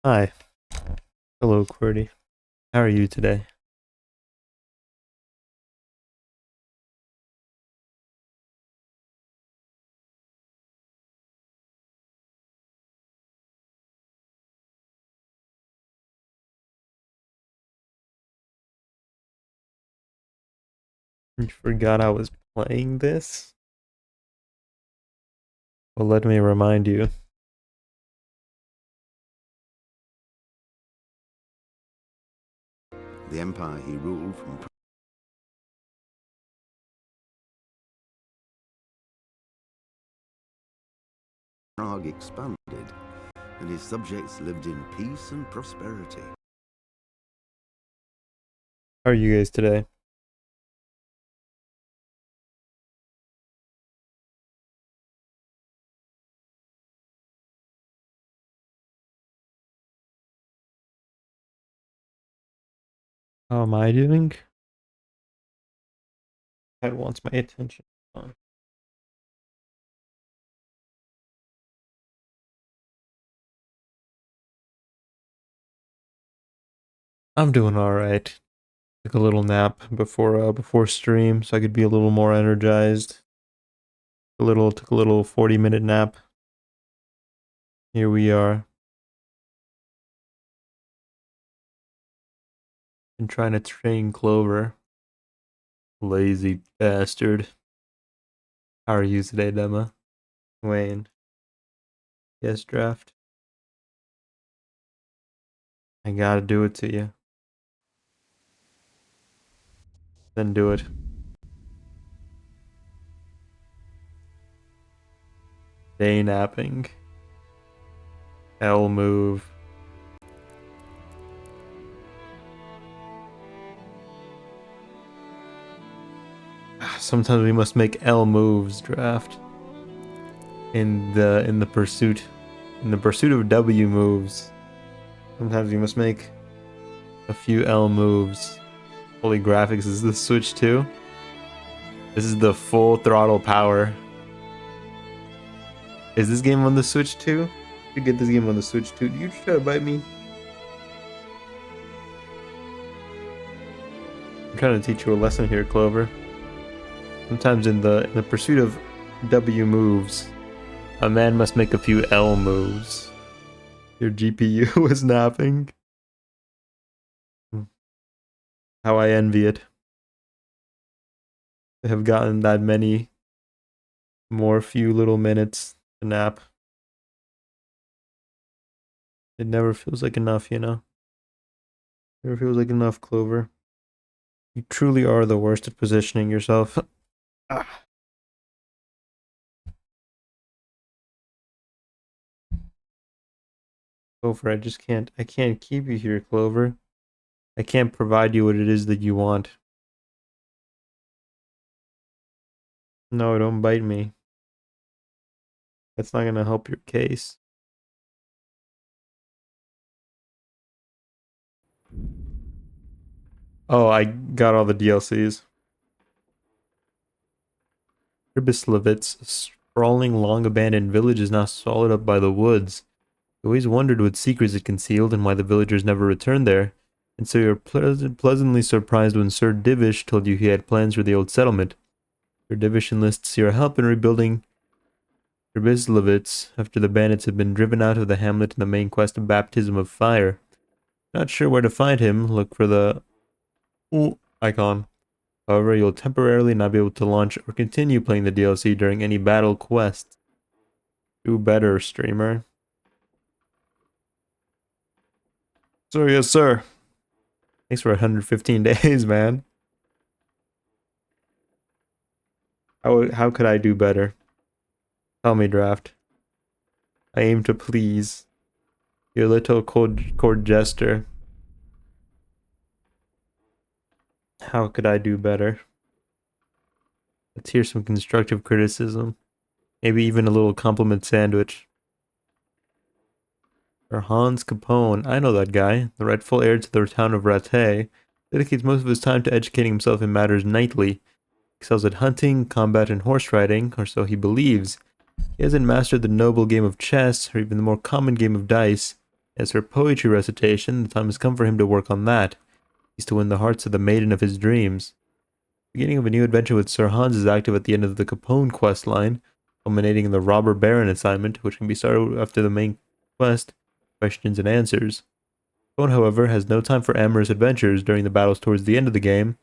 Hi. Hello, QWERTY. How are you today? You forgot I was playing this? Well, let me remind you. The empire he ruled from Prague expanded, and his subjects lived in peace and prosperity. How are you guys today? How am I doing? That wants my attention. I'm doing alright. Took a little nap before stream so I could be a little more energized. Took a little 40-minute nap. Here we are. Been trying to train Clover. Lazy bastard. How are you today, Dema? Wayne. Yes, draft. I gotta do it to you. Then do it. Day napping. L move. Sometimes we must make L moves, draft. In the pursuit of W moves. Sometimes we must make a few L moves. Holy graphics, is this Switch 2? This is the full throttle power. Is this game on the Switch 2? You get this game on the Switch 2. You try to bite me? I'm trying to teach you a lesson here, Clover. Sometimes in the pursuit of W moves, a man must make a few L moves. Your GPU was napping. How I envy it. I have gotten that many more few little minutes to nap. It never feels like enough, you know? Never feels like enough, Clover. You truly are the worst at positioning yourself. Clover, I can't keep you here, Clover. I can't provide you what it is that you want. No, don't bite me. That's not gonna help your case. Oh, I got all the DLCs. Ribislavit's sprawling, long-abandoned village is now swallowed up by the woods. You always wondered what secrets it concealed and why the villagers never returned there, and so you were pleasantly surprised when Sir Divish told you he had plans for the old settlement. Sir Divish enlists your help in rebuilding Ribislavitz after the bandits have been driven out of the hamlet in the main quest of Baptism of Fire. Not sure where to find him, look for the icon. However, you'll temporarily not be able to launch or continue playing the DLC during any battle quest. Do better, streamer. Sir, yes, sir. Thanks for 115 days, man. How could I do better? Tell me, draft. I aim to please. Your little court jester. How could I do better? Let's hear some constructive criticism. Maybe even a little compliment sandwich. Or Hans Capone. I know that guy. The rightful heir to the town of Rattay. Dedicates most of his time to educating himself in matters knightly. Excels at hunting, combat, and horse riding, or so he believes. He hasn't mastered the noble game of chess, or even the more common game of dice, As for poetry recitation, the time has come for him to work on that. He's to win the hearts of the maiden of his dreams. The beginning of a new adventure with Sir Hans is active at the end of the Capone quest line, culminating in the Robber Baron assignment, which can be started after the main quest, questions and answers. Capone, however, has no time for amorous adventures during the battles towards the end of the game.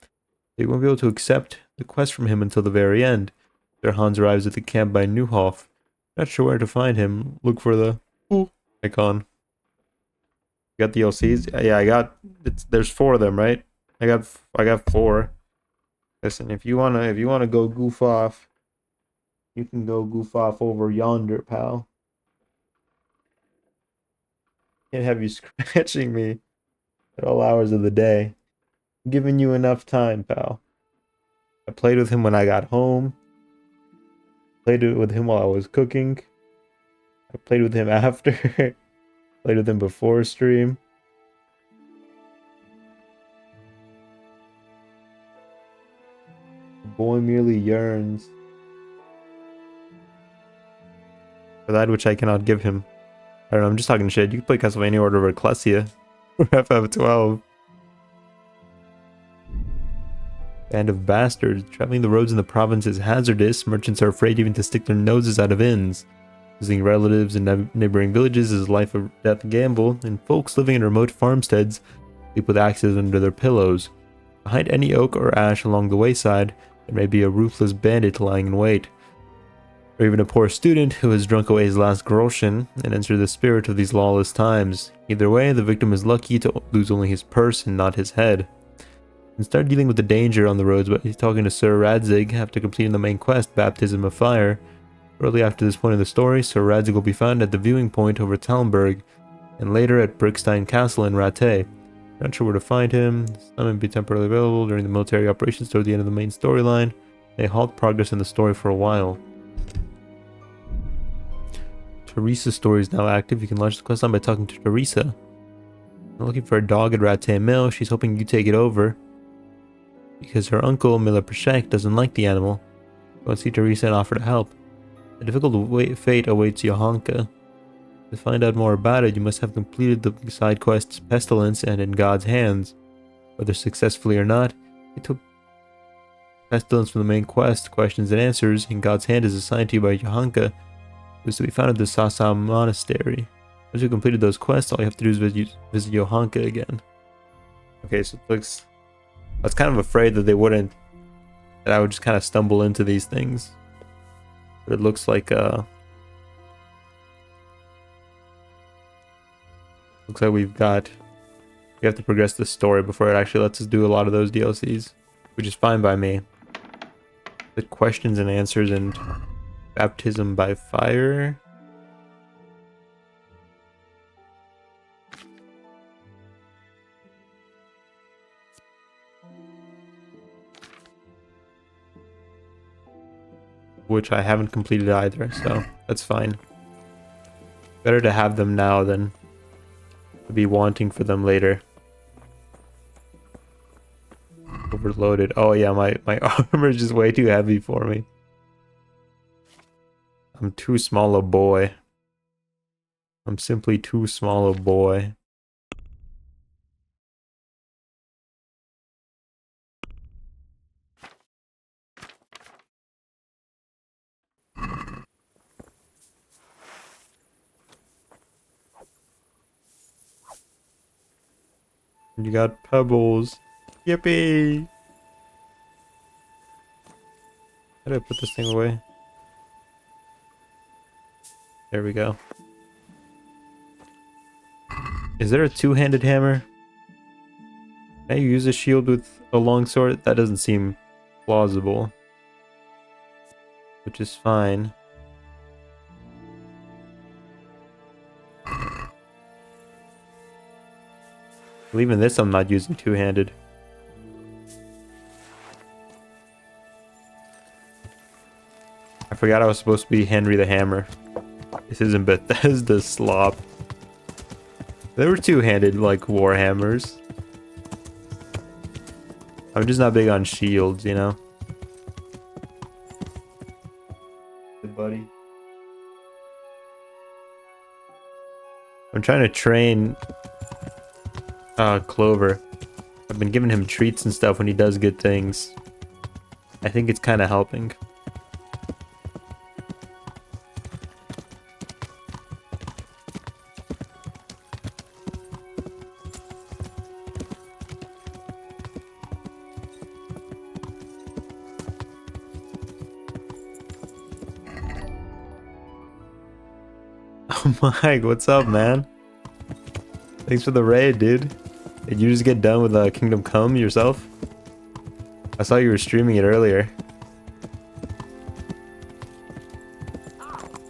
They won't be able to accept the quest from him until the very end. Sir Hans arrives at the camp by Neuhof. Not sure where to find him. Look for the icon. You got the DLCs? Yeah, I got. There's 4 of them, right? I got 4. Listen, if you wanna go goof off, you can go goof off over yonder, pal. Can't have you scratching me at all hours of the day. I'm giving you enough time, pal. I played with him when I got home. Played it with him while I was cooking. I played with him after. Played with him before stream. The boy merely yearns for that which I cannot give him. I don't know, I'm just talking shit. You can play Castlevania Order of Ecclesia or FF12. Band of bastards. Traveling the roads in the province is hazardous. Merchants are afraid even to stick their noses out of inns. Visiting relatives in neighboring villages is a life or death gamble, and folks living in remote farmsteads sleep with axes under their pillows. Behind any oak or ash along the wayside, there may be a ruthless bandit lying in wait. Or even a poor student who has drunk away his last groschen and entered the spirit of these lawless times. Either way, the victim is lucky to lose only his purse and not his head. And start dealing with the danger on the roads by talking to Sir Radzig after completing the main quest, Baptism of Fire. Shortly after this point of the story, Sir Radzig will be found at the viewing point over Talmberg, and later at Brickstein Castle in Rattay. Not sure where to find him. Some may be temporarily available during the military operations toward the end of the main storyline. They halt progress in the story for a while. Teresa's story is now active. You can launch the quest line by talking to Teresa. I'm looking for a dog at Rattay Mill. She's hoping you take it over, because her uncle, Miller Prashek, doesn't like the animal. Go and see Teresa and offer to help. A difficult fate awaits Johanka. To find out more about it, you must have completed the side quests Pestilence and In God's Hands. Whether successfully or not, it took Pestilence from the main quest, Questions and Answers. In God's Hand is assigned to you by Johanka. It was to be found at the Sasa Monastery. Once you completed those quests, all you have to do is visit Johanka again. Okay, so it looks... I was kind of afraid that that I would just kind of stumble into these things. But it looks like, looks like we have to progress the story before it actually lets us do a lot of those DLCs, which is fine by me. The Questions and Answers and Baptism by Fire. Which I haven't completed either, so that's fine. Better to have them now than to be wanting for them later. Overloaded. Oh yeah, my armor is just way too heavy for me. I'm too small a boy. I'm simply too small a boy. You got pebbles. Yippee! How do I put this thing away? There we go. Is there a two-handed hammer? Can I use a shield with a longsword? That doesn't seem plausible. Which is fine. Well, even this I'm not using two-handed. I forgot I was supposed to be Henry the Hammer. This isn't Bethesda slop. There were two-handed, like, warhammers. I'm just not big on shields, you know? Good buddy. I'm trying to train Clover. I've been giving him treats and stuff when he does good things. I think it's kind of helping. Oh Mike, what's up, man? Thanks for the raid, dude. Did you just get done with Kingdom Come yourself? I saw you were streaming it earlier.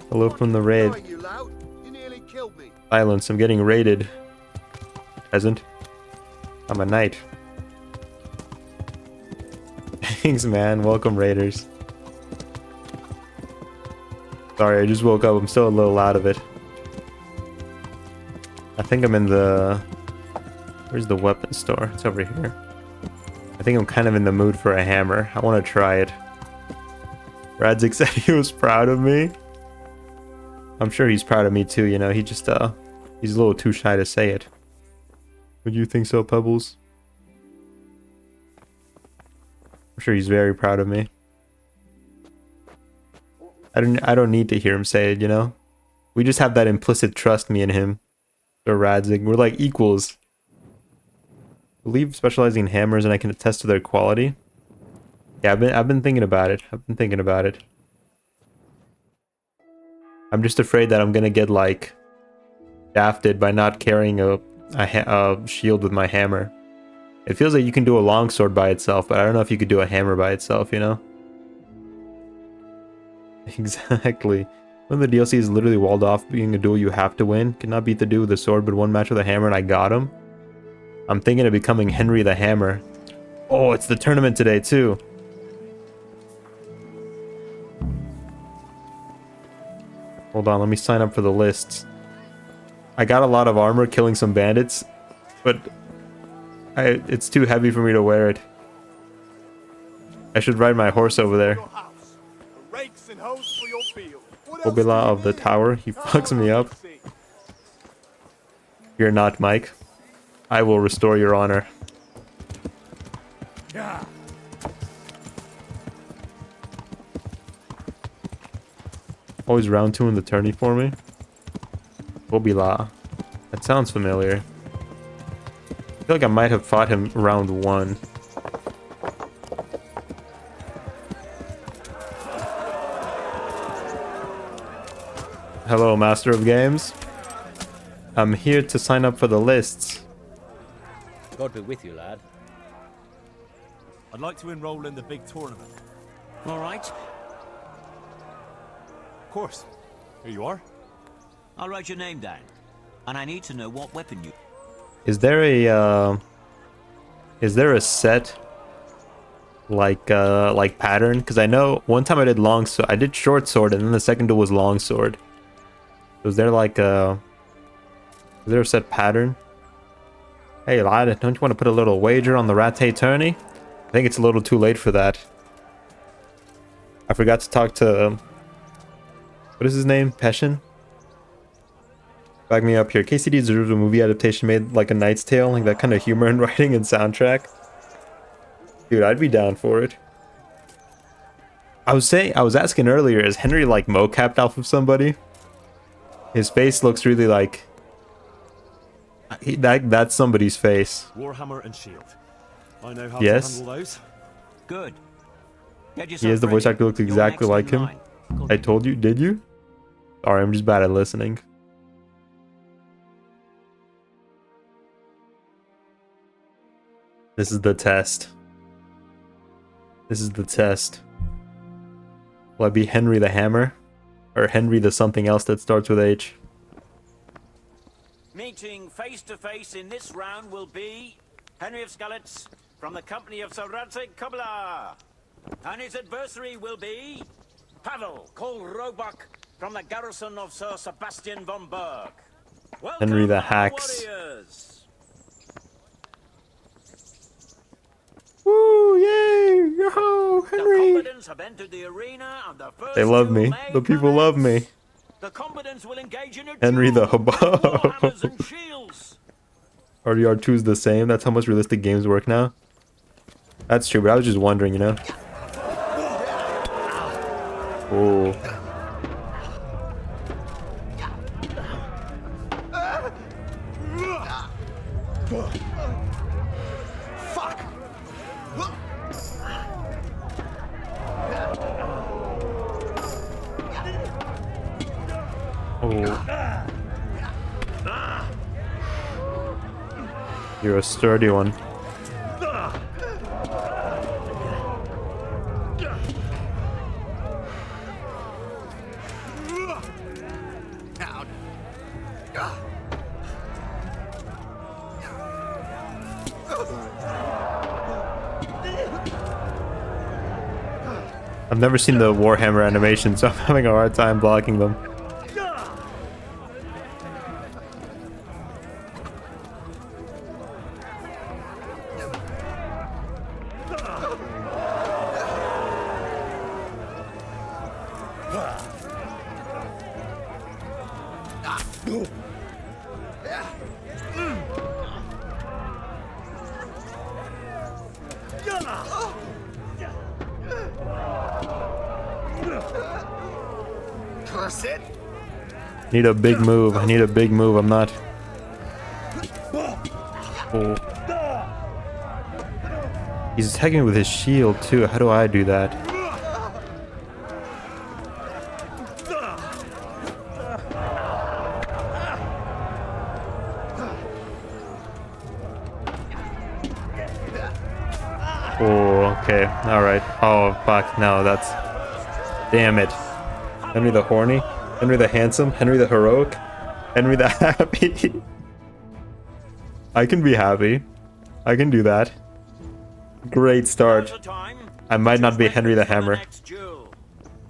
Hello from the raid. Silence, I'm getting raided. Peasant. I'm a knight. Thanks, man. Welcome, raiders. Sorry, I just woke up. I'm still a little out of it. I think I'm in the... Where's the weapon store? It's over here. I think I'm kind of in the mood for a hammer. I want to try it. Radzik said he was proud of me. I'm sure he's proud of me too, you know. He just, he's a little too shy to say it. Would you think so, Pebbles? I'm sure he's very proud of me. I don't need to hear him say it, you know. We just have that implicit trust, me and him. Or Radzik. We're like equals. I believe specializing in hammers, and I can attest to their quality. Yeah, I've been thinking about it. I'm just afraid that I'm gonna get like shafted by not carrying a shield with my hammer. It feels like you can do a longsword by itself, but I don't know if you could do a hammer by itself, you know? Exactly. When the DLC is literally walled off being a duel you have to win. Cannot beat the dude with a sword, but one match with a hammer and I got him. I'm thinking of becoming Henry the Hammer. Oh, it's the tournament today too. Hold on, let me sign up for the lists. I got a lot of armor killing some bandits, but it's too heavy for me to wear it. I should ride my horse over there. Obila of the tower, he fucks me up. You're not, Mike. I will restore your honor. Always round 2 in the tourney for me. Obila. That sounds familiar. I feel like I might have fought him round 1. Hello, Master of Games. I'm here to sign up for the lists. God be with you, lad. I'd like to enroll in the big tournament. All right. Of course. Here you are. I'll write your name down. And I need to know what weapon you... Is there a set like pattern? Because I know one time I did I did short sword, and then the second duel was long sword. Was there like is there a set pattern? Hey lad, don't you want to put a little wager on the Rattay tourney? I think it's a little too late for that. I forgot to talk to what is his name? Peshin? Back me up here. KCD deserves a movie adaptation made like A Knight's Tale, like that kind of humor and writing and soundtrack. Dude, I'd be down for it. I was asking earlier, is Henry like mocapped off of somebody? His face looks really like that's somebody's face. Warhammer and Shield. I know how Yes. to handle those. Good. He is the voice actor, looks exactly like him. I told you, did you? Sorry, I'm just bad at listening. This is the test. This is the test. Will I be Henry the Hammer? Or Henry the something else that starts with H? Meeting face to face in this round will be Henry of Skalitz from the company of Sir Radzik Kubla. And his adversary will be Pavel Kolrobak from the garrison of Sir Sebastian von Berg. Welcome, Henry the our Hacks. warriors. Woo! Yay! Yo, The Henry! combatants have entered the arena and the first They love duel me. may The people love me. commence. The combatants will engage in a Henry the duel with warhammers Hobo. and shields. RDR2 is the same. That's how most realistic games work now. That's true, but I was just wondering, you know? Oh. Fuck! Oh. You're a sturdy one. I've never seen the Warhammer animation, so I'm having a hard time blocking them. Curse it! Need a big move. I need a big move. I'm not. Oh. He's attacking me with his shield too. How do I do that? Oh, okay. Alright. Oh, fuck. No, that's... Damn it. Henry the Horny? Henry the Handsome? Henry the Heroic? Henry the Happy? I can be happy. I can do that. Great start. I might not be Henry the Hammer.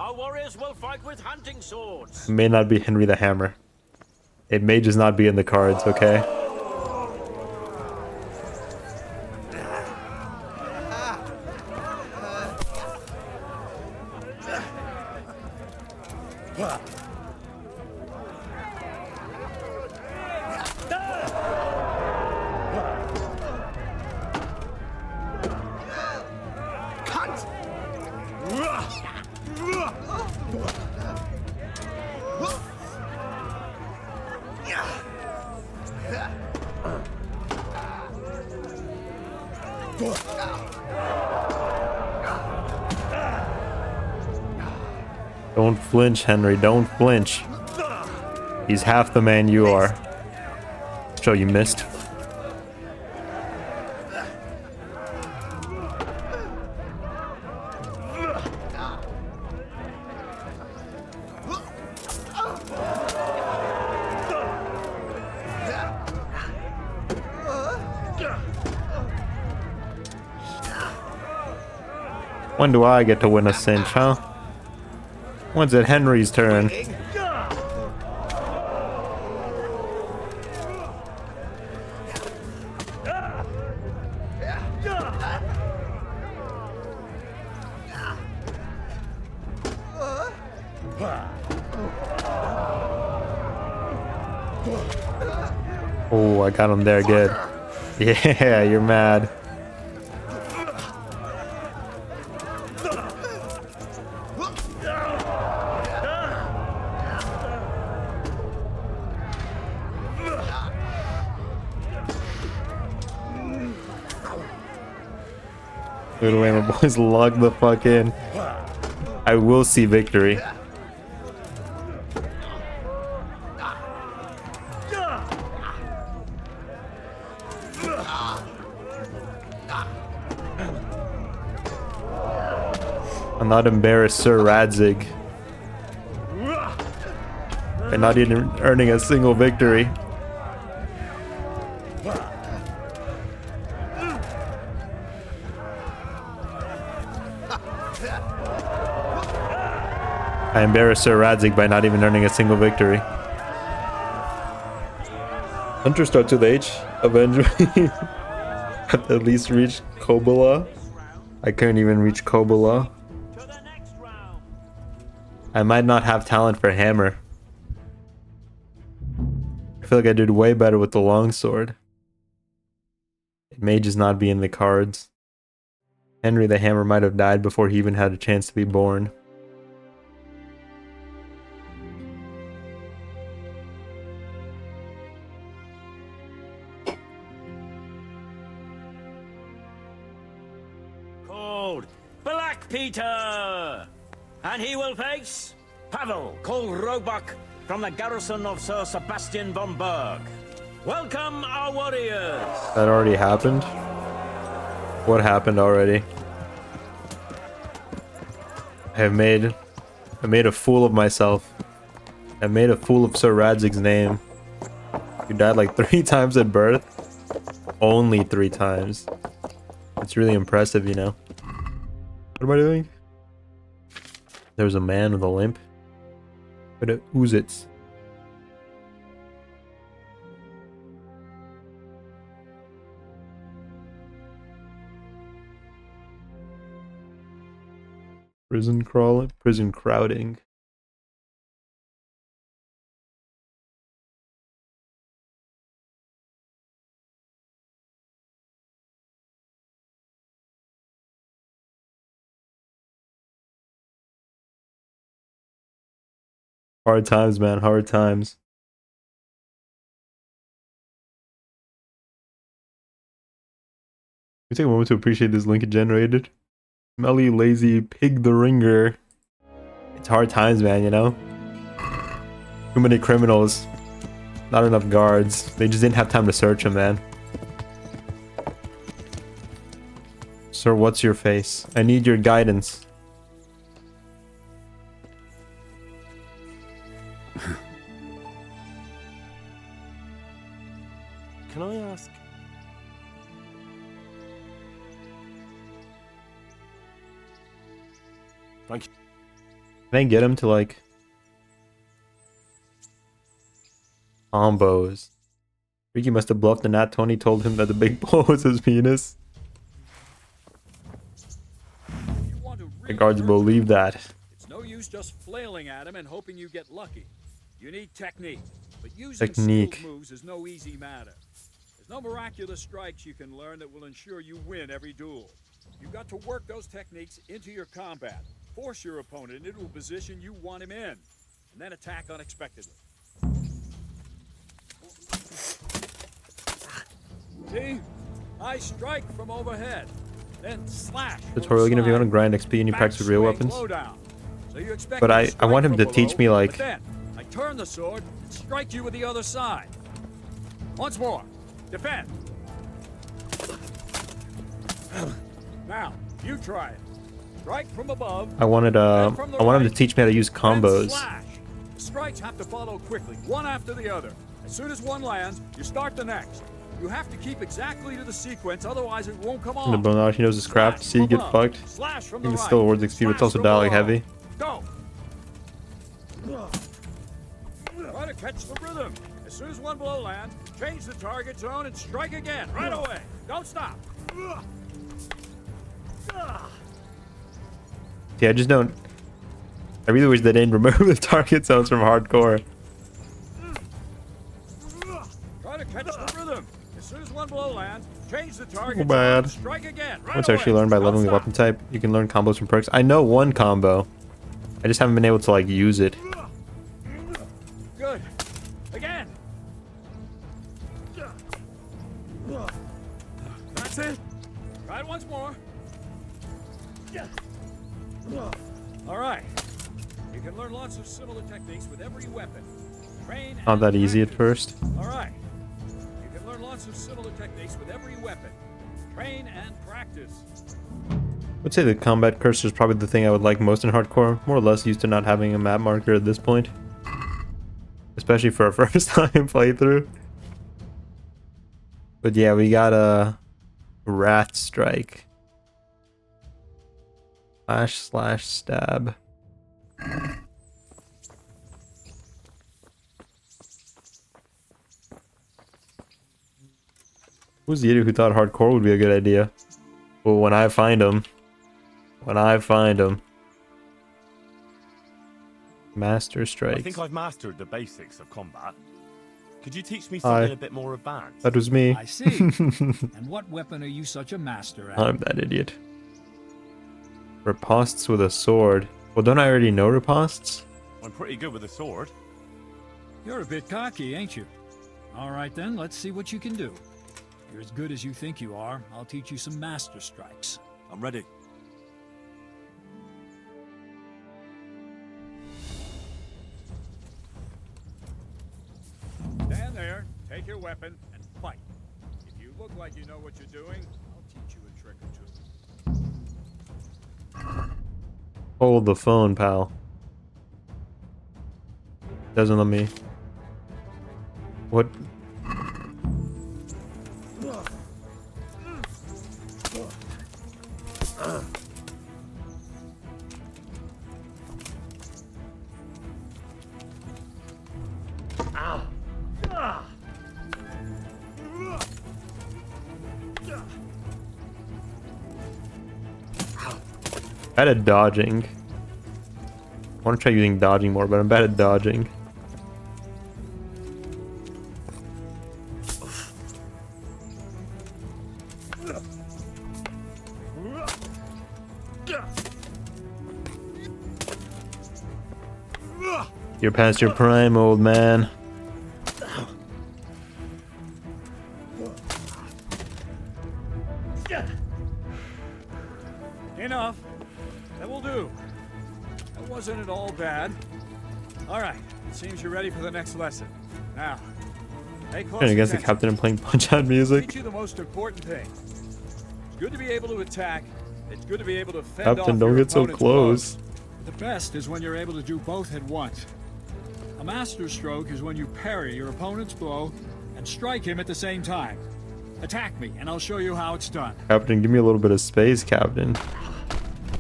Our warriors will fight with hunting swords. I may not be Henry the Hammer. It may just not be in the cards, okay? Don't flinch, Henry. Don't flinch. He's half the man you are. So you missed. When do I get to win a cinch, huh? When's it Henry's turn? Oh, I got him there good. Yeah, you're mad. Good away, my boys. Log the fuck in. I will see victory. I'm not embarrassed, Sir Radzig. By not even earning a single victory. I embarrassed Sir Radzig by not even earning a single victory. Hunter starts with H. Avenge me. At least reach Kobola. I couldn't even reach Kobola. I might not have talent for hammer. feel like I did way better with the longsword. It may just not be in the cards. Henry the Hammer might have died before he even had a chance to be born. Called Black Peter! And he will face Pavel, called Roebuck, from the garrison of Sir Sebastian von Berg. Welcome, our warriors! That already happened? What happened already? I made a fool of myself. I made a fool of Sir Radzig's name. You died like 3 times at birth? Only 3 times. It's really impressive, you know. What am I doing? There's a man with a limp. But it oozes. Prison crawling, prison crowding. Hard times, man, hard times. We take a moment to appreciate this link it generated. Smelly, lazy, pig the ringer. It's hard times, man, you know? Too many criminals. Not enough guards. They just didn't have time to search them, man. Sir, what's your face? I need your guidance. Can I ask? Thank you. Can I get him to, like, combos? Ricky must have bluffed and Nat 20 told him that the big ball was his penis. The guards believe that. It's no use just flailing at him and hoping you get lucky. You need technique, but using Technique. skilled moves is no easy matter. There's no miraculous strikes you can learn that will ensure you win every duel. You've got to work those techniques into your combat, force your opponent into a position you want him in, and then attack unexpectedly. See? I strike from overhead, then slash. Tutorial again if you want to grind XP and you practice with real weapons. But I want him to teach me, like, then I turn the sword and strike you with the other side. Once more. Defend. Now, you try it. Strike from above. I wanted I want him to teach me how to use combos. Slash. The strikes have to follow quickly, one after the other. As soon as one lands, you start the next. You have to keep exactly to the sequence, otherwise it won't come off. And the Bonage, he knows his craft. See, get fucked. Slash from He the can right. still awards XP, but it's also dialing heavy. Go. Try to catch the rhythm. As soon as one blow lands, change the target zone and strike again right away. Don't stop. See, I just don't. I really wish they didn't remove the target zones from hardcore. Try to catch the rhythm. As soon as one blow lands, change the target Bad. zone and strike again right Once away. actually learned by Don't leveling the stop. weapon type, you can learn combos from perks. I know one combo. I just haven't been able to, like, use it. Good. Again. That's it. Try it once more. All right. You can learn lots of similar techniques with every weapon. Train Not and that easy at practice. first. All right. You can learn lots of similar techniques with every weapon. Train and practice. I would say the combat cursor is probably the thing I would like most in hardcore. More or less used to not having a map marker at this point. Especially for a first time playthrough. But yeah, we got a Wrath Strike. Slash stab. Who's the idiot who thought hardcore would be a good idea? Well, when I find him. Master I Strikes. think I've mastered the basics of combat. Could you teach me Hi. something a bit more advanced? That was me. I see. And what weapon are you such a master at? I'm that idiot. Ripostes with a sword. Well, don't I already know ripostes? I'm pretty good with a sword. You're a bit cocky, ain't you? All right then, let's see what you can do. You're as good as you think you are. I'll teach you some master strikes. I'm ready. Stand there, take your weapon, and fight. If you look like you know what you're doing, I'll teach you a trick or two. Hold the phone, pal. Doesn't let me. What? Bad at dodging. I want to try using dodging more, but I'm bad at dodging. You're past your prime, old man. Enough. That will do. That wasn't at all bad. All right. It seems you're ready for the next lesson. Now, pay close Trying against the attention. captain and playing Punch-Out music. Teach you the most important thing. It's good to be able to attack. It's good to be able to fend Captain, off don't your get so opponent's close. blows. The best is when you're able to do both at once. A master stroke is when you parry your opponent's blow and strike him at the same time. Attack me, and I'll show you how it's done. Captain, give me a little bit of space, Captain.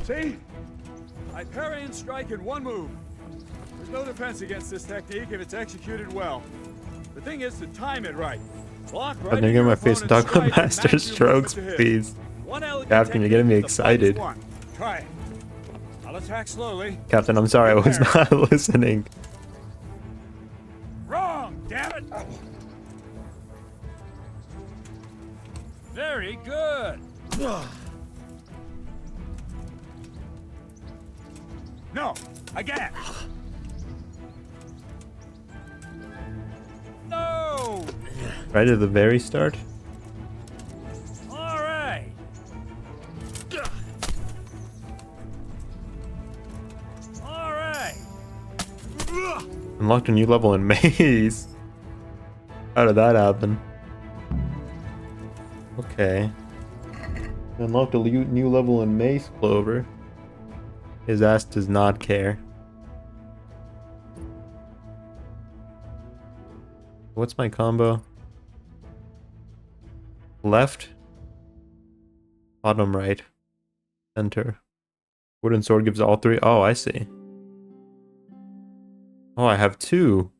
See? I parry and strike in one move. There's no defense against this technique if it's executed well. The thing is to time it right. Block right I'm gonna in get your my face to opponent's talk about strike and master match your strokes, movement to his. please. One elegant Captain, you're getting me technique, the fight is excited. won. Try it. I'll attack slowly. Captain, I'm sorry, I was not listening. Wrong, damn it! Very good. No, again. No. Right at the very start. All right. All right. Unlocked a new level in Maze. How did that happen? Okay. Unlocked a new level in Maze Clover. His ass does not care. What's my combo? Left, bottom right, center. Wooden sword gives all three. Oh, I see. Oh, I have two.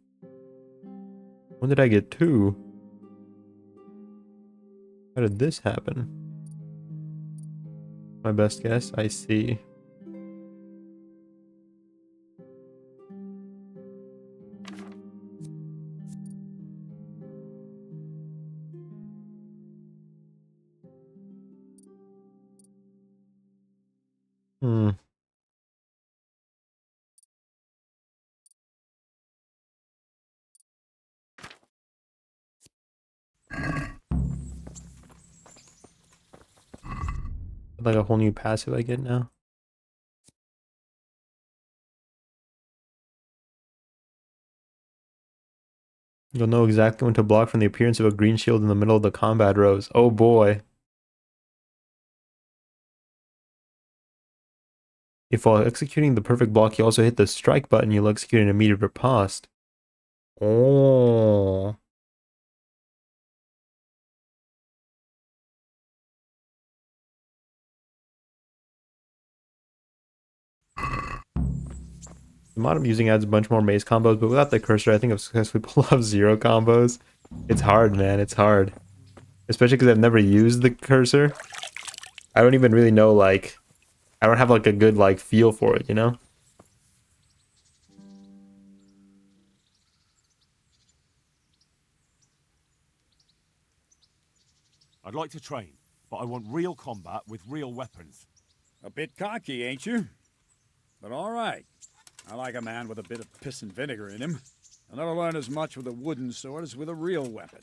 When did I get two? How did this happen? My best guess, I see. Hmm. Like a whole new passive I get now. You'll know exactly when to block from the appearance of a green shield in the middle of the combat rows. Oh boy. If while executing the perfect block you also hit the strike button, you'll execute an immediate riposte. Oh. The mod I'm using adds a bunch more maze combos, but without the cursor, I think I've successfully pulled off 0 combos. It's hard, man. It's hard. Especially because I've never used the cursor. I don't even really know, like... I don't have, like, a good, like, feel for it, you know? I'd like to train, but I want real combat with real weapons. A bit cocky, ain't you? But all right. I like a man with a bit of piss and vinegar in him. I'll never learn as much with a wooden sword as with a real weapon.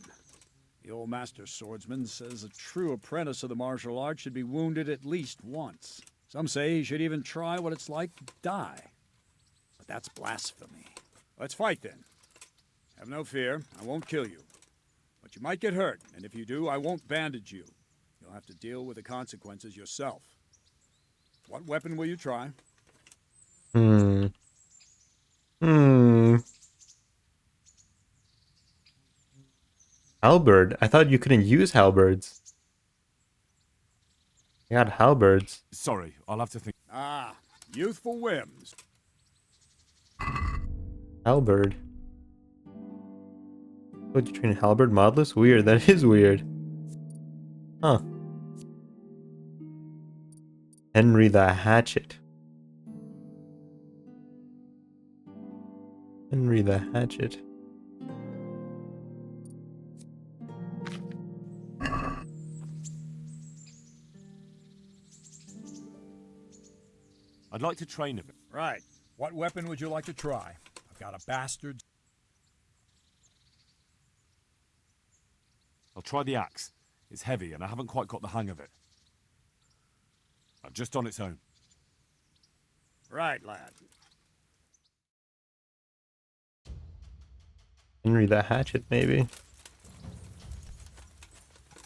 The old master swordsman says a true apprentice of the martial arts should be wounded at least once. Some say he should even try what it's like to die. But that's blasphemy. Let's fight then. Have no fear, I won't kill you. But you might get hurt, and if you do, I won't bandage you. You'll have to deal with the consequences yourself. What weapon will you try? Halberd. I thought you couldn't use halberds. I got halberds. Sorry, I'll have to think. Ah, youthful whims. Halberd. Would you train halberd modless? Weird. That is weird. Huh. Henry the Hatchet. Henry the Hatchet. I'd like to train him. Right. What weapon would you like to try? I've got a bastard. I'll try the axe. It's heavy and I haven't quite got the hang of it. Just on its own. Right, lad. Henry the Hatchet, maybe.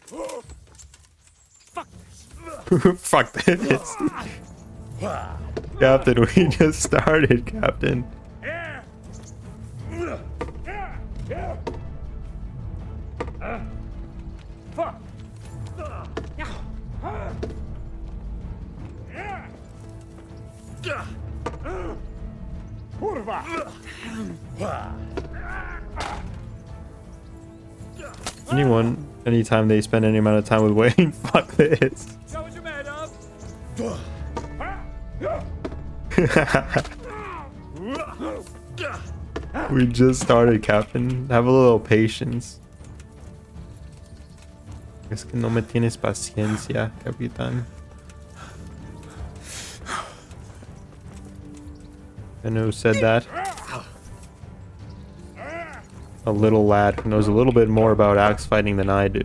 Fuck this! Fuck this. Captain, we just started, Captain. Fuck! Anytime they spend any amount of time with Wayne, fuck this. Show what you're made of. We just started, Captain. Have a little patience. Es que no me tienes paciencia, Capitán. I know who said that. A little lad who knows a little bit more about axe fighting than I do.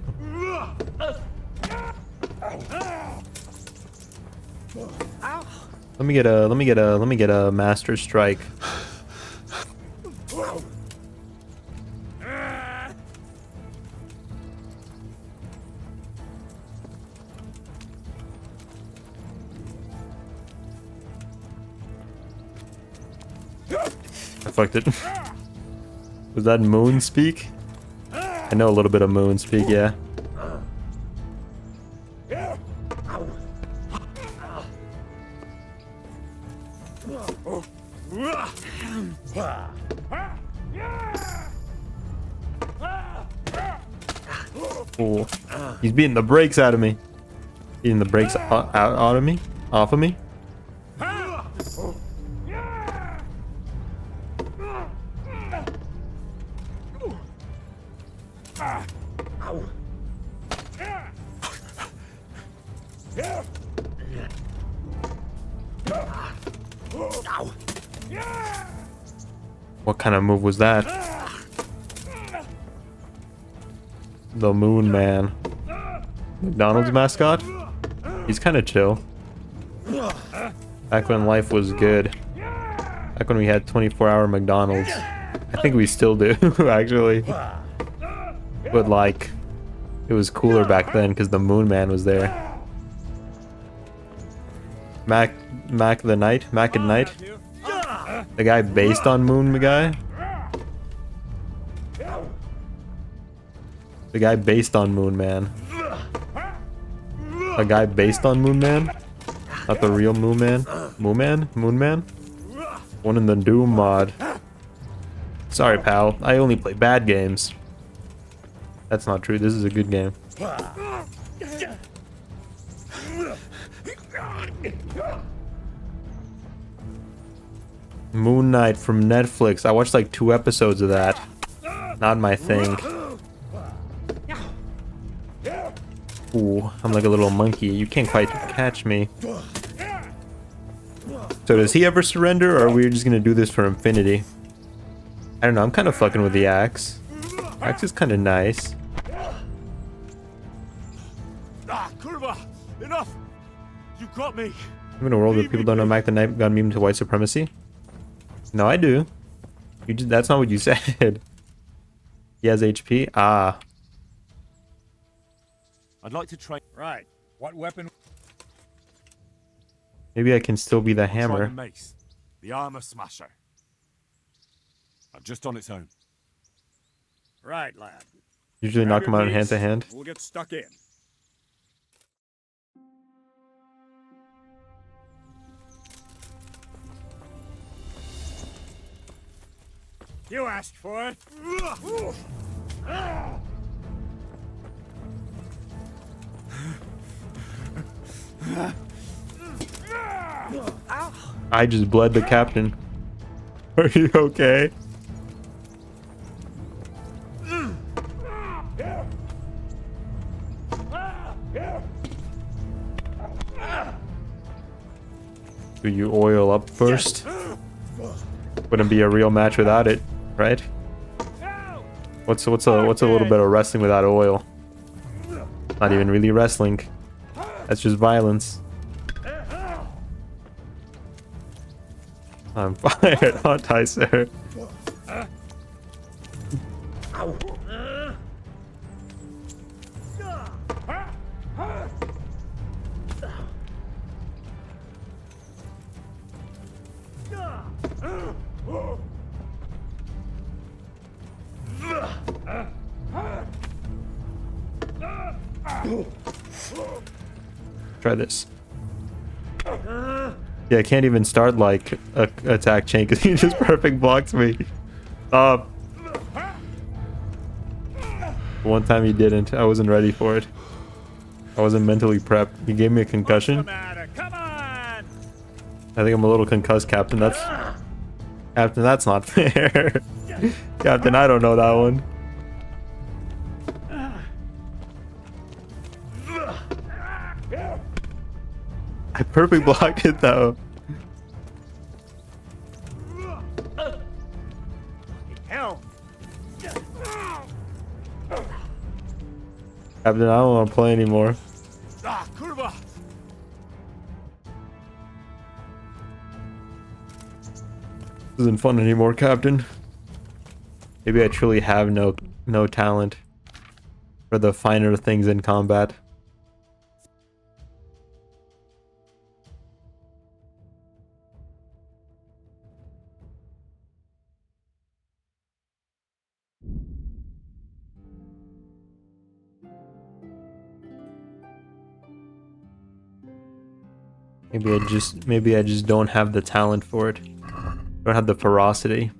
Let me get a master strike. I fucked it. Was that moon speak? I know a little bit of moon speak, yeah. Oh, he's beating the brakes out of me. Beating the brakes out of me? Off of me? What kind of move was that? The Moon Man. McDonald's mascot? He's kind of chill. Back when life was good. Back when we had 24-hour McDonald's. I think we still do, actually. But like, it was cooler back then because the Moon Man was there. Mac at Night? The guy based on Moon guy? The guy based on Moon Man. A guy based on Moon Man? Not the real Moon Man? Moon Man? One in the Doom mod. Sorry, pal. I only play bad games. That's not true. This is a good game. Moon Knight from Netflix. I watched like 2 episodes of that. Not my thing. Ooh, I'm like a little monkey. You can't quite catch me. So does he ever surrender, or are we just gonna do this for infinity? I don't know, I'm kind of fucking with the axe. Axe is kind of nice. Ah, Kurva! Enough! You got me! I'm in a world where people don't know Mac the Knife gun meme to white supremacy. No, I do. You just, that's not what you said. He has HP? Ah. I'd like to train. Right. What weapon? Maybe I can still be the Try hammer. the mace, the armor smasher. I'm just on its own. Right, lad. Usually Grab knock him your out in hand gates, to hand. We'll get stuck in. You asked for it. I just bled the captain. Are you okay? Do you oil up first? Wouldn't be a real match without it, right? What's a little bit of wrestling without oil? Not even really wrestling. That's just violence. I'm fired, aren't I, sir? Try this. Yeah, I can't even start like a attack chain because he just perfect blocks me. One time he didn't. I wasn't ready for it. I wasn't mentally prepped. He gave me a concussion. What's the matter? Come on! I think I'm a little concussed, Captain. Captain, that's not fair. Captain, I don't know that one. I perfect blocked it though. Hell! Captain, I don't want to play anymore. Ah, Kurva! This isn't fun anymore, Captain. Maybe I truly have no talent for the finer things in combat. Maybe I just don't have the talent for it. Don't have the ferocity.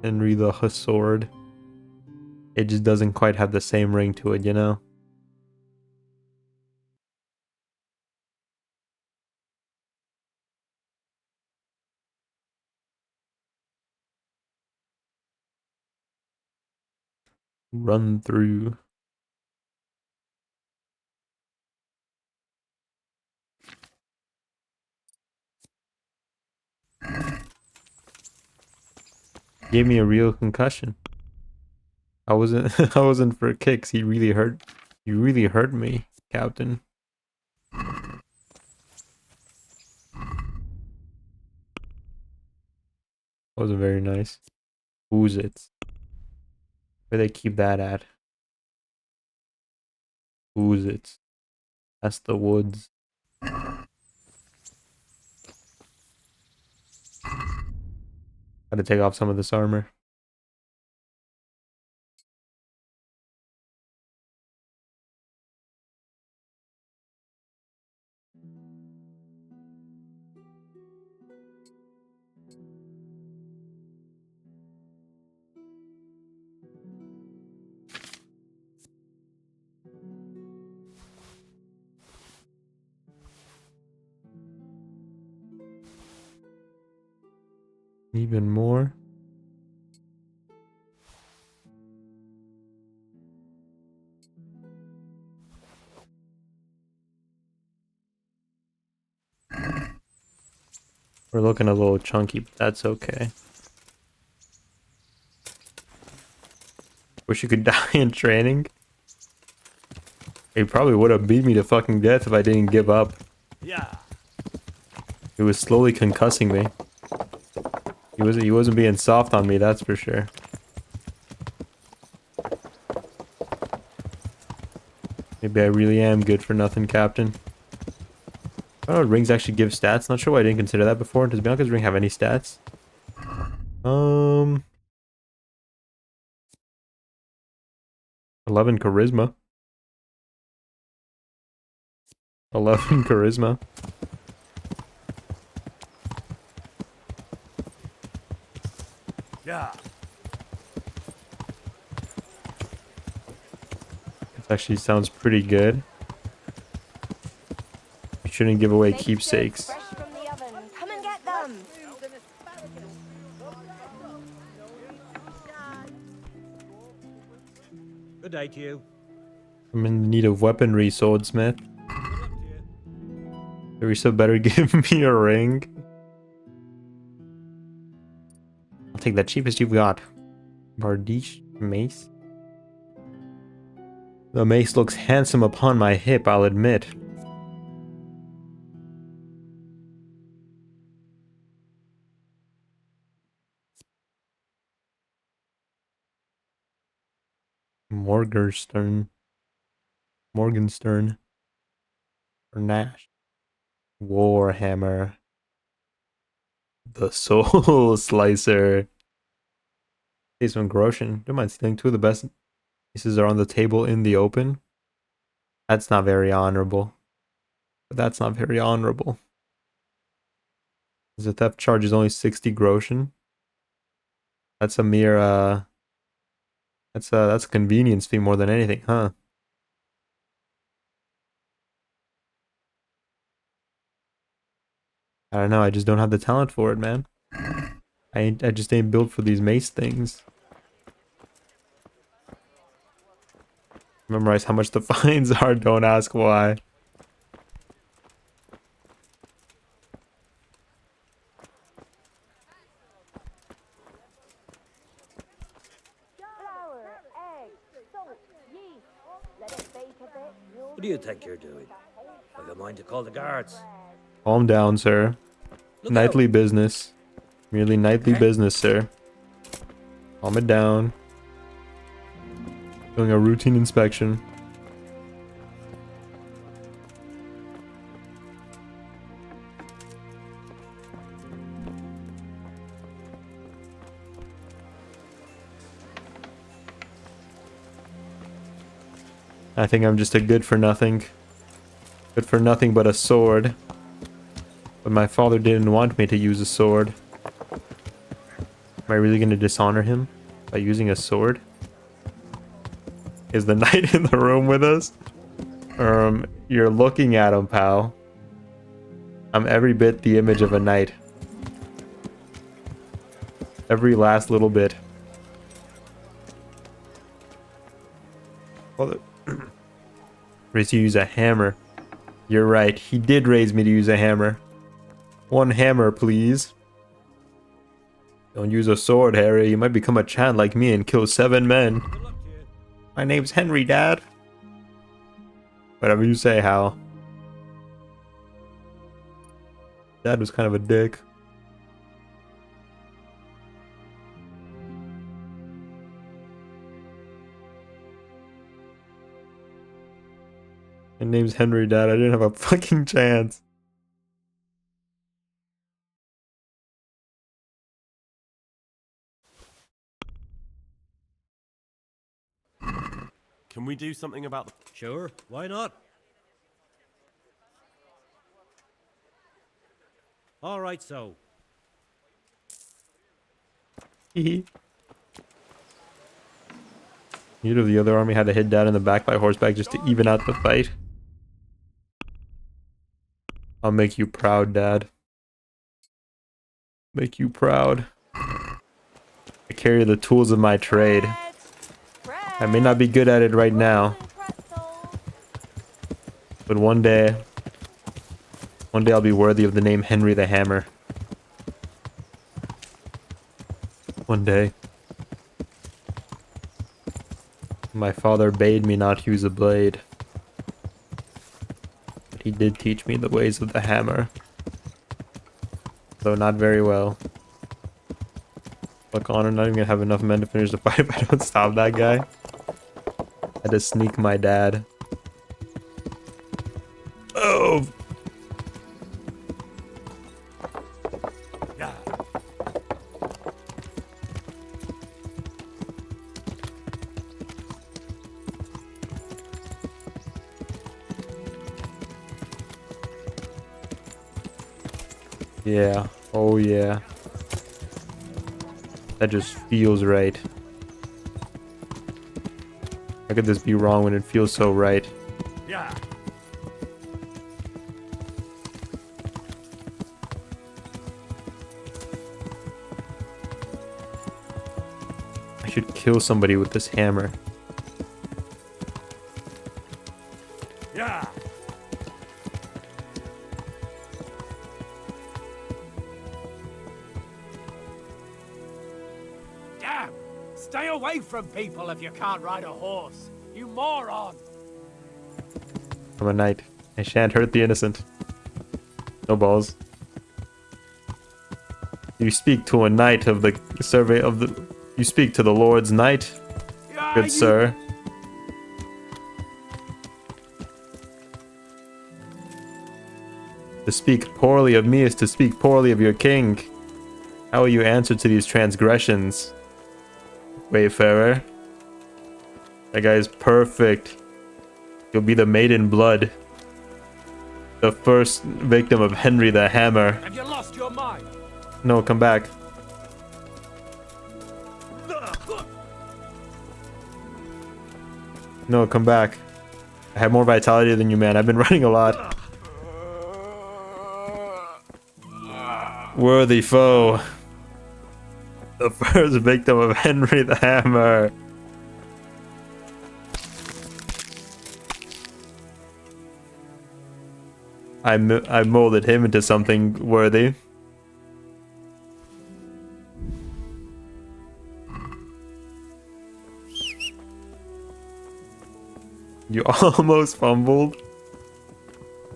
Henry the Sword. It just doesn't quite have the same ring to it, you know? Run through. Gave me a real concussion. I wasn't I wasn't for kicks. He really hurt me, Captain. Wasn't very nice. Who's it? Where they keep that at? Who's it? That's the woods. Gotta take off some of this armor. Even more. We're looking a little chunky, but that's okay. Wish you could die in training. He probably would have beat me to fucking death if I didn't give up. Yeah. He was slowly concussing me. He wasn't being soft on me, that's for sure. Maybe I really am good for nothing, Captain. I don't know, rings actually give stats. Not sure why I didn't consider that before. Does Bianca's ring have any stats? 11 charisma. 11 charisma. Yeah. This actually sounds pretty good. We shouldn't give away keepsakes. Fresh from the oven. Come and get them. Good day to you. I'm in need of weaponry, swordsmith. Teresa better give me a ring. I'll take the cheapest you've got. Bardiche mace. The mace looks handsome upon my hip, I'll admit. Morgenstern. Or Nash. Warhammer. The Soul Slicer. Case of Groshin. Don't mind stealing two of the best pieces are on the table in the open. That's not very honorable. But that's not very honorable. The theft charge is only 60 Groshin. That's a mere that's a convenience fee more than anything, huh? I don't know, I just don't have the talent for it, man. I just ain't built for these mace things. Memorize how much the fines are, don't ask why. Flour, egg, salt, yeast. Let it bake a bit. What do you think you're doing? Have a mind to call the guards? Calm down, sir. Look Nightly out. business. Merely nightly business, sir. Calm it down. Doing a routine inspection. I think I'm just a good for nothing. Good for nothing but a sword. But my father didn't want me to use a sword. Am I really going to dishonor him by using a sword? Is the knight in the room with us? You're looking at him, pal. I'm every bit the image of a knight. Every last little bit. Well, raised you to use a hammer. You're right, he did raise me to use a hammer. One hammer, please. Don't use a sword, Harry. You might become a Chad like me and kill 7 men. My name's Henry, Dad. Whatever you say, Hal. Dad was kind of a dick. My name's Henry, Dad. I didn't have a fucking chance. Can we do something about the... Sure, why not? All right, so. Unit of the other army had to hit Dad in the back by horseback just to even out the fight. I'll make you proud, Dad. Make you proud. carry the tools of my trade. I may not be good at it right now, but one day I'll be worthy of the name Henry the Hammer. One day. My father bade me not use a blade, but he did teach me the ways of the hammer, though not very well. Look, Honor, not even gonna have enough men to finish the fight if I don't stop that guy. I had to sneak my dad. Oh! Yeah. Yeah. Oh yeah. That just feels right. How could this be wrong when it feels so right? Yeah. I should kill somebody with this hammer. Yeah. Damn! Stay away from people if you can't ride a horse. You moron! I'm a knight. I shan't hurt the innocent. No balls. You speak to a knight of the survey of the... You speak to the Lord's knight, good sir. To speak poorly of me is to speak poorly of your king. How will you answer to these transgressions, Wayfarer? That guy is perfect. You'll be the maiden blood. The first victim of Henry the Hammer. Have you lost your mind? No, come back. No, come back. I have more vitality than you, man. I've been running a lot. Worthy foe. The first victim of Henry the Hammer. I molded him into something worthy. You almost fumbled.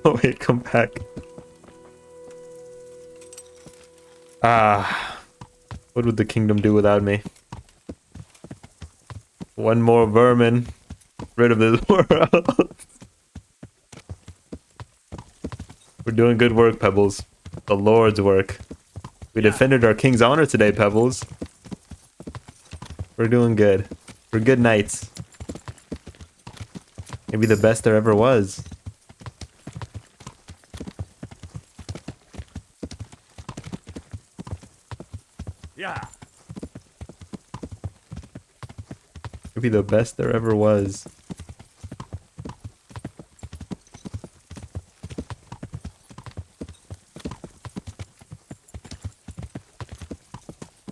Oh wait, come back. Ah. What would the kingdom do without me? One more vermin. Rid of this world. We're doing good work, Pebbles. The Lord's work. We defended our king's honor today, Pebbles. We're doing good. We're good knights. Maybe the best there ever was. Yeah. Maybe the best there ever was.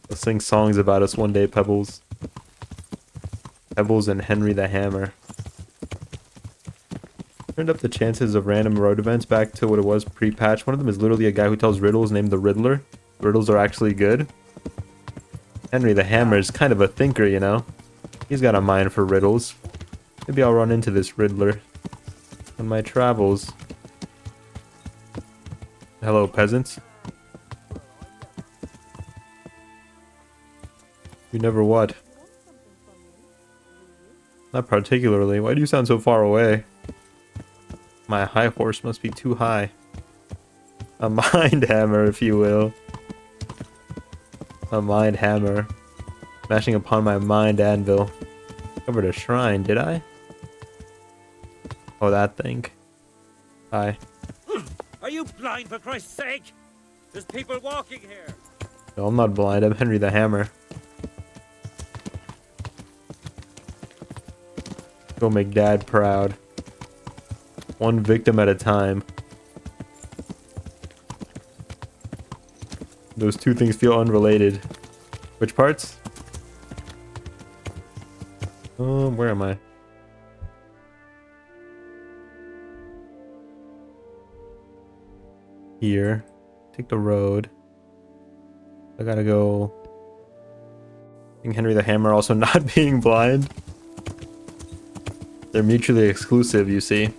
They'll sing songs about us one day, Pebbles. Pebbles and Henry the Hammer. Turned up the chances of random road events back to what it was pre-patch. One of them is literally a guy who tells riddles named the Riddler. Riddles are actually good. Henry the Hammer is kind of a thinker, you know? He's got a mind for riddles. Maybe I'll run into this Riddler on my travels. Hello, peasants. You never what? Not particularly. Why do you sound so far away? My high horse must be too high. A mind hammer, if you will. A mind hammer. Smashing upon my mind anvil. Covered a shrine, did I? Oh, that thing. Hi. Are you blind, for Christ's sake? There's people walking here. No, I'm not blind. I'm Henry the Hammer. Go make Dad proud. One victim at a time. Those two things feel unrelated. Which parts? Where am I? Here. Take the road. I gotta go. King Henry the Hammer also not being blind. They're mutually exclusive, you see.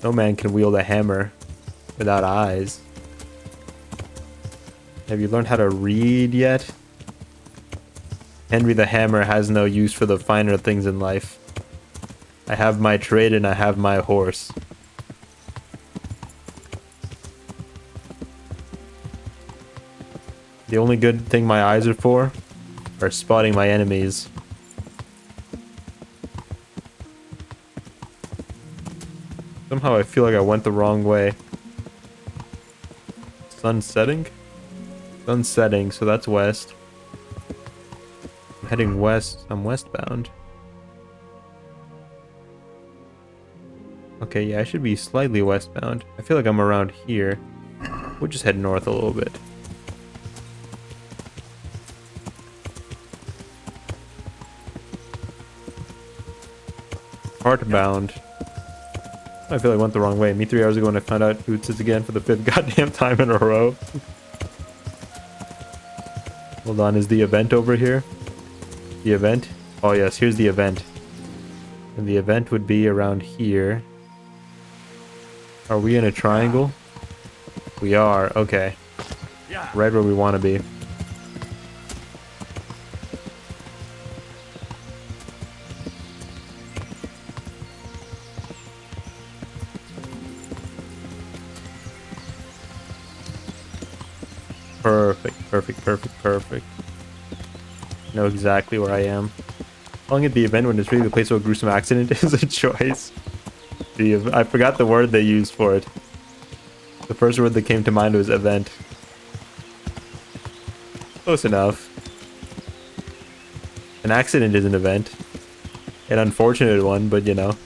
No man can wield a hammer without eyes. Have you learned how to read yet? Henry the Hammer has no use for the finer things in life. I have my trade and I have my horse. The only good thing my eyes are for are spotting my enemies. Somehow I feel like I went the wrong way. Sun setting? Sun setting, so that's west. I'm heading west. I'm westbound. Okay, yeah, I should be slightly westbound. I feel like I'm around here. We'll just head north a little bit. Heartbound. I feel like I went the wrong way. Me 3 hours ago when I found out Boots is again for the 5th goddamn time in a row. Hold on, is the event over here? The event? Oh yes, here's the event. And the event would be around here. Are we in a triangle? We are, okay. Right where we want to be. Perfect. Know exactly where I am. Calling it the event when it's really the place where a gruesome accident is a choice. I forgot the word they used for it. The first word that came to mind was event. Close enough. An accident is an event. An unfortunate one, but you know.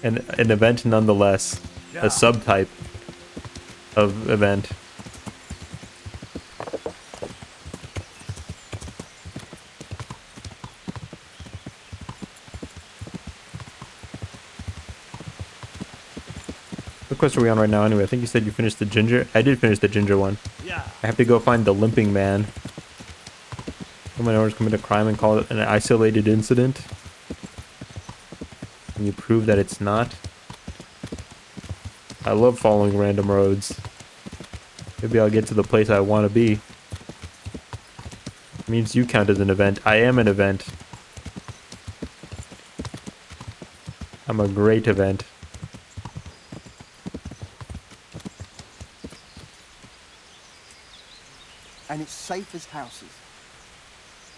An event nonetheless. A subtype of event. What quest are we on right now anyway? I think you said you finished the ginger. I did finish the ginger one. I have to go find the limping man. Someone orders commit a crime and call it an isolated incident. Can you prove that it's not? I love following random roads. Maybe I'll get to the place I want to be. It means you count as an event. I am an event. I'm a great event. And it's safe as houses.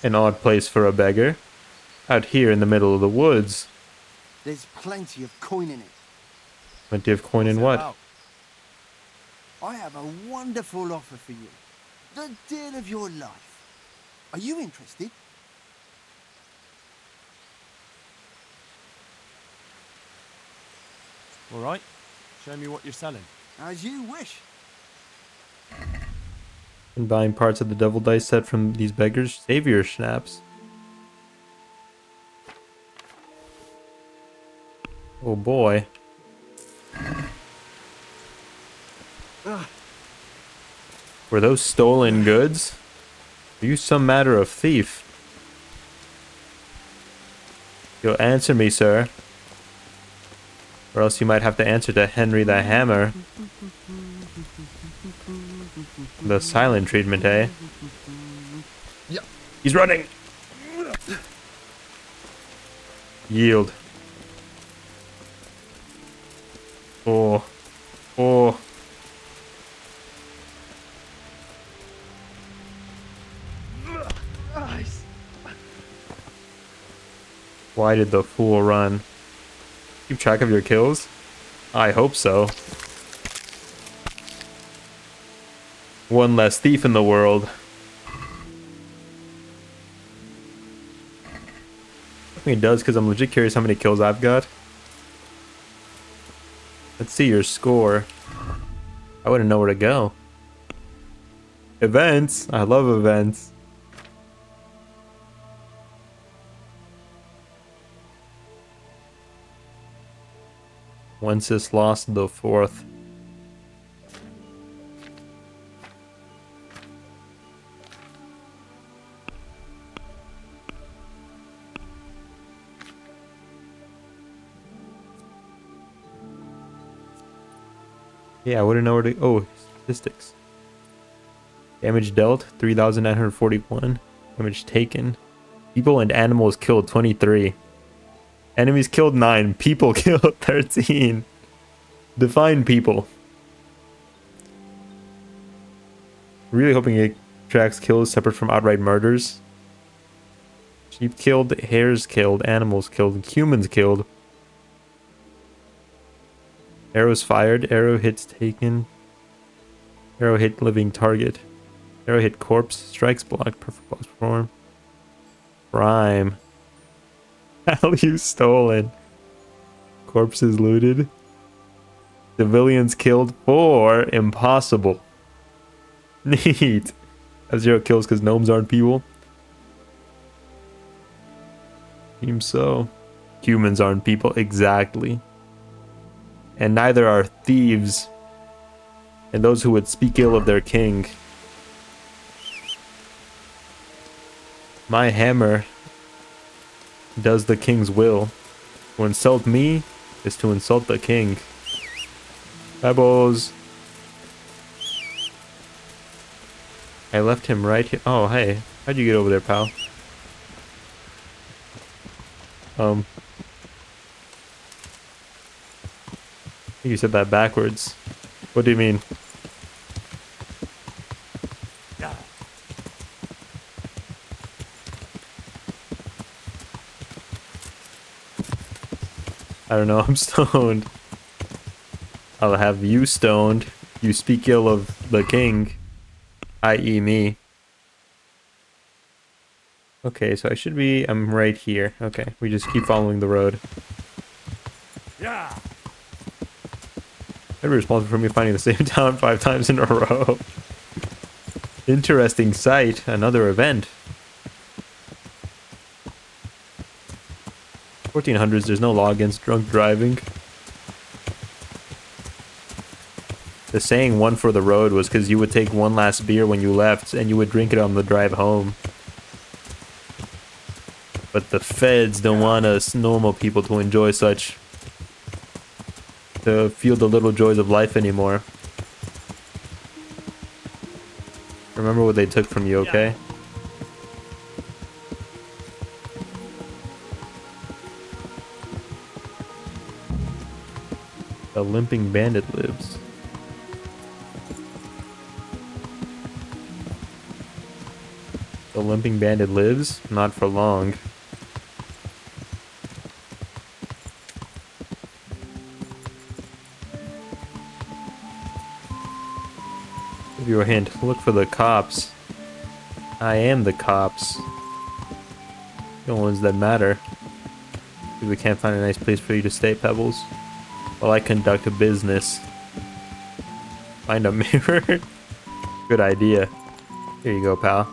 An odd place for a beggar. Out here in the middle of the woods. There's plenty of coin in it. Plenty of coin in what? I have a wonderful offer for you. The deal of your life. Are you interested? All right. Show me what you're selling. As you wish. And buying parts of the devil dice set from these beggars. Savior schnapps. Oh boy. Were those stolen goods? Are you some matter of thief? You'll answer me, sir. Or else you might have to answer to Henry the Hammer. The silent treatment, eh? Yeah. He's running! Yield. Oh. Oh. Why did the fool run? Keep track of your kills? I hope so. One less thief in the world. I think it does because I'm legit curious how many kills I've got. Let's see your score. I wouldn't know where to go. Events! I love events. Wenceslas lost the fourth. Yeah, I wouldn't know where to... Oh, statistics. Damage dealt, 3,941. Damage taken. People and animals killed, 23. Enemies killed, 9. People killed, 13. Define people. Really hoping it tracks kills separate from outright murders. Sheep killed, hares killed, animals killed, humans killed. Arrows fired, arrow hits taken. Arrow hit living target. Arrow hit corpse, strikes blocked, perfect blocks perform. Prime. Value stolen. Corpses looted. Civilians killed, 4. Impossible. Neat. Have 0 kills because gnomes aren't people. Seems so. Humans aren't people, exactly. And neither are thieves and those who would speak ill of their king. My hammer does the king's will. To insult me is to insult the king. Pebbles. I left him right here. Oh, hey. How'd you get over there, pal? I think you said that backwards. What do you mean? I don't know, I'm stoned. I'll have you stoned. You speak ill of the king, i.e. me. Okay, so I should be... I'm right here. Okay, we just keep following the road. Yeah. I'd be responsible for me finding the same town 5 times in a row. Interesting sight. Another event. 1400s, there's no law against drunk driving. The saying one for the road was because you would take one last beer when you left and you would drink it on the drive home. But the feds don't want us normal people to enjoy such... to feel the little joys of life anymore. Remember what they took from you, okay? The limping bandit lives. The limping bandit lives? Not for long. Give you a hint. Look for the cops. I am the cops. The ones that matter. If we can't find a nice place for you to stay, Pebbles, while I conduct a business. Find a mirror? Good idea. Here you go, pal.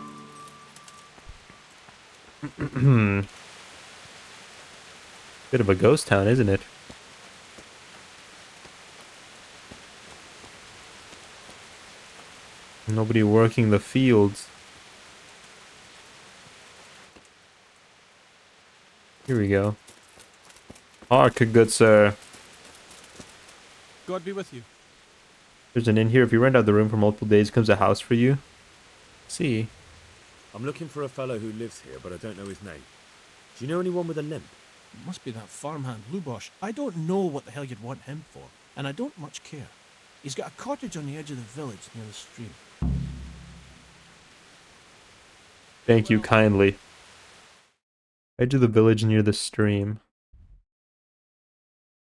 Bit of a ghost town, isn't it? Nobody working the fields. Here we go. Hark, good sir. God be with you. There's an inn here. If you rent out the room for multiple days, comes a house for you. See. I'm looking for a fellow who lives here, but I don't know his name. Do you know anyone with a limp? It must be that farmhand Lubosh. I don't know what the hell you'd want him for, and I don't much care. He's got a cottage on the edge of the village near the stream. Thank you kindly. Edge of the village near the stream.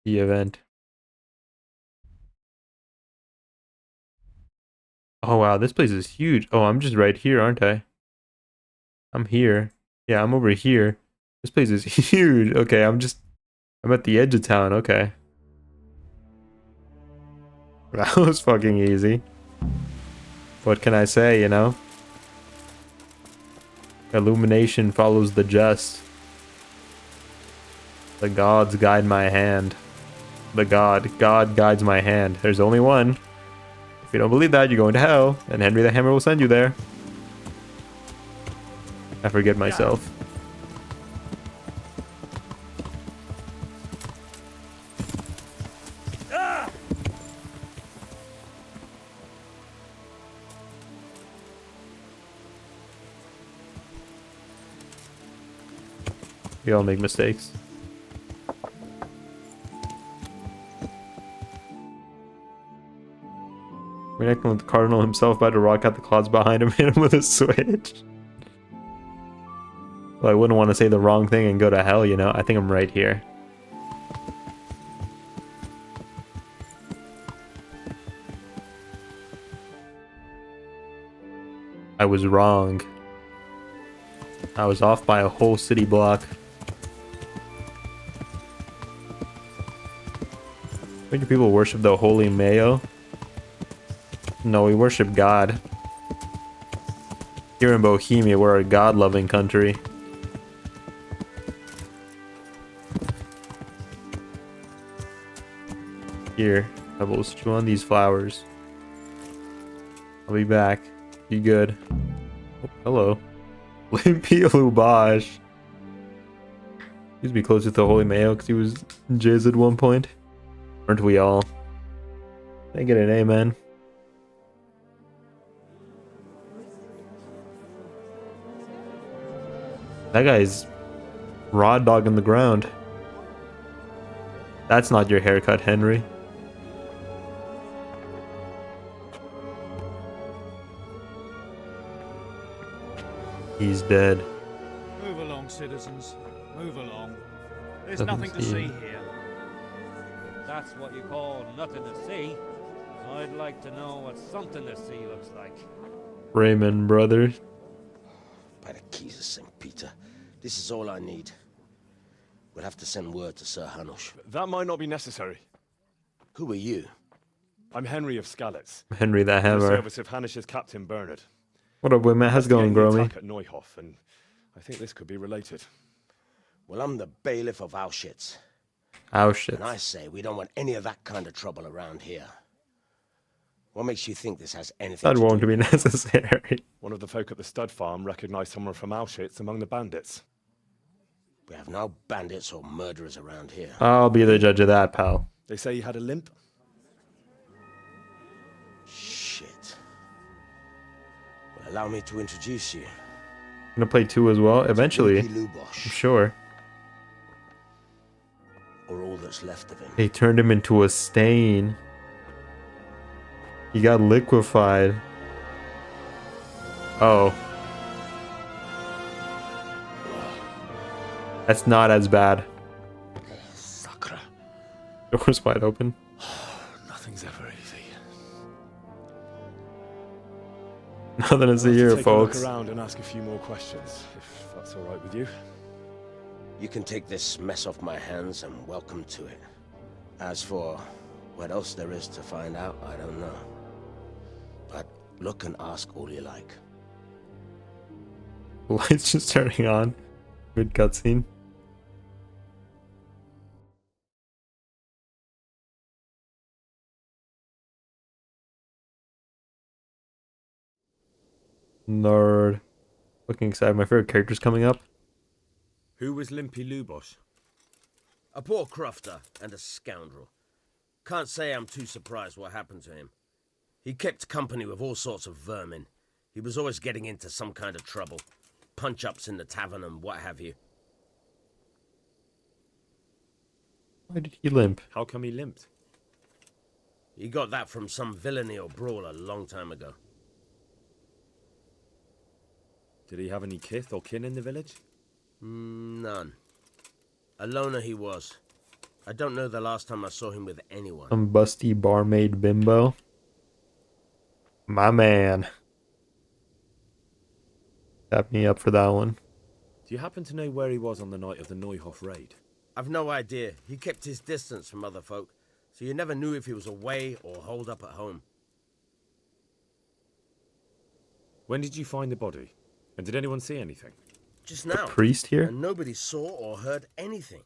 The event. Oh wow, this place is huge. Oh, I'm just right here, aren't I? I'm here. Yeah, I'm over here. This place is huge. Okay, I'm at the edge of town. Okay. That was fucking easy. What can I say, you know? Illumination follows the just. The gods guide my hand. the god. God guides my hand. There's only one. If you don't believe that, you're going to hell, and Henry the Hammer will send you there. I forget myself. We all make mistakes. Reconnecting with the Cardinal himself about to rock out the clouds behind him, hit him with a switch. Well, I wouldn't want to say the wrong thing and go to hell, you know? I think I'm right here. I was wrong. I was off by a whole city block. Why do people worship the Holy Mayo? No, we worship God. Here in Bohemia, we're a God-loving country. Here, I will chew on these flowers. I'll be back. Be good. Oh, hello. Limpy Lubosh. He used to be close with the Holy Mayo because he was jizz at one point. Aren't we all? Can I get an amen? That guy's raw dog on the ground. That's not your haircut, Henry. He's dead. Move along, citizens. Move along. There's Nothing nothing to to see. see here. That's what you call nothing to see. I'd like to know what something to see looks like. Raymond, brother. By the keys of St. Peter, this is all I need. We'll have to send word to Sir Hanush. That might not be necessary. Who are you? I'm Henry of Skalitz. Henry the In the Hammer. service of Hanush's Captain Bernard. What up, Wimmet? How's it going, Investigating the Gromy? attack at Neuhof, and I think this could be related. Well, I'm the bailiff of Auschwitz. Auschwitz. And I say we don't want any of that kind of trouble around here. What makes you think this has anything That to won't do be necessary. One of the folk at the stud farm recognized someone from Auschwitz among the bandits. We have no bandits or murderers around here. I'll be the judge of that, pal. They say he had a limp. Shit. Well, allow me to introduce you. I'm gonna play 2 as well, eventually. Limpy Lubosh, I'm sure. or all that's left of him. They turned him into a stain. He got liquefied. Oh. That's not as bad. Sakra. Door's wide open. Nothing's ever easy. Nothing to see I'll here, have to take folks. a look around and ask a few more questions, if that's all right with you. You can take this mess off my hands and welcome to it. As for what else there is to find out, I don't know. But look and ask all you like. Lights just turning on. Good cutscene. Nerd. Looking excited. My favorite character's coming up. Who was Limpy Lubosh? A poor crofter and a scoundrel. Can't say I'm too surprised what happened to him. He kept company with all sorts of vermin. He was always getting into some kind of trouble. Punch-ups in the tavern and what have you. Why did he limp? How come he limped? He got that from some villainy or brawl a long time ago. Did he have any kith or kin in the village? None. A loner he was. I don't know the last time I saw him with anyone. Some busty barmaid bimbo. My man. Tap me up for that one. Do you happen to know where he was on the night of the Neuhof raid? I've no idea. He kept his distance from other folk, so you never knew if he was away or holed up at home. When did you find the body? And did anyone see anything? Just now. Priest here? And nobody saw or heard anything.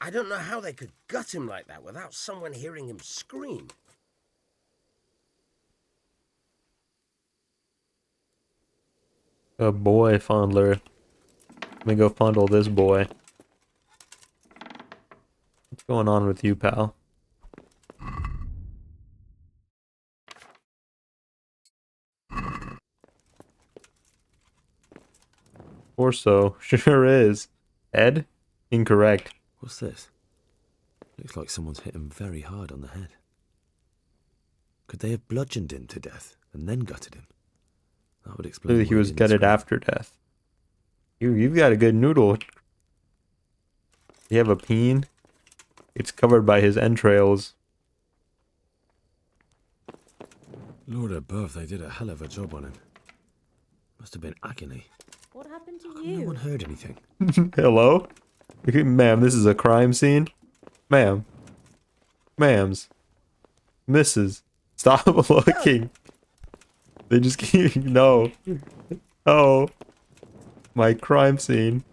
I don't know how they could gut him like that without someone hearing him scream. A boy fondler. Let me go fondle this boy. What's going on with you, pal? Or so. Sure is. Ed? Incorrect. What's this? Looks like someone's hit him very hard on the head. Could they have bludgeoned him to death and then gutted him? That would explain Clearly why he was didn't gutted scream. after death. You've got a good noodle. You have a peen? It's covered by his entrails. Lord above, they did a hell of a job on him. Must have been agony. What happened to No you? one heard anything. Hello? Ma'am, this is a crime scene? Ma'am. Ma'ams. Mrs. Stop looking. They just keep... No. Oh. My crime scene.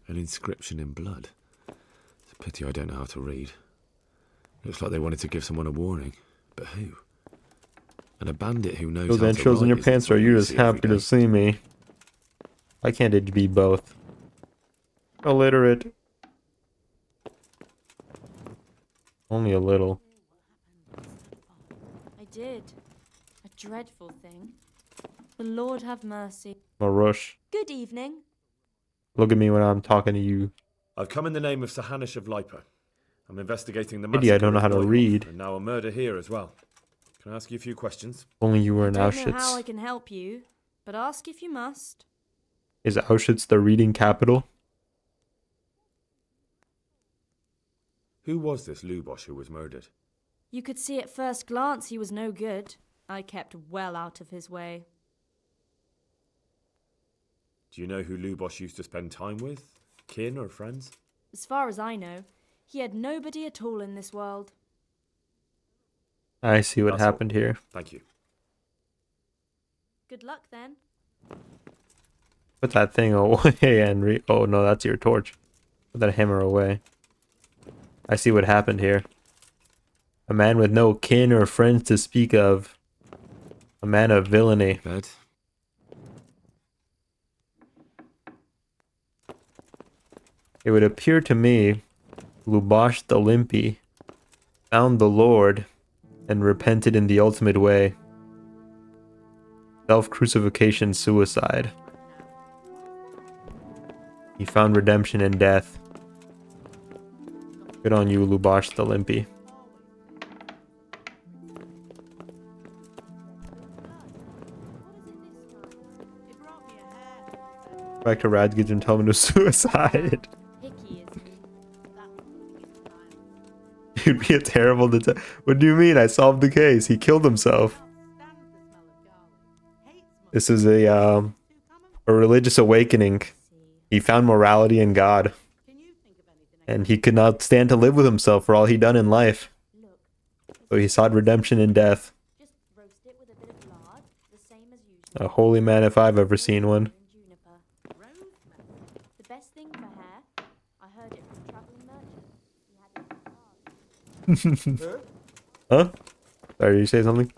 An inscription in blood. It's a pity I don't know how to read. Looks like they wanted to give someone a warning. But who? And a bandit who knows Those how to entrails in write your isn't pants, or are something you you just see every happy to day. see me? Why can't it be both? Illiterate. Only a little. I did. A dreadful thing. The Lord have mercy. Marush. Good evening. Look at me when I'm talking to you. I've come in the name of Sir Hanish of Lipa. I'm investigating the Pity massacre I don't know of how to Neuhoff, read. and now a murder here as well. Can I ask you a few questions? Only you were I in don't know how I Auschwitz. can help you, but ask if you must. Is Auschwitz the reading capital? Who was this Lubosh who was murdered? You could see at first glance he was no good. I kept well out of his way. Do you know who Lubosh used to spend time with? Kin or friends? As far as I know, he had nobody at all in this world. I see what That's all. happened here. Thank you. Good luck then. Put that thing away and oh no, that's your torch. Put that hammer away. I see what happened here. A man with no kin or friends to speak of. A man of villainy. Bed. It would appear to me Lubosh the Limpy found the Lord and repented in the ultimate way. Self-crucifixion suicide. He found redemption in death. Good on you, Lubosh the Limpy. Back to Radgage and tell him to suicide. Hickey is You'd be a terrible detective. What do you mean? I solved the case. He killed himself. This is a religious awakening. He found morality in God. And he could not stand to live with himself for all he'd done in life. So he sought redemption in death. just roast it with a bit of lard, the same as usual. A holy man if I've ever seen one. The best thing for hair. I heard it from a traveling merchant. He had it. Huh? Sorry, you say something?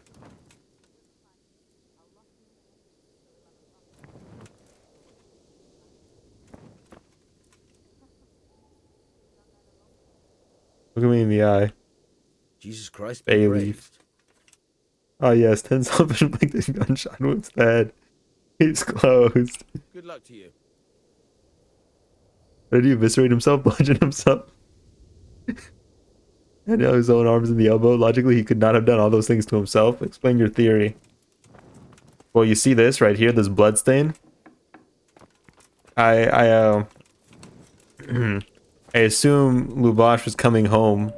Look at me in the eye. Jesus Christ, Bay be leaf. praised. Oh yes, 10 self-inflicted gunshot wounds to the head. He's closed. Good luck to you. Did he eviscerate himself, bludgeon himself? And his own arms in the elbow. Logically, he could not have done all those things to himself. Explain your theory. Well, you see this right here, this blood stain? I assume Lubosh was coming home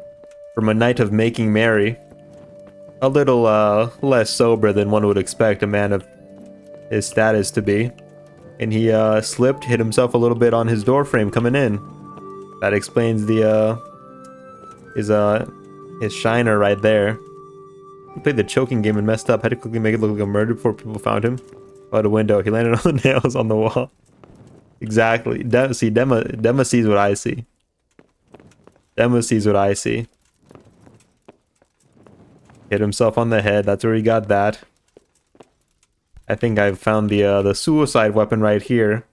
from a night of making merry. A little less sober than one would expect a man of his status to be. And he slipped, hit himself a little bit on his door frame coming in. That explains the his shiner right there. He played the choking game and messed up. Had to quickly make it look like a murder before people found him. Out a window. He landed on the nails on the wall. Exactly. See, Dema sees what I see. Dema sees what I see. Hit himself on the head. That's where he got that. I think I've found the suicide weapon right here.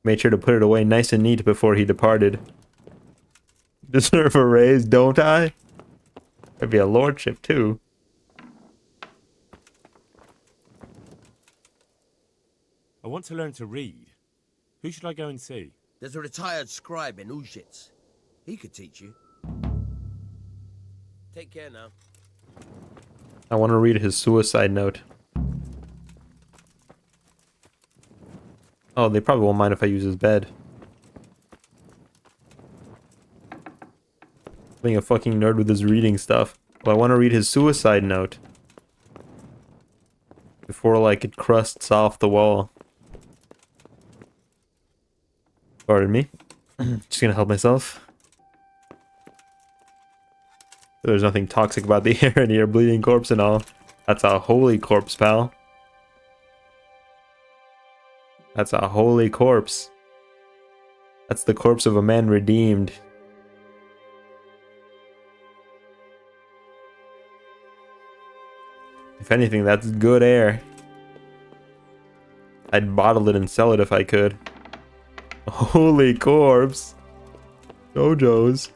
Made sure to put it away nice and neat before he departed. Deserve a raise, don't I? That'd be a lordship too. I want to learn to read. Who should I go and see? There's a retired scribe in Uzhitz. He could teach you. Take care now. I want to read his suicide note. Oh, they probably won't mind if I use his bed. Being a fucking nerd with his reading stuff. Well, I want to read his suicide note. Before, like, it crusts off the wall. Pardon me. Just gonna help myself. There's nothing toxic about the air in here, bleeding corpse and all. That's a holy corpse, pal. That's a holy corpse. That's the corpse of a man redeemed. If anything, that's good air. I'd bottle it and sell it if I could. Holy corpse. JoJo's.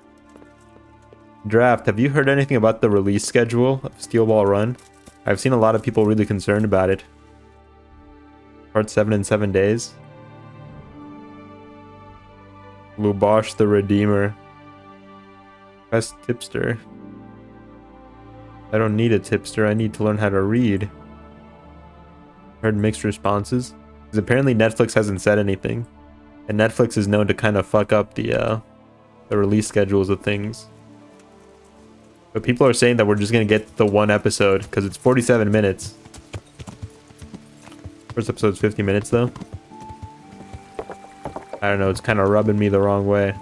Draft, have you heard anything about the release schedule of Steel Ball Run? I've seen a lot of people really concerned about it. Part 7 in 7 days. Lubosh the Redeemer. Best tipster. I don't need a tipster, I need to learn how to read. Heard mixed responses. Because apparently Netflix hasn't said anything. And Netflix is known to kind of fuck up the release schedules of things. But people are saying that we're just gonna get the one episode, because it's 47 minutes. First episode's 50 minutes though. I don't know, it's kind of rubbing me the wrong way.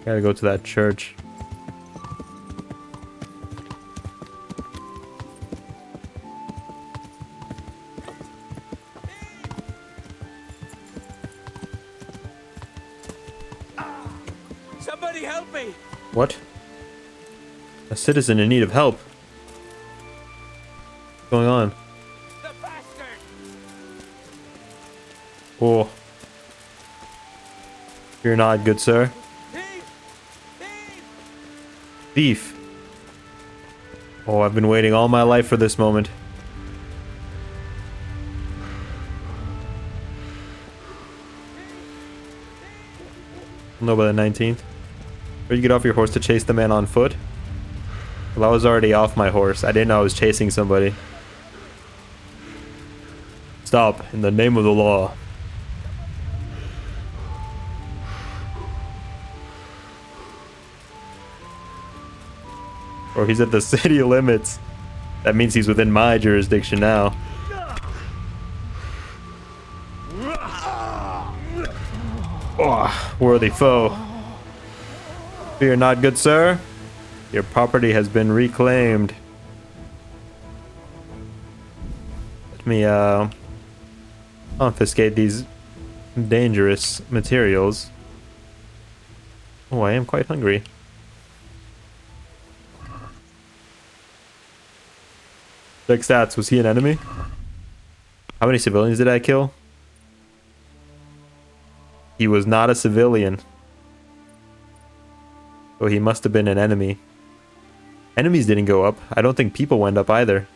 Gotta go to that church. Somebody help me! What? A citizen in need of help. What's going on? The bastard! Oh. Fear not, good sir. Thief. Oh, I've been waiting all my life for this moment. I'll know by the 19th. Where'd you get off your horse to chase the man on foot? Well, I was already off my horse. I didn't know I was chasing somebody. Stop, in the name of the law. Or he's at the city limits. That means he's within my jurisdiction now. Oh, worthy foe. Fear not, good sir. Your property has been reclaimed. Let me confiscate these dangerous materials. Oh, I am quite hungry. Check stats. Was he an enemy? How many civilians did I kill? He was not a civilian. So he must have been an enemy. Enemies didn't go up. I don't think people went up either.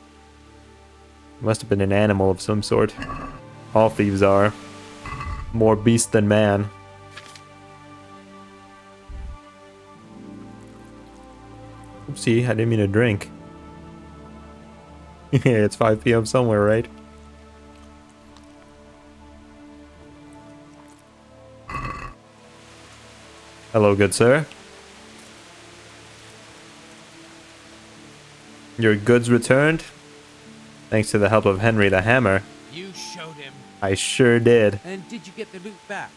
He must have been an animal of some sort. All thieves are. More beast than man. Oopsie, I didn't mean to drink. It's 5 p.m. somewhere, right? Hello, good sir. Your goods returned? Thanks to the help of Henry the Hammer. You showed him. I sure did. And did you get the loot back?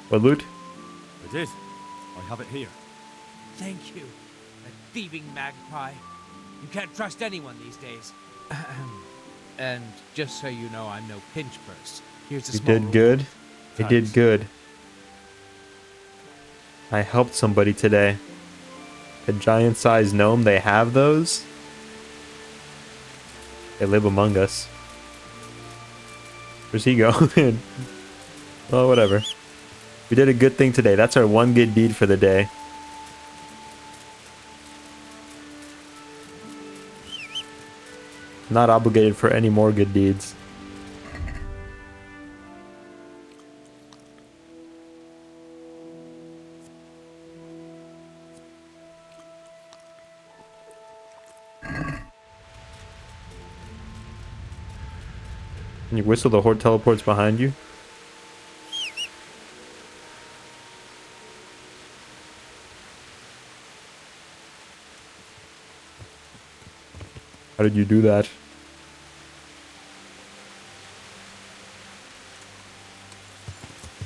What loot? I did. I have it here. Thank you. That thieving magpie. You can't trust anyone these days. And just so you know, I'm no pinch purse. Here's a You small did good. You did Thanks. good. I helped somebody today. A giant-sized gnome, they have those? They live among us. Where's he going? Well, whatever. We did a good thing today. That's our one good deed for the day. Not obligated for any more good deeds. Can you whistle? The horde teleports behind you? How did you do that?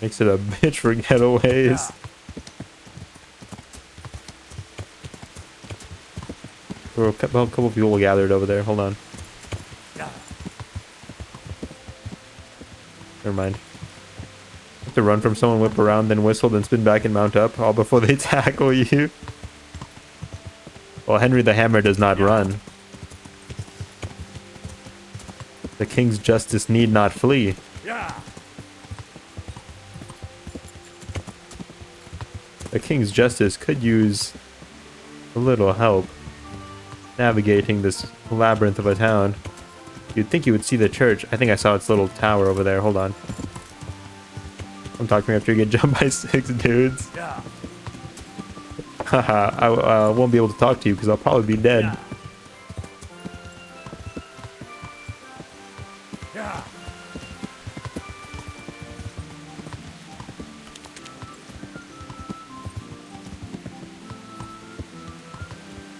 Makes it a bitch for getaways. Oh, a couple people gathered over there. Hold on. Never mind. Have to run from someone, whip around, then whistle, then spin back and mount up, all before they tackle you. Well, Henry the Hammer does not run. The king's justice need not flee. The king's justice could use a little help navigating this labyrinth of a town. You'd think you would see the church. I think I saw its little tower over there. Hold on. Don't talk to me after you get jumped by 6 dudes. Haha, I won't be able to talk to you because I'll probably be dead.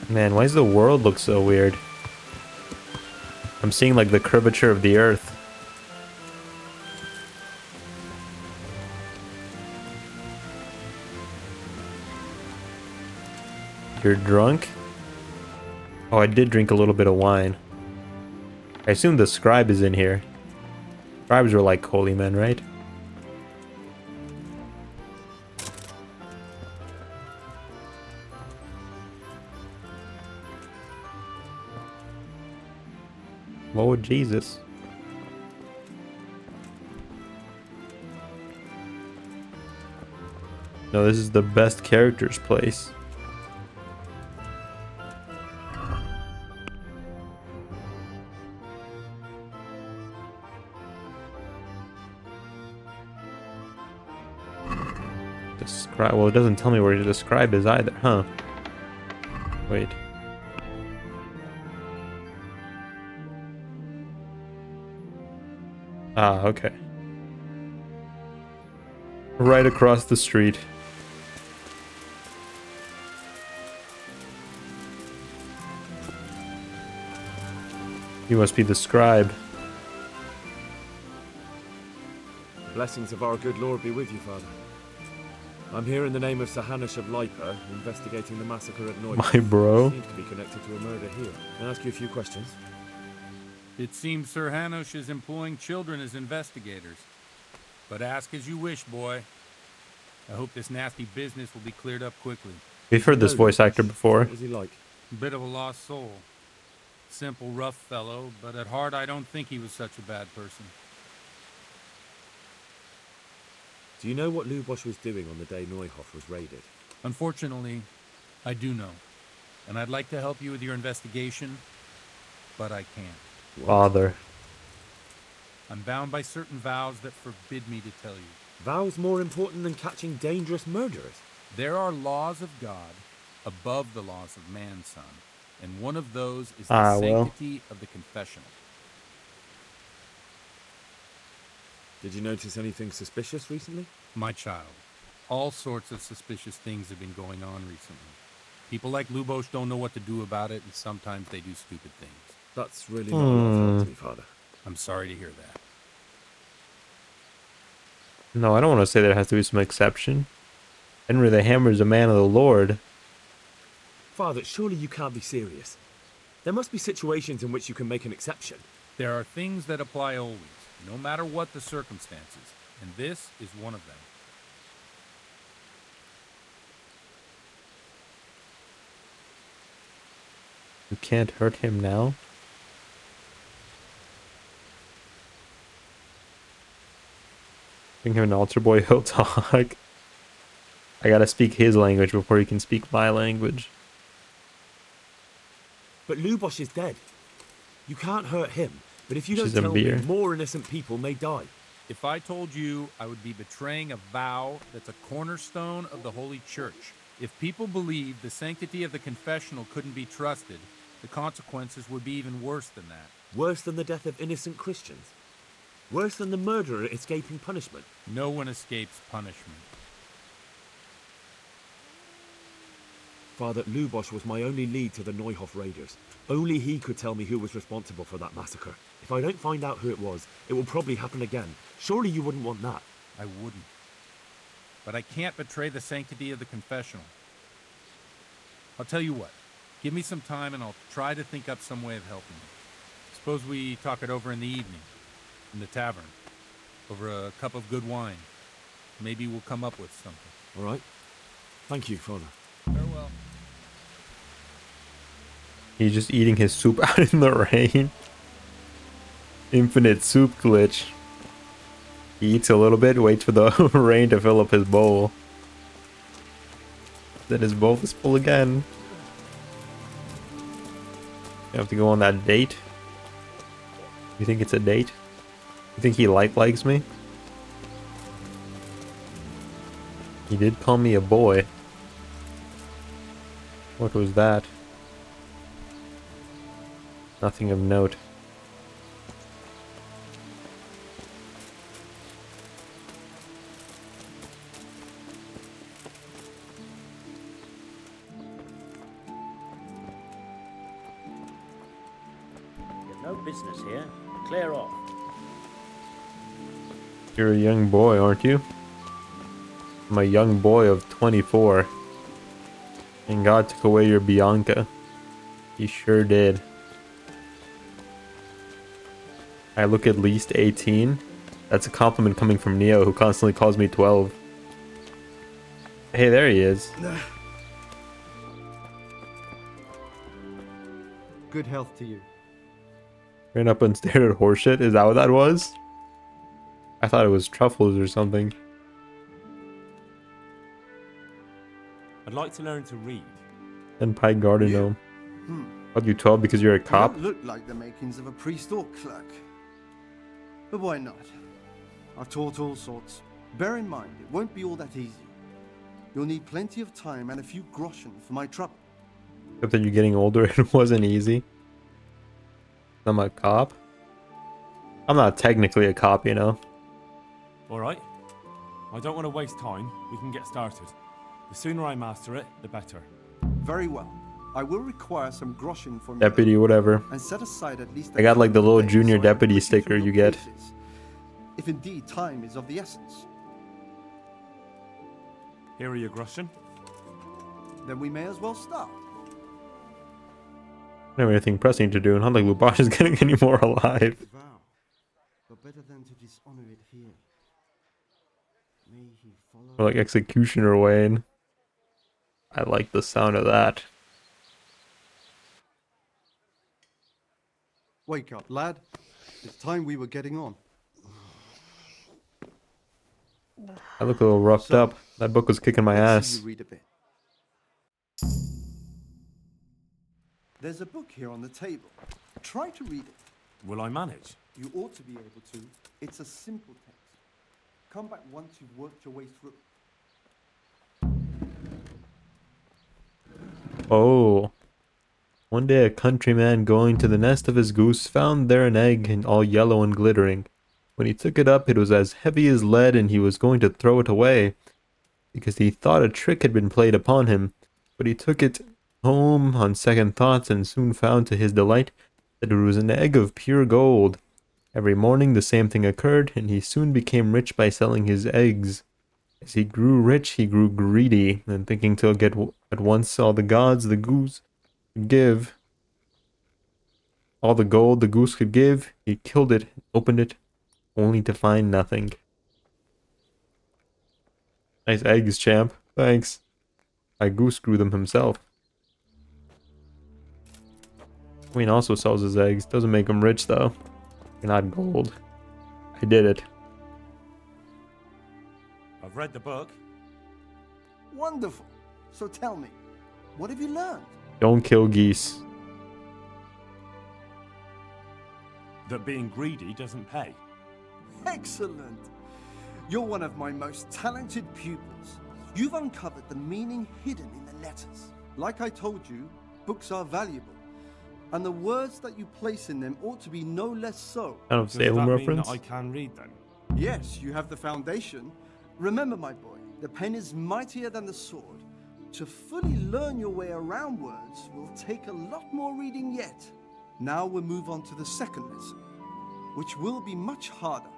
Man, why does the world look so weird? I'm seeing like the curvature of the earth. You're drunk? Oh, I did drink a little bit of wine. I assume the scribe is in here. Scribes were like holy men, right? Lord Jesus. No, this is the best character's place. Describe. Well, it doesn't tell me where to describe is either, huh? Wait. Ah, okay. Right across the street. You must be the scribe. Blessings of our good Lord be with you, Father. I'm here in the name of Sir Hanush of Lipa, investigating the massacre at Noy. My bro. Seems to be connected to a murder here. Can I ask you a few questions? It seems Sir Hanush is employing children as investigators. But ask as you wish, boy. I hope this nasty business will be cleared up quickly. We've heard this voice actor before. What was he like? Bit of a lost soul. Simple, rough fellow, but at heart I don't think he was such a bad person. Do you know what Lubosh was doing on the day Neuhoff was raided? Unfortunately, I do know. And I'd like to help you with your investigation, but I can't. Father. I'm bound by certain vows that forbid me to tell you. Vows more important than catching dangerous murderers? There are laws of God above the laws of man, son. And one of those is the Well. sanctity of the confessional. Did you notice anything suspicious recently? My child, all sorts of suspicious things have been going on recently. People like Lubosh don't know what to do about it, and sometimes they do stupid things. That's really not a lot of help to me, Father. I'm sorry to hear that. No, I don't want to say there has to be some exception. Henry the Hammer is a man of the Lord. Father, surely you can't be serious. There must be situations in which you can make an exception. There are things that apply always, no matter what the circumstances, and this is one of them. You can't hurt him now? Bring him an altar boy, he'll talk. I gotta speak his language before he can speak my language. But Lubosh is dead. You can't hurt him, but if you don't She's a tell me, beer. more innocent people may die. If I told you, I would be betraying a vow that's a cornerstone of the Holy Church. If people believed the sanctity of the confessional couldn't be trusted, the consequences would be even worse than that. Worse than the death of innocent Christians? Worse than the murderer escaping punishment? No one escapes punishment. Father, Lubosh was my only lead to the Neuhof raiders. Only he could tell me who was responsible for that massacre. If I don't find out who it was, it will probably happen again. Surely you wouldn't want that. I wouldn't. But I can't betray the sanctity of the confessional. I'll tell you what. Give me some time and I'll try to think up some way of helping you. Suppose we talk it over in the evening, in the tavern, over a cup of good wine. Maybe we'll come up with something. All right. Thank you, Father. Farewell. He's just eating his soup out in the rain. Infinite soup glitch. He eats a little bit, waits for the rain to fill up his bowl. Then his bowl is full again. You have to go on that date. You think it's a date? You think he likes me? He did call me a boy. What was that? Nothing of note. You've no business here. Clear off. You're a young boy, aren't you? I'm a young boy of 24. And God took away your Bianca. He sure did. I look at least 18. That's a compliment coming from Neo, who constantly calls me 12. Hey, there he is. Good health to you. Ran up and stared at horseshit. Is that what that was? I thought it was truffles or something. I'd like to learn to read. And Pie Garden Gnome. Called you 12 because you're a cop? You don't look like the makings of a priest or clerk. But why not? I've taught all sorts. Bear in mind, it won't be all that easy. You'll need plenty of time and a few groschen for my trouble. Except that you're getting older, it wasn't easy. I'm a cop? I'm not technically a cop, you know. All right. I don't want to waste time. We can get started. The sooner I master it, the better. Very well. I will require some groschen for me. Deputy, whatever. And set aside at least I got like the little days junior so I can deputy put you sticker through you your get. paces, if indeed time is of the essence. Here are your groschen. Then we may as well start. I don't have anything pressing to do, and not like Lubosh is getting any more alive. Vow, but better than to dishonor it here. May he follow. Or like Executioner Wayne. I like the sound of that. Wake up, lad. It's time we were getting on. I look a little roughed up. That book was kicking my Let's see ass. you read a bit. There's a book here on the table. Try to read it. Will I manage? You ought to be able to. It's a simple text. Come back once you've worked your way through. Oh. One day a countryman going to the nest of his goose found there an egg and all yellow and glittering. When he took it up, it was as heavy as lead, and he was going to throw it away, because he thought a trick had been played upon him. But he took it home on second thoughts, and soon found to his delight that it was an egg of pure gold. Every morning the same thing occurred, and he soon became rich by selling his eggs. As he grew rich, he grew greedy, and thinking to get at once all the gods the goose could give, all the gold the goose could give. He killed it, opened it, only to find nothing. Nice eggs, champ. Thanks. My goose grew them himself. Queen also sells his eggs. Doesn't make him rich, though. They're not gold. I did it. I've read the book. Wonderful. So tell me, what have you learned? Don't kill geese. That being greedy doesn't pay. Excellent. You're one of my most talented pupils. You've uncovered the meaning hidden in the letters. Like I told you, books are valuable. And the words that you place in them ought to be no less so. Kind of Salem reference. I can read then? Yes, you have the foundation. Remember, my boy, the pen is mightier than the sword. To fully learn your way around words will take a lot more reading yet. Now we'll move on to the second lesson, which will be much harder.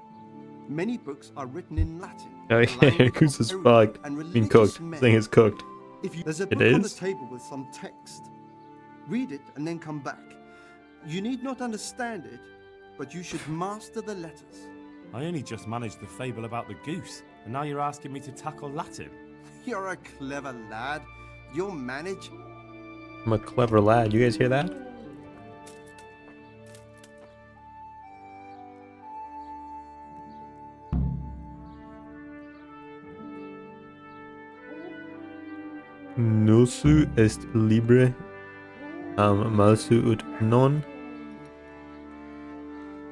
Many books are written in Latin. Oh yeah, goose is fucked. Being cooked. This thing is cooked. There's a book on the table with some text. Read it and then come back. You need not understand it, but you should master the letters. I only just managed the fable about the goose, and now you're asking me to tackle Latin. You're a clever lad. You'll manage. I'm a clever lad. You guys hear that? Nosu est libre malsu ut non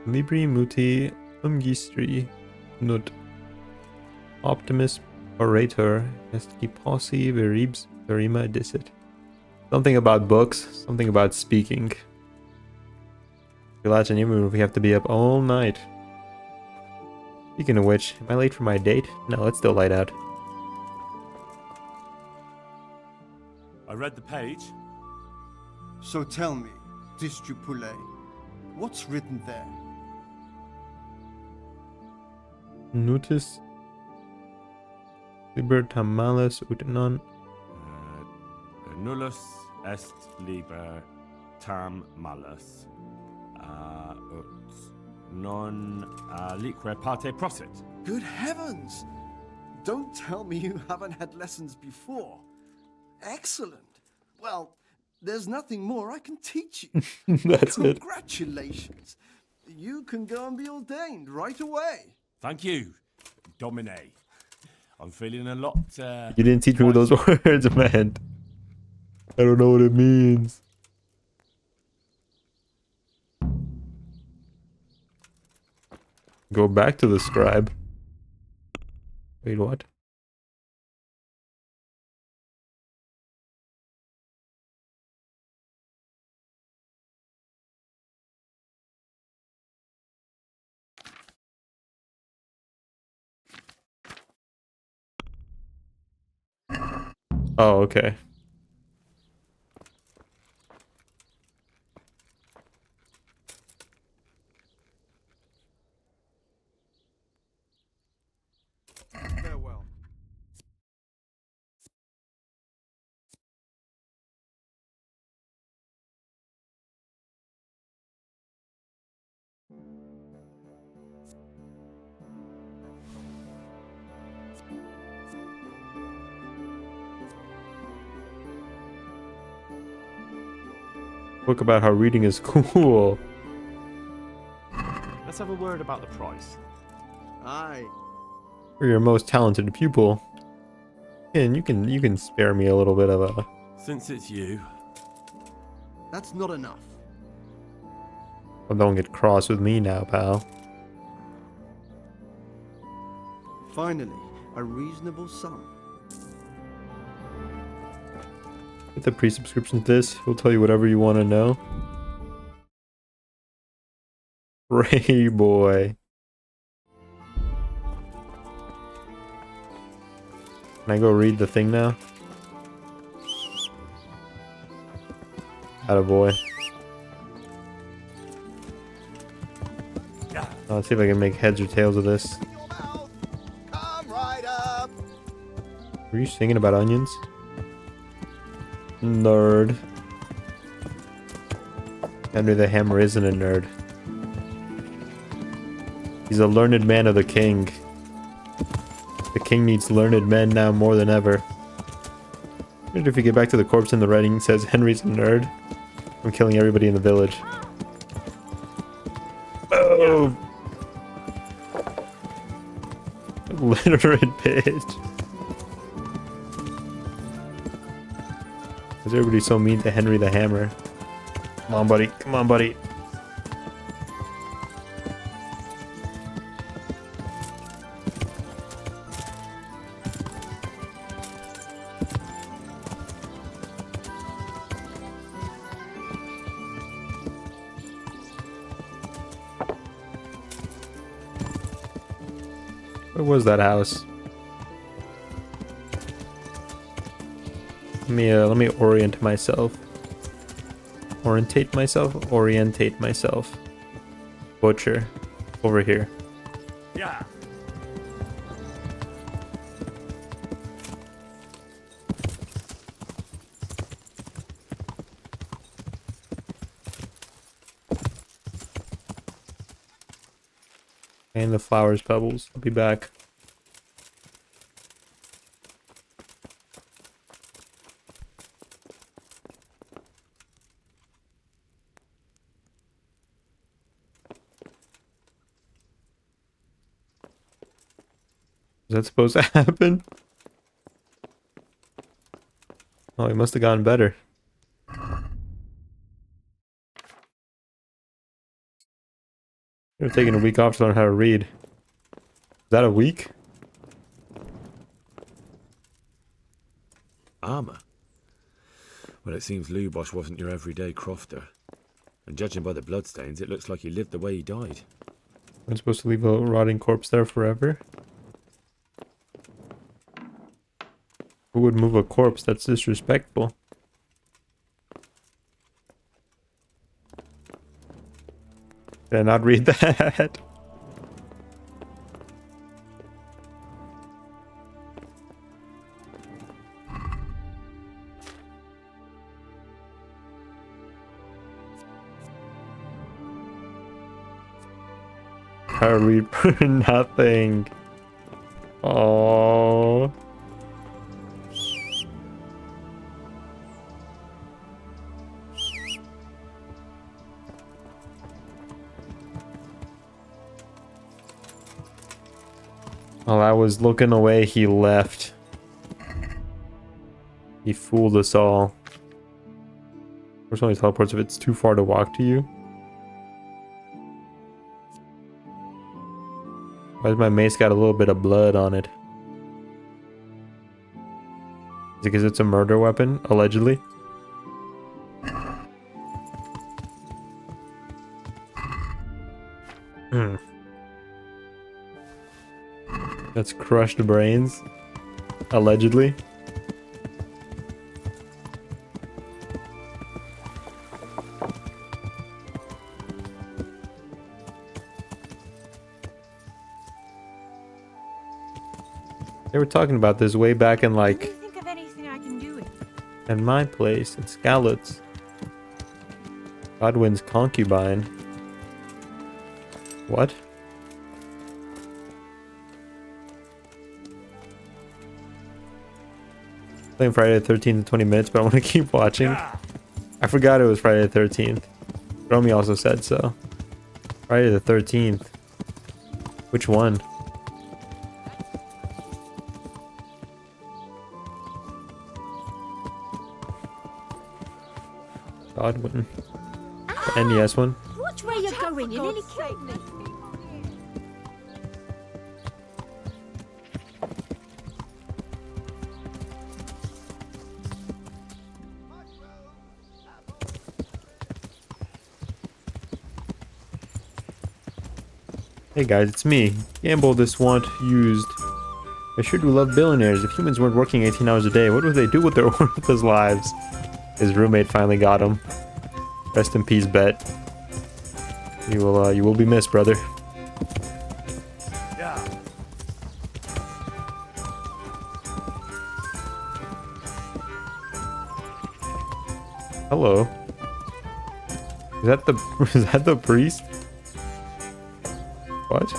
libri muti umgistri nut optimus orator est qui possi veribs verima dicit. Something about books, something about speaking. We have to be up all night. Speaking of which, am I late for my date? No, it's still light out. I read the page. So tell me, Disjupule, what's written there? Nutis libertam malus ut non Nullus est liber tam malus ut non lique parte prosit. Good heavens! Don't tell me you haven't had lessons before. Excellent. Well, there's nothing more I can teach you. That's it. Congratulations. You can go and be ordained right away. Thank you, Domine. I'm feeling a lot... You didn't teach me what those words meant. I don't know what it means. Go back to the scribe. Wait, what? Oh, okay. Farewell. Book about how reading is cool. Let's have a word about the price. Aye. For your most talented pupil. And you can spare me a little bit of a... Since it's you. That's not enough. Well, don't get cross with me now, pal. Finally, a reasonable sum. Get the pre-subscription to this. He'll tell you whatever you want to know. Ray boy. Can I go read the thing now? Attaboy. Let's see if I can make heads or tails of this. Were you singing about onions? Nerd. Henry the Hammer isn't a nerd. He's a learned man of the king. The king needs learned men now more than ever. Imagine if you get back to the corpse and the writing says Henry's a nerd. I'm killing everybody in the village. Oh! Literate bitch. Why is everybody so mean to Henry the Hammer? Come on, buddy. Come on, buddy. Where was that house? Let me orient myself. Orientate myself. Butcher. Over here. Yeah. And the flowers pebbles. I'll be back. Is that supposed to happen? Oh, he must have gotten better. You're taking a week off to learn how to read. Is that a week? Armour? Well, it seems Lubosh wasn't your everyday crofter. And judging by the bloodstains, it looks like he lived the way he died. I'm supposed to leave a rotting corpse there forever? Who would move a corpse? That's disrespectful. Did I not read that? I read for nothing. Oh. While I was looking away, he left. He fooled us all. First only teleports if it's too far to walk to you. Why has my mace got a little bit of blood on it? Is it because it's a murder weapon, allegedly? That's crushed brains, allegedly. They were talking about this way back in like Think of anything I can do. at my place at Scallots. Godwin's concubine. What? Playing Friday the 13th in 20 minutes, but I want to keep watching. I forgot it was Friday the 13th. Romy also said so. Friday the 13th. Which one? Godwin. The NES one. Watch where you're going. You nearly killed me. Hey guys, it's me. Gamble this want used. I sure do love billionaires. If humans weren't working 18 hours a day, what would they do with their worthless lives? His roommate finally got him. Rest in peace, Bet. You will be missed, brother. Yeah. Hello. Is that the priest? What?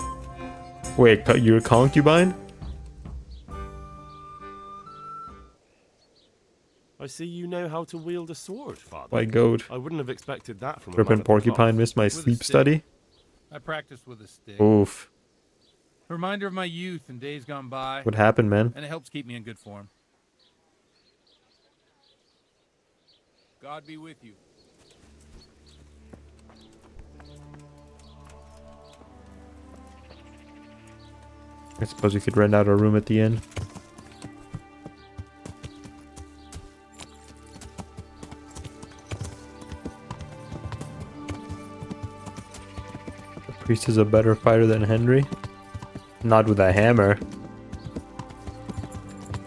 Wait, you're a concubine? I see you know how to wield a sword, Father. My goat. I wouldn't have expected that from a man Serpent of the porcupine cloth. missed my With a sleep stick. study? I practiced with a stick. Oof. Reminder of my youth and days gone by. What happened, man? And it helps keep me in good form. God be with you. I suppose we could rent out a room at the inn. The priest is a better fighter than Henry. Not with a hammer.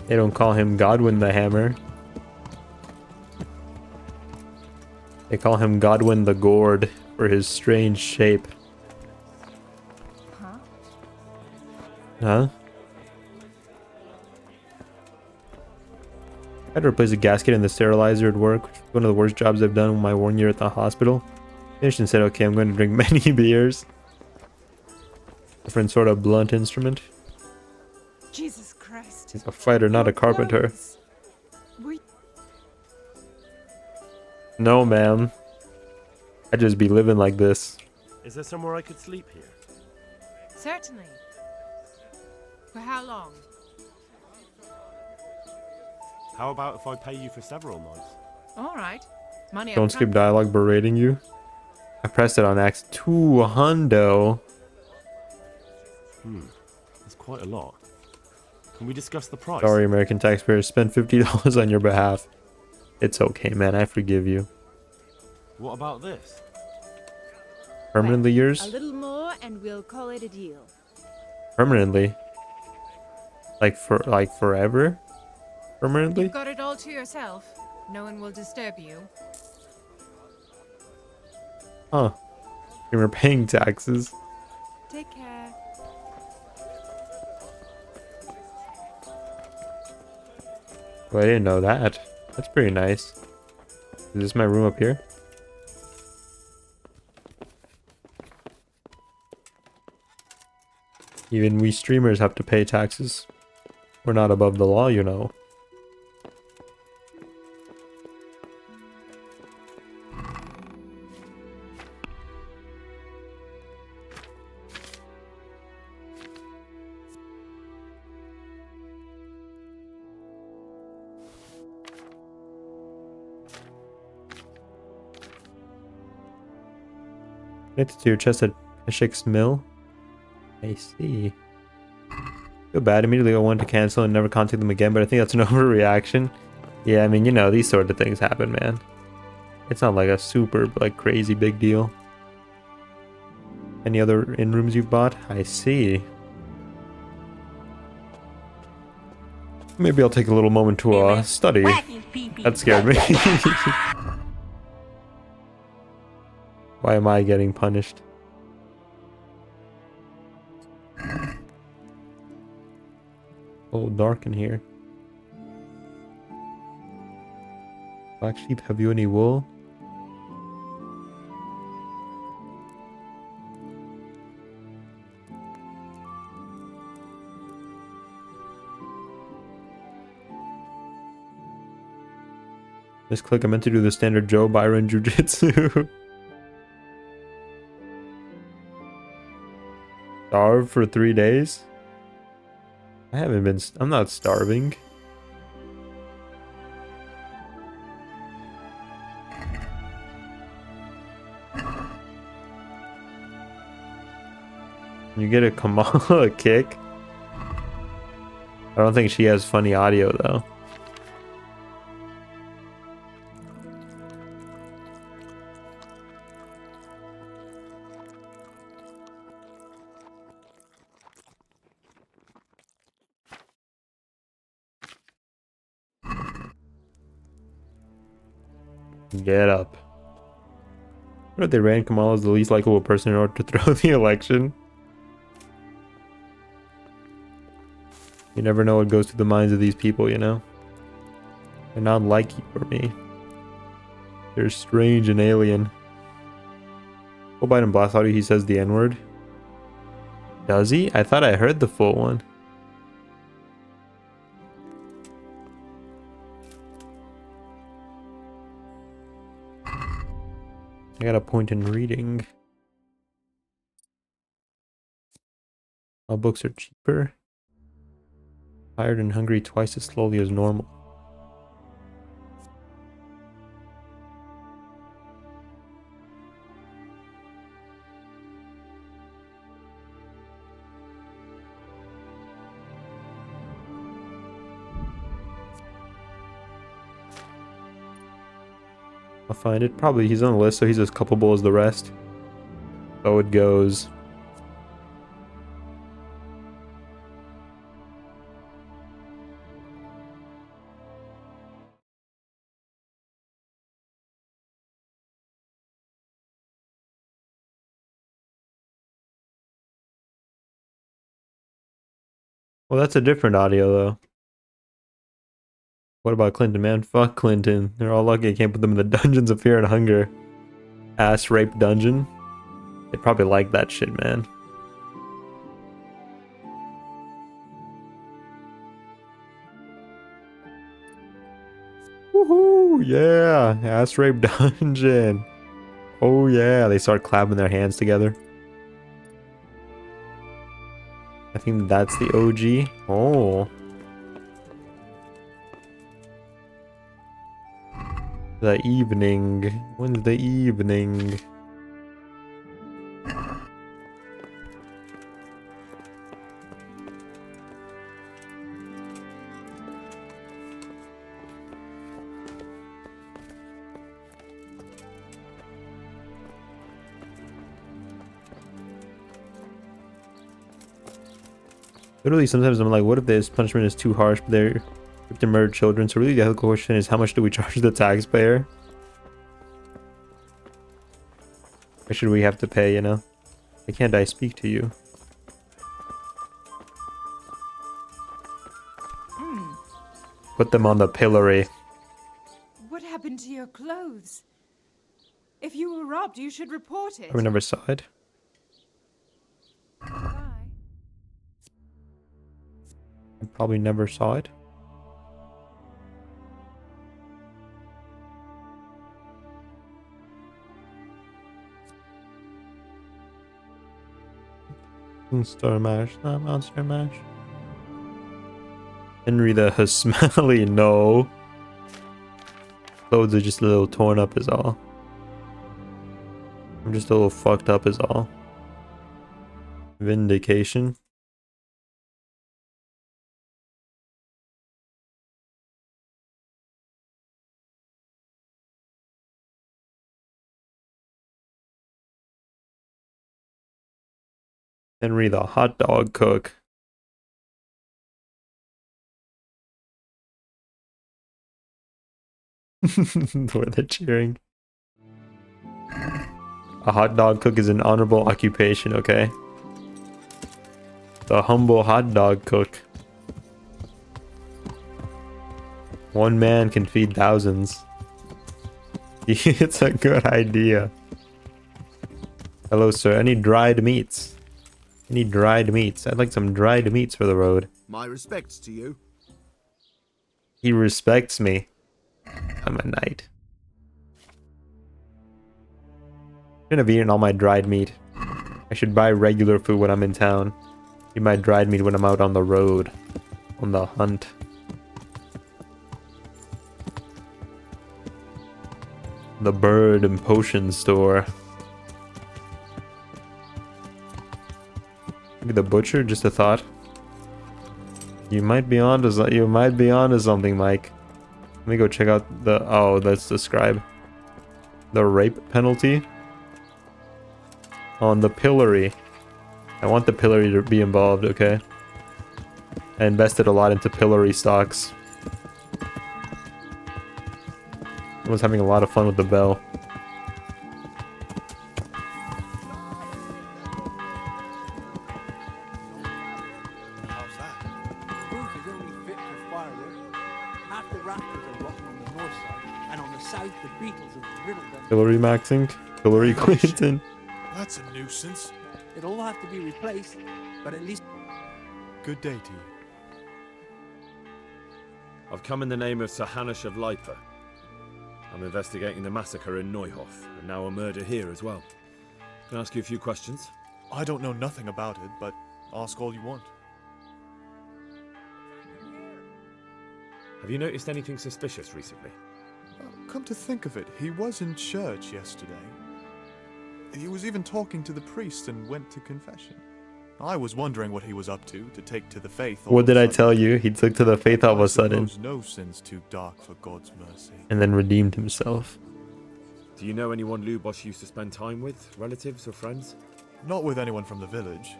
They don't call him Godwin the Hammer. They call him Godwin the Gourd for his strange shape. Huh? I had to replace a gasket in the sterilizer at work, which was one of the worst jobs I've done in my 1 year at the hospital. Finished and said, okay, I'm going to drink many beers. Different sort of blunt instrument. Jesus Christ. He's a fighter, not a carpenter. No, ma'am. I'd just be living like this. Is there somewhere I could sleep here? Certainly. For how long? How about if I pay you for several nights? All right. Money Don't up skip front. dialogue berating you. I pressed it on Axe 2 hundo. That's quite a lot. Can we discuss the price? Sorry, American taxpayers. Spent $50 on your behalf. It's okay, man. I forgive you. What about this? Permanently A yours? little more and we'll call it a deal. Permanently? Like forever? Permanently? You've got it all to yourself. No one will disturb you. Huh. You were paying taxes. Take care. Well, I didn't know that. That's pretty nice. Is this my room up here? Even we streamers have to pay taxes. We're not above the law, you know. Connected to your chest at Peshek's Mill. I see. Feel bad. Immediately I wanted to cancel and never contact them again, but I think that's an overreaction. Yeah, I mean, you know, these sort of things happen, man. It's not like a super, like, crazy big deal. Any other inn rooms you've bought? I see. Maybe I'll take a little moment to study. That scared me. Why am I getting punished? Oh, dark in here. Black sheep, have you any wool? Misclick, I meant to do the standard Joe Byron Jiu-Jitsu. Starve for 3 days? I haven't been... I'm not starving. You get a Kamala kick? I don't think she has funny audio, though. Get up. What if they ran Kamala as the least likable person in order to throw the election? You never know what goes through the minds of these people, you know? They're not like you or me. They're strange and alien. Full Bite and Blast Audio, he says the N-word. Does he? I thought I heard the full one. I got a point in reading. All books are cheaper. Tired and hungry twice as slowly as normal. I'll find it. Probably he's on the list, so he's as culpable as the rest. So it goes. Well, that's a different audio, though. What about Clinton, man? Fuck Clinton. They're all lucky I can't put them in the dungeons of fear and hunger. Ass rape dungeon. They probably like that shit, man. Woohoo! Yeah! Ass rape dungeon. Oh yeah, they start clapping their hands together. I think that's the OG. Oh. The evening. When's the evening? Literally, sometimes I'm like, what if this punishment is too harsh, but they're if they murder children? So really, the ethical question is, how much do we charge the taxpayer? Or should we have to pay, you know? Why can't I speak to you? Put them on the pillory. What happened to your clothes? If you were robbed, you should report it. I never saw it. I probably never saw it. Monster Mash, not Monster Mash. Henry the Smelly, no. Clothes are just a little torn up is all. I'm just a little fucked up is all. Vindication. Henry the hot dog cook. Where they're cheering. A hot dog cook is an honorable occupation, okay? The humble hot dog cook. One man can feed thousands. It's a good idea. Hello, sir. Any dried meats? Any dried meats? I'd like some dried meats for the road. My respects to you. He respects me. I'm a knight. Shouldn't have eaten all my dried meat. I should buy regular food when I'm in town. Eat my dried meat when I'm out on the road. On the hunt. The bird and potion store. Maybe the butcher? Just a thought. You might be onto something, Mike. Let me go check out the... Oh, that's the scribe. The rape penalty. On the pillory. I want the pillory to be involved, okay? I invested a lot into pillory stocks. I was having a lot of fun with the bell. Hillary maxing. Hillary Clinton. That's a nuisance. It'll all have to be replaced, but at least... Good day to you. I've come in the name of Sir Hanush of Leipa. I'm investigating the massacre in Neuhof, and now a murder here as well. Can I ask you a few questions? I don't know nothing about it, but ask all you want. Have you noticed anything suspicious recently? Come to think of it, he was in church yesterday. He was even talking to the priest and went to confession. I was wondering what he was up to take to the faith. What did I tell you? He took to the faith all of a sudden. No sin's too dark for God's mercy. And then redeemed himself. Do you know anyone Lubosh used to spend time with? Relatives or friends? Not with anyone from the village.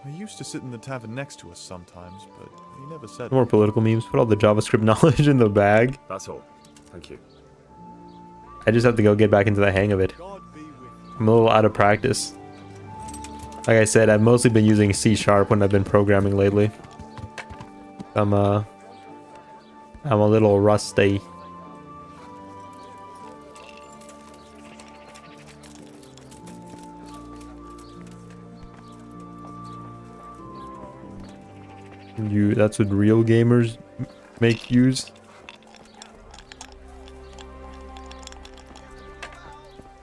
He used to sit in the tavern next to us sometimes, but he never said... More political memes. Put all the JavaScript knowledge in the bag. That's all. Thank you. I just have to go get back into the hang of it. I'm a little out of practice. Like I said, I've mostly been using C# when I've been programming lately. I'm a little rusty. That's what real gamers make use.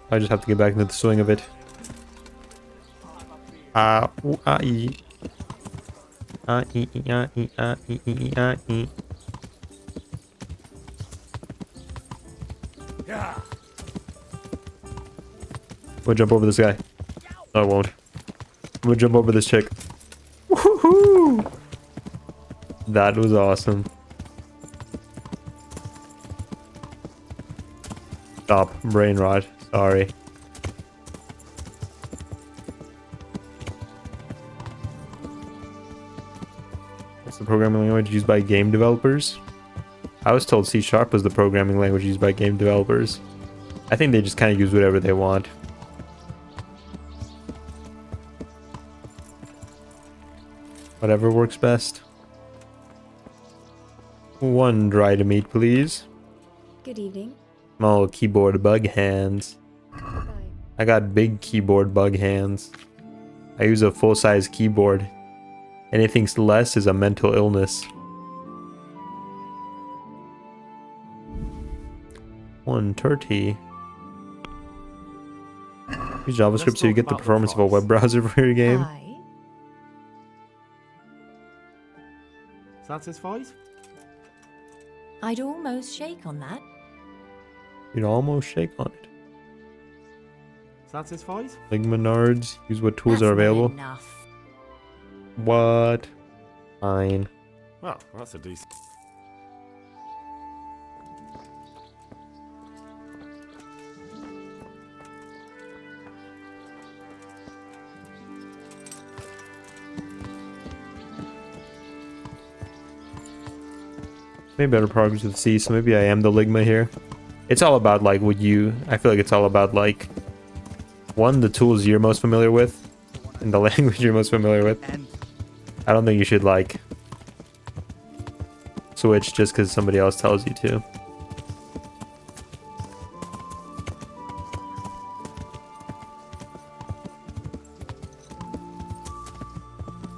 I just have to get back into the swing of it. Yeah. We'll jump over this guy. No, I won't. I'm gonna jump over this chick. Woohoo! That was awesome. Stop. Brain rot. Sorry. What's the programming language used by game developers? I was told C# was the programming language used by game developers. I think they just kind of use whatever they want. Whatever works best. One dry to meat, please. Good evening. Small keyboard bug hands. I got big keyboard bug hands. I use a full-size keyboard. Anything less is a mental illness. $130. Use JavaScript so you get the performance of a web browser for your game. Satisfied? I'd almost shake on that. You'd almost shake on it. Satisfied? Like Menards, use what tools That's are available. not enough. What? Fine. Well, that's a decent... Maybe better progress with C, so maybe I am the Ligma here. It's all about, like, I feel like it's all about, like, one, the tools you're most familiar with, and the language you're most familiar with. I don't think you should, like, switch just because somebody else tells you to.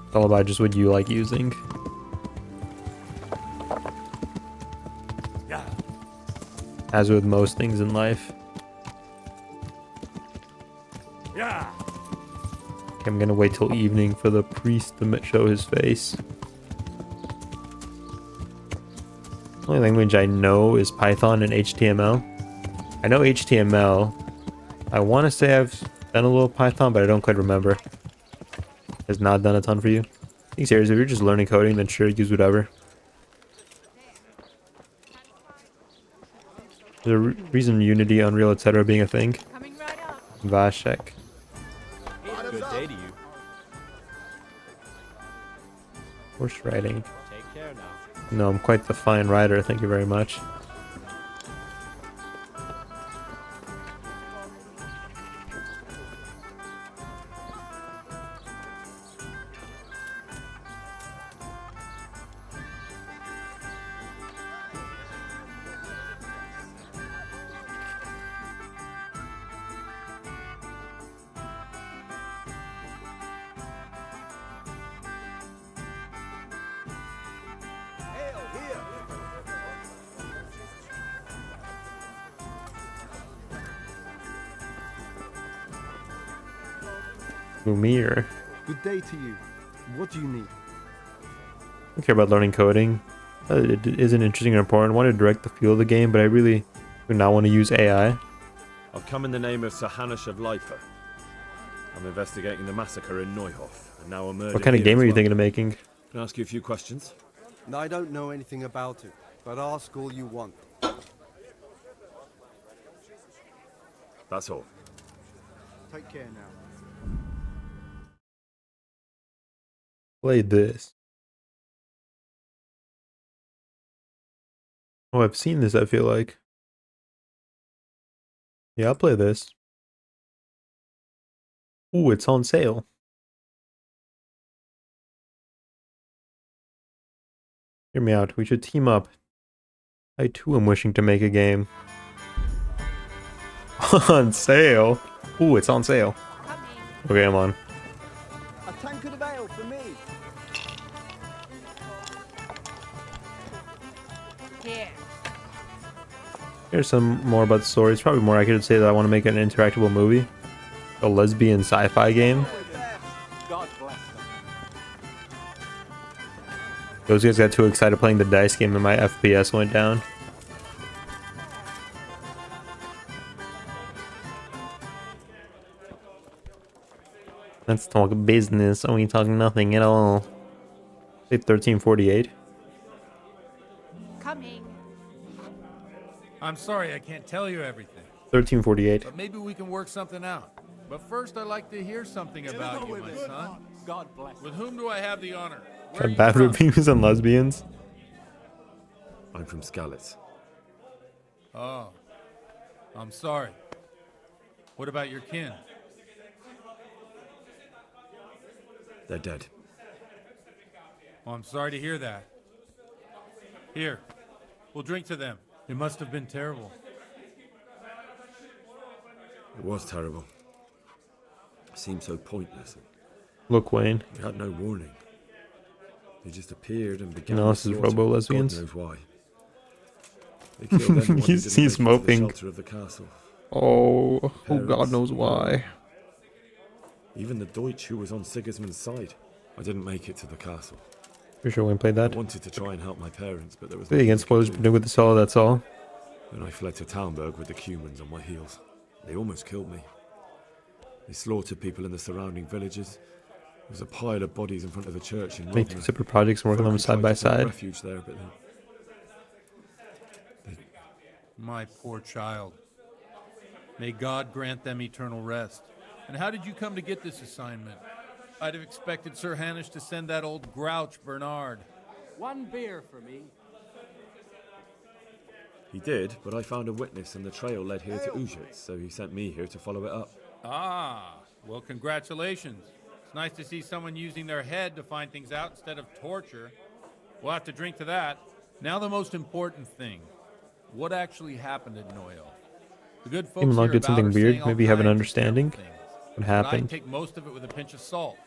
It's all about just what you like using. As with most things in life. Yeah. Okay, I'm gonna wait till evening for the priest to show his face. The only language I know is Python and HTML. I know HTML. I want to say I've done a little Python, but I don't quite remember. Has not done a ton for you. I think seriously, if you're just learning coding, then sure, use whatever. There's a reason Unity, Unreal, etc. being a thing. Vashek. Good day to you. Horse riding. Take care now. No, I'm quite the fine rider, thank you very much. Lumir. Good day to you. What do you need? I don't care about learning coding. It isn't interesting or important. I want to direct the feel of the game, but I really do not want to use AI. I've come in the name of Sir Hanush of Leifer. I'm investigating the massacre in Neuhof, and now a murder. What kind of here game as are you well. thinking of making? Can I ask you a few questions? I don't know anything about it, but ask all you want. That's all. Take care now. Play this. Oh, I've seen this, I feel like. Yeah, I'll play this. Ooh, it's on sale. Hear me out. We should team up. I too am wishing to make a game. On sale? Ooh, it's on sale. Okay, I'm on. A tankard of ale for me. Here. Here's some more about the story. It's probably more accurate to say that I want to make an interactable movie. A lesbian sci-fi game. God bless them. Those guys got too excited playing the dice game and my FPS went down. Let's talk business. We talk nothing at all. Say 1348. Coming. I'm sorry I can't tell you everything. 1348. But maybe we can work something out. But first I'd like to hear something about you, my son. God bless. With whom do I have the honor? Where are Got you bad from? reviews on lesbians. I'm from Skalitz. Oh, I'm sorry. What about your kin? They're dead. Oh, I'm sorry to hear that. Here, we'll drink to them. It must have been terrible. It was terrible. It seemed so pointless. Look, Wayne. We had no warning. They just appeared and began. No, this is robo-lesbians. God knows why. They killed anyone who He's didn't make it to the moping. shelter of the castle. Oh, Parents, God knows why. Even the Deutsch who was on Sigismund's side. I didn't make it to the castle. Pretty sure Wayne played that. I wanted to try and help my parents, but there was Play nothing against I could spoilers, do. but with the solo, that's all. Then I fled to Talmberg with the Cumans on my heels. They almost killed me. They slaughtered people in the surrounding villages. There was a pile of bodies in front of the church in Make two Rovno. separate projects and work on them Folk side tried by to take side. refuge there, but My poor child. May God grant them eternal rest. And how did you come to get this assignment? I'd have expected Sir Hanush to send that old grouch Bernard. One beer for me. he did, but I found a witness and the trail led here to Ujitz, so he sent me here to follow it up. Ah, well, congratulations. It's nice to see someone using their head to find things out instead of torture. We'll have to drink to that. Now the most important thing. What actually happened at Noyo? The good folks Even Locke here did something about are weird. saying all Maybe you have an kinds of understanding. terrible things. What But I'd happened? take most of it with a pinch of salt.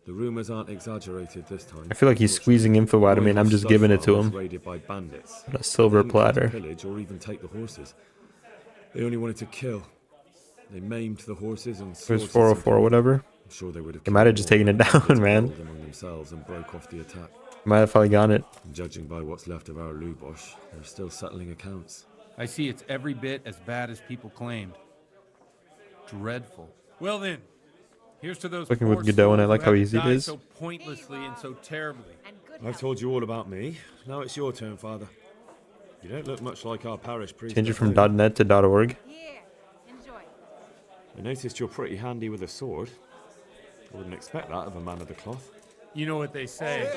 The rumors aren't exaggerated this time. I feel like he's squeezing info out of me and I'm just giving it to him. Raided by bandits. On a silver They didn't come to platter. pillage or even take the horses. They only wanted to kill. They maimed the horses and It was slaughtered 404 or whatever. I'm sure they would have They might have just taken it down, man. among themselves and broke off the attack. Might have probably gotten it. And judging by what's left of our Lubosh, they're still settling accounts. I see it's every bit as bad as people claimed. Dreadful. Well then, here's to those Working poor with Godot, and I souls like who how had to easy it die is. so pointlessly and so terribly. I've told you all about me. Now it's your turn, Father. You don't look much like our parish priest. Change it from do you? .net to .org. I noticed you're pretty handy with a sword. I wouldn't expect that of a man of the cloth. You know what they say.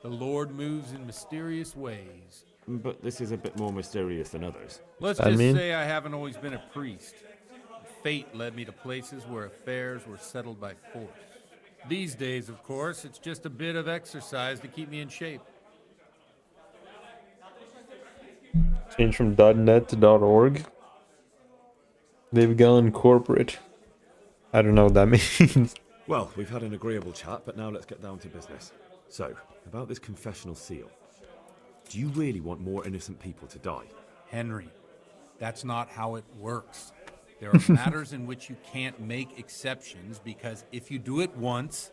The Lord moves in mysterious ways. But this is a bit more mysterious than others. Let's just say I haven't always been a priest. Fate led me to places where affairs were settled by force. These days, of course, it's just a bit of exercise to keep me in shape. Change from .net to .org. They've gone corporate. I don't know what that means. Well, we've had an agreeable chat, but now let's get down to business. So, about this confessional seal. Do you really want more innocent people to die? Henry, that's not how it works. There are matters in which you can't make exceptions because if you do it once,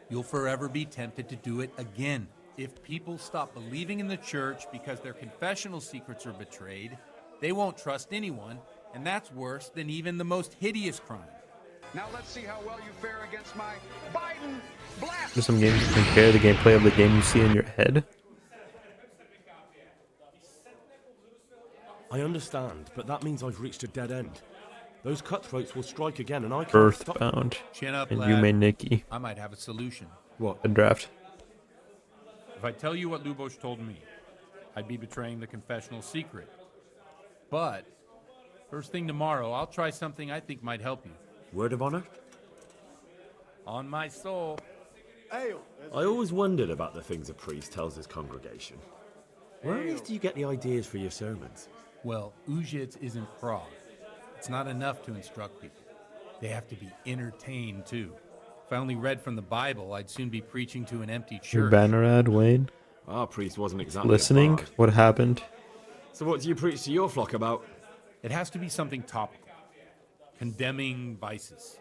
you'll forever be tempted to do it again. If people stop believing in the church because their confessional secrets are betrayed, they won't trust anyone, and that's worse than even the most hideous crime. Now let's see how well you fare against my Biden blast. There's some games to compare the gameplay of the game you see in your head. I understand, but that means I've reached a dead end. Those cutthroats will strike again, and I can't stop. Earthbound. Chin up, And lad. Yume Nikki. I might have a solution. What? The draft. If I tell you what Lubosh told me, I'd be betraying the confessional secret. But first thing tomorrow, I'll try something I think might help you. Word of honor? On my soul. I always wondered about the things a priest tells his congregation. Where on earth do you get the ideas for your sermons? Well, Ujits isn't Prague. It's not enough to instruct people. They have to be entertained, too. If I only read from the Bible, I'd soon be preaching to an empty Your church. banner ad, Wayne. Our priest wasn't exactly Listening? What happened? So what do you preach to your flock about? It has to be something topical. Condemning vices.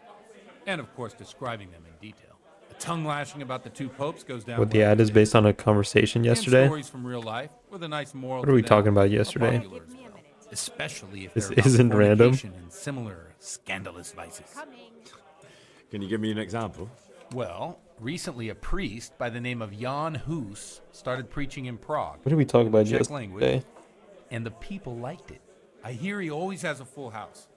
And, of course, describing them in detail. A tongue lashing about the two popes goes down What the well. ad is based on a conversation yesterday? And stories from real life with a nice moral. What are we to them talking about are yesterday? popular as well, especially if This they're about isn't random. fornication and similar scandalous vices. Can you give me an example? Well, recently a priest by the name of Jan Hus started preaching in Prague. What did we talk about Czech yesterday? language, and the people liked it. I hear he always has a full house.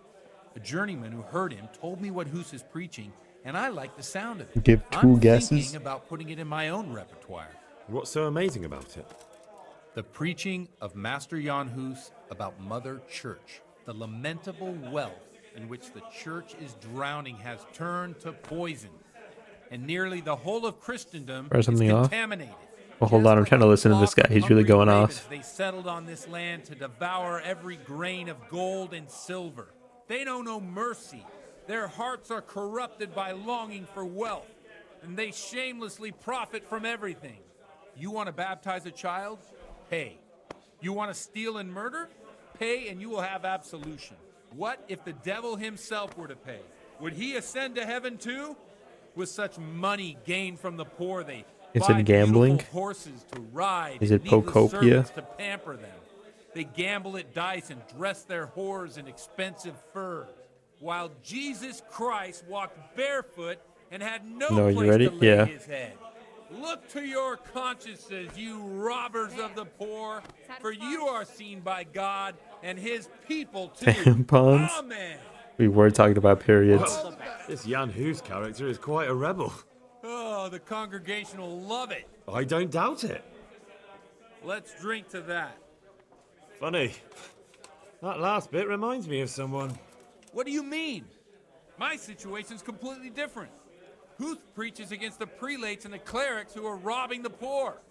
A journeyman who heard him told me what Hus is preaching, and I like the sound of it. Give I'm 2 guesses. thinking about putting it in my own repertoire. What's so amazing about it? The preaching of Master Jan Hus about Mother Church. The lamentable wealth in which the church is drowning has turned to poison, and nearly the whole of Christendom Or is something off? contaminated. Well, hold on. I'm trying to listen to this guy. He's really going off. They settled on this land to devour every grain of gold and silver. They know no mercy. Their hearts are corrupted by longing for wealth, and they shamelessly profit from everything. You want to baptize a child? Pay. You want to steal and murder? Pay and you will have absolution. What if the devil himself were to pay? Would he ascend to heaven too? With such money gained from the poor, they Is buy it gambling? beautiful horses to ride Is and it needless Pocopia? servants to pamper them. They gamble at dice and dress their whores in expensive furs, while Jesus Christ walked barefoot and had no You place ready? to lay Yeah. his head. Look to your consciences, you robbers of the poor, for you are seen by God and his people too. Tampons? Amen. We were talking about periods. Well, this Jan Hus character is quite a rebel. Oh, the congregation will love it. I don't doubt it. Let's drink to that. Funny. That last bit reminds me of someone. What do you mean? My situation's completely different. Huth preaches against the prelates and the clerics who are robbing the poor.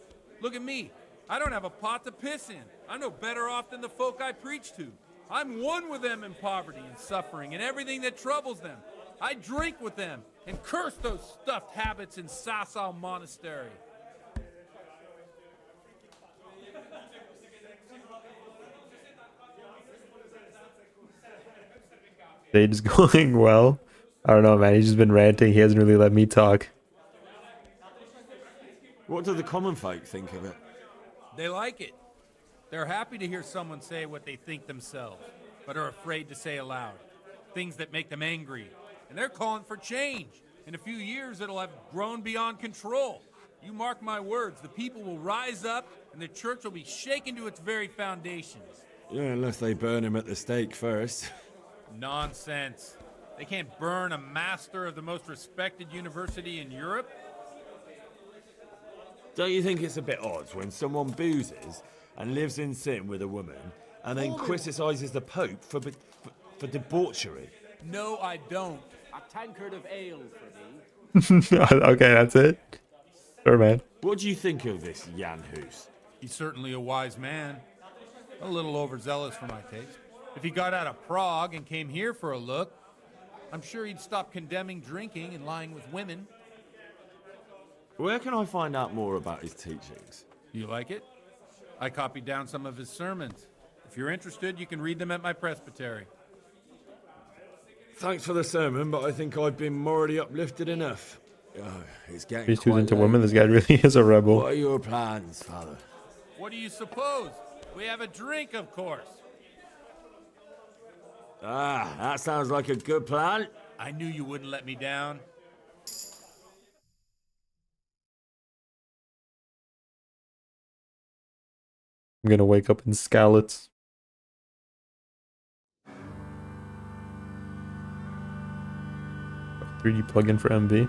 Look at me. I don't have a pot to piss in. I'm no better off than the folk I preach to. I'm one with them in poverty and suffering and everything that troubles them. I drink with them and curse those stuffed habits in Sasau Monastery. Date's going well. I don't know, man. He's just been ranting. He hasn't really let me talk. What do the common folk think of it? They like it. They're happy to hear someone say what they think themselves, but are afraid to say aloud. Things that make them angry. And they're calling for change. In a few years, it'll have grown beyond control. You mark my words, the people will rise up and the church will be shaken to its very foundations. Yeah, unless they burn him at the stake first. Nonsense. They can't burn a master of the most respected university in Europe. Don't you think it's a bit odd when someone boozes and lives in sin with a woman and then criticises the Pope for debauchery? No, I don't. A tankard of ale for thee. Okay, that's it. Sure, man. What do you think of this Jan Hus? He's certainly a wise man. A little overzealous for my taste. If he got out of Prague and came here for a look, I'm sure he'd stop condemning drinking and lying with women. Where can I find out more about his teachings? You like it? I copied down some of his sermons. If you're interested, you can read them at my presbytery. Thanks for the sermon, but I think I've been morally uplifted enough. It's getting He's too quite into late. women. This guy really is a rebel. What are your plans, Father? What do you suppose? We have a drink, of course. Ah, that sounds like a good plan. I knew you wouldn't let me down. I'm gonna wake up in Scalets. 3D plugin for MV.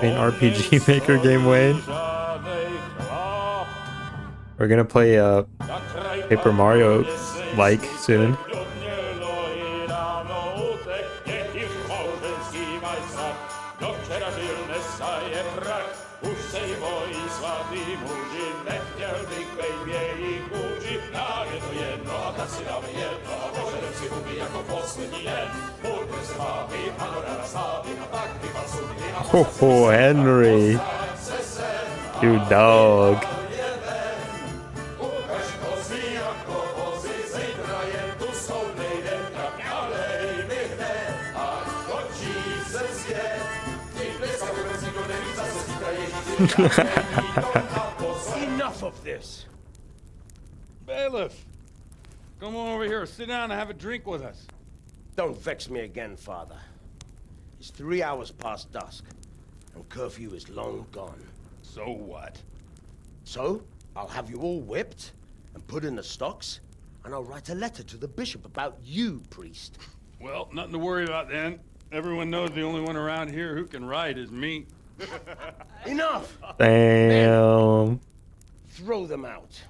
An RPG Maker game, Wayne. We're gonna play Paper Mario like soon. Oh, Henry. You dog. Enough of this. Bailiff, come on over here. Sit down and have a drink with us. Don't vex me again, Father. It's 3 hours past dusk, and curfew is long gone. So what? So, I'll have you all whipped and put in the stocks, and I'll write a letter to the bishop about you, priest. Well, nothing to worry about then. Everyone knows the only one around here who can ride is me. Enough! Damn. Throw them out.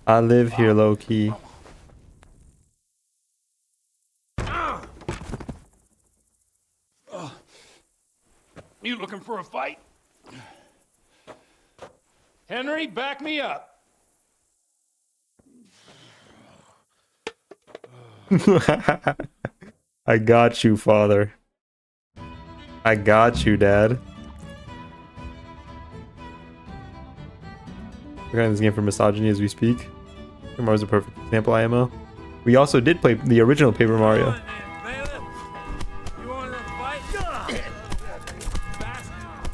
I live here low key. You looking for a fight? Henry, back me up. I got you, father. I got you, dad. We're going this game for misogyny as we speak. Paper Mario's a perfect example, IMO. We also did play the original Paper Mario.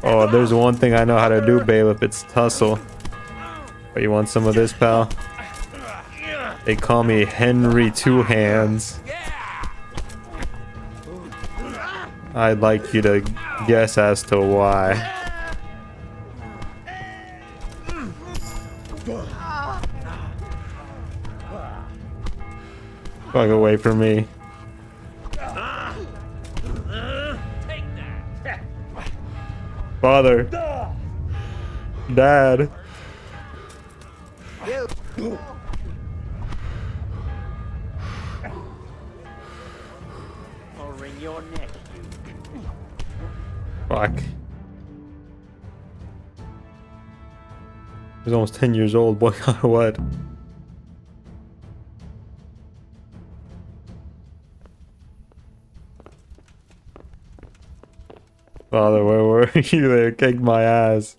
Oh, there's one thing I know how to do, Bailiff. It's tussle. But you want some of this, pal? They call me Henry Two Hands. I'd like you to guess as to why. Fuck away from me. Father. Dad. I'll wring your neck. Fuck. He's almost 10 years old, boy, what? Father, where were you? They kicked my ass.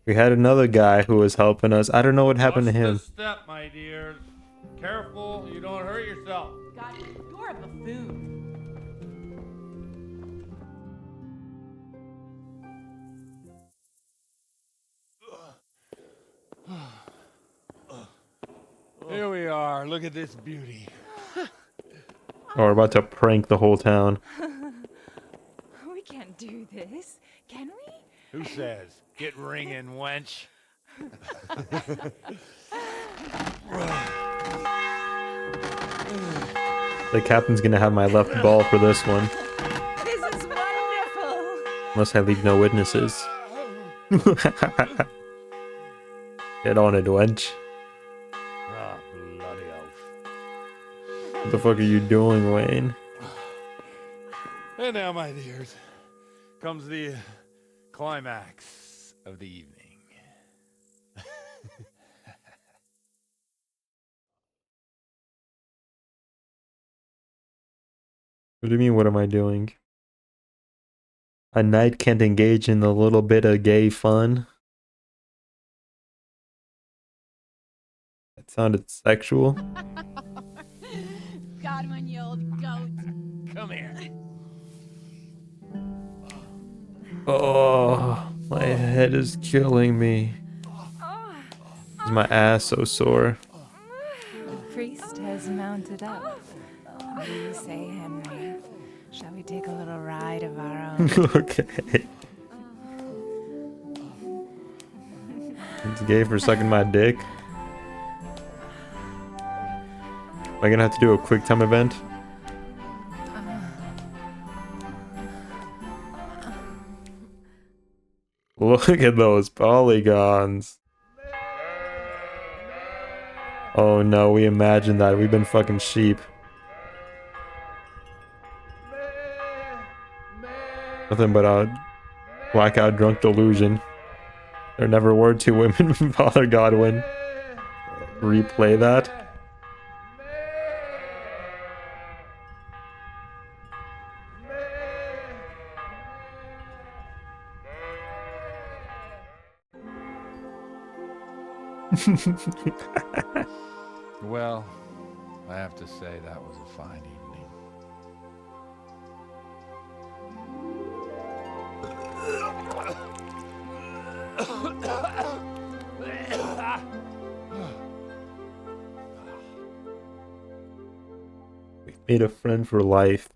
We had another guy who was helping us. I don't know what happened to him. Step, my dears. Careful, you don't hurt yourself. God, you're a buffoon. Here we are. Look at this beauty. Oh, we're about to prank the whole town. We can't do this, can we? Who says? Get ringing, wench. The captain's gonna have my left ball for this one. This is wonderful. Unless I leave no witnesses. Get on it, wench. Ah, bloody oath. What the fuck are you doing, Wayne? And now, my dears, comes the climax of the evening. What do you mean, what am I doing? A knight can't engage in a little bit of gay fun. That sounded sexual. Godwin, you old goat. Come here. Oh, my head is killing me. Is my ass so sore? The priest has mounted up. What do you say, Henry? Shall we take a little ride of our own? Okay. It's gay for sucking my dick. Am I gonna have to do a quick time event? Look at those polygons. Oh no, we imagined that. We've been fucking sheep. Nothing but a blackout drunk delusion. There never were two women, Father Godwin. Replay that. Well, I have to say that was a fine evening. We've made a friend for life.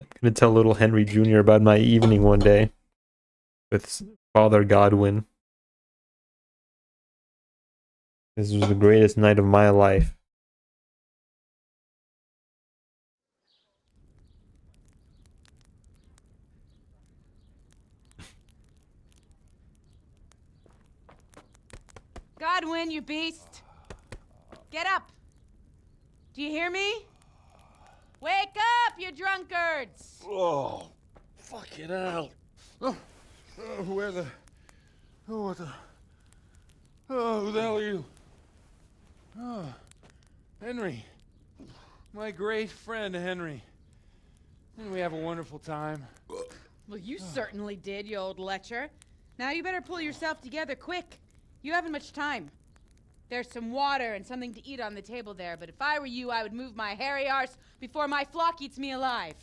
I'm gonna tell little Henry Jr. about my evening one day with Father Godwin. This was the greatest night of my life. Godwin, you beast. Get up. Do you hear me? Wake up, you drunkards. Oh, fucking hell. Where the... Oh, what the... Oh, who the hell are you? Oh, Henry. My great friend, Henry. Didn't we have a wonderful time? Well, you certainly did, you old lecher. Now you better pull yourself together quick. You haven't much time. There's some water and something to eat on the table there, but if I were you, I would move my hairy arse before my flock eats me alive.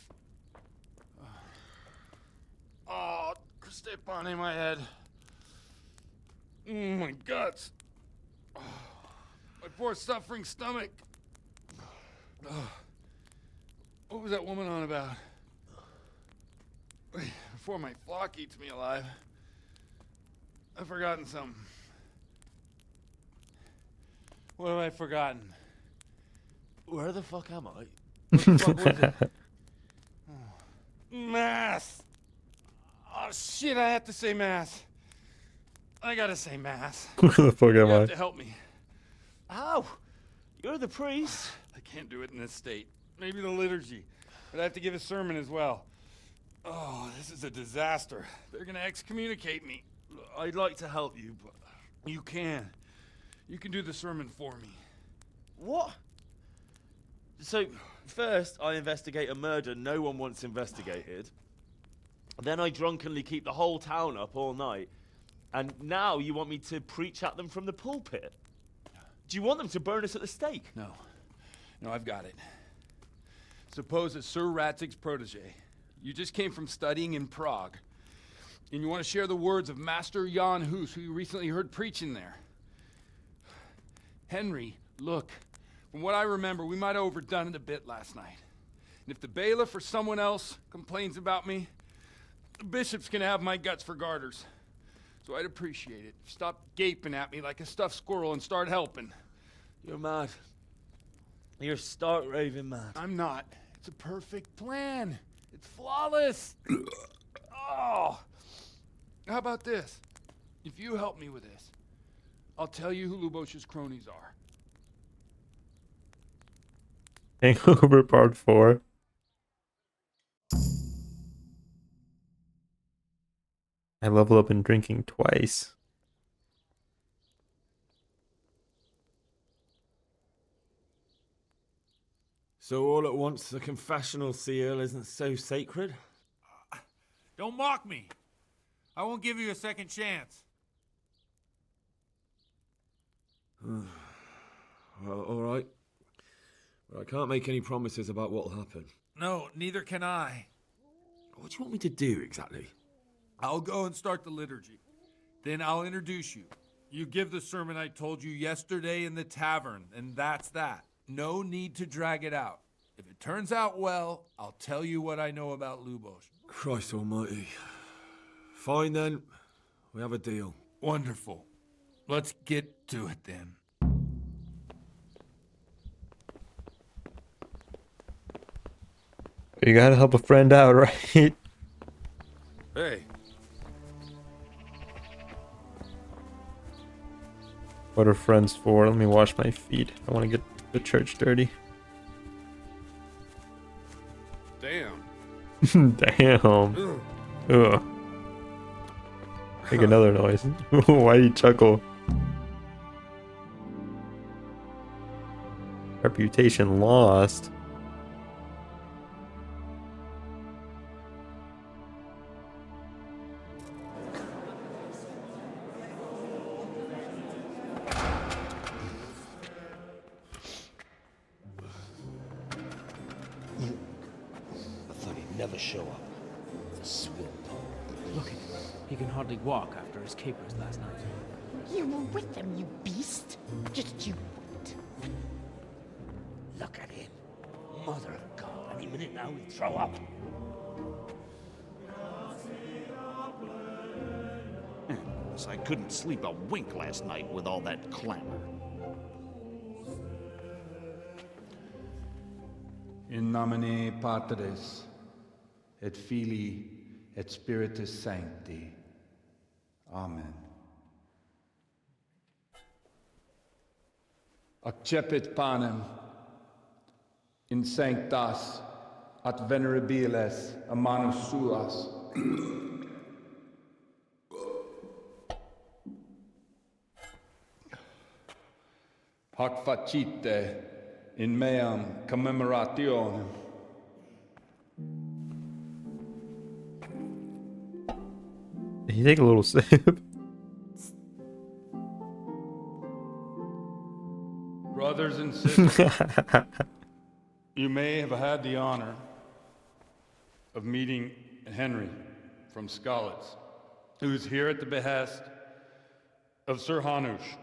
Oh, step on in my head. My guts. Oh, my poor suffering stomach. Oh, what was that woman on about? Before my flock eats me alive. I've forgotten something. What have I forgotten? Where the fuck am I? What the fuck was it? Mass! Oh shit, I have to say mass. I gotta say mass. Where the fuck You am have I? to help me. How? You're the priest. I can't do it in this state. Maybe the liturgy. But I have to give a sermon as well. Oh, this is a disaster. They're gonna excommunicate me. I'd like to help you, but you can. You can do the sermon for me. What? So, first I investigate a murder no one wants investigated. Then I drunkenly keep the whole town up all night. And now you want me to preach at them from the pulpit? Do you want them to burn us at the stake? No. No, I've got it. Suppose that Sir Ratzig's protege. You just came from studying in Prague. And you want to share the words of Master Jan Hus, who you recently heard preaching there. Henry, look. From what I remember, we might have overdone it a bit last night. And if the bailiff or someone else complains about me, the bishop's gonna have my guts for garters. So I'd appreciate it. Stop gaping at me like a stuffed squirrel and start helping. You're mad. You're stark raving mad. I'm not. It's a perfect plan. It's flawless. Oh. How about this? If you help me with this, I'll tell you who Lubosh's cronies are. Hangover Part 4. I level up in drinking twice. So all at once the confessional seal isn't so sacred? Don't mock me. I won't give you a second chance. Well, all right. But I can't make any promises about what'll happen. No, neither can I. What do you want me to do exactly? I'll go and start the liturgy. Then I'll introduce you. You give the sermon I told you yesterday in the tavern, and that's that. No need to drag it out. If it turns out well, I'll tell you what I know about Lubosh. Christ almighty. Fine then. We have a deal. Wonderful. Let's get to it then. You gotta help a friend out, right? Hey. What are friends for? Let me wash my feet. I want to get the church dirty. Damn. Damn. Ugh. Make another noise. Why do you chuckle? Reputation lost. I thought he'd never show up. The swimp. Look at him. He can hardly walk after his capers last night. You were with them, you beast. Just you wait. Look at him. Mother of God. Any minute now he'll throw up. I couldn't sleep a wink last night with all that clamor. In nomine Patris, et Filii, et Spiritus Sancti. Amen. Accepit panem in sanctas at venerabiles a manus suas. Hac facite in meam commemorationem. Did he take a little sip? Brothers and sisters, you may have had the honor of meeting Henry from Skalitz, who is here at the behest of Sir Hanush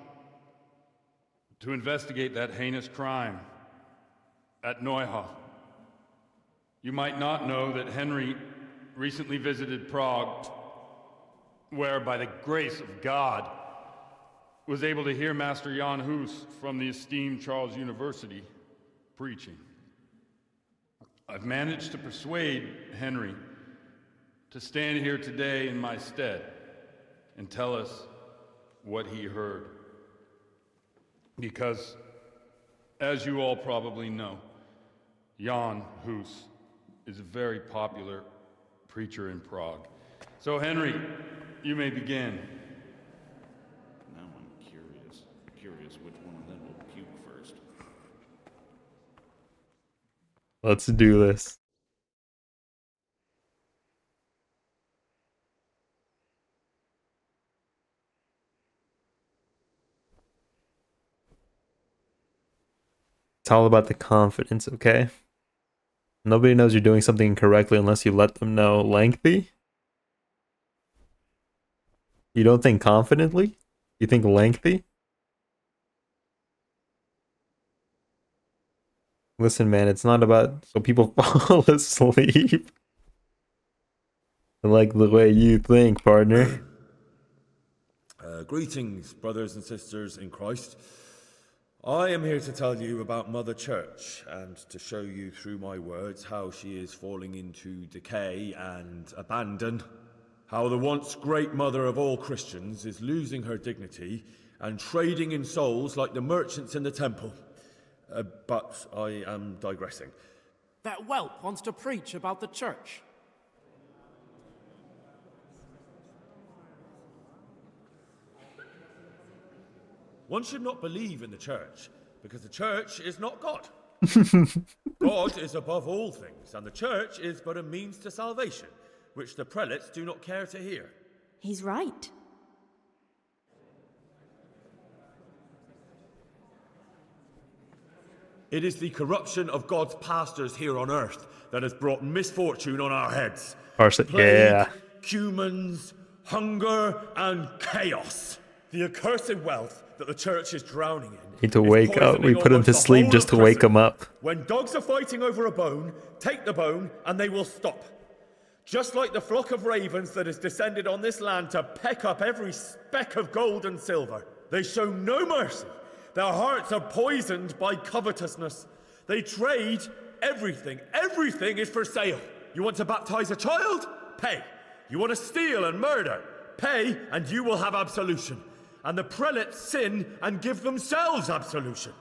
to investigate that heinous crime at Neuhof. You might not know that Henry recently visited Prague, where, by the grace of God, was able to hear Master Jan Hus from the esteemed Charles University preaching. I've managed to persuade Henry to stand here today in my stead and tell us what he heard. Because, as you all probably know, Jan Hus is a very popular preacher in Prague. So, Henry, you may begin. Now I'm curious which one of them will puke first. Let's do this. It's all about the confidence, okay? Nobody knows you're doing something incorrectly unless you let them know. Lengthy? You don't think confidently? You think lengthy? Listen, man, it's not about so people fall asleep. I like the way you think, partner. Greetings, brothers and sisters in Christ. I am here to tell you about Mother Church and to show you through my words how she is falling into decay and abandon. How the once great mother of all Christians is losing her dignity and trading in souls like the merchants in the temple. But I am digressing. That whelp wants to preach about the church. One should not believe in the church, because the church is not God. God is above all things, and the church is but a means to salvation, which the prelates do not care to hear. He's right. It is the corruption of God's pastors here on earth that has brought misfortune on our heads. Plague, yeah. Humans, hunger, and chaos. The accursed wealth that the church is drowning in. Need to wake up. We put him to sleep just to wake him up. When dogs are fighting over a bone, take the bone and they will stop. Just like the flock of ravens that has descended on this land to peck up every speck of gold and silver. They show no mercy. Their hearts are poisoned by covetousness. They trade everything. Everything is for sale. You want to baptize a child? Pay. You want to steal and murder? Pay, and you will have absolution. And the prelates sin and give themselves absolution.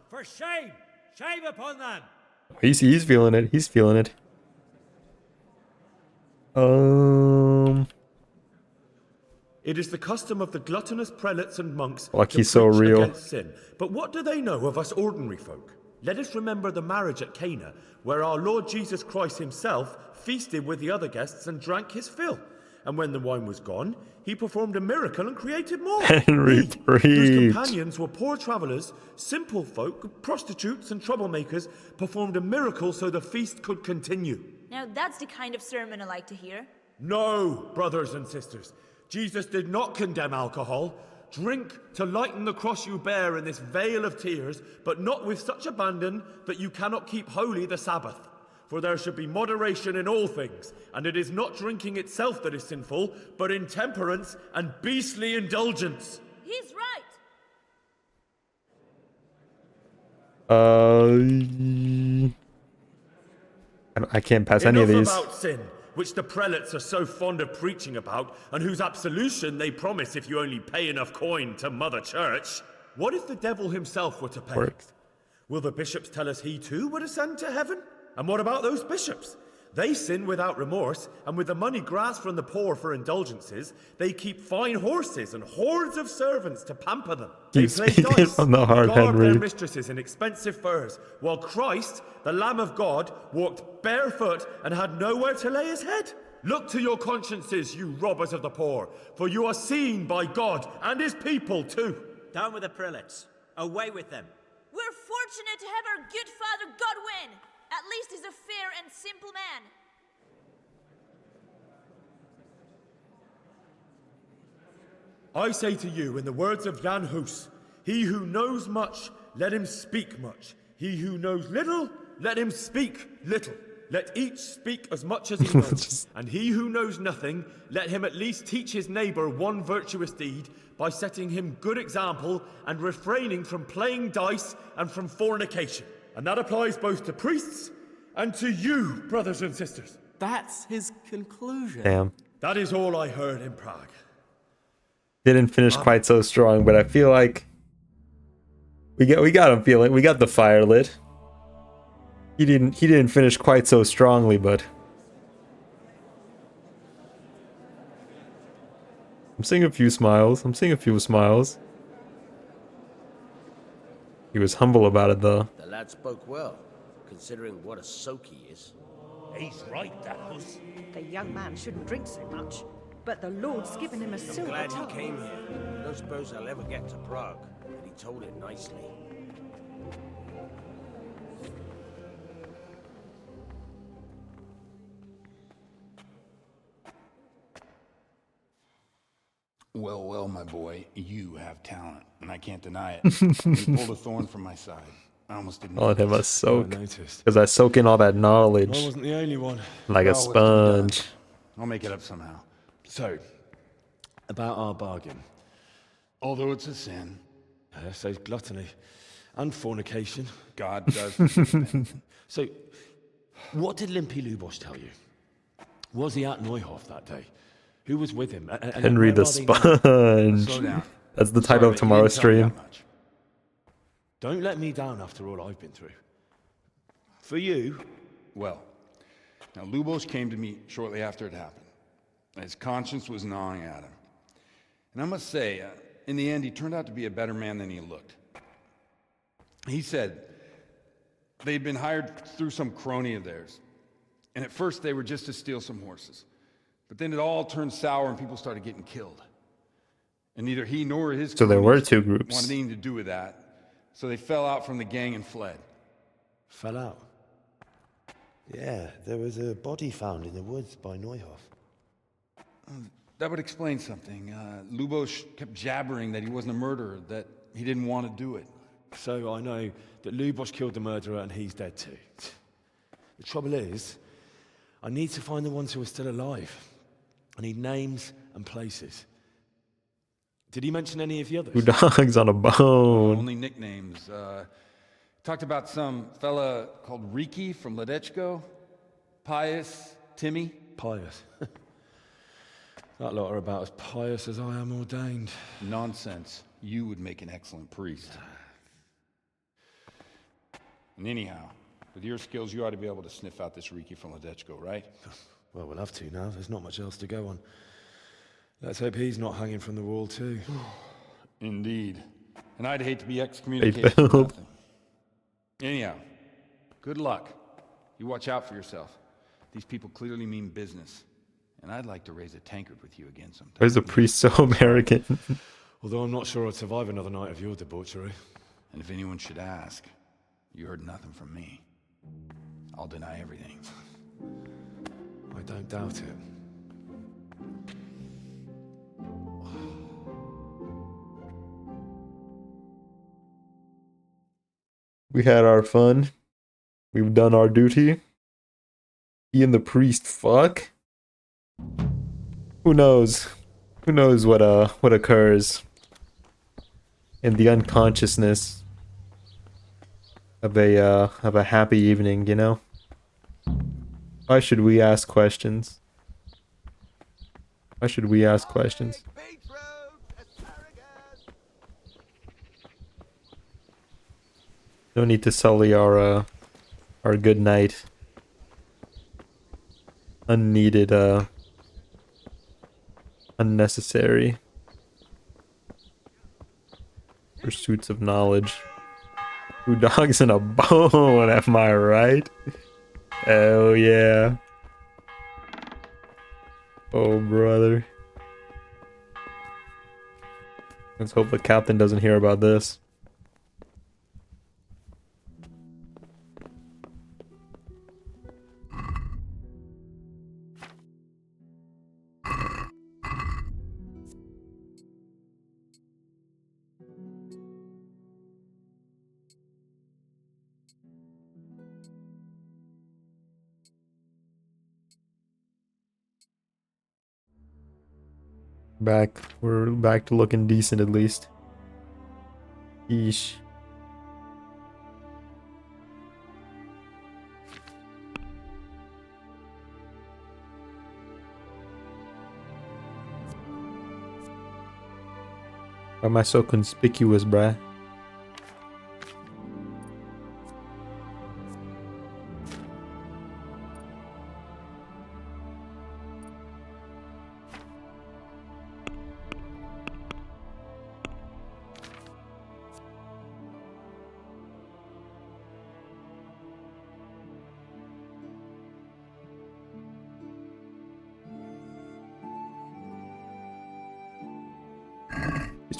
For shame! Shame upon them! He's feeling it. He's feeling it. It is the custom of the gluttonous prelates and monks like to he's so preach real. against sin. But what do they know of us ordinary folk? Let us remember the marriage at Cana, where our Lord Jesus Christ himself feasted with the other guests and drank his fill. And when the wine was gone, he performed a miracle and created more. Henry Whose preached. companions were poor travelers, simple folk, prostitutes and troublemakers, performed a miracle so the feast could continue. Now that's the kind of sermon I like to hear. No, brothers and sisters. Jesus did not condemn alcohol. Drink to lighten the cross you bear in this vale of tears, but not with such abandon that you cannot keep holy the Sabbath. For there should be moderation in all things, and it is not drinking itself that is sinful, but intemperance and beastly indulgence. He's right. I can't pass any of these. Enough about sin, which the prelates are so fond of preaching about, and whose absolution they promise if you only pay enough coin to Mother Church. What if the devil himself were to pay? Works. Will the bishops tell us he too would ascend to heaven? And what about those bishops? They sin without remorse, and with the money grasped from the poor for indulgences, they keep fine horses and hordes of servants to pamper them. They He's play speaking dice, from the heart, garb their Henry. mistresses in expensive furs, while Christ, the Lamb of God, walked barefoot and had nowhere to lay his head. Look to your consciences, you robbers of the poor, for you are seen by God and his people too. Down with the prelates. Away with them. We're fortunate to have our good father Godwin. At least he's a fair and simple man. I say to you, in the words of Jan Hus, he who knows much, let him speak much. He who knows little, let him speak little. Let each speak as much as he knows. And he who knows nothing, let him at least teach his neighbor one virtuous deed by setting him good example and refraining from playing dice and from fornication. And that applies both to priests and to you, brothers and sisters. That's his conclusion. Damn. That is all I heard in Prague. Didn't finish quite so strong, but I feel like we got him feeling. We got the fire lit. He didn't finish quite so strongly, but I'm seeing a few smiles. He was humble about it though. The lad spoke well, considering what a soak he is. He's right, that was. The young man shouldn't drink so much, but the Lord's given him a I'm silver glad he tongue. came here. I don't suppose I'll ever get to Prague, but he told it nicely. Well, well, my boy, you have talent, and I can't deny it. You pulled a thorn from my side. I almost didn't. I'll let him a soak. I noticed. Because I soak in all that knowledge. I wasn't the only one. Like a Well, what's to be done? sponge. I'll make it up somehow. So, about our bargain. Although it's a sin. So gluttony and fornication. God does. So, what did Limpy Lubosh tell you? Was he at Neuhof that day? Who was with him? And Henry where the are they now? Sponge. Slow down. That's the title of tomorrow's stream. Don't let me down after all I've been through. For you, Well, now Lubos came to me shortly after it happened. His conscience was gnawing at him. And I must say, in the end, he turned out to be a better man than he looked. He said, They'd been hired through some crony of theirs. And at first they were just to steal some horses. But then it all turned sour and people started getting killed. And neither he nor his So there were cronies two groups. wanted anything to do with that. So they fell out from the gang and fled. Fell out? Yeah, there was a body found in the woods by Neuhoff. That would explain something. Lubos kept jabbering that he wasn't a murderer, that he didn't want to do it. So I know that Lubos killed the murderer and he's dead too. The trouble is, I need to find the ones who are still alive. I need names and places. Did he mention any of the others? Two dogs on a bone. Only nicknames. Talked about some fella called Riki from Ledechko, Pius, Timmy. Pious. That lot are about as pious as I am ordained. Nonsense. You would make an excellent priest. And anyhow, with your skills, you ought to be able to sniff out this Riki from Ledechko, right? Well, we'll have to now. There's not much else to go on. Let's hope he's not hanging from the wall too. Indeed. And I'd hate to be excommunicated for nothing. Anyhow, good luck. You watch out for yourself. These people clearly mean business. And I'd like to raise a tankard with you again sometime. Why is the priest so American? Although I'm not sure I'd survive another night of your debauchery. And if anyone should ask, you heard nothing from me. I'll deny everything. I don't doubt it. We had our fun. We've done our duty. He and the priest fuck. Who knows? Who knows what occurs in the unconsciousness of a happy evening, you know? Why should we ask questions? Why should we ask questions? No need to sully our good night. Unneeded, unnecessary pursuits of knowledge. Two dogs in a bone, am I right? Hell yeah. Oh, brother. Let's hope the captain doesn't hear about this. We're back to looking decent at least. Yeesh. Why am I so conspicuous, bruh?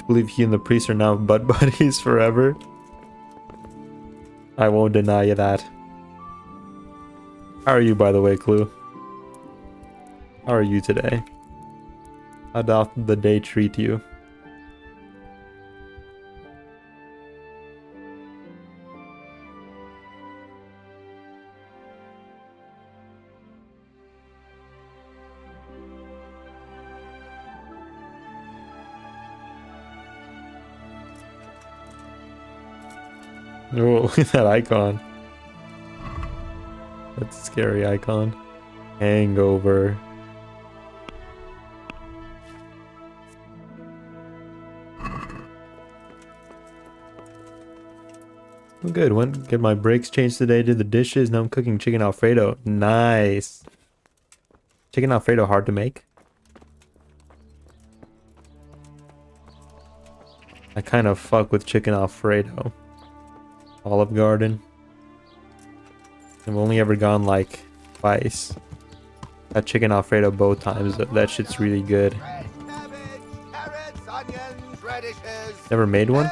Believe he and the priest are now butt buddies forever. I won't deny you that. How are you, by the way, Clue? How are you today? How doth the day treat you? Oh, look at that icon. That's a scary icon. Hangover. I'm good. Went to get my brakes changed today, did the dishes, now I'm cooking chicken Alfredo. Nice. Chicken Alfredo hard to make? I kind of fuck with chicken Alfredo. Olive Garden. I've only ever gone like twice. That chicken Alfredo both times. That shit's really good. Never made one?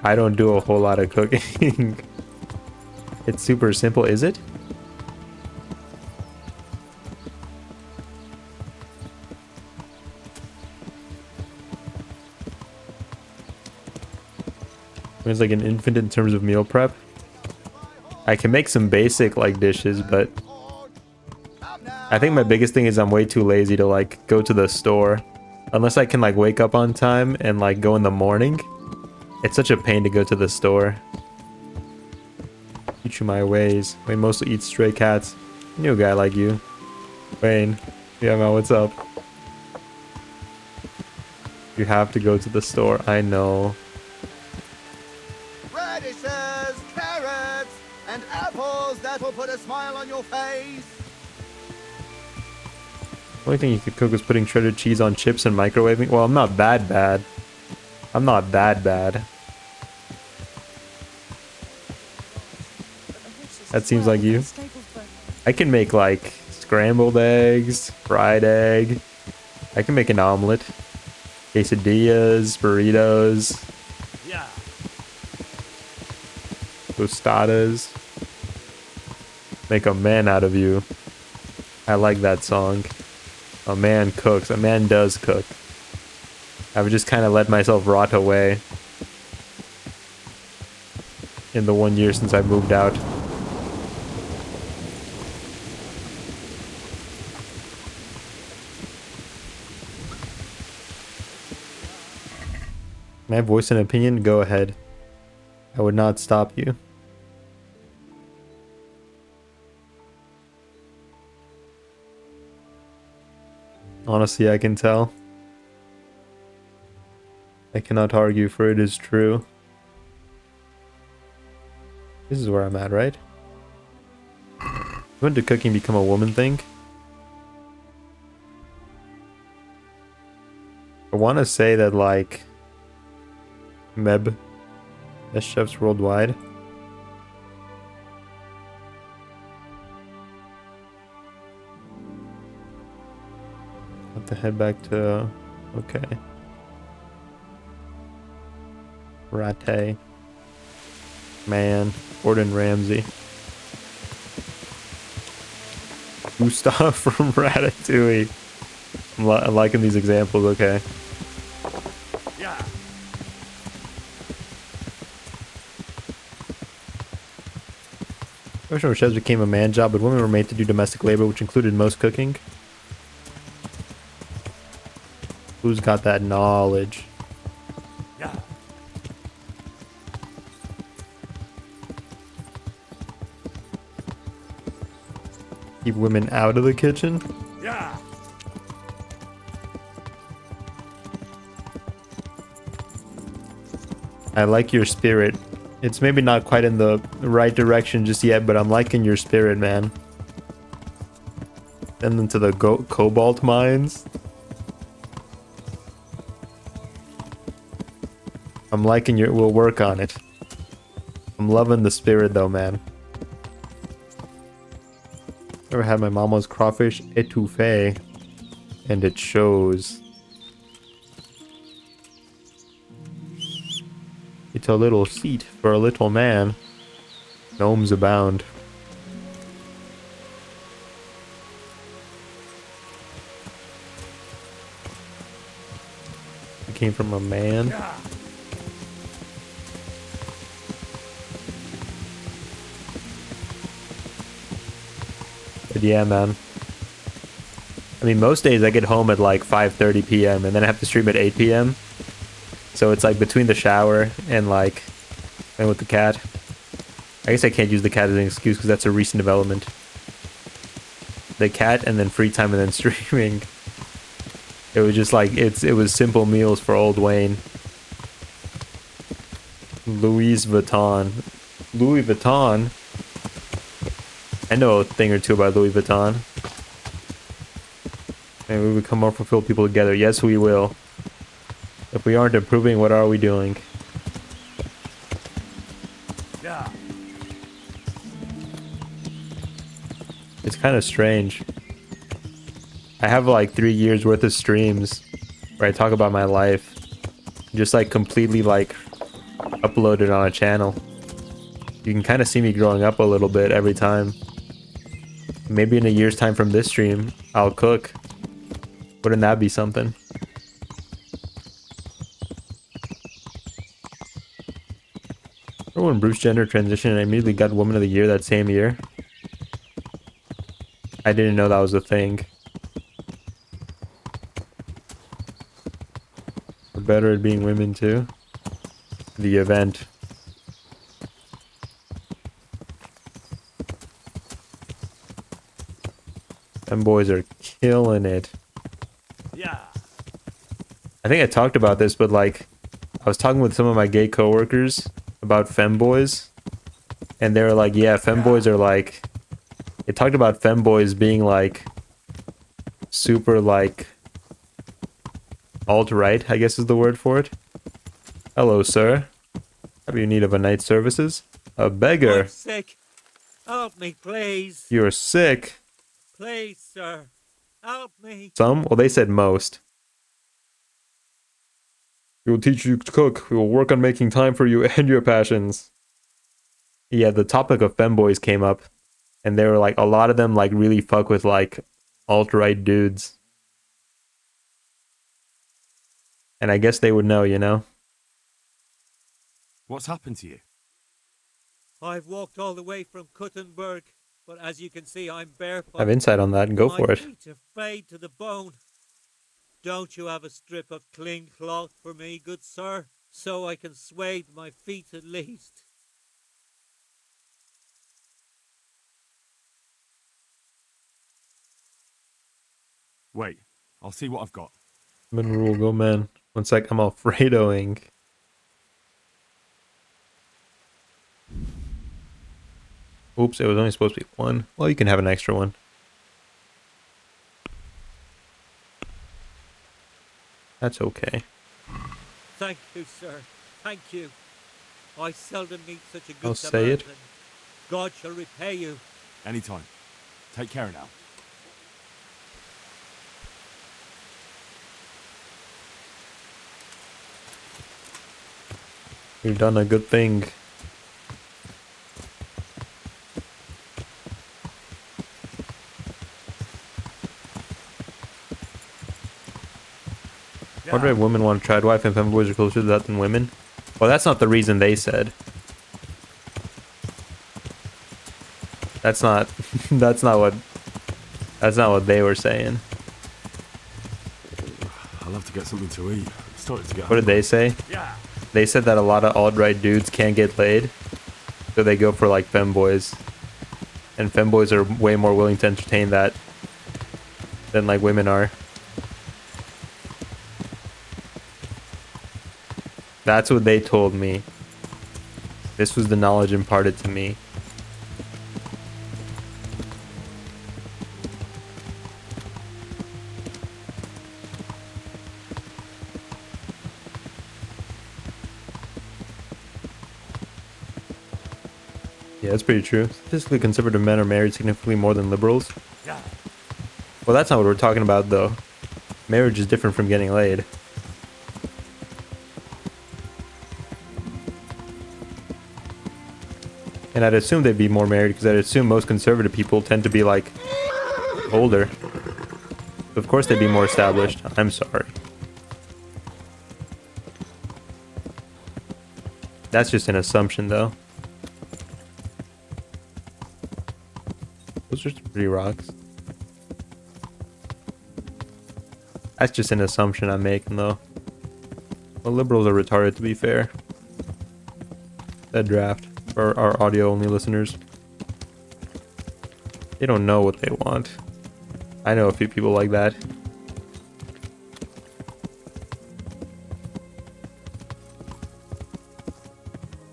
I don't do a whole lot of cooking. It's super simple, is it? It's like an infant in terms of meal prep. I can make some basic like dishes, but I think my biggest thing is I'm way too lazy to like go to the store. Unless I can like wake up on time and like go in the morning. It's such a pain to go to the store. Teach you my ways. Wayne mostly eats stray cats. I knew a guy like you. Wayne. Yeah, man, what's up? You have to go to the store. I know. Radishes, carrots, and apples that will put a smile on your face. The only thing you could cook was putting shredded cheese on chips and microwaving. Well, I'm not that bad. I'm not that bad. That seems like you. I can make like scrambled eggs, fried egg. I can make an omelet. Quesadillas, burritos. Yeah. Tostadas. Make a man out of you. I like that song. A man cooks. A man does cook. I've just kind of let myself rot away in the 1 year since I moved out. May I voice an opinion? Go ahead. I would not stop you. Honestly, I can tell. I cannot argue, for it is true. This is where I'm at, right? When did cooking become a woman thing? I want to say that, like, Meb, best chefs worldwide. Have to head back to, okay. Rattay. Man, Gordon Ramsay. Gustav from Ratatouille. I'm liking these examples, okay. Yeah. Professional chefs became a man job, but women were made to do domestic labor, which included most cooking. Who's got that knowledge? Yeah. Keep women out of the kitchen? Yeah. I like your spirit. It's maybe not quite in the right direction just yet, but I'm liking your spirit, man. Send them to the cobalt mines. I'm liking your... We'll work on it. I'm loving the spirit, though, man. Ever had my mama's crawfish etouffee, and it shows. It's a little seat for a little man. Gnomes abound. It came from a man. But yeah, man. I mean, most days I get home at like 5:30 p.m. and then I have to stream at 8 p.m. So it's like between the shower and like, and with the cat. I guess I can't use the cat as an excuse because that's a recent development. The cat and then free time and then streaming. It was just like, it was simple meals for old Wayne. Louis Vuitton. Louis Vuitton? I know a thing or two about Louis Vuitton. And we become more fulfilled people together. Yes, we will. If we aren't improving, what are we doing? Yeah. It's kind of strange. I have like 3 years worth of streams where I talk about my life. Just like completely like uploaded on a channel. You can kind of see me growing up a little bit every time. Maybe in a year's time from this stream, I'll cook. Wouldn't that be something? Remember when Bruce Jenner transitioned and I immediately got Woman of the Year that same year? I didn't know that was a thing. We're better at being women too. The event. Them boys are killing it. Yeah. I think I talked about this, but like, I was talking with some of my gay coworkers about femboys, and they were like, yeah, femboys are like, they talked about femboys being like super like alt-right, I guess is the word for it. Hello, sir. Have you in need of a night's services? A beggar. I'm sick. Help me, please. You're sick. Please, sir. Help me. Some? Well, they said most. We will teach you to cook. We will work on making time for you and your passions. Yeah, the topic of femboys came up. And they were like, a lot of them like really fuck with like alt-right dudes. And I guess they would know, you know? What's happened to you? I've walked all the way from Kuttenberg, but as you can see, I'm barefoot. I have insight on that. Go for it. My feet are frayed to the bone. Don't you have a strip of clean cloth for me, good sir, so I can swathe my feet at least? Wait, I'll see what I've got. Min rule, go man. 1 sec, I'm Alfredoing. Oops, it was only supposed to be 1. Well, you can have an extra one. That's okay. Thank you, sir. Thank you. I seldom meet such a good I'll say it. Samaritan. God shall repay you. Anytime. Take care now. You've done a good thing. Why do women want a tried wife and femboys are closer to that than women? Well, that's not the reason they said. That's not that's not what they were saying. I'll have to get something to eat. I'm starting to get What did they say? They said that a lot of alt-right dudes can't get laid, so they go for like femboys. And femboys are way more willing to entertain that than like women are. That's what they told me. This was the knowledge imparted to me. Yeah, that's pretty true. Statistically, conservative men are married significantly more than liberals. Yeah. Well, that's not what we're talking about, though. Marriage is different from getting laid. And I'd assume they'd be more married because I'd assume most conservative people tend to be like older. Of course they'd be more established. I'm sorry. That's just an assumption though. Those are some pretty rocks. That's just an assumption I'm making though. Well, liberals are retarded to be fair. That draft. For our audio-only listeners. They don't know what they want. I know a few people like that.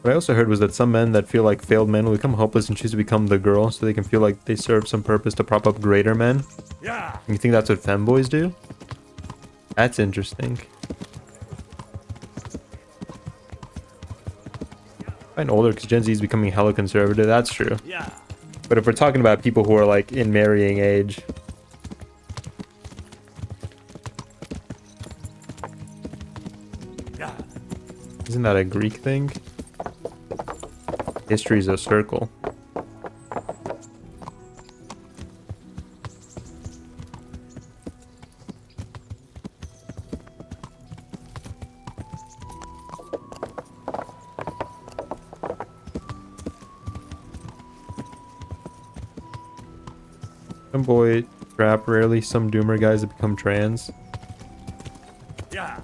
What I also heard was that some men that feel like failed men will become hopeless and choose to become the girl so they can feel like they serve some purpose to prop up greater men. Yeah. You think that's what femboys do? That's interesting. I'm older because Gen Z is becoming hella conservative. That's true. Yeah. But if we're talking about people who are like in marrying age. Isn't that a Greek thing? History's a circle. Some boy trap rarely some doomer guys that become trans. Yeah.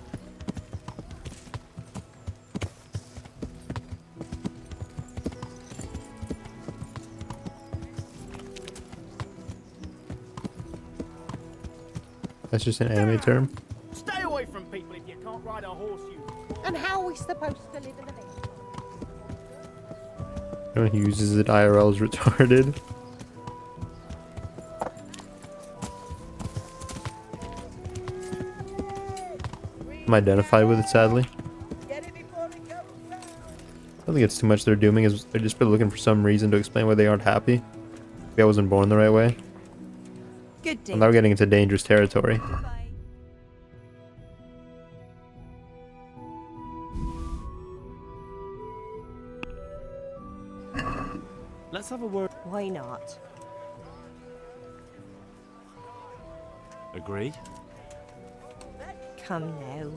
That's just an anime term. Stay away from people if you can't ride a horse, you. And how are we supposed to live in the village? Anyone who uses it IRL is retarded. I'm identified with it, sadly. I don't think it's too much they're doing. Is they're just looking for some reason to explain why they aren't happy. Maybe I wasn't born the right way. Good day. Well, now we're getting into dangerous territory. Let's have a word. Why not? Agree? Come now.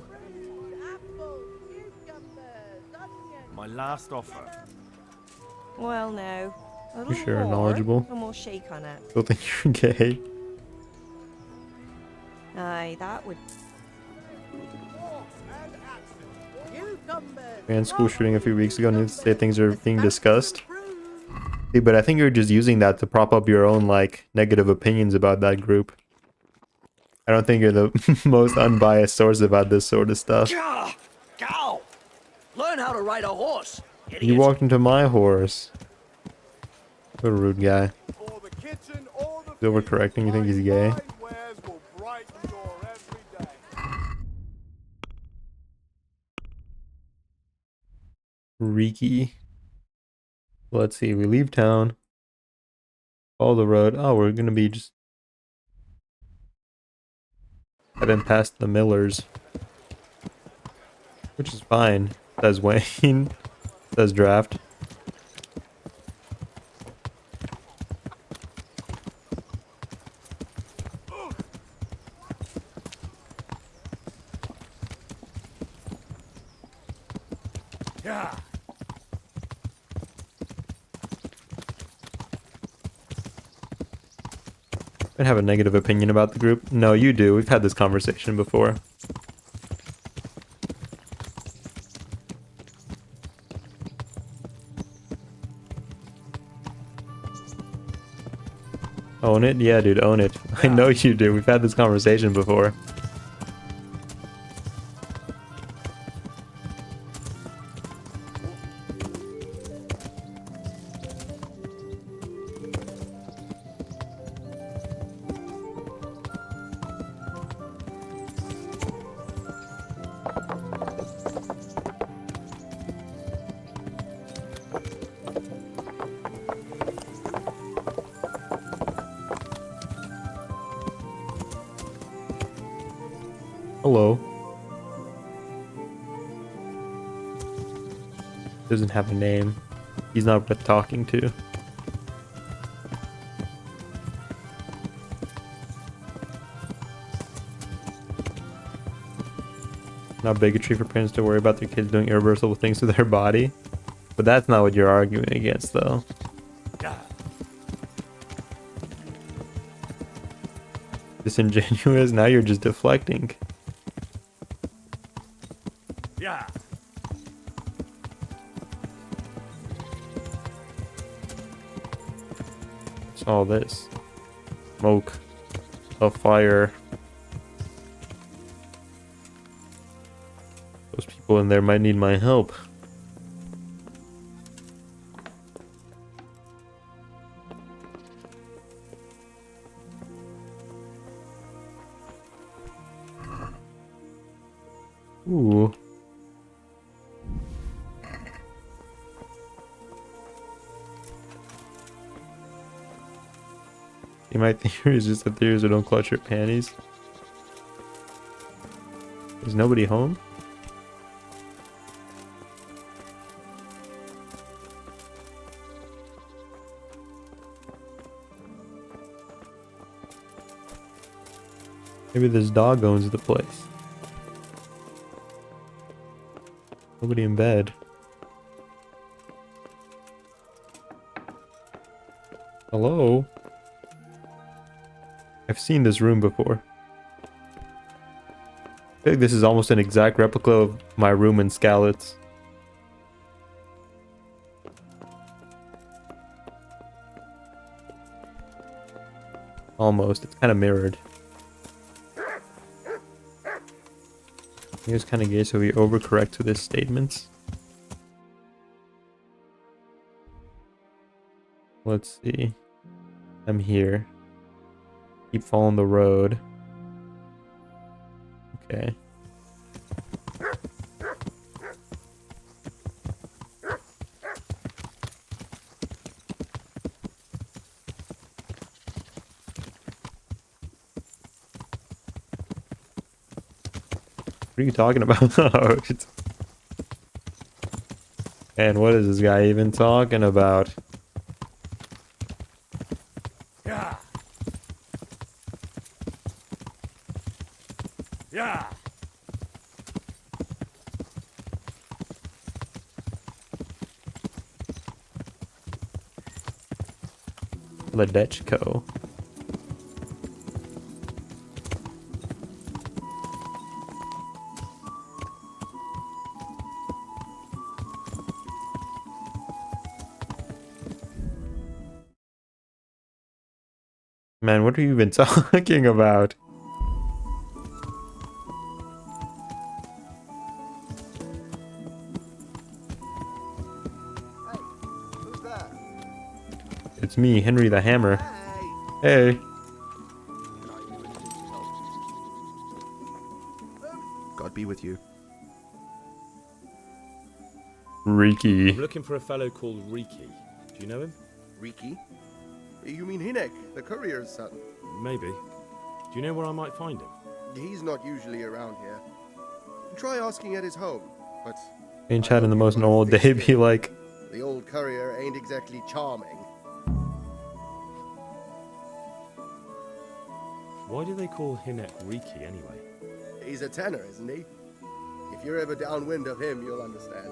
My last offer. Well, now. A little You sure are more, knowledgeable. and we'll shake on it. Still think you're gay. Aye, that would. Man, school shooting a few weeks ago. Needs to say things are being discussed. See, but I think you're just using that to prop up your own like negative opinions about that group. I don't think you're the most unbiased source about this sort of stuff. Go! Learn how to ride a horse. You walked into my horse. What a rude guy. He's overcorrecting. You think he's gay? Riki. Let's see. We leave town. Follow the road. Oh, we're gonna be just heading past the Millers, which is fine. Says Wayne. Says draft. Yeah. I have a negative opinion about the group. No, you do. We've had this conversation before. Own it? Yeah, dude, own it. I know you do. We've had this conversation before. Hello. Doesn't have a name. He's not worth talking to. Not bigotry for parents to worry about their kids doing irreversible things to their body. But that's not what you're arguing against, though. Disingenuous? Now you're just deflecting. Yeah. What's all this? Smoke. A fire. Those people in there might need my help. Ooh. See, my theory is just a theory, so don't clutch your panties. Is nobody home? Maybe this dog owns the place. Nobody in bed. Hello? I've seen this room before. I feel like this is almost an exact replica of my room in Skalitz. Almost. It's kind of mirrored. He was kind of gay, so we overcorrect to his statements. Let's see. I'm here. Keep following the road. Okay. What are you talking about? And what is this guy even talking about? Yeah. Yeah. Ledechko. Man, what are you even talking about? Who's that? It's me, Henry the Hammer. Hey. God be with you. Riki. I'm looking for a fellow called Riki. Do you know him? Riki? You mean Hinek, the courier's son? Maybe. Do you know where I might find him? He's not usually around here. Try asking at his home, but Ain't chatting the most normal day be like. the old courier ain't exactly charming. Why do they call Hinek Riki anyway? He's a tanner, isn't he? If you're ever downwind of him, you'll understand.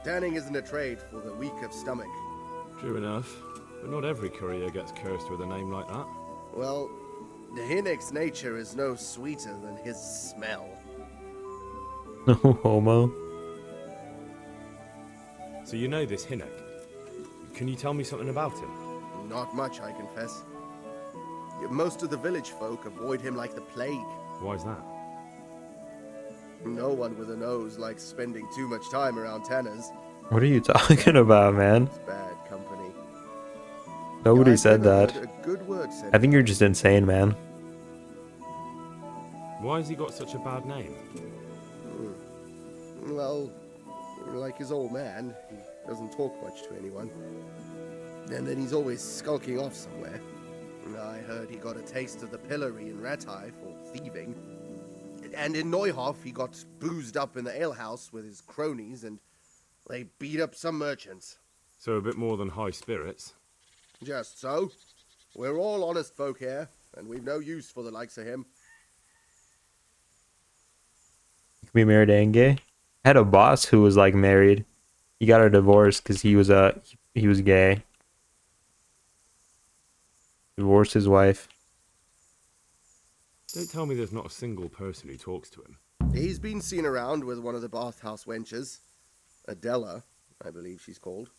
Tanning isn't a trade for the weak of stomach. True enough, but not every courier gets cursed with a name like that. Well, the Hinek's nature is no sweeter than his smell. No homo. So you know this Hinek. Can you tell me something about him? Not much, I confess. Most of the village folk avoid him like the plague. Why's that? No one with a nose likes spending too much time around tanners. What are you talking about, man? It's bad company. Nobody I've said never that. heard a good word said. I think you're just insane, man. Why has he got such a bad name? Well, like his old man, he doesn't talk much to anyone. And then he's always skulking off somewhere. I heard he got a taste of the pillory in Ratai for thieving. And in Neuhof, he got boozed up in the alehouse with his cronies, and they beat up some merchants. So a bit more than high spirits. Just so. We're all honest folk here, and we've no use for the likes of him. You can be married and gay. I had a boss who was like married. He got a divorce because he was gay. Divorced his wife. Don't tell me there's not a single person who talks to him. He's been seen around with one of the bathhouse wenches. Adela, I believe she's called.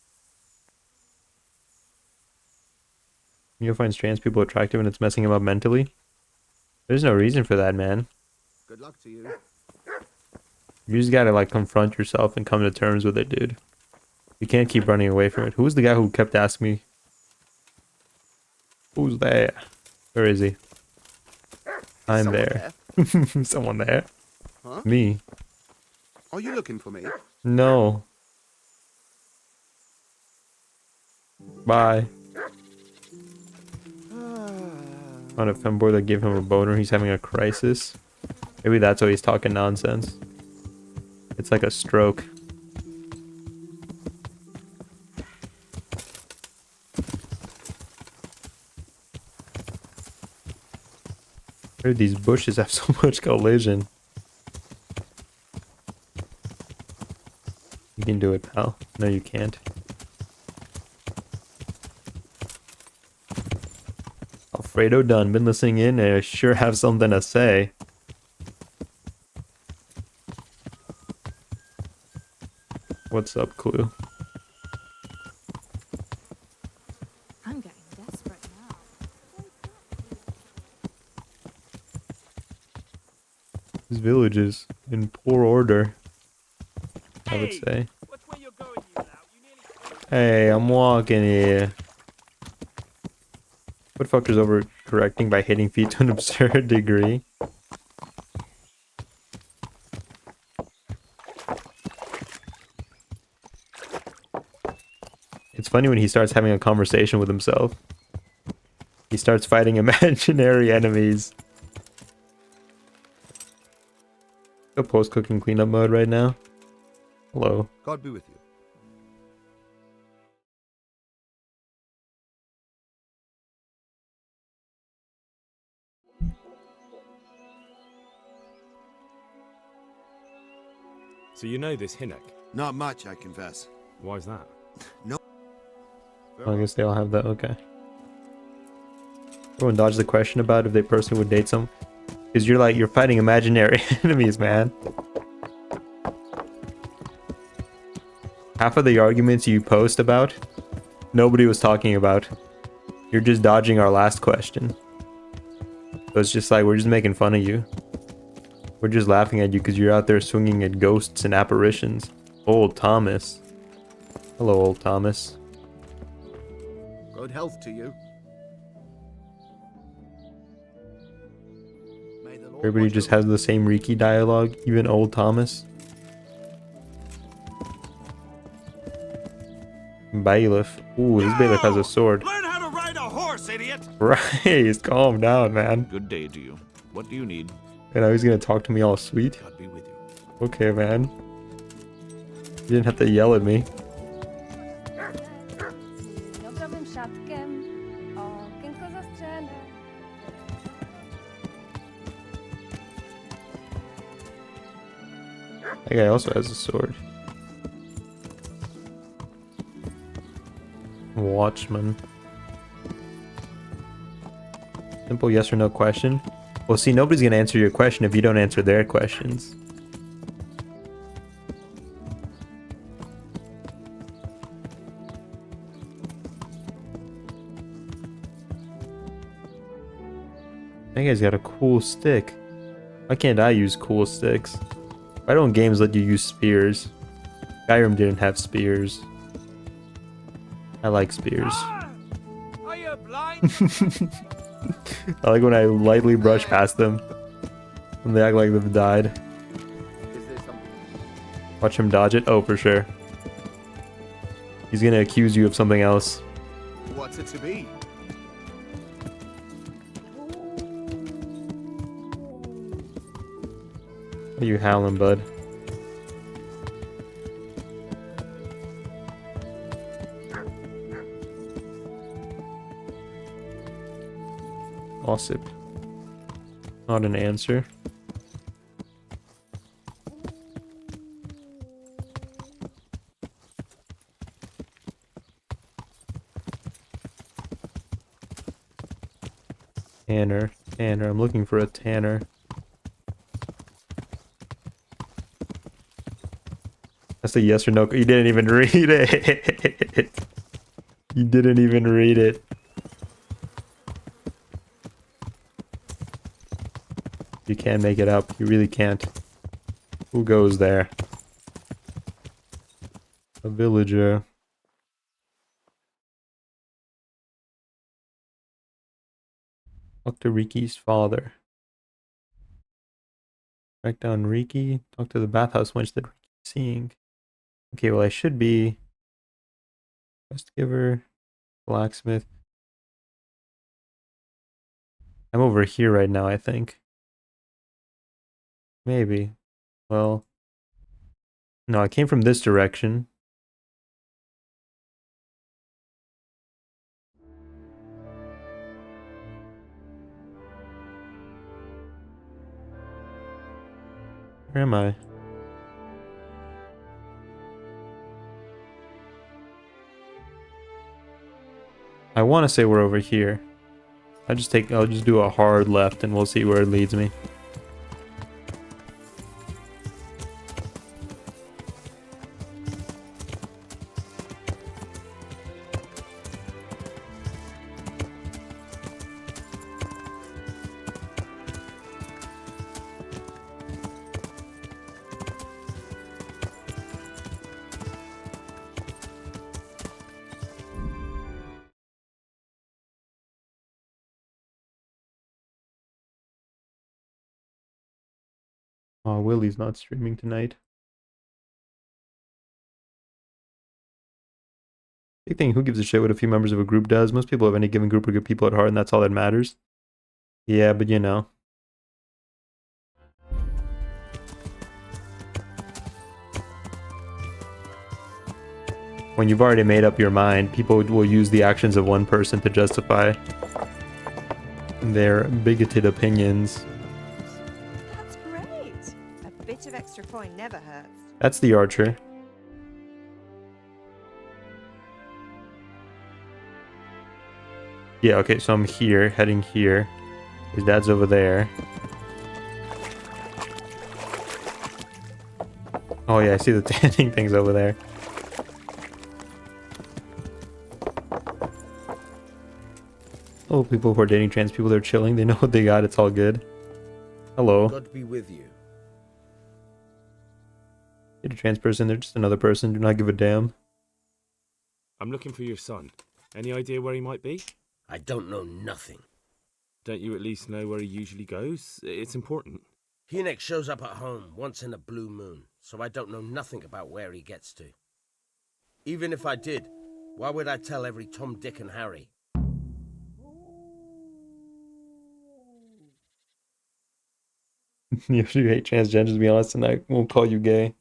You'll find trans people attractive and it's messing him up mentally. There's no reason for that, man. Good luck to you. You just gotta like confront yourself and come to terms with it, dude. You can't keep running away from it. Who was the guy who kept asking me? Who's there? Where is he? I'm Someone there. Someone there? Huh? Me. Are you looking for me? No. Bye. Found a femboy that gave him a boner. He's having a crisis. Maybe that's why he's talking nonsense. It's like a stroke. Where do these bushes have so much collision? You can do it, pal. No, you can't. Alfredo Dunn, been listening in and I sure have something to say. What's up, Clue? I'm getting desperate now. This village is in poor order, I would say. Hey, I'm walking here. What fucker's overcorrecting by hitting feet to an absurd degree? It's funny when he starts having a conversation with himself. He starts fighting imaginary enemies. Go post-cooking cleanup mode right now. Hello. God be with you. So you know this Hinnock? Not much, I confess. Why's that? No. I guess they all have that, okay. Everyone dodged the question about if they personally would date some. Because you're fighting imaginary enemies, man. Half of the arguments you post about, nobody was talking about. You're just dodging our last question. So it's just like, we're just making fun of you. We're just laughing at you because you're out there swinging at ghosts and apparitions. Old Thomas. Hello, old Thomas. Good health to you. Everybody just has the same Riki dialogue, even old Thomas. Bailiff. Ooh, this bailiff has a sword. Learn how to ride a horse, idiot! Right, calm down, man. Good day to you. What do you need? And now he's gonna talk to me all sweet. God be with you. Okay, man. You didn't have to yell at me. That guy also has a sword. Watchman. Simple yes or no question. Well, see, nobody's gonna answer your question if you don't answer their questions. That guy's got a cool stick. Why can't I use cool sticks? Why don't games let you use spears? Skyrim didn't have spears. I like spears. Are you blind? I like when I lightly brush past them and they act like they've died. Is there something? Watch him dodge it. Oh, for sure. He's gonna accuse you of something else. What's it to be? What are you howling, bud? Gossip. Not an answer. Tanner. Tanner. I'm looking for a Tanner. That's a yes or no. You didn't even read it. You didn't even read it. You can't make it up. You really can't. Who goes there? A villager. Talk to Riki's father. Track down Riki. Talk to the bathhouse wench that Riki's seeing. Okay, well I should be quest giver, blacksmith. I'm over here right now, I think. Maybe. Well... No, I came from this direction. Where am I? I want to say we're over here. I'll just do a hard left and we'll see where it leads me. Oh, Willie's not streaming tonight. Big thing, who gives a shit what a few members of a group does? Most people of any given group are good people at heart, and that's all that matters. Yeah, but you know. When you've already made up your mind, people will use the actions of one person to justify their bigoted opinions. That's great. A bit of extra coin never hurts. That's the archer. Yeah, okay, so I'm here, heading here. His dad's over there. Oh yeah, I see the tanning things over there. Oh, people who are dating trans people, they're chilling. They know what they got. It's all good. Hello. God be with you. You're a trans person. They're just another person. Do not give a damn. I'm looking for your son. Any idea where he might be? I don't know nothing. Don't you at least know where he usually goes? It's important. He shows up at home once in a blue moon, so I don't know nothing about where he gets to. Even if I did, why would I tell every Tom, Dick and Harry? If you hate transgenders, to be honest, and I won't call you gay.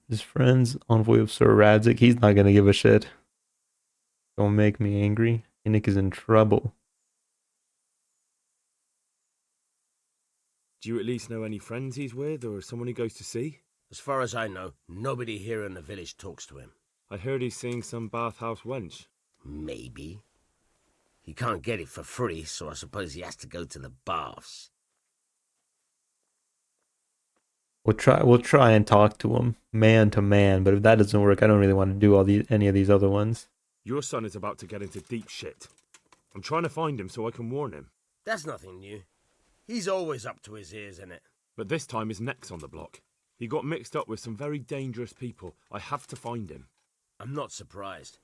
His friend's envoy of Sir Radzik, he's not gonna give a shit. Don't make me angry. Nick is in trouble. Do you at least know any friends he's with, or someone he goes to see? As far as I know, nobody here in the village talks to him. I heard he's seeing some bathhouse wench. Maybe. He can't get it for free, so I suppose he has to go to the baths. We'll try and talk to him, man to man, but if that doesn't work, I don't really want to do any of these other ones. Your son is about to get into deep shit. I'm trying to find him so I can warn him. That's nothing new. He's always up to his ears in it. But this time his neck's on the block. He got mixed up with some very dangerous people. I have to find him. I'm not surprised.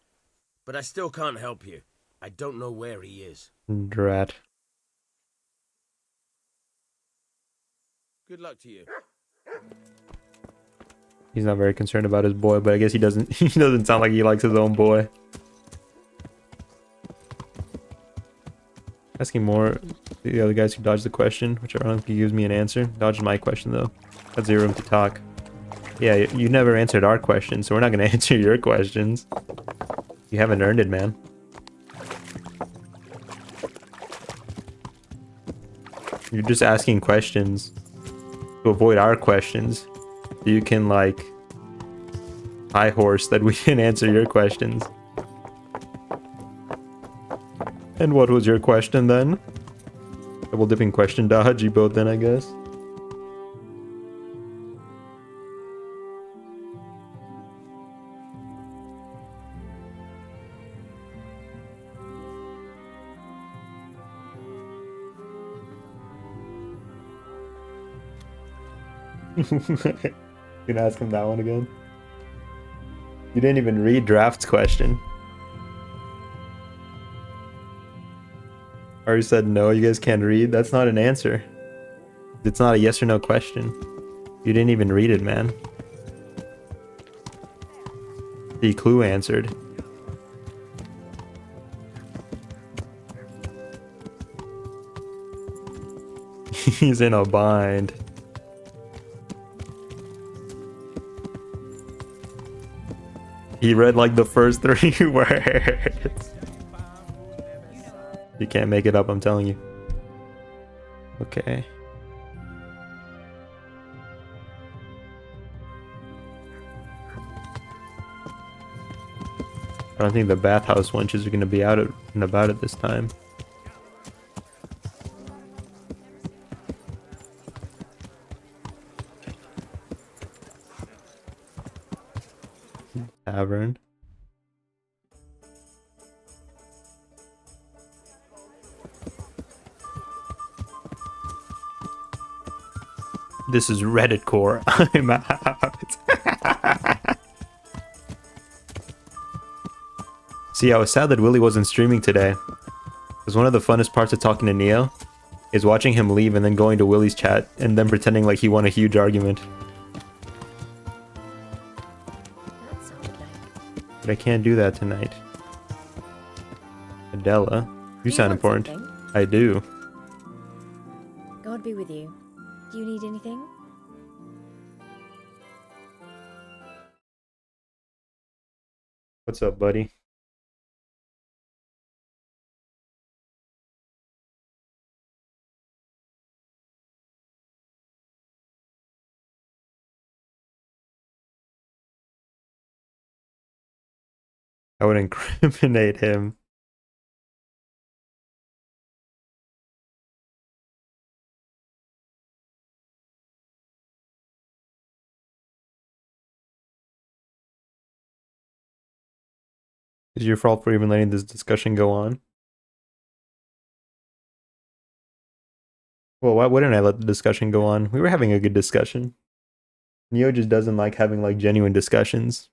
But I still can't help you. I don't know where he is. Drat. Good luck to you. He's not very concerned about his boy, but I guess he doesn't sound like he likes his own boy. Asking more the other guys who dodged the question, which I don't think he gives me an answer. Dodged my question though. Got zero room to talk. Yeah, you never answered our question, so we're not gonna answer your questions. You haven't earned it, man. You're just asking questions to avoid our questions. So you can, like, high horse that we can answer your questions. And what was your question then? Double dipping question dodge, you both then, I guess. You can ask him that one again. You didn't even read Draft's question. Ari said no, you guys can't read. That's not an answer. It's not a yes or no question. You didn't even read it, man. The clue answered. He's in a bind. He read like the first 3 words. You can't make it up, I'm telling you. Okay. I don't think the bathhouse wenches are going to be out and about it this time. Tavern. This is Reddit core. I'm out. See, I was sad that Willie wasn't streaming today. Because one of the funnest parts of talking to Neo is watching him leave and then going to Willie's chat and then pretending like he won a huge argument. But I can't do that tonight. Adela, you sound important. Something? I do. God be with you. Do you need anything? What's up, buddy? I would incriminate him. Is your fault for even letting this discussion go on? Well, why wouldn't I let the discussion go on? We were having a good discussion. Neo just doesn't like having like genuine discussions.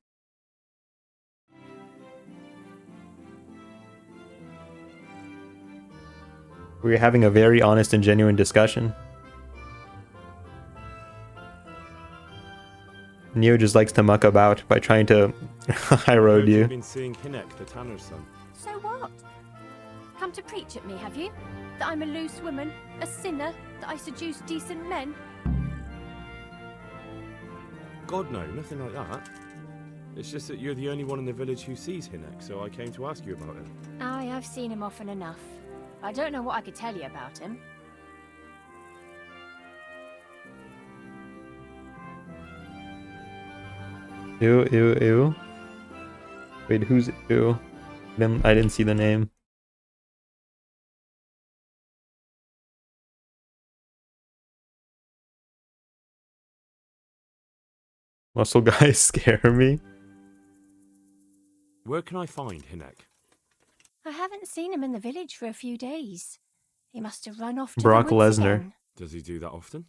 We were having a very honest and genuine discussion. Neo just likes to muck about by trying to high road you. You've been seeing Hinek, the tanner's son. So what? Come to preach at me, have you? That I'm a loose woman, a sinner, that I seduce decent men? God, no, nothing like that. It's just that you're the only one in the village who sees Hinek, so I came to ask you about him. Aye, I've seen him often enough. I don't know what I could tell you about him. Ew, ew, ew. Wait, who's ew? I didn't see the name. Muscle guys scare me. Where can I find Hinek? I haven't seen him in the village for a few days. He must have run off to Brock the woods Lesnar. again. Does he do that often?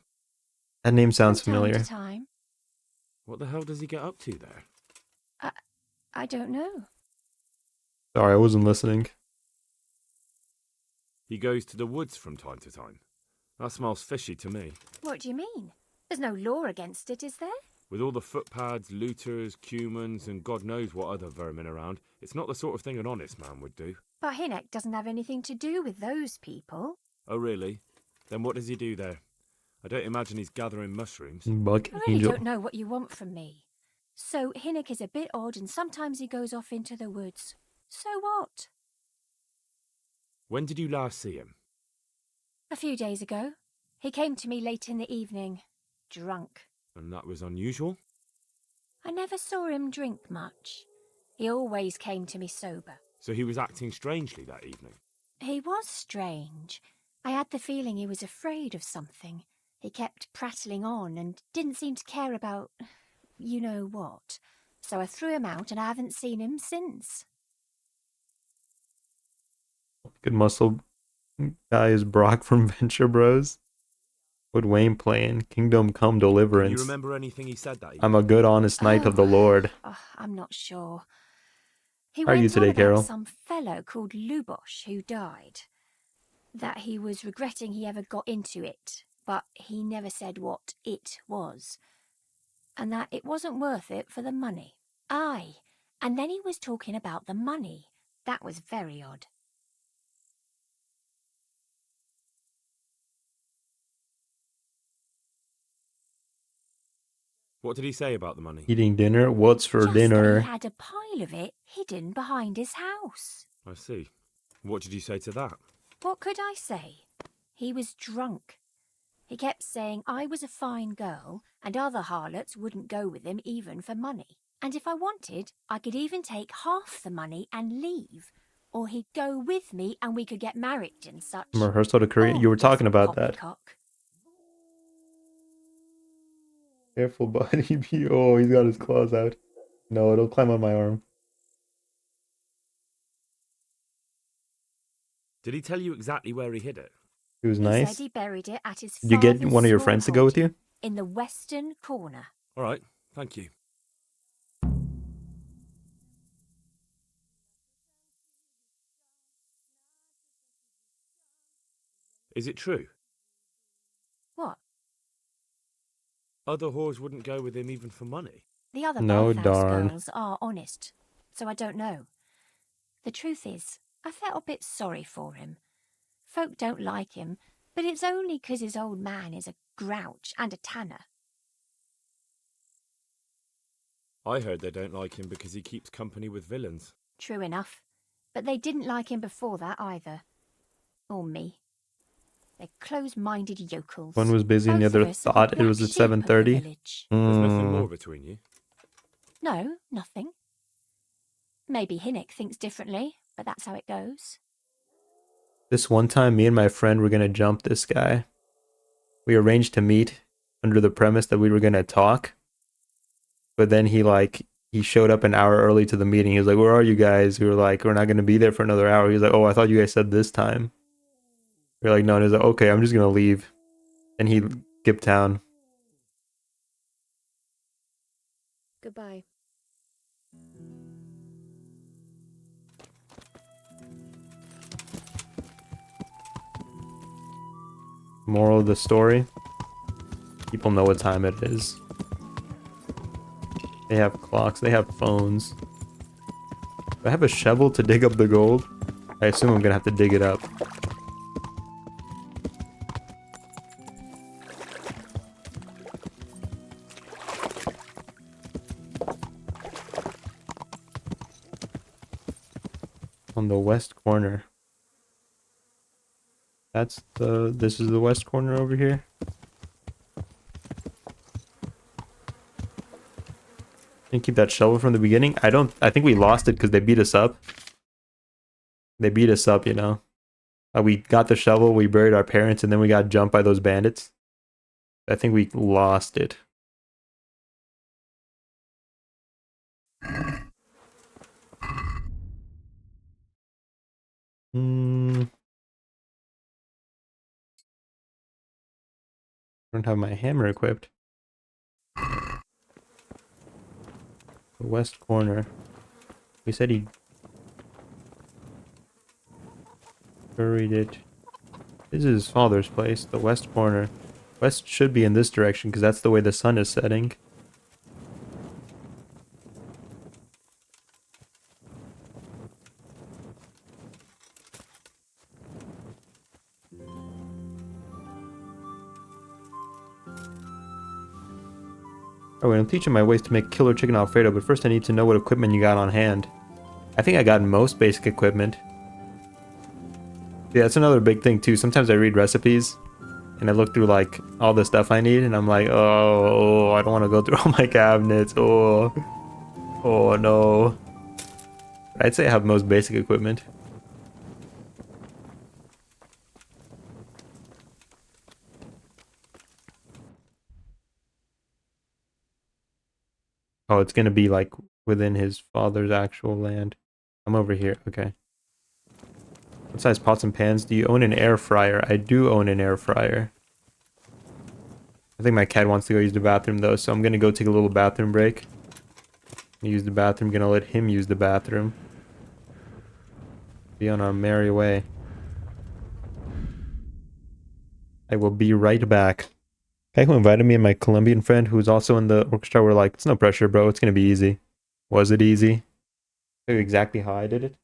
That name sounds From time familiar. to time. What the hell does he get up to there? I don't know. Sorry, I wasn't listening. He goes to the woods from time to time. That smells fishy to me. What do you mean? There's no law against it, is there? With all the footpads, looters, cumans, and God knows what other vermin around, it's not the sort of thing an honest man would do. But Hinek doesn't have anything to do with those people. Oh, really? Then what does he do there? I don't imagine he's gathering mushrooms. Buck I really Angel. don't know what you want from me. So Hinek is a bit odd and sometimes he goes off into the woods. So what? When did you last see him? A few days ago. He came to me late in the evening, drunk. And that was unusual? I never saw him drink much. He always came to me sober. So he was acting strangely that evening? He was strange. I had the feeling he was afraid of something. He kept prattling on and didn't seem to care about you know what. So I threw him out and I haven't seen him since. Good muscle guy is Brock from Venture Bros. What Wayne playing? Kingdom Come Deliverance. Do you remember anything he said that evening? I'm a good honest knight of the Lord. I'm not sure. He How are you went on today, about Carol? some fellow called Lubosh who died. That he was regretting he ever got into it. but he never said what it was, and that it wasn't worth it for the money. Aye, and then he was talking about the money. That was very odd. What did he say about the money? Eating dinner? What's for Just that dinner? he had a pile of it hidden behind his house. I see. What did you say to that? What could I say? He was drunk. He kept saying I was a fine girl and other harlots wouldn't go with him even for money. And if I wanted, I could even take half the money and leave. Or he'd go with me and we could get married and such. From rehearsal to Korea? Oh, You were this talking about that. poppycock. Careful, buddy. Oh, he's got his claws out. No, it'll climb on my arm. Did he tell you exactly where he hid it? He was He nice. said he buried it at his Did you get father's one of your small friends to go hut with you? in the western corner. All right, thank you. Is it true? What? Other whores wouldn't go with him even for money? The other No, bathhouse darn. girls are honest, so I don't know. The truth is, I felt a bit sorry for him. Folk don't like him, but it's only 'cause his old man is a grouch and a tanner. I heard they don't like him because he keeps company with villains. True enough, but they didn't like him before that either. Or me. They're close-minded yokels. One was busy and the Both of other us are the thought it black was at sheep of the 7:30. village. There's nothing more between you? No, nothing. Maybe Hinnick thinks differently, but that's how it goes. This one time, me and my friend were gonna jump this guy. We arranged to meet under the premise that we were gonna talk. But then he showed up an hour early to the meeting. He was like, "Where are you guys?" We were like, "We're not gonna be there for another hour." He was like, "Oh, I thought you guys said this time." We are like, "No." And he was like, "Okay, I'm just gonna leave." And he skipped town. Goodbye. Moral of the story: people know what time it is. They have clocks, they have phones. Do I have a shovel to dig up the gold? I assume I'm gonna have to dig it up. On the west corner. This is the west corner over here. And keep that shovel from the beginning. I think we lost it because they beat us up. They beat us up, you know. We got the shovel, we buried our parents, and then we got jumped by those bandits. I think we lost it. I don't have my hammer equipped. The west corner. We said he buried it. This is his father's place, the west corner. West should be in this direction because that's the way the sun is setting. Oh, wait, I'm teaching my ways to make killer chicken alfredo, but first I need to know what equipment you got on hand. I think I got most basic equipment. Yeah, that's another big thing too. Sometimes I read recipes and I look through like all the stuff I need and I'm like, oh, I don't want to go through all my cabinets. Oh no. I'd say I have most basic equipment. Oh, it's gonna be like within his father's actual land. I'm over here. Okay. What size pots and pans? Do you own an air fryer? I do own an air fryer. I think my cat wants to go use the bathroom though, so I'm gonna go take a little bathroom break. Use the bathroom. Gonna let him use the bathroom. Be on our merry way. I will be right back. Guy who invited me and my Colombian friend who's also in the orchestra were like, it's no pressure, bro. It's gonna be easy. Was it easy? Tell you exactly how I did it.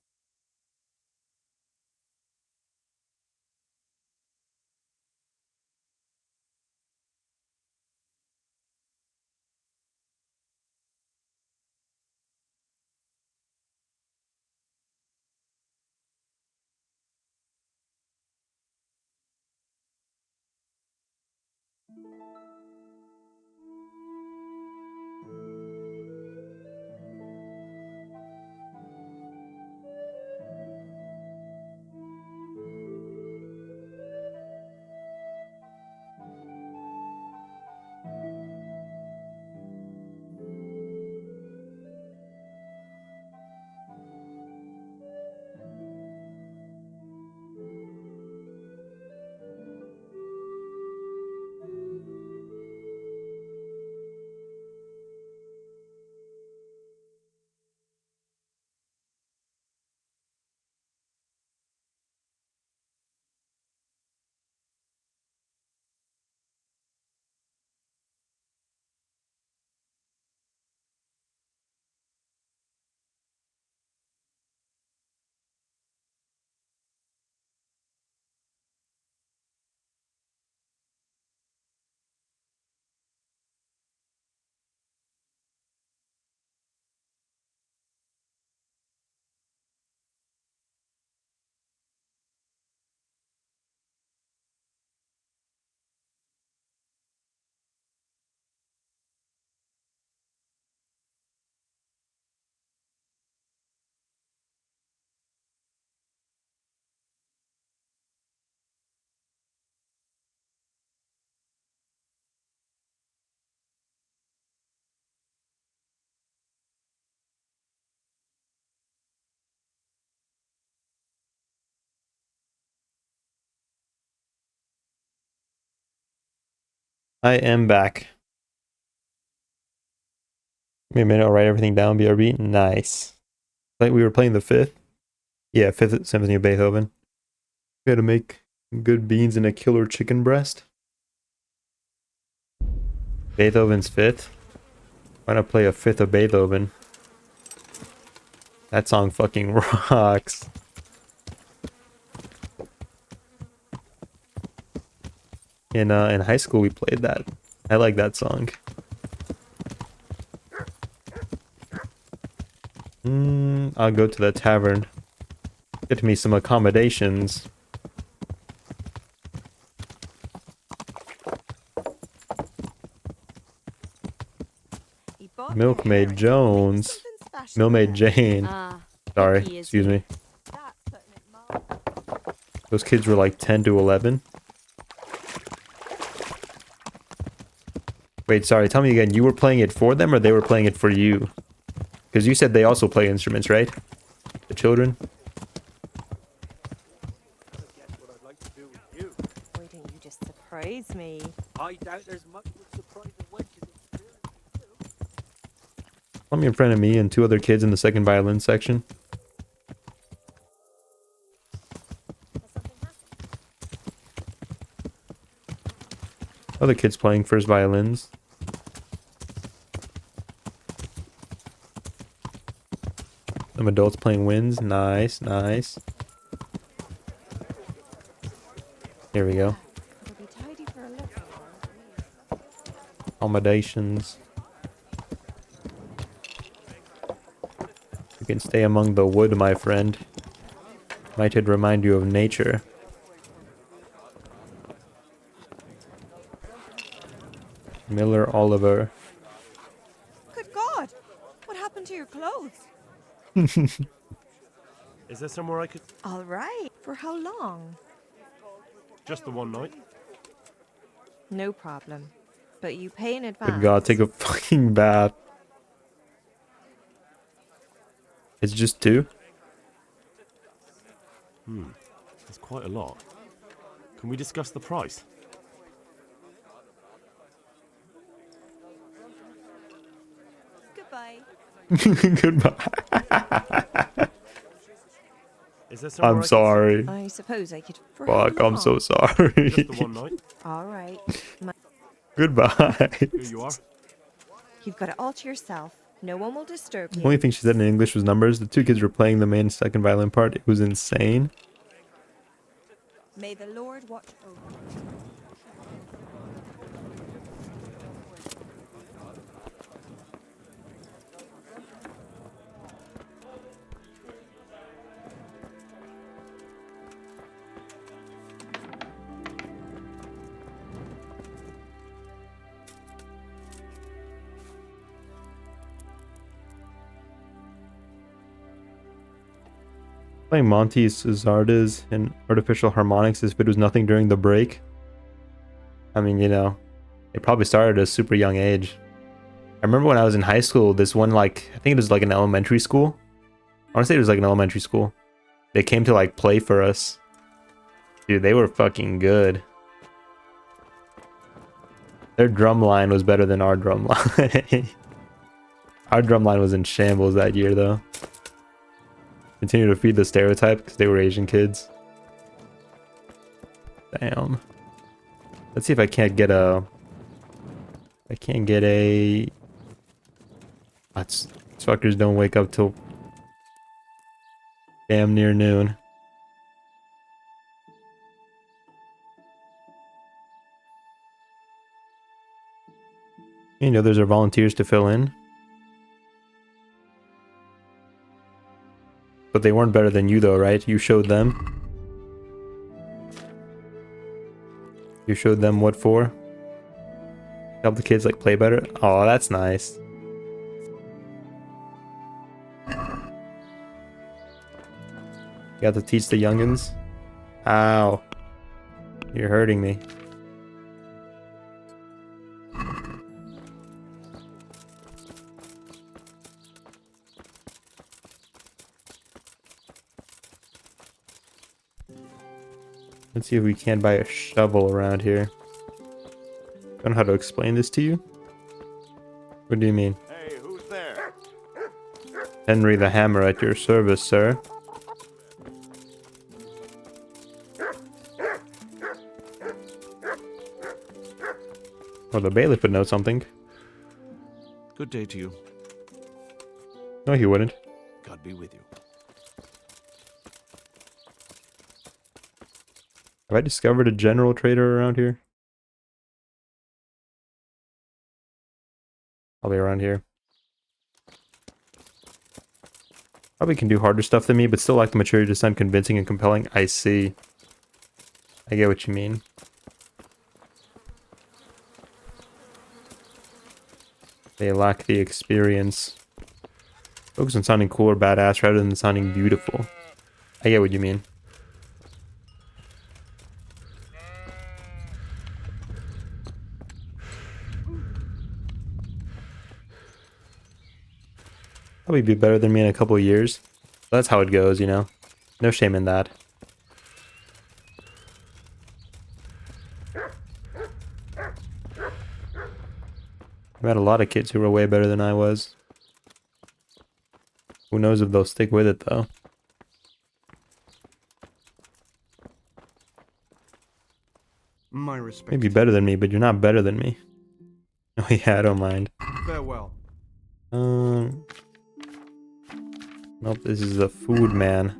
I am back. Give me a minute, I'll write everything down, BRB. Nice. Like we were playing the fifth. Yeah, Fifth Symphony of Beethoven. We had to make good beans and a killer chicken breast. Beethoven's fifth. Why not play a fifth of Beethoven? That song fucking rocks. In high school we played that. I like that song. I'll go to the tavern. Get me some accommodations. Milkmaid Jones. Milkmaid Jane. Sorry, excuse me. Those kids were like 10 to 11. Wait, sorry, tell me again, you were playing it for them or they were playing it for you? Because you said they also play instruments, right? The children? Why don't you just surprise me? I doubt there's much of a surprise in wenches. I'm in front of me and two other kids in the second violin section. Other kids playing first violins. Some adults playing winds. Nice, nice. Here we go. Accommodations. You can stay among the wood, my friend. Might it remind you of nature? Miller Oliver. Good God! What happened to your clothes? Is there somewhere I could... All right. For how long? Just the one night? No problem. But you pay in advance. Good God, take a fucking bath. It's just two? That's quite a lot. Can we discuss the price? Goodbye. Goodbye. Is there somewhere I'm I can sorry. I suppose I could. For Fuck, how I'm so long? sorry. Just the one night. All right. Goodbye. Here you are. You've got it all to yourself. No one will disturb The you. only thing she said in English was numbers. The two kids were playing the main second violin part. It was insane. May the Lord watch over you. Playing Monty Cesardes and artificial harmonics as if it was nothing during the break. I mean, you know, it probably started at a super young age. I remember when I was in high school, this one, like, I think it was like an elementary school. I want to say it was like an elementary school. They came to like play for us. Dude, they were fucking good. Their drum line was better than our drum line. Our drum line was in shambles that year, though. Continue to feed the stereotype because they were Asian kids. Damn. Let's see if I can't get a... I can't get a... These fuckers don't wake up till damn near noon. You know, there's our volunteers to fill in. But they weren't better than you though, right? You showed them. You showed them what for? Help the kids like play better? Oh, that's nice. You got to teach the youngins? Ow. You're hurting me. Let's see if we can buy a shovel around here. Don't know how to explain this to you. What do you mean? Hey, who's there? Henry the Hammer at your service, sir. Well, the bailiff would know something. Good day to you. No, he wouldn't. God be with you. Have I discovered a general trader around here? Probably around here. Probably can do harder stuff than me, but still lack the maturity to sound convincing and compelling. I see. I get what you mean. They lack the experience. Focus on sounding cool or badass rather than sounding beautiful. I get what you mean. Probably be better than me in a couple of years. That's how it goes, you know. No shame in that. I've had a lot of kids who were way better than I was. Who knows if they'll stick with it, though. My respect. Maybe better than me, but you're not better than me. Oh yeah, I don't mind. Farewell. Nope, this is a food man.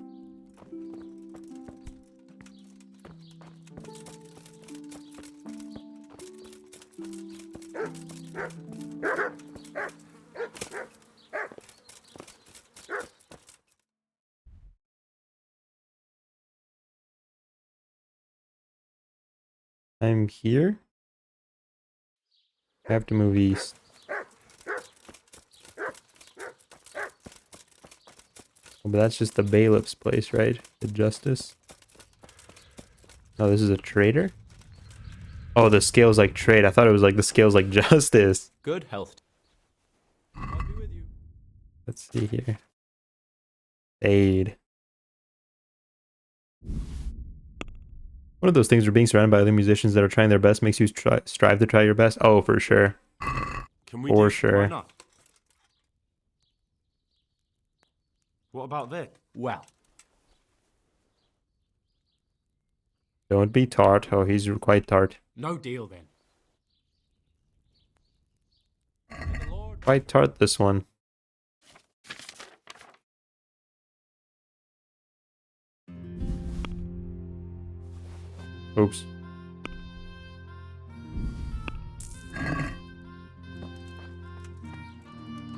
I'm here. I have to move east. Oh, but that's just the bailiff's place, right? The justice. Oh, this is a trader? Oh, the scales like trade. I thought it was like the scales like justice. Good health. Let's see here. Aid. One of those things where being surrounded by other musicians that are trying their best makes you strive to try your best. Oh, for sure. Can we For do? sure. Why not? What about Vic? Well, Don't be tart. Oh, he's quite tart. No deal then. Quite tart, this one. Oops.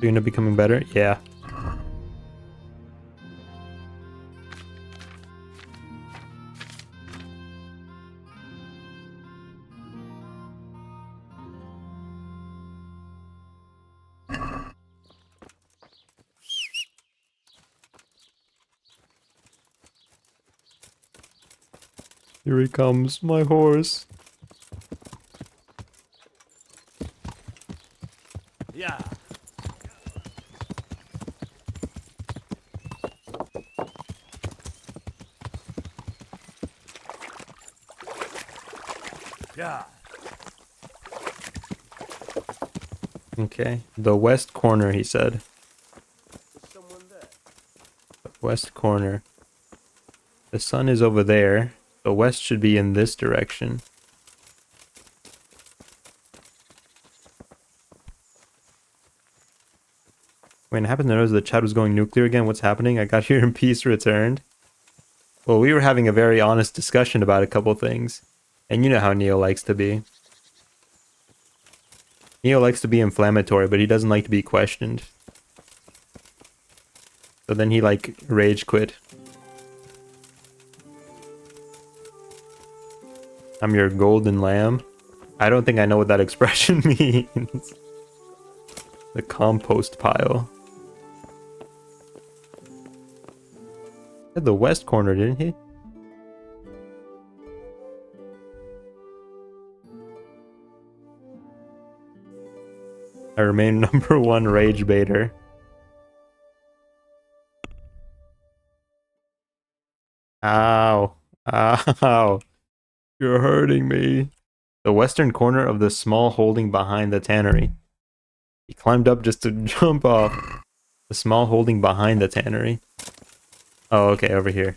You're gonna be becoming better? Yeah. Here he comes, my horse. Yeah. Yeah. Okay. The west corner, he said. The west corner. The sun is over there. The west should be in this direction. Wait, I happened to notice the chat was going nuclear again. What's happening? I got here in peace returned. Well, we were having a very honest discussion about a couple things. And you know how Neo likes to be. Neo likes to be inflammatory, but he doesn't like to be questioned. So then he, like, rage quit. I'm your golden lamb. I don't think I know what that expression means. The compost pile. He had the west corner, didn't he? I remain number one rage baiter. Ow. Ow. You're hurting me. The western corner of the small holding behind the tannery. He climbed up just to jump off. The small holding behind the tannery. Oh, okay, over here.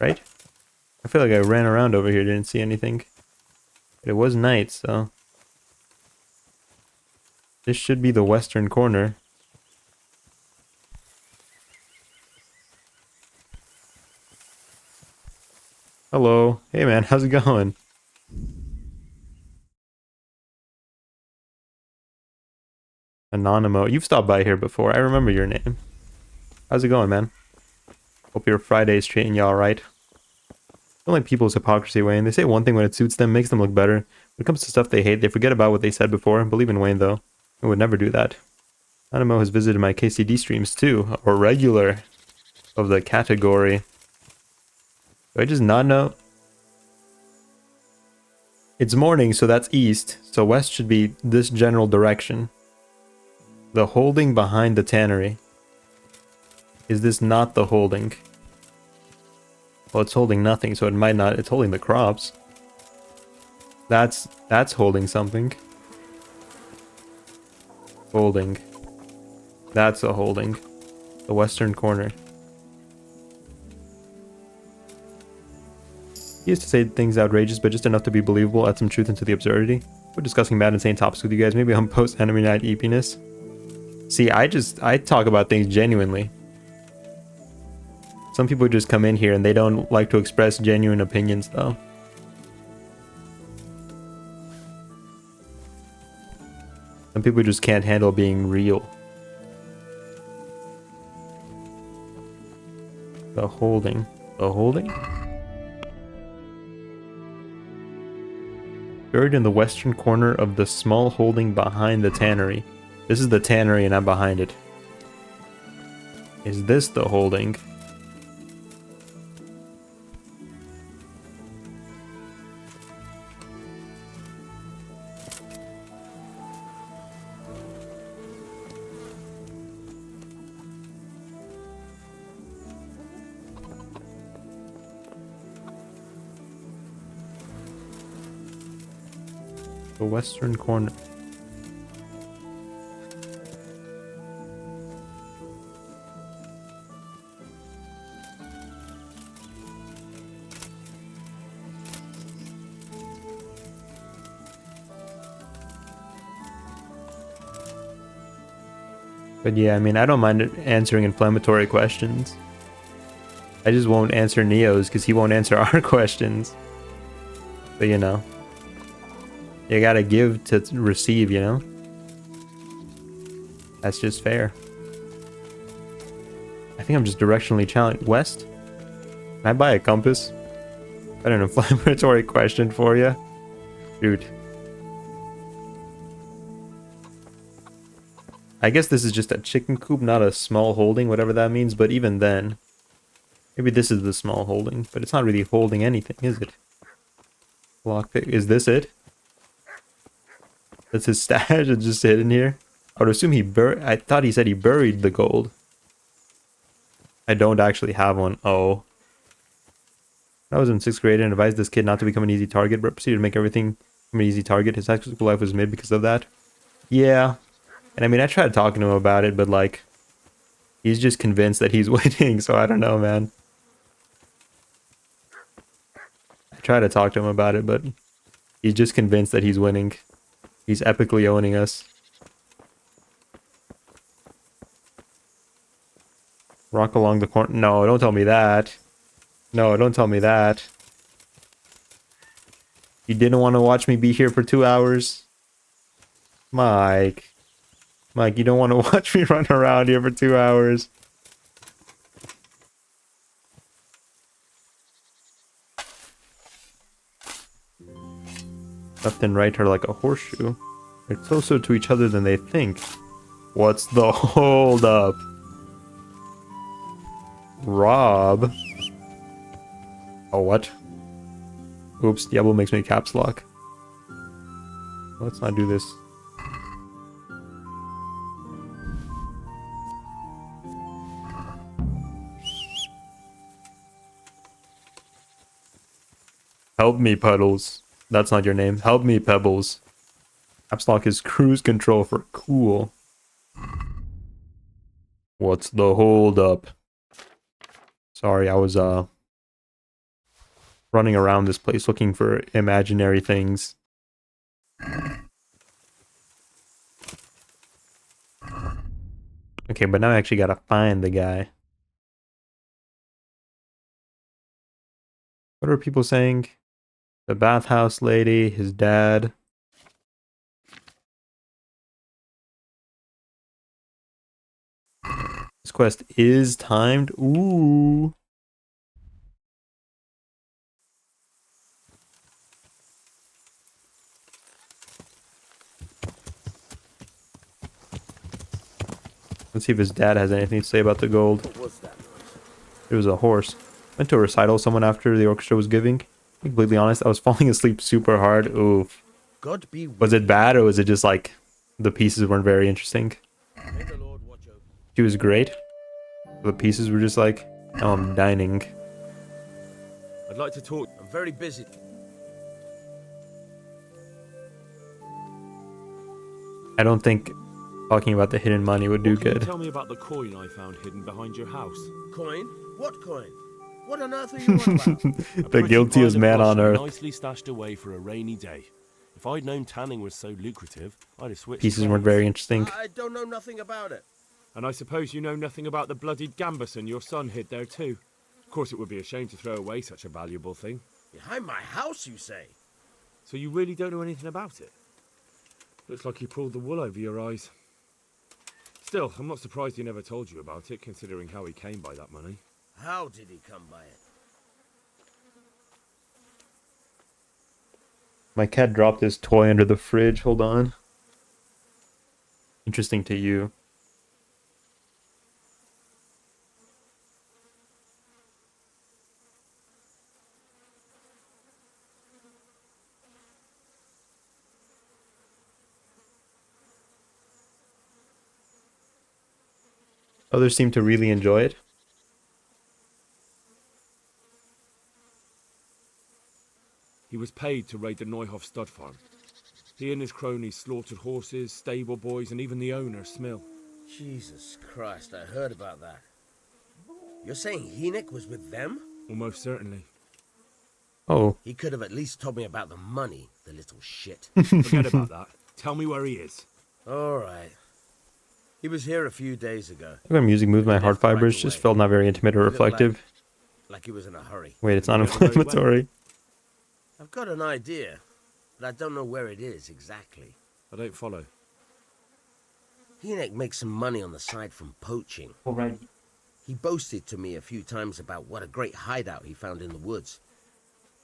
Right? I feel like I ran around over here, didn't see anything. But it was night, so... This should be the western corner. Hello. Hey man, how's it going? Anonymous. You've stopped by here before. I remember your name. How's it going, man? Hope your Friday's treating you alright. I don't like people's hypocrisy, Wayne. They say one thing when it suits them, makes them look better. When it comes to stuff they hate, they forget about what they said before. Believe in Wayne, though. I would never do that. Animo has visited my KCD streams, too. A regular of the category. Do I just not know? It's morning, so that's east. So west should be this general direction. The holding behind the tannery. Is this not the holding? Well, it's holding nothing, so it might not. It's holding the crops. That's holding something. Holding. That's a holding. The western corner. He used to say things outrageous, but just enough to be believable, add some truth into the absurdity. We're discussing mad insane topics with you guys. Maybe on post enemy night epiness. See, I talk about things genuinely. Some people just come in here and they don't like to express genuine opinions, though. Some people just can't handle being real. The holding. The holding? Buried in the western corner of the small holding behind the tannery. This is the tannery and I'm behind it. Is this the holding? The western corner. But yeah, I mean, I don't mind answering inflammatory questions. I just won't answer Neo's because he won't answer our questions. But you know, you gotta give to receive, you know? That's just fair. I think I'm just directionally challenged. West? Can I buy a compass? Got an inflammatory question for you. Dude. I guess this is just a chicken coop, not a small holding, whatever that means. But even then, maybe this is the small holding. But it's not really holding anything, is it? Lockpick. Is this it? That's his stash. It's just hidden here. I would assume I thought he said he buried the gold. I don't actually have one. Oh. I was in 6th grade and advised this kid not to become an easy target, but proceeded to make everything an easy target. His high school life was mid because of that. Yeah. And I mean, I tried talking to him about it, but like, he's just convinced that he's winning, so I don't know, man. I tried to talk to him about it, but he's just convinced that he's winning. He's epically owning us. Rock along the corner. No, don't tell me that. No, don't tell me that. You didn't want to watch me be here for 2 hours? Mike. Mike, you don't want to watch me run around here for 2 hours. Left and right are like a horseshoe. They're closer to each other than they think. What's the hold up? Rob? Oh, what? Oops, Diablo makes me caps lock. Let's not do this. Help me, Puddles. That's not your name. Help me, Pebbles. Caps lock is cruise control for cool. What's the hold up? Sorry, I was running around this place looking for imaginary things. Okay, but now I actually gotta find the guy. What are people saying? The bathhouse lady, his dad. This quest is timed. Ooh. Let's see if his dad has anything to say about the gold. What was that noise? It was a horse. Went to a recital someone after the orchestra was giving. To be completely honest, I was falling asleep super hard. Oof. God be Was it bad or was it just like the pieces weren't very interesting? She was great. The pieces were just like, oh, I'm dining. I'd like to talk. I'm very busy. I don't think talking about the hidden money would do Can you good. tell me about the coin I found hidden behind your house? Coin? What coin? What on earth are you on about? The guiltiest man on earth. Nicely stashed away for a rainy day. If I'd known tanning was so lucrative, I'd have switched. Pieces weren't very interesting. I don't know nothing about it. And I suppose you know nothing about the bloodied gambeson your son hid there too. Of course, it would be a shame to throw away such a valuable thing. Behind my house, you say? So you really don't know anything about it? Looks like you pulled the wool over your eyes. Still, I'm not surprised he never told you about it, considering how he came by that money. How did he come by it? My cat dropped his toy under the fridge. Hold on. Interesting to you. Others seem to really enjoy it. He was paid to raid the Neuhoff stud farm. He and his cronies slaughtered horses, stable boys, and even the owner, Smill. Jesus Christ, I heard about that. You're saying Hynek was with them? Almost certainly. Oh. He could have at least told me about the money, the little shit. Forget about that. Tell me where he is. All right. He was here a few days ago. When music moved my heart fibers, just felt not very intimate or He looked reflective. Like he was in a hurry. Wait, it's not inflammatory. I've got an idea, but I don't know where it is exactly. I don't follow. Hynek makes some money on the side from poaching. Alright. He boasted to me a few times about what a great hideout he found in the woods,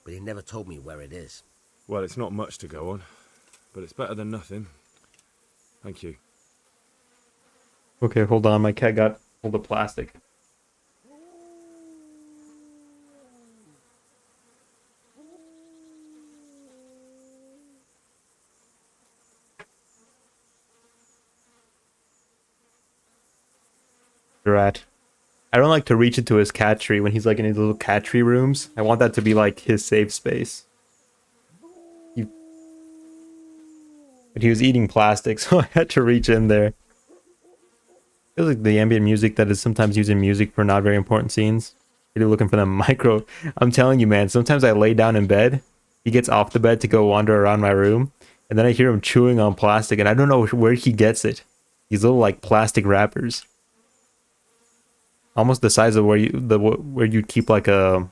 but he never told me where it is. Well, it's not much to go on, but it's better than nothing. Thank you. Okay, hold on. My cat got hold of plastic. Rat. I don't like to reach into his cat tree when he's like in his little cat tree rooms. I want that to be like his safe space. But he was eating plastic, so I had to reach in there. Feels like the ambient music that is sometimes used in music for not very important scenes. Really looking for the micro. I'm telling you, man, sometimes I lay down in bed. He gets off the bed to go wander around my room. And then I hear him chewing on plastic, and I don't know where he gets it. These little like plastic wrappers. Almost the size of where you'd keep like a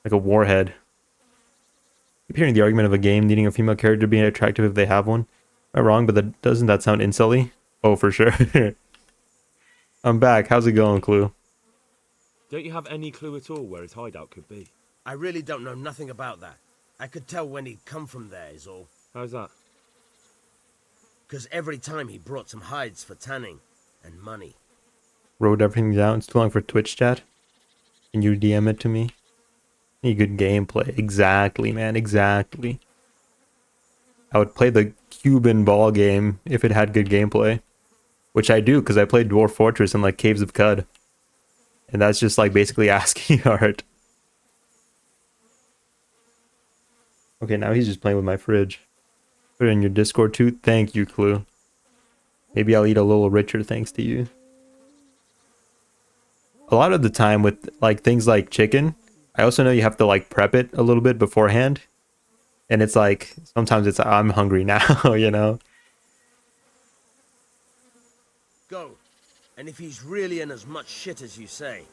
warhead. Keep hearing the argument of a game needing a female character being attractive if they have one. Am I wrong? But doesn't that sound insulty? Oh, for sure. I'm back. How's it going, Clue? Don't you have any clue at all where his hideout could be? I really don't know nothing about that. I could tell when he'd come from there is all. How's that? Because every time he brought some hides for tanning and money. Wrote everything down. It's too long for Twitch chat. Can you DM it to me? Need good gameplay. Exactly, man. Exactly. I would play the Cuban ball game if it had good gameplay. Which I do, because I played Dwarf Fortress and like Caves of Cud. And that's just like basically ASCII art. Okay, now he's just playing with my fridge. Put it in your Discord too. Thank you, Clue. Maybe I'll eat a little richer thanks to you. A lot of the time with like things like chicken, I also know you have to like prep it a little bit beforehand. And it's like, sometimes it's, I'm hungry now, you know? Go. And if he's really in as much shit as you say,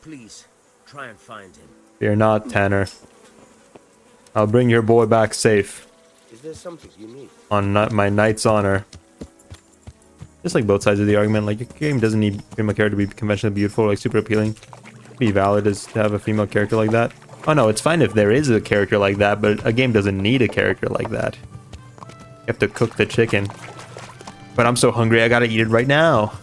please try and find him. Fear not, Tanner. I'll bring your boy back safe. Is there something you need? On my knight's honor. Just like both sides of the argument, like your game doesn't need female character to be conventionally beautiful or like super appealing. Be valid as to have a female character like that. Oh no, it's fine if there is a character like that, but a game doesn't need a character like that. You have to cook the chicken. But I'm so hungry, I gotta eat it right now.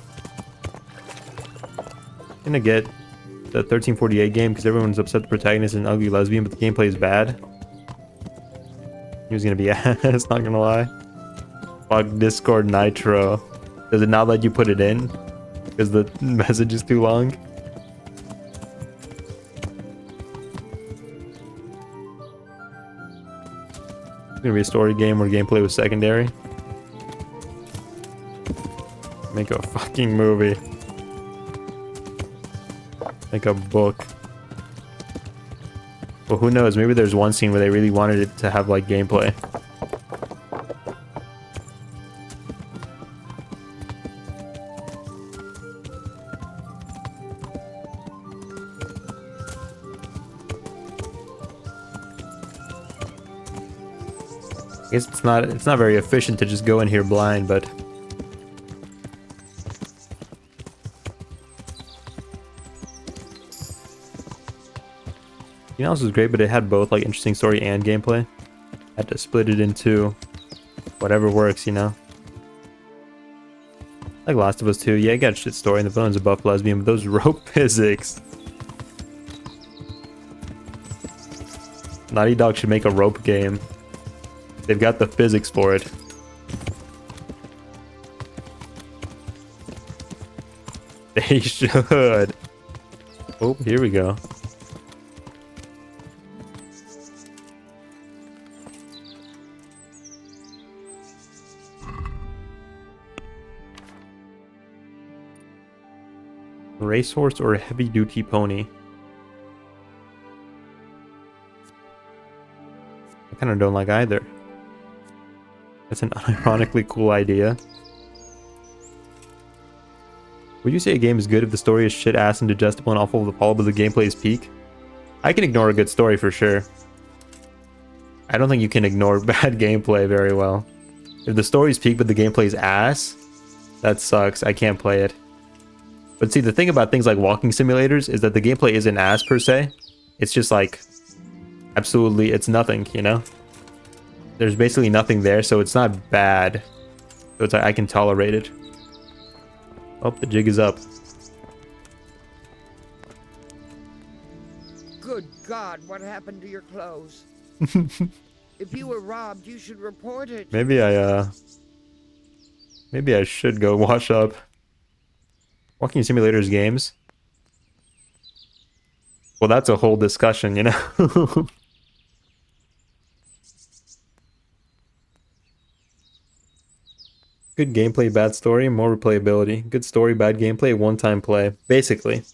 I'm gonna get the 1348 game because everyone's upset the protagonist is an ugly lesbian, but the gameplay is bad. He was gonna be ass, not gonna lie. Fuck Discord Nitro. Does it not let you put it in? Because the message is too long? It's gonna be a story game where gameplay was secondary. Make a fucking movie. Make a book. Well, who knows? Maybe there's one scene where they really wanted it to have like gameplay. I guess it's not very efficient to just go in here blind, but you know, this was great, but it had both like interesting story and gameplay. Had to split it into whatever works, you know. Like Last of Us 2, yeah, I got a shit story and the villain's a buff lesbian, but those rope physics. Naughty Dog should make a rope game. They've got the physics for it. They should. Oh, here we go. Racehorse or a heavy-duty pony? I kind of don't like either. That's an unironically cool idea. Would you say a game is good if the story is shit ass and digestible and awful with the fall, but the gameplay is peak? I can ignore a good story for sure. I don't think you can ignore bad gameplay very well. If the story's peak but the gameplay's ass, that sucks. I can't play it. But see, the thing about things like walking simulators is that the gameplay isn't ass per se. It's just like, absolutely, it's nothing, you know? There's basically nothing there, so it's not bad. So it's like, I can tolerate it. Oh, the jig is up. Good God, what happened to your clothes? If you were robbed, you should report it. Maybe I should go wash up. Walking simulators games. Well, that's a whole discussion, you know? Good gameplay, bad story, more replayability. Good story, bad gameplay, one-time play. Basically.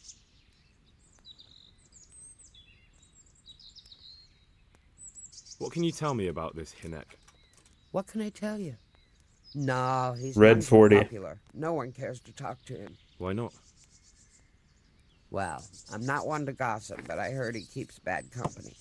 What can you tell me about this Hinek? What can I tell you? No, he's Red none too 40. popular. No one cares to talk to him. Why not? Well, I'm not one to gossip, but I heard he keeps bad company.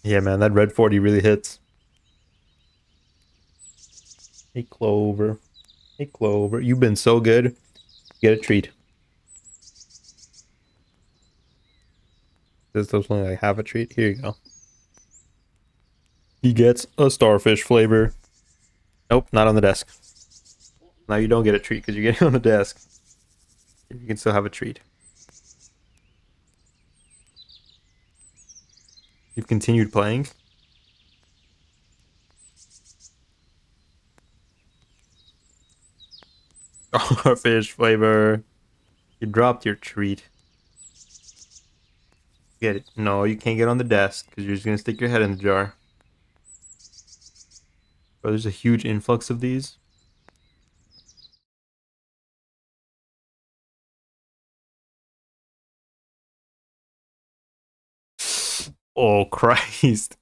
Yeah, man, that red 40 really hits. Hey, Clover. Hey, Clover. You've been so good. Get a treat. This is only like half a treat. Here you go. He gets a starfish flavor. Nope, not on the desk. Now you don't get a treat because you're getting on the desk. You can still have a treat. You've continued playing? Starfish flavor. You dropped your treat. Get it? No, you can't get on the desk because you're just going to stick your head in the jar. Bro, there's a huge influx of these. Oh, Christ.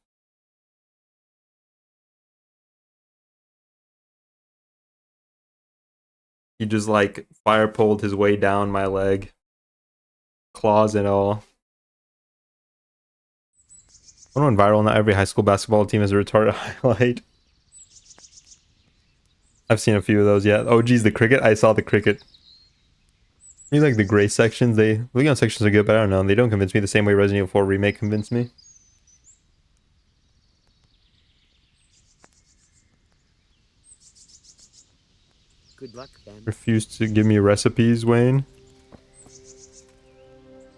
He just like fire pulled his way down my leg. Claws and all. I went viral. Not every high school basketball team has a retarded highlight. I've seen a few of those, yeah. Oh, geez, the cricket? I saw the cricket. You like the gray sections? Leon sections are good, but I don't know. They don't convince me the same way Resident Evil 4 Remake convinced me. Good luck, Ben. Refused to give me recipes, Wayne.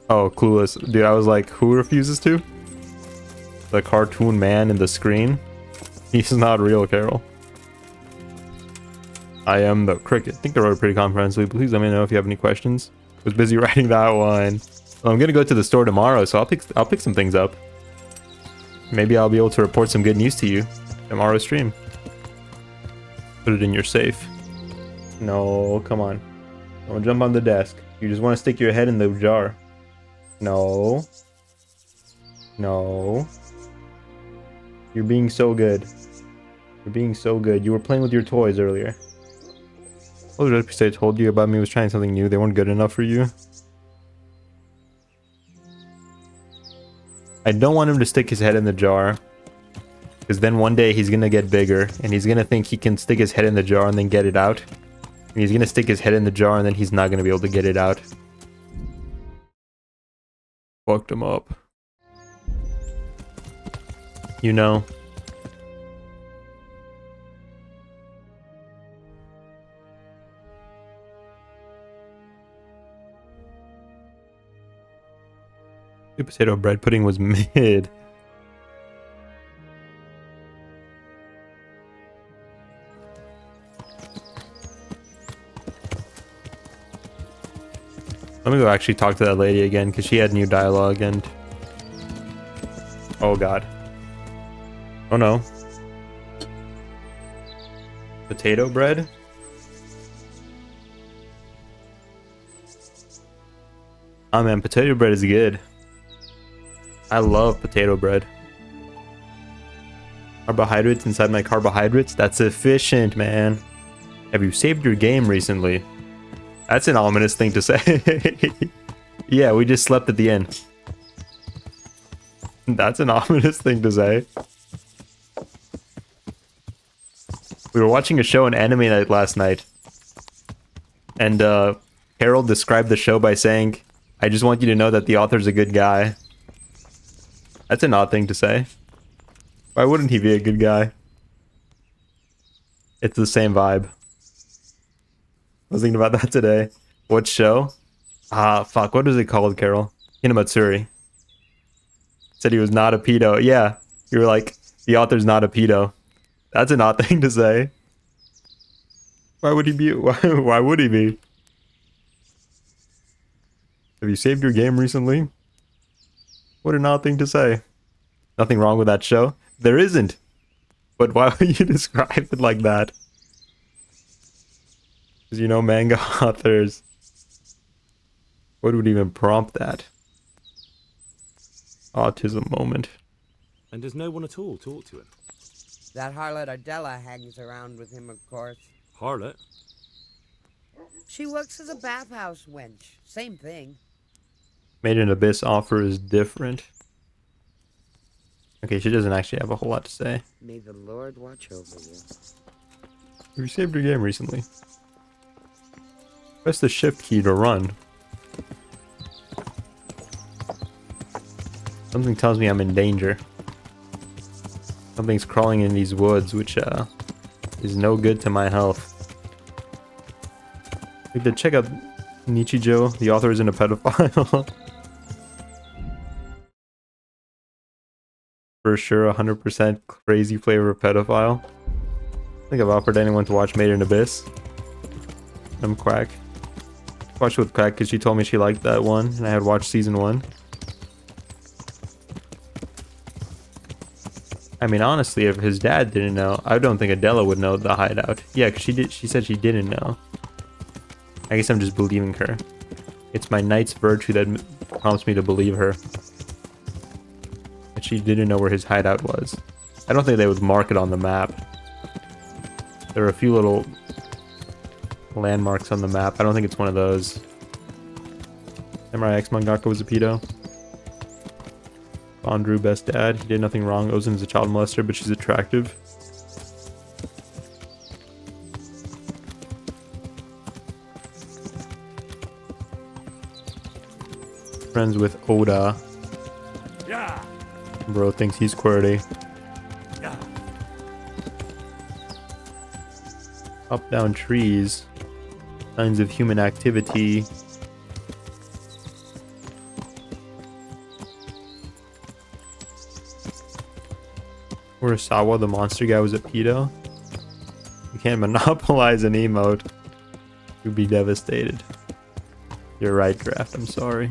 Oh, clueless. Dude, I was like, who refuses to? The cartoon man in the screen? He's not real, Carol. I am the cricket. I think I wrote it pretty comprehensively. Please let me know if you have any questions. I was busy writing that one. Well, I'm gonna go to the store tomorrow, so I'll pick some things up. Maybe I'll be able to report some good news to you tomorrow's stream. Put it in your safe. No, come on. Don't jump on the desk. You just want to stick your head in the jar. No. No. You're being so good. You're being so good. You were playing with your toys earlier. What did I told you about me was trying something new? They weren't good enough for you? I don't want him to stick his head in the jar. Because then one day he's going to get bigger. And he's going to think he can stick his head in the jar and then get it out. And he's going to stick his head in the jar and then he's not going to be able to get it out. Fucked him up. You know. The potato bread pudding was mid. Let me go actually talk to that lady again because she had new dialogue and... Oh god. Oh no. Potato bread? Oh man, potato bread is good. I love potato bread. Carbohydrates inside my carbohydrates? That's efficient, man. Have you saved your game recently? That's an ominous thing to say. Yeah, we just slept at the end. That's an ominous thing to say. We were watching a show on Anime Night last night. And Harold described the show by saying, I just want you to know that the author's a good guy. That's an odd thing to say. Why wouldn't he be a good guy? It's the same vibe. I was thinking about that today. What show? Ah, fuck. What was it called, Carol? Hinamatsuri. Said he was not a pedo. Yeah. You were like, the author's not a pedo. That's an odd thing to say. Why would he be? Why would he be? Have you saved your game recently? What an odd thing to say. Nothing wrong with that show. There isn't. But why would you describe it like that? Because you know manga authors. What would even prompt that? Autism moment. And does no one at all talk to him? That harlot Adela hangs around with him, of course. Harlot? She works as a bathhouse wench. Same thing. Made in Abyss offer is different. Okay, she doesn't actually have a whole lot to say. May the Lord watch over you. You saved your game recently. Press the shift key to run. Something tells me I'm in danger. Something's crawling in these woods, which is no good to my health. We have to check out Nichijou. The author isn't a pedophile. For sure, 100% crazy flavor pedophile. I think I've offered anyone to watch Made in Abyss. I'm Quack. Watched with Quack because she told me she liked that one, and I had watched season 1. I mean, honestly, if his dad didn't know, I don't think Adela would know the hideout. Yeah, because she said she didn't know. I guess I'm just believing her. It's my knight's virtue that prompts me to believe her. That she didn't know where his hideout was. I don't think they would mark it on the map. There are a few little landmarks on the map. I don't think it's one of those. Samurai X mangaka was a pedo. Andrew, best dad. He did nothing wrong. Ozan is a child molester, but she's attractive. Friends with Oda. Yeah. Bro thinks he's QWERTY. Yeah. Up down trees. Signs of human activity. Urasawa, the monster guy, was a pedo. You can't monopolize an emote. You'd be devastated. You're right, Draft. I'm sorry.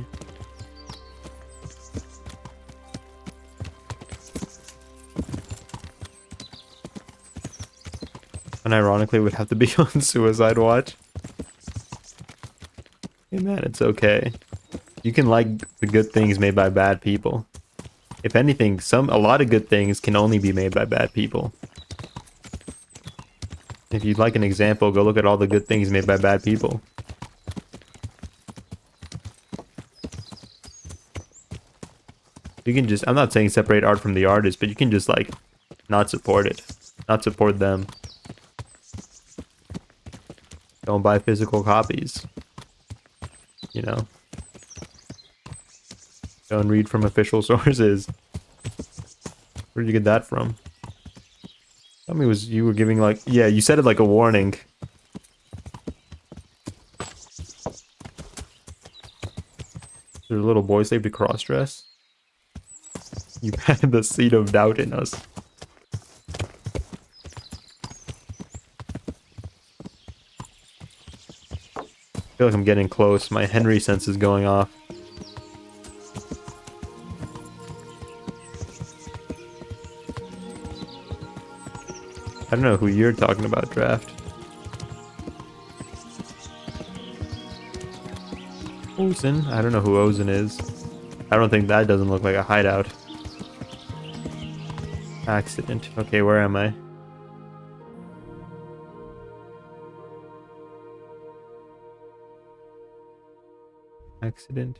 And ironically, it would have to be on Suicide Watch. Hey man, it's okay. You can like the good things made by bad people. If anything, a lot of good things can only be made by bad people. If you'd like an example, go look at all the good things made by bad people. You can just, I'm not saying separate art from the artist, but you can just like not support it. Not support them. Don't buy physical copies. You know? Don't read from official sources. Where did you get that from? Tell me, you were giving like, yeah, you said it like a warning. There's a little boy saved to cross dress. You had the seed of doubt in us. I feel like I'm getting close. My Henry sense is going off. I don't know who you're talking about, Draft. Ozen? I don't know who Ozen is. I don't think that doesn't look like a hideout. Accident. Okay, where am I? Accident.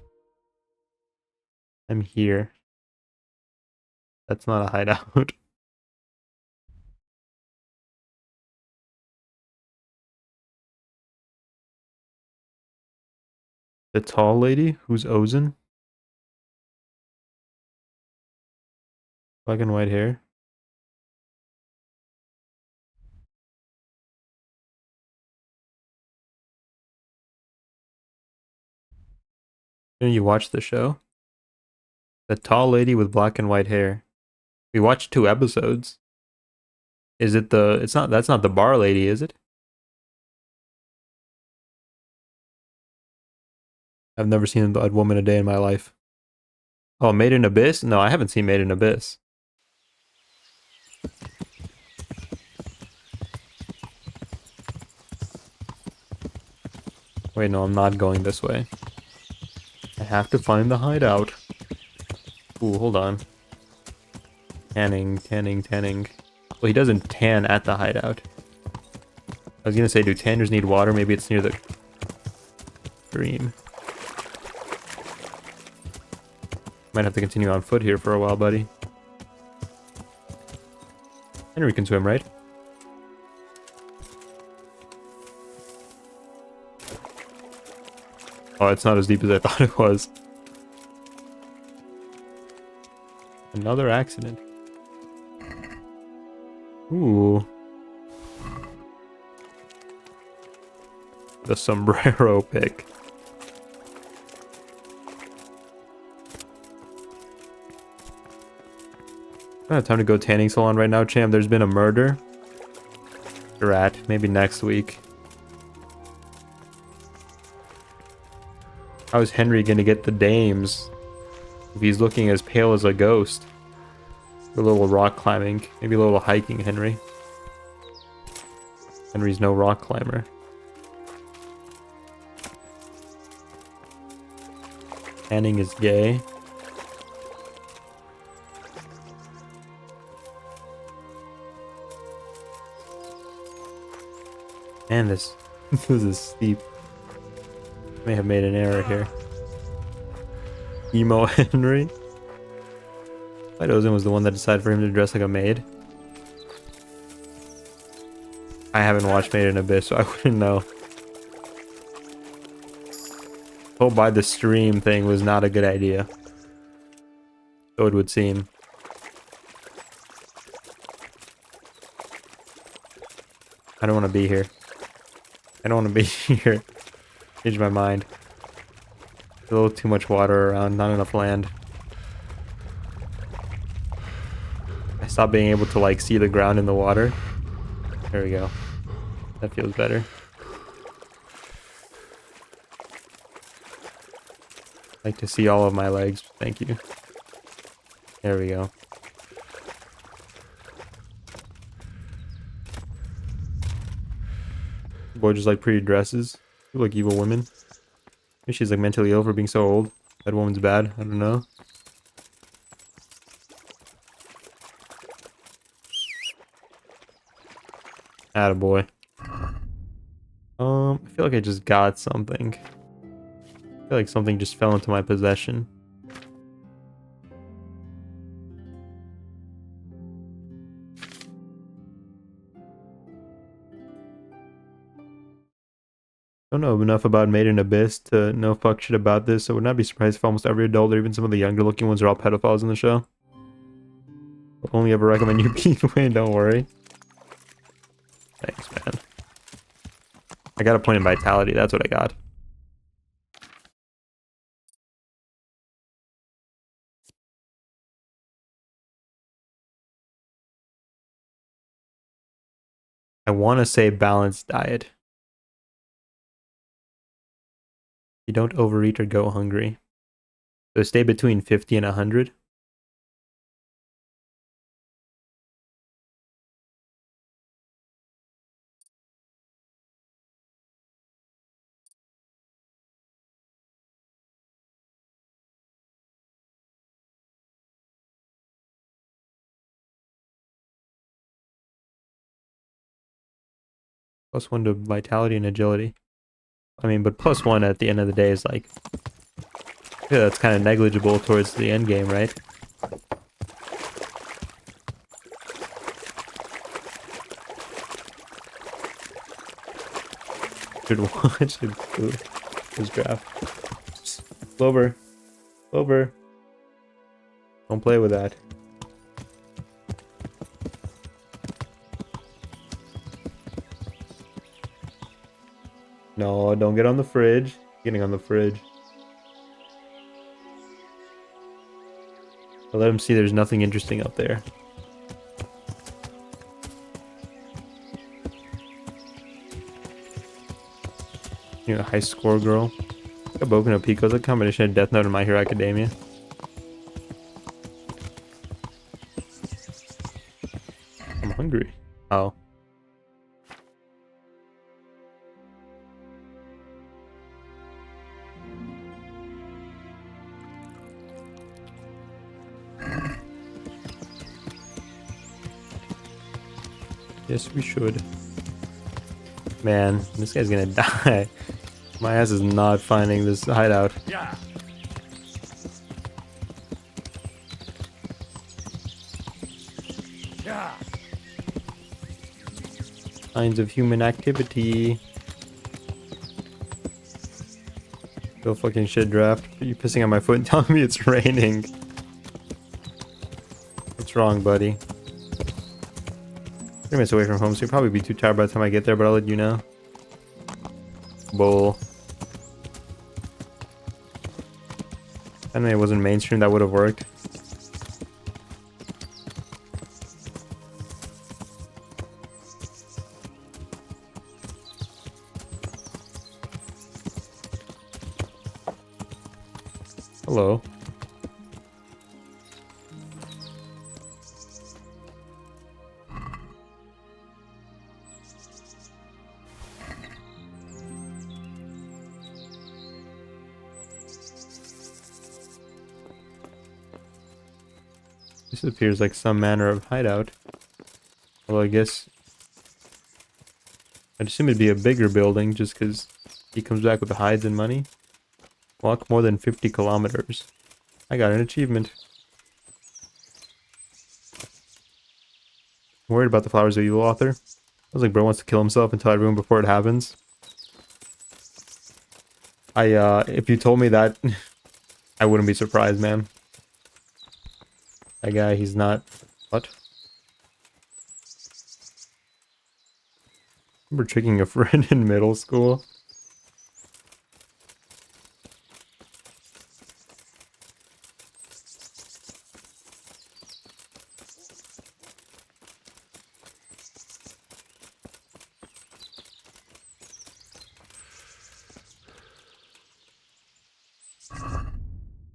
I'm here. That's not a hideout. The tall lady? Who's Ozen? Black and white hair. Didn't you watch the show? The tall lady with black and white hair. We watched 2 episodes. Is it the... It's not... That's not the bar lady, is it? I've never seen a woman a day in my life. Oh, Made in Abyss? No, I haven't seen Made in Abyss. Wait, no, I'm not going this way. I have to find the hideout. Ooh, hold on. Tanning. Well, he doesn't tan at the hideout. I was gonna say, do tanners need water? Maybe it's near the stream. Might have to continue on foot here for a while, buddy. Henry can swim, right? Oh, it's not as deep as I thought it was. Another accident. Ooh. The sombrero pick. I don't have time to go tanning salon right now, champ. There's been a murder. Rat. Maybe next week. How is Henry gonna get the dames if he's looking as pale as a ghost? A little rock climbing. Maybe a little hiking, Henry. Henry's no rock climber. Tanning is gay. Man, this this is steep. May have made an error here. Emo Henry? White Ozen was the one that decided for him to dress like a maid. I haven't watched Made in Abyss, so I wouldn't know. Told by the stream thing was not a good idea. So it would seem. I don't want to be here. I don't want to be here. Change my mind. A little too much water around, not enough land. I stopped being able to like see the ground in the water. There we go. That feels better. Like to see all of my legs. Thank you. There we go. Boy just like pretty dresses. Look like evil women. Maybe she's like mentally ill for being so old. That woman's bad. I don't know. Attaboy. I feel like I just got something. I feel like something just fell into my possession. I don't know enough about Made in Abyss to know fuck shit about this, so I would not be surprised if almost every adult or even some of the younger looking ones are all pedophiles in the show. I'll only ever recommend you being away, don't worry. Thanks, man. I got a point in vitality, that's what I got. I want to say balanced diet. You don't overeat or go hungry. So stay between 50 and 100. +1 to vitality and agility. I mean, but +1 at the end of the day is like, yeah, that's kind of negligible towards the end game, right? Should watch this draft. Clover. Clover. Don't play with that. No, don't get on the fridge. Getting on the fridge. I'll let him see there's nothing interesting up there. You know, high score girl. A Boku no Pico is a combination of Death Note and My Hero Academia. I'm hungry. Oh. Yes, we should. Man, this guy's gonna die. My ass is not finding this hideout. Yeah. Yeah. Signs of human activity. Go fucking shit draft. Are you pissing on my foot and telling me it's raining? What's wrong, buddy? 3 minutes away from home, so you'll probably be too tired by the time I get there, but I'll let you know. Bull. I mean, it wasn't mainstream, that would have worked. Hello. This appears like some manner of hideout. Although I guess I'd assume it'd be a bigger building just because he comes back with the hides and money. Walk more than 50 kilometers. I got an achievement. I'm worried about the Flowers of Evil author. I was like, bro wants to kill himself until I ruin before it happens. If you told me that, I wouldn't be surprised, man. That guy, he's not... What? I remember tricking a friend in middle school.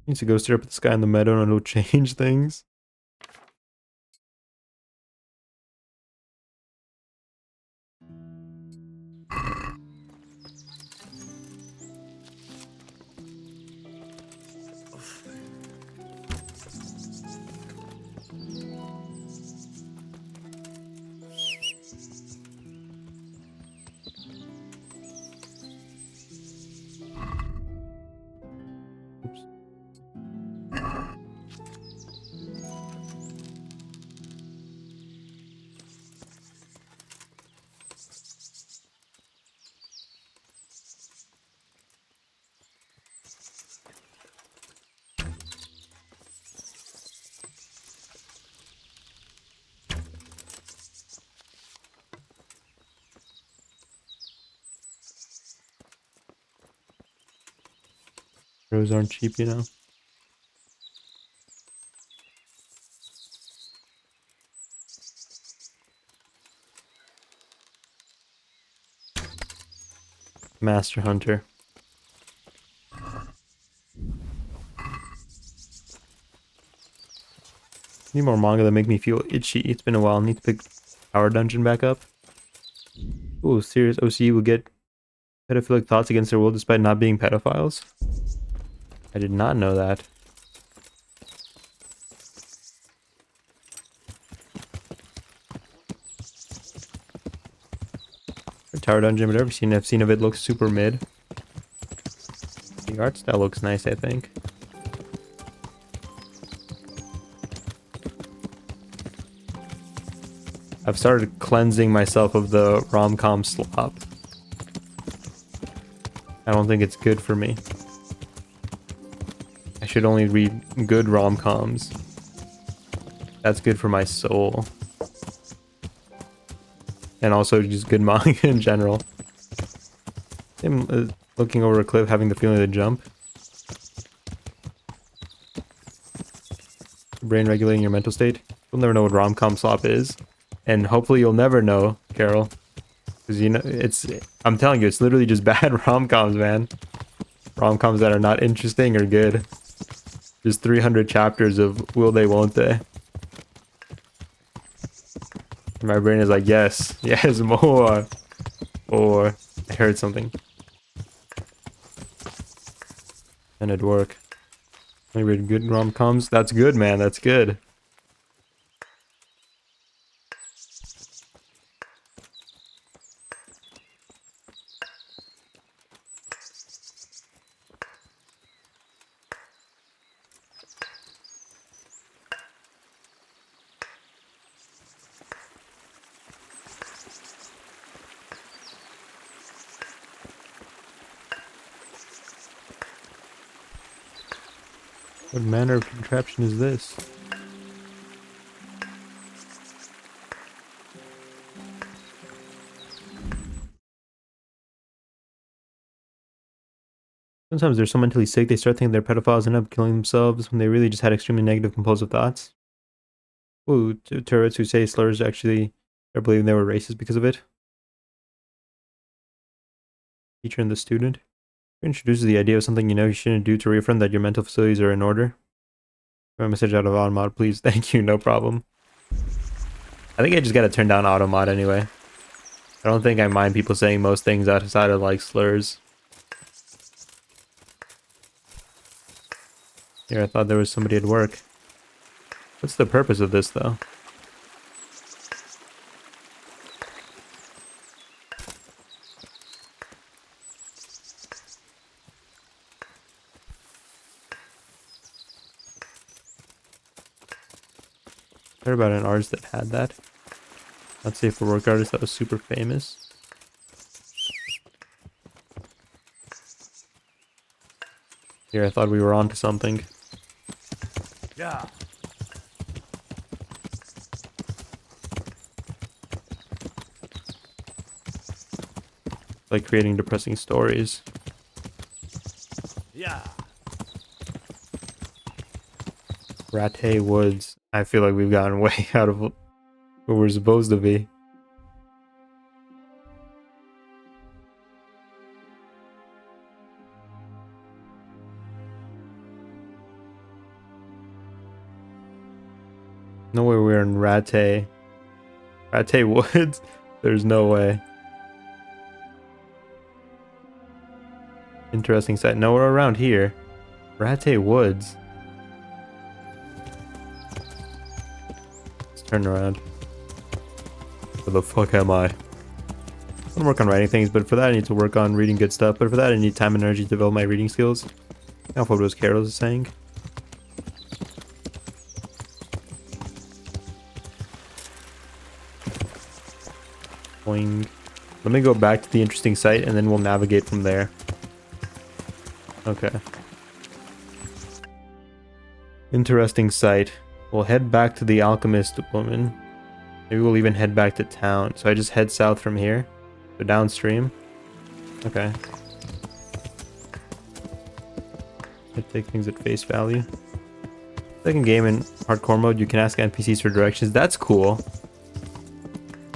Needs to go stare up at the sky in the meadow and it'll change things. Those aren't cheap, you know. Master Hunter. Need more manga that make me feel itchy. It's been a while. Need to pick Power Dungeon back up. Ooh, serious OC will get pedophilic thoughts against their will despite not being pedophiles? I did not know that. tower dungeon, but everything I've seen of it looks super mid. The art style looks nice, I think. I've started cleansing myself of the rom-com slop. I don't think it's good for me. I should only read good rom-coms. That's good for my soul. And also just good manga in general. I'm looking over a cliff, having the feeling to jump. Brain regulating your mental state. You'll never know what rom-com slop is. And hopefully you'll never know, Carol. Because you know, I'm telling you, it's literally just bad rom-coms, man. Rom-coms that are not interesting or good. Just 300 chapters of will they, won't they. My brain is like, yes, yes, more. Or I heard something. And it'd work. I read good rom-coms. That's good, man. That's good. What manner of contraption is this? Sometimes they're so mentally sick they start thinking they're pedophiles and end up killing themselves when they really just had extremely negative compulsive thoughts. Ooh, turrets who say slurs actually are believing they were racist because of it. Teacher and the student. Introduces the idea of something you know you shouldn't do to reaffirm that your mental facilities are in order. A message out of Automod, please. Thank you, no problem. I think I just gotta turn down Automod anyway. I don't think I mind people saying most things outside of like slurs. Here, I thought there was somebody at work. What's the purpose of this though? I heard about an artist that had that. Not safe for work artist that was super famous. Here, I thought we were onto something. Yeah. Like creating depressing stories. Yeah. Rattay Woods. I feel like we've gotten way out of where we're supposed to be. No way we're in Rattay. Rattay Woods? There's no way. Interesting site. No, we're around here. Rattay Woods. Let's turn around. Where the fuck am I? I want to work on writing things, but for that I need to work on reading good stuff. But for that I need time and energy to develop my reading skills. I don't know what was Carol was saying. Boing. Let me go back to the interesting site and then we'll navigate from there. Okay. Interesting site. We'll head back to the alchemist woman. Maybe we'll even head back to town. So I just head south from here. So downstream. Okay. I take things at face value. Second game in hardcore mode, you can ask NPCs for directions. That's cool.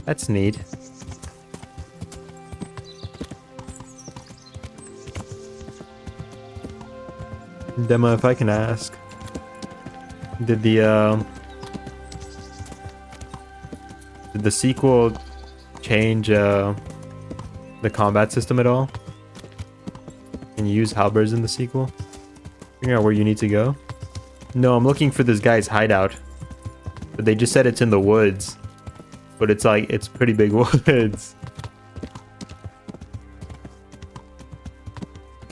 That's neat. Demo, if I can ask, did the sequel change the combat system at all? Can you use halberds in the sequel? Figure out where you need to go. No, I'm looking for this guy's hideout, but they just said it's in the woods, but it's like it's pretty big woods.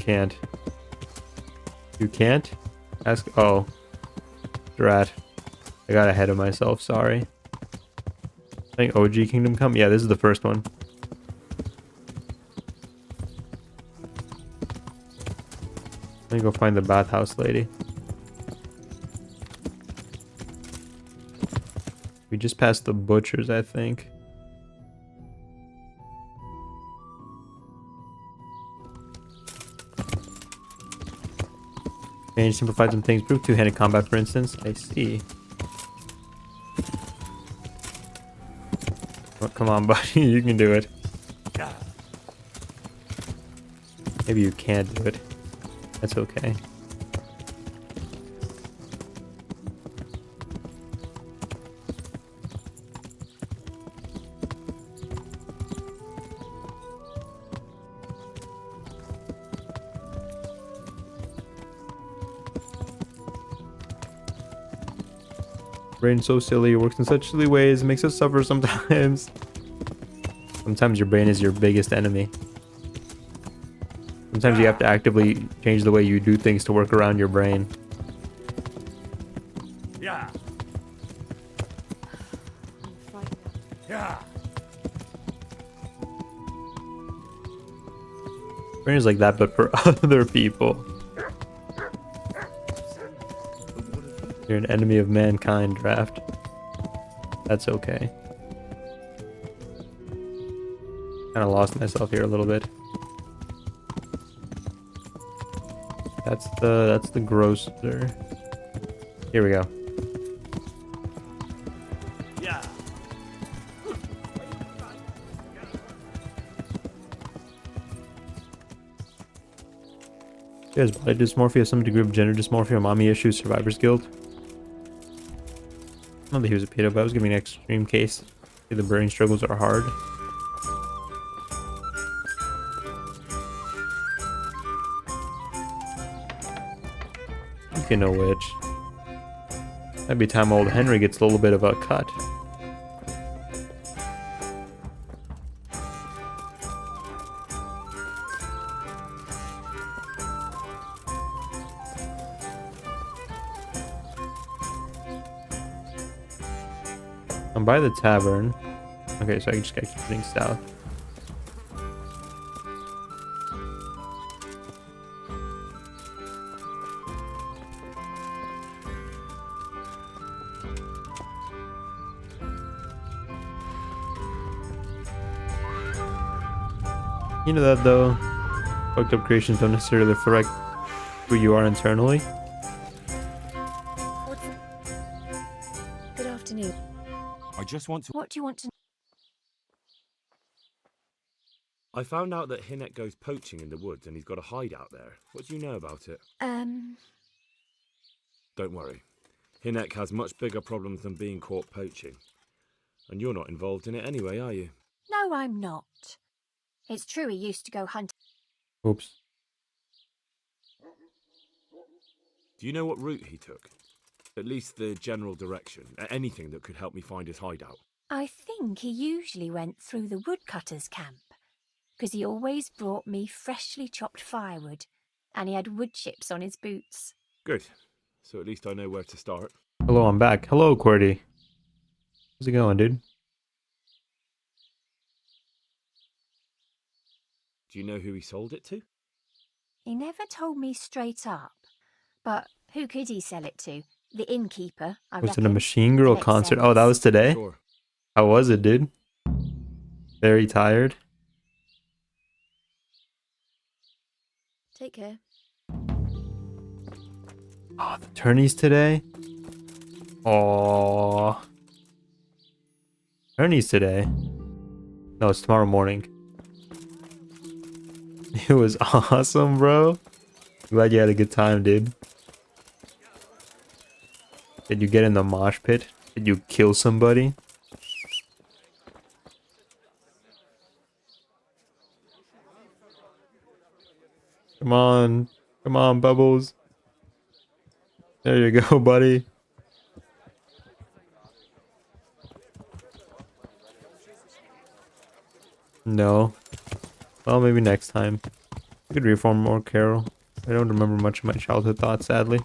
can't. You can't? Ask. Oh. Drat. I got ahead of myself, sorry. I think OG Kingdom Come? Yeah, this is the first one. Let me go find the bathhouse lady. We just passed the butchers, I think. Change, simplified some things. Prove two-handed combat, for instance. I see. Oh, come on, buddy. You can do it. Maybe you can't do it. That's okay. Brain's so silly, it works in such silly ways, it makes us suffer sometimes. Sometimes your brain is your biggest enemy. Sometimes you have to actively change the way you do things to work around your brain. Yeah. Yeah. Brain is like that, but for other people. You're an enemy of mankind, Draft. That's okay. Kind of lost myself here a little bit. That's the grocer. Here we go. Yeah. Yes, body dysmorphia, some degree of gender dysmorphia, mommy issues, survivor's guilt. I don't think he was a pedo, but I was giving an extreme case. See, the brain struggles are hard. Speaking of which, that'd be time old Henry gets a little bit of a cut. I'm by the tavern. Okay, so I just gotta keep heading south. You know that though, fucked up creations don't necessarily reflect who you are internally. Good afternoon. I just want to... What do you want to... I found out that Hinek goes poaching in the woods and he's got a hideout there. What do you know about it? Don't worry. Hinek has much bigger problems than being caught poaching. And you're not involved in it anyway, are you? No, I'm not. It's true he used to go hunting. Oops. Do you know what route he took? At least the general direction. Anything that could help me find his hideout. I think he usually went through the woodcutter's camp, because he always brought me freshly chopped firewood, and he had wood chips on his boots. Good. So at least I know where to start. Hello, I'm back. Hello, QWERTY. How's it going, dude? Do you know who he sold it to? He never told me straight up, but who could he sell it to? The innkeeper, I Was reckon. it a Machine Girl Makes concert? sense. Oh, that was today? Sure. How was it, dude? Very tired. Take care. Oh, the tourney's today? Oh, tourney's today. No, it's tomorrow morning. It was awesome, bro. Glad you had a good time, dude. Did you get in the mosh pit? Did you kill somebody? Come on. Come on, Bubbles. There you go, buddy. No. Well, maybe next time. could reform more, Carol. I don't remember much of my childhood thoughts, sadly.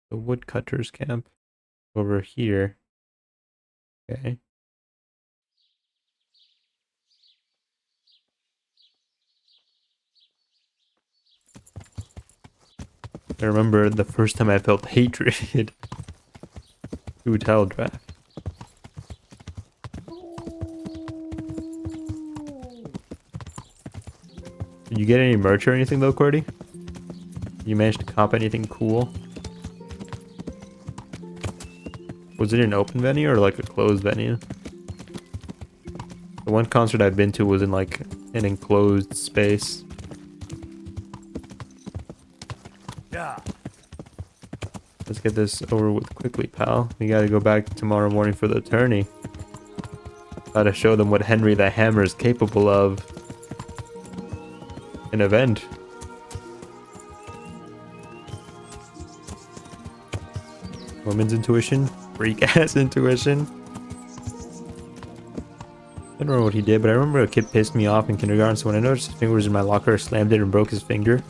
The woodcutters camp over here. Okay. I remember the first time I felt hatred. Hotel draft. Did you get any merch or anything though, Cordy? You managed to cop anything cool? Was it an open venue or like a closed venue? The one concert I've been to was in like an enclosed space. Yeah. Let's get this over with quickly, pal. We gotta go back tomorrow morning for the attorney. Gotta show them what Henry the Hammer is capable of. An event. Woman's intuition? Freak-ass intuition? I don't know what he did, but I remember a kid pissed me off in kindergarten, so when I noticed his finger was in my locker, I slammed it and broke his finger.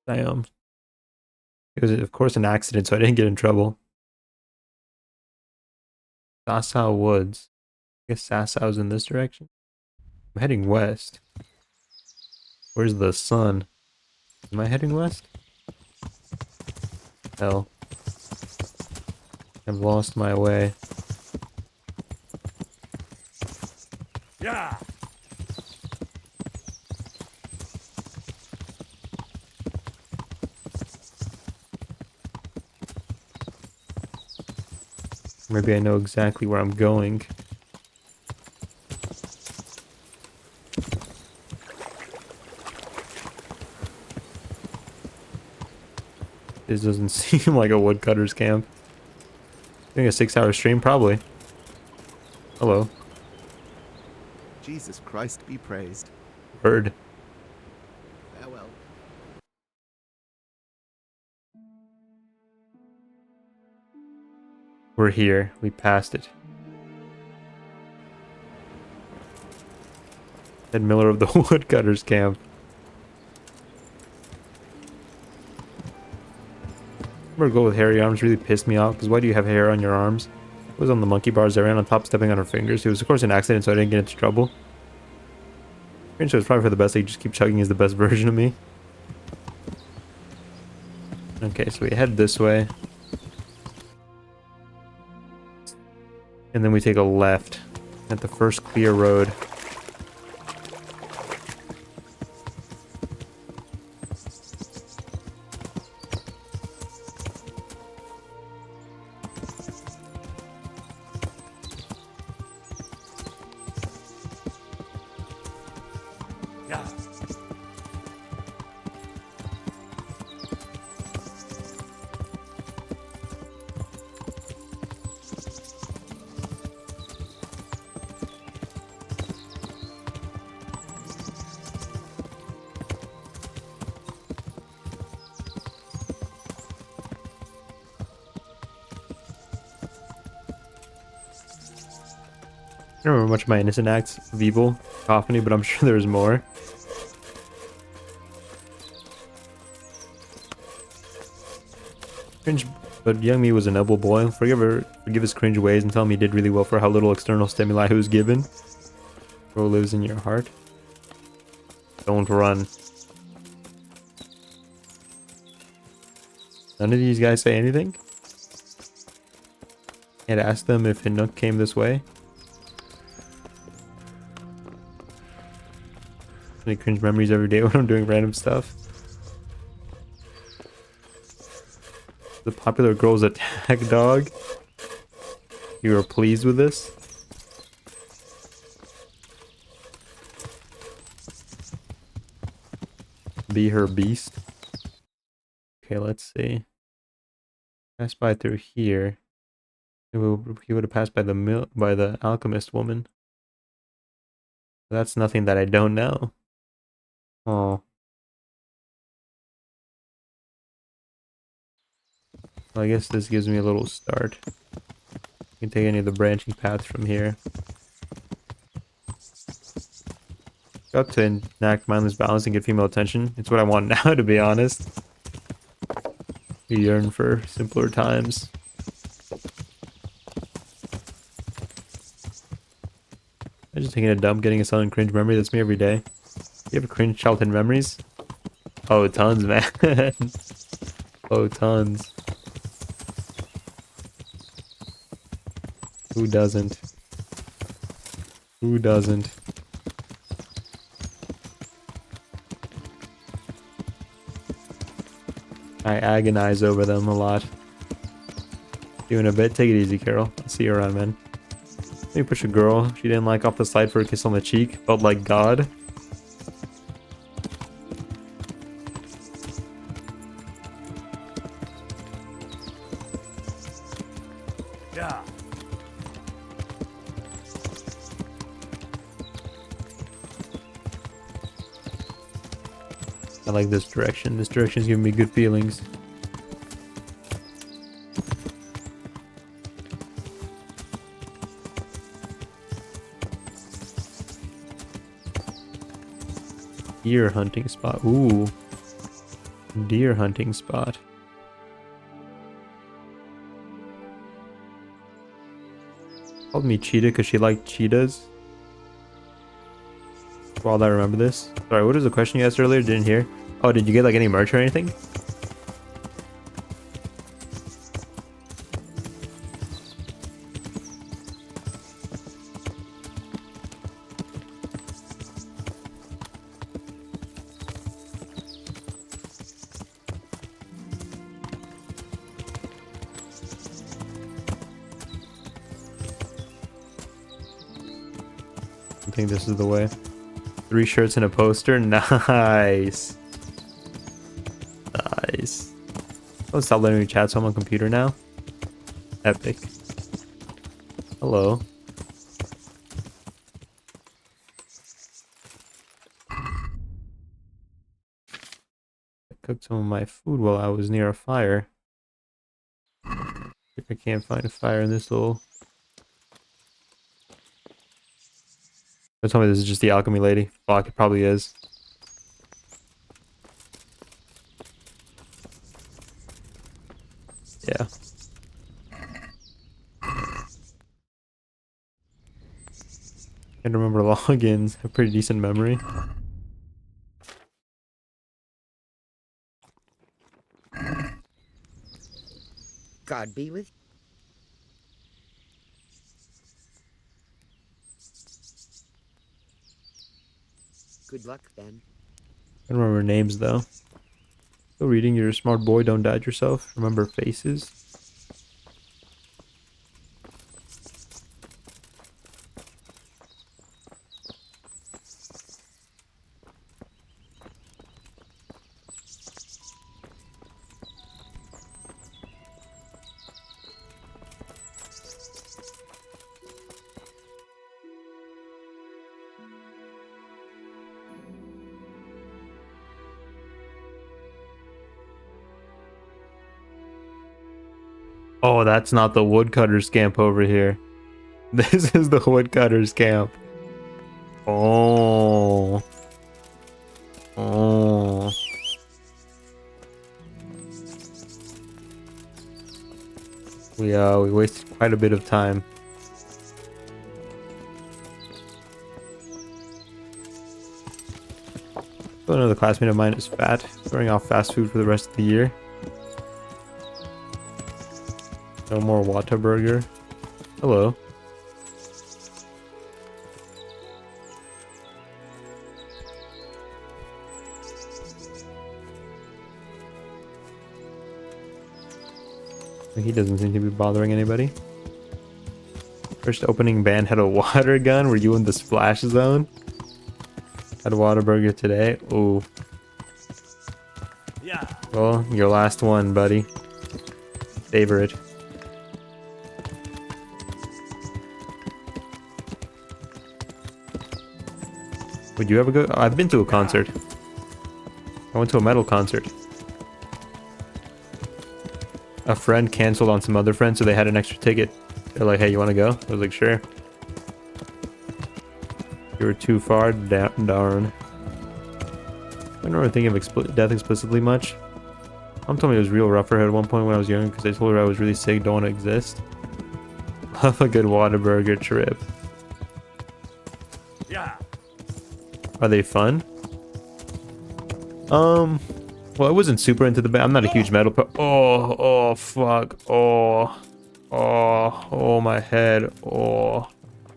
Damn. It was, of course, an accident, so I didn't get in trouble. Sasau Woods. I guess Sasau's in this direction. I'm heading west. Where's the sun? Am I heading west? Hell. I've lost my way. Yeah. Maybe I know exactly where I'm going. This doesn't seem like a woodcutter's camp. I think a 6-hour stream, probably. Hello. Jesus Christ be praised. Bird. Farewell. We're here. We passed it. Ed Miller of the woodcutter's camp. Remember, girl with hairy arms really pissed me off, because why do you have hair on your arms? It was on the monkey bars. I ran on top, stepping on her fingers. It was, of course, an accident, so I didn't get into trouble. Pretty sure it's probably for the best. Like, just keep chugging is the best version of me. Okay, so we head this way. And then we take a left at the first clear road. Yeah. I don't remember much of my innocent acts of evil, cacophony, but I'm sure there's more. Cringe, but young me was a noble boy. Forgive his cringe ways and tell him he did really well for how little external stimuli he was given. Bro lives in your heart. Don't run. None of these guys say anything? I'd ask them if Hinook came this way. Any cringe memories every day when I'm doing random stuff. The popular girl's attack dog. You are pleased with this? Be her beast. Okay, let's see. Pass by through here. He would have passed by the alchemist woman. That's nothing that I don't know. Oh. Well, I guess this gives me a little start. I can take any of the branching paths from here. Got to enact mindless balance and get female attention. It's what I want now, to be honest. We yearn for simpler times. I'm just taking a dump, getting a sudden cringe memory. That's me every day. You have cringe childhood memories? Oh, tons, man. Oh, tons. Who doesn't? Who doesn't? I agonize over them a lot. Doing a bit. Take it easy, Carol. I'll see you around, man. Let me push a girl she didn't like off the slide for a kiss on the cheek. Felt like God. Yeah. I like this direction. This direction is giving me good feelings. Deer hunting spot. Ooh. Deer hunting spot. Called me cheetah because she liked cheetahs. While I remember this. Sorry, what was the question you asked earlier? Didn't hear. Oh, did you get like any merch or anything? I think this is the way. 3 shirts and a poster. Nice. Nice. I'll stop letting me chat, so I'm on computer now. Epic. Hello. I cooked some of my food while I was near a fire. If I can't find a fire in this little... Don't tell me this is just the alchemy lady. Fuck, it probably is. Yeah. Can't remember logins. Have pretty decent memory. God be with you. Good luck, then. I don't remember names, though. Still reading. You're a smart boy. Don't doubt yourself. Remember faces. Oh, that's not the woodcutter's camp over here. This is the woodcutter's camp. Oh. Oh. We wasted quite a bit of time. So another classmate of mine is fat, throwing off fast food for the rest of the year. No more Whataburger. Hello. He doesn't seem to be bothering anybody. First opening band had a water gun. Were you in the splash zone? Had a Whataburger today. Ooh. Yeah. Well, your last one, buddy. Savor it. Would you ever go? Oh, I've been to a concert. I went to a metal concert. a friend canceled on some other friends, so they had an extra ticket. They're like, hey, you want to go? I was like, sure. You were too far, darn. I don't really think of death explicitly much. Mom told me it was real rough for her at one point when I was young because I told her I was really sick, don't want to exist. Love a good Whataburger trip. Yeah. Are they fun? Well, I wasn't super into the band. I'm not a huge metal oh, fuck. Oh, my head. Oh,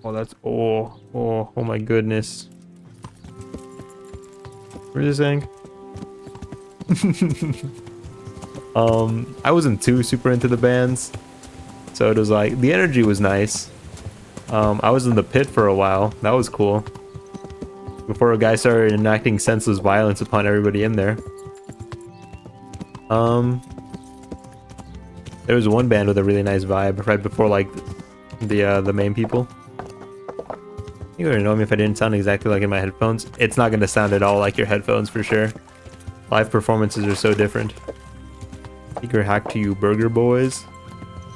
that's, oh my goodness. What is this saying? I wasn't too super into the bands. So it was like, the energy was nice. I was in the pit for a while. That was cool. Before a guy started enacting senseless violence upon everybody in there. There was one band with a really nice vibe right before like the main people. You wouldn't know me if I didn't sound exactly like in my headphones. It's not gonna sound at all like your headphones for sure. Live performances are so different. Secret hack to you burger boys.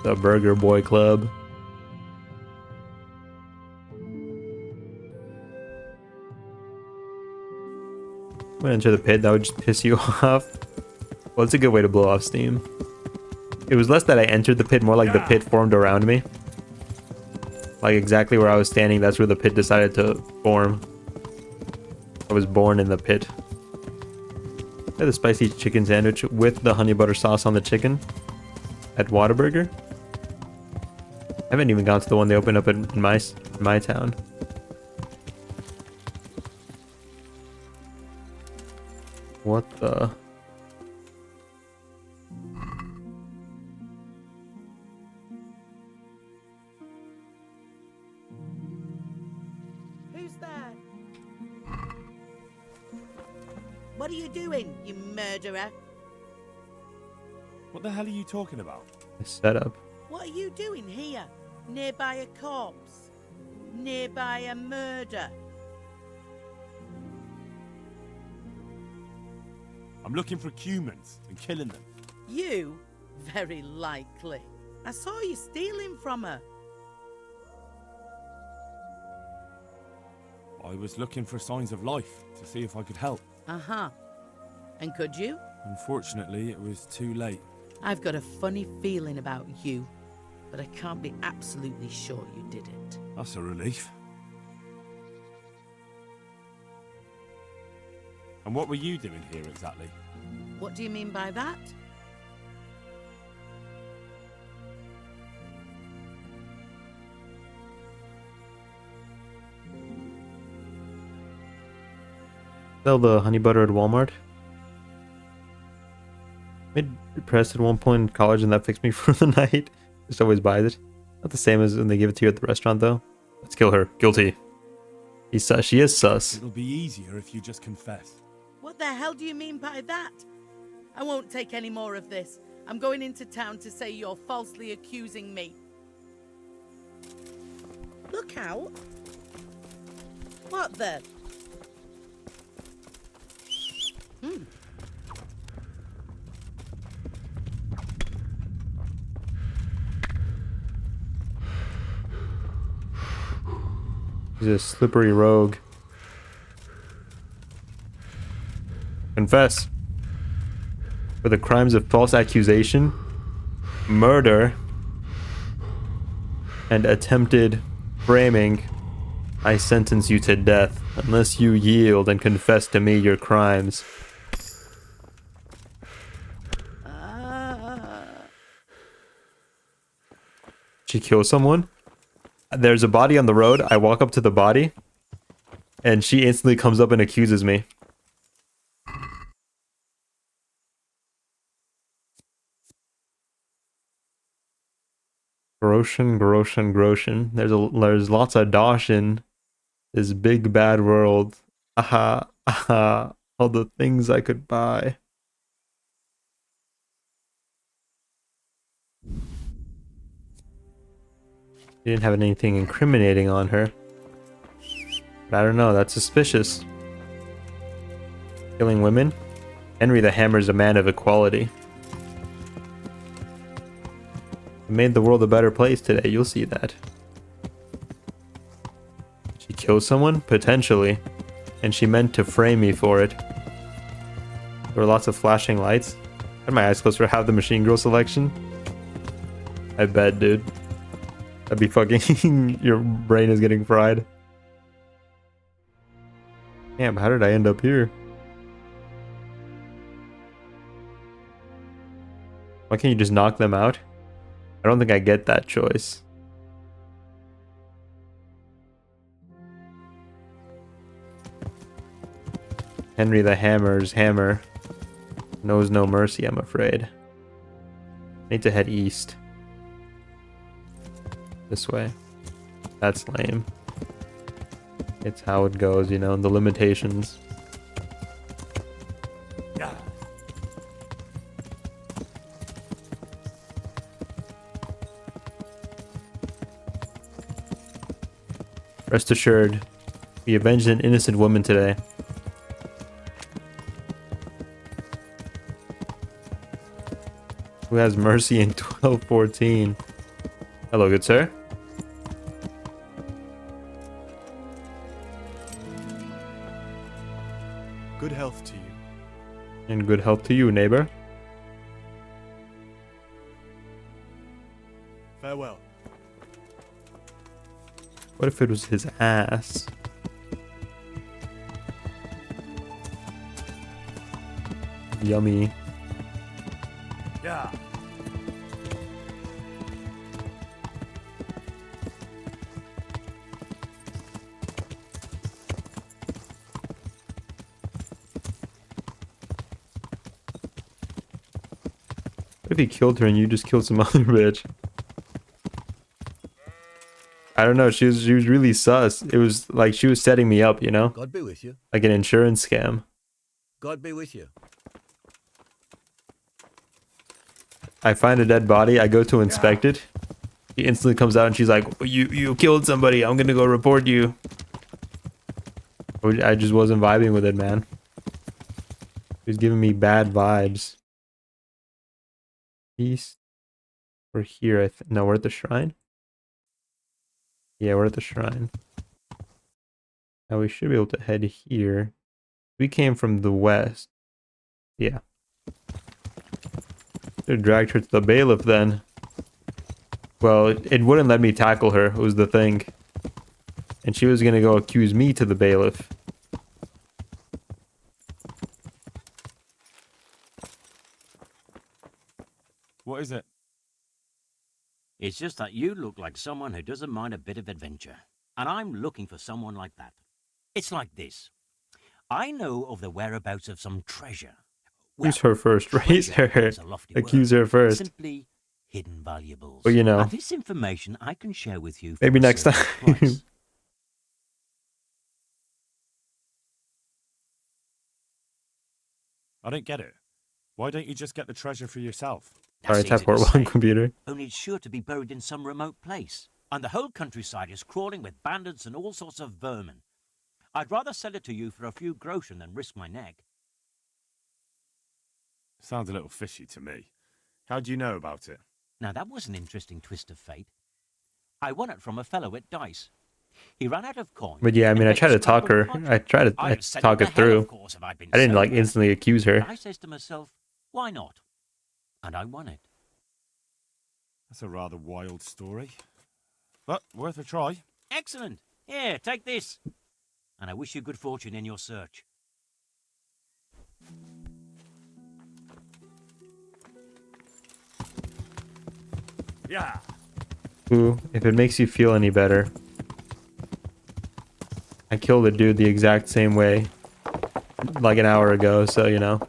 The Burger Boy Club. I'm gonna enter the pit, that would just piss you off. Well, it's a good way to blow off steam. It was less that I entered the pit, more like the pit formed around me. Like exactly where I was standing, that's where the pit decided to form. I was born in the pit. I had the spicy chicken sandwich with the honey butter sauce on the chicken at Whataburger. I haven't even gone to the one they opened up in my town. What the? Who's there? What are you doing, you murderer? What the hell are you talking about? Setup. What are you doing here? Nearby a corpse? Nearby a murder? I'm looking for humans and killing them. You? Very likely. I saw you stealing from her. I was looking for signs of life to see if I could help. Uh-huh. And could you? Unfortunately, it was too late. I've got a funny feeling about you, but I can't be absolutely sure you did it. That's a relief. And what were you doing here exactly? What do you mean by that? Sell the honey butter at Walmart. Made depressed at one point in college and that fixed me for the night. Just always buys it. Not the same as when they give it to you at the restaurant though. Let's kill her. Guilty. He's sus. She is sus. It'll be easier if you just confess. What the hell do you mean by that? I won't take any more of this. I'm going into town to say you're falsely accusing me. Look out. What the? He's a slippery rogue. Confess. For the crimes of false accusation, murder, and attempted framing, I sentence you to death unless you yield and confess to me your crimes. She kills someone? There's a body on the road. I walk up to the body, and she instantly comes up and accuses me. Groshen. There's lots of dosh in this big bad world. Aha, all the things I could buy. She didn't have anything incriminating on her. But I don't know, that's suspicious. Killing women? Henry the Hammer's a man of equality. It made the world a better place today. You'll see that. She killed someone? Potentially. And she meant to frame me for it. There were lots of flashing lights. I had my eyes closed for half the machine girl selection. I bet, dude. That'd be fucking... Your brain is getting fried. Damn, how did I end up here? Why can't you just knock them out? I don't think I get that choice. Henry the Hammer's hammer knows no mercy, I'm afraid. I need to head east. This way. That's lame. It's how it goes, you know, the limitations. Yeah. Rest assured, we avenged an innocent woman today. Who has mercy in 1214? Hello, good sir. Good health to you. And good health to you, neighbor. Farewell. What if it was his ass? Yummy. Yeah. What if he killed her and you just killed some other bitch? I don't know. She was really sus. It was like she was setting me up, you know? God be with you. Like an insurance scam. God be with you. I find a dead body. I go to inspect it. She instantly comes out and she's like, "You killed somebody. I'm gonna go report you." I just wasn't vibing with it, man. She was giving me bad vibes. East. We're here. No, we're at the shrine. Yeah, we're at the shrine. Now we should be able to head here. We came from the west. Yeah. Should have dragged her to the bailiff then. Well, it wouldn't let me tackle her, was the thing. And she was gonna go accuse me to the bailiff. What is it? It's just that you look like someone who doesn't mind a bit of adventure. And I'm looking for someone like that. It's like this. I know of the whereabouts of some treasure. Accuse her first. Raise her. Accuse her first. Simply hidden valuables. Well, you know. And this information I can share with you. Maybe next time. I don't get it. Why don't you just get the treasure for yourself? Sorry, tap port one computer. Only it's sure to be buried in some remote place. And the whole countryside is crawling with bandits and all sorts of vermin. I'd rather sell it to you for a few groschen than risk my neck. Sounds a little fishy to me. How do you know about it? Now that was an interesting twist of fate. I won it from a fellow at dice. He ran out of coin. But yeah, I mean, I tried to talk her. I tried to talk it through. I didn't like instantly accuse her. I says to myself, why not? And I won it. That's a rather wild story. But worth a try. Excellent. Here, take this. And I wish you good fortune in your search. Yeah. Ooh, if it makes you feel any better. I killed a dude the exact same way. Like an hour ago, so you know.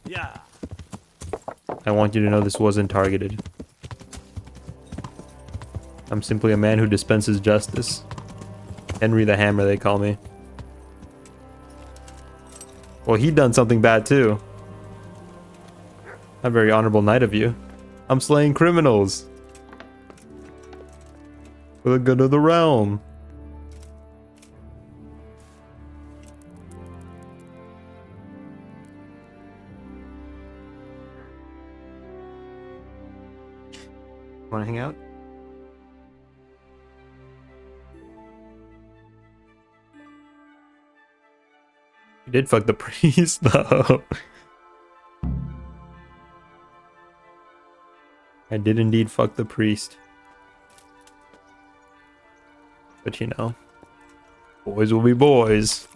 Yeah. I want you to know this wasn't targeted. I'm simply a man who dispenses justice. Henry the Hammer, they call me. Well, he done something bad too. A very honorable knight of you. I'm slaying criminals. For the good of the realm. want to hang out? You did fuck the priest, though. I did indeed fuck the priest. But you know, boys will be boys.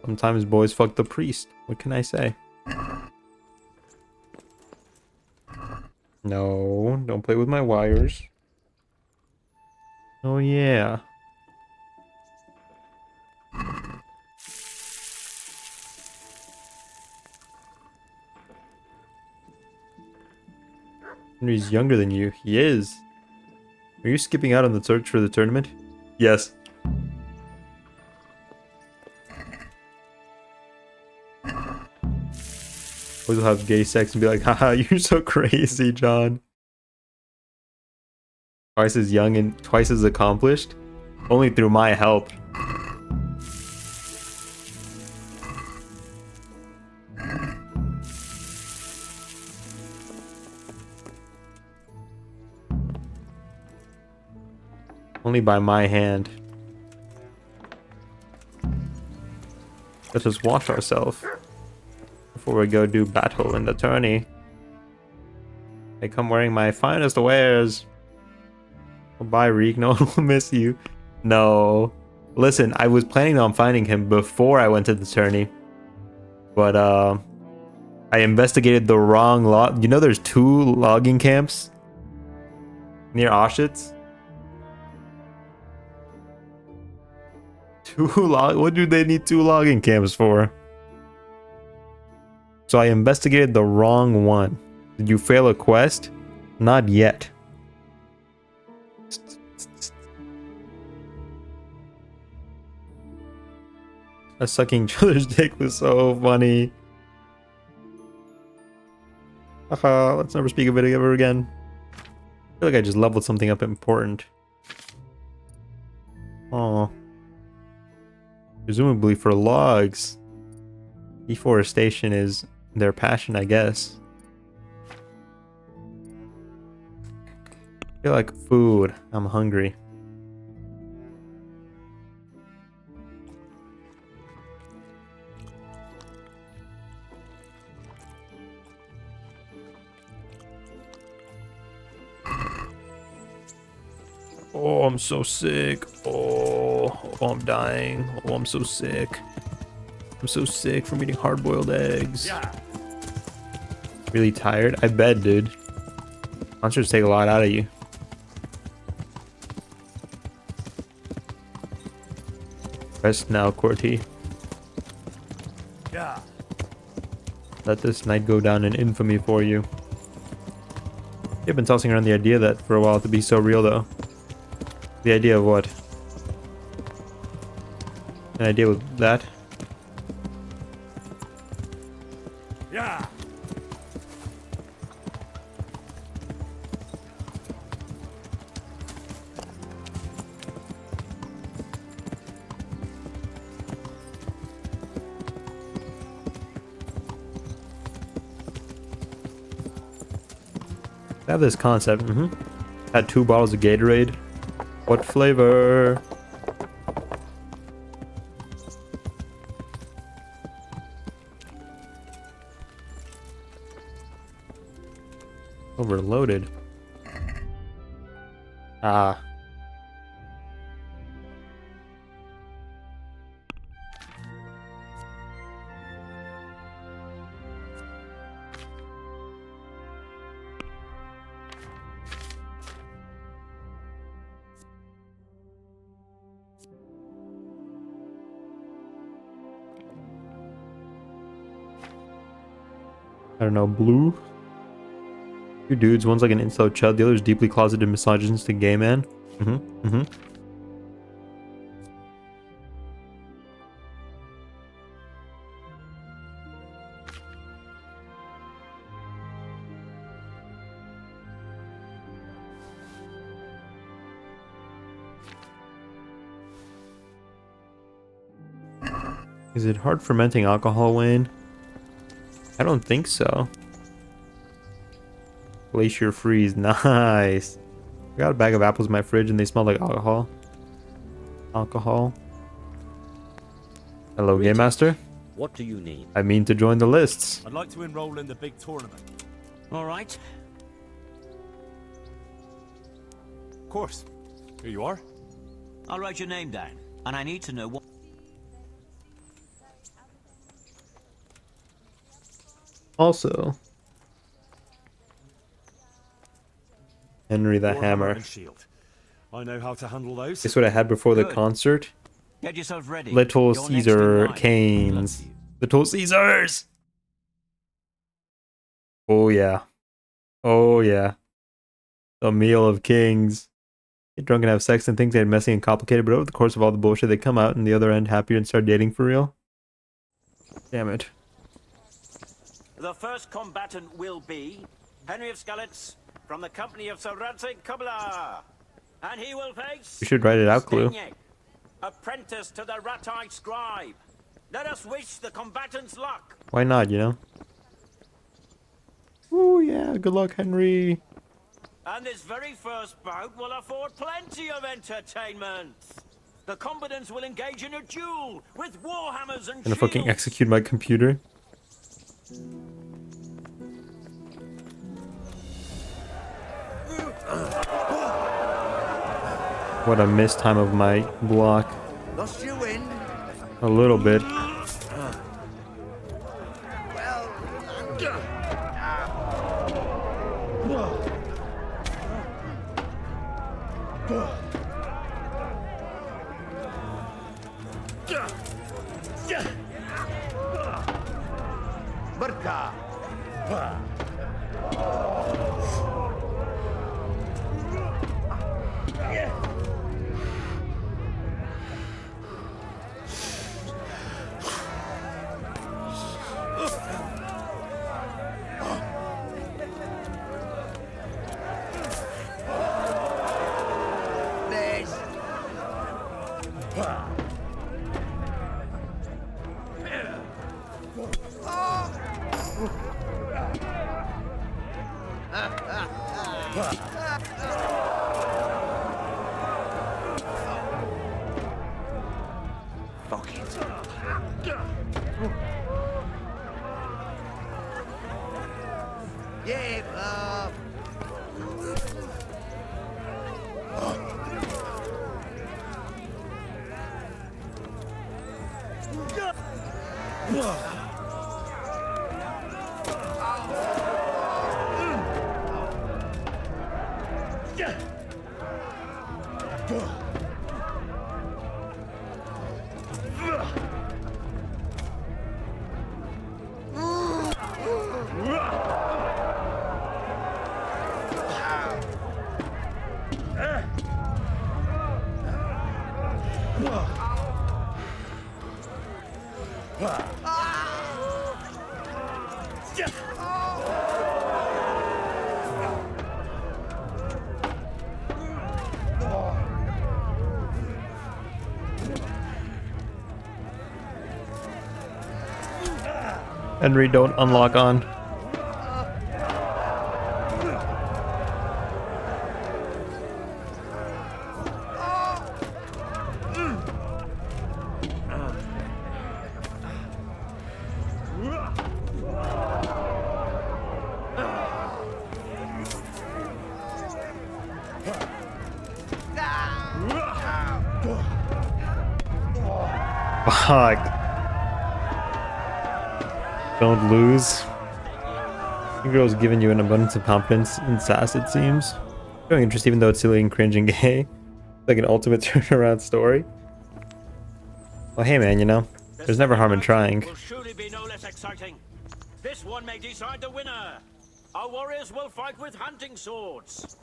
Sometimes boys fuck the priest. What can I say? No, don't play with my wires. Oh yeah. Henry's younger than you. He is. Are you skipping out on the search for the tournament? Yes. Boys will have gay sex and be like, haha, you're so crazy, John. Twice as young and twice as accomplished? Only through my help. Only by my hand. Let's just wash ourselves before we go do battle in the tourney. I come wearing my finest wares. Oh, bye, Reek. No one will miss you. No. Listen, I was planning on finding him before I went to the tourney. But, I investigated the wrong log. You know there's 2 logging camps near Auschwitz? 2 log. What do they need 2 logging camps for? So I investigated the wrong one. Did you fail a quest? Not yet. Us sucking each other's dick was so funny. Haha, let's never speak of it ever again. I feel like I just leveled something up important. Oh. Presumably for logs. Deforestation is their passion, I guess. I feel like food. I'm hungry. Oh, I'm so sick. Oh, I'm dying. Oh, I'm so sick. I'm so sick from eating hard-boiled eggs. Really tired? I bet, dude. Monsters take a lot out of you. Rest now, Corty. Yeah. Let this night go down in infamy for you. You've been tossing around the idea that for a while to be so real, though. The idea of what? An idea with that? Yeah. I have this concept. Had 2 bottles of Gatorade. What flavor? Overloaded. Ah. I don't know, blue? 2 dudes, one's like an incel chud, the other's deeply closeted misogynistic gay man. Is it hard fermenting alcohol, Wayne? I don't think so. Glacier freeze. Nice. I got a bag of apples in my fridge and they smell like alcohol. Alcohol. Hello, Game Master. What do you need? I mean to join the lists. I'd like to enroll in the big tournament. All right. Of course. Here you are. I'll write your name down, and I need to know what... Also, Henry the Hammer. And shield. I know how to handle those. Guess what I had before the Good. concert? Get yourself ready. Little You're next in Caesar line. canes. Little Caesars! Oh yeah. Oh yeah. The meal of kings. Get drunk and have sex and think they're messy and complicated, but over the course of all the bullshit, they come out and the other end happier and start dating for real. Damn it. The first combatant will be Henry of Skalitz from the company of Sir Radzig Kubla. And he will face... You should write it out, Clue. Stenyek, apprentice to the Ratai scribe. Let us wish the combatants luck. Why not, you know? Oh yeah, good luck, Henry. And this very first bout will afford plenty of entertainment. The combatants will engage in a duel with warhammers and Gonna fucking shields. execute my computer. What a missed time of my block. Lost your wind? A little bit. Fuck it. Give up. Henry, don't unlock on. Fuck. Don't lose. The girl's giving you an abundance of confidence and sass, it seems. Showing interest even though it's silly and cringe and gay. Like an ultimate turnaround story. Well, hey man, you know, there's never harm in trying. Will surely be no less exciting. This one may decide the winner. Our warriors will fight with hunting swords.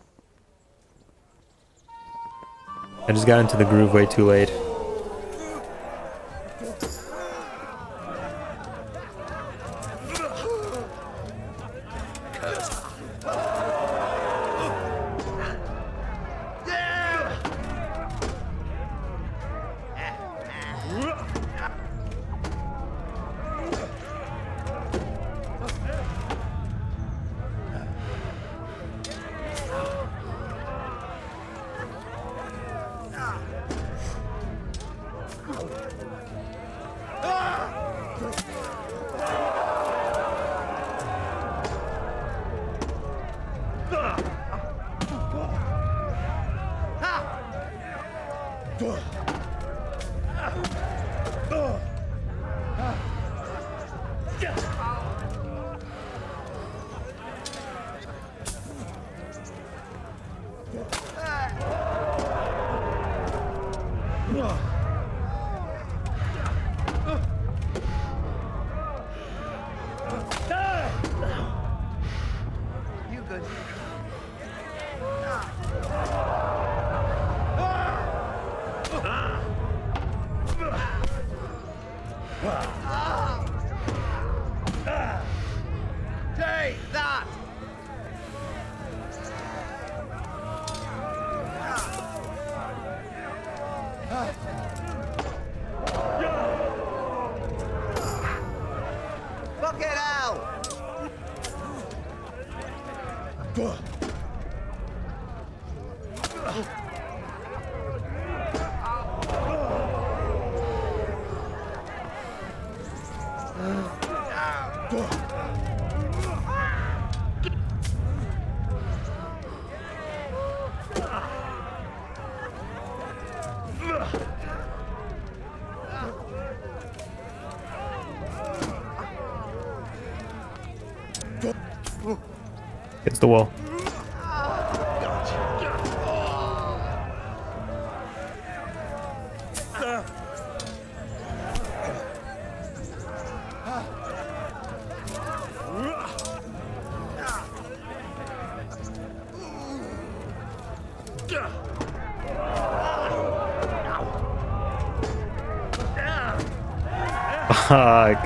I just got into the groove way too late. You good? Take that! Fucking hell! Hits the wall. Fuck.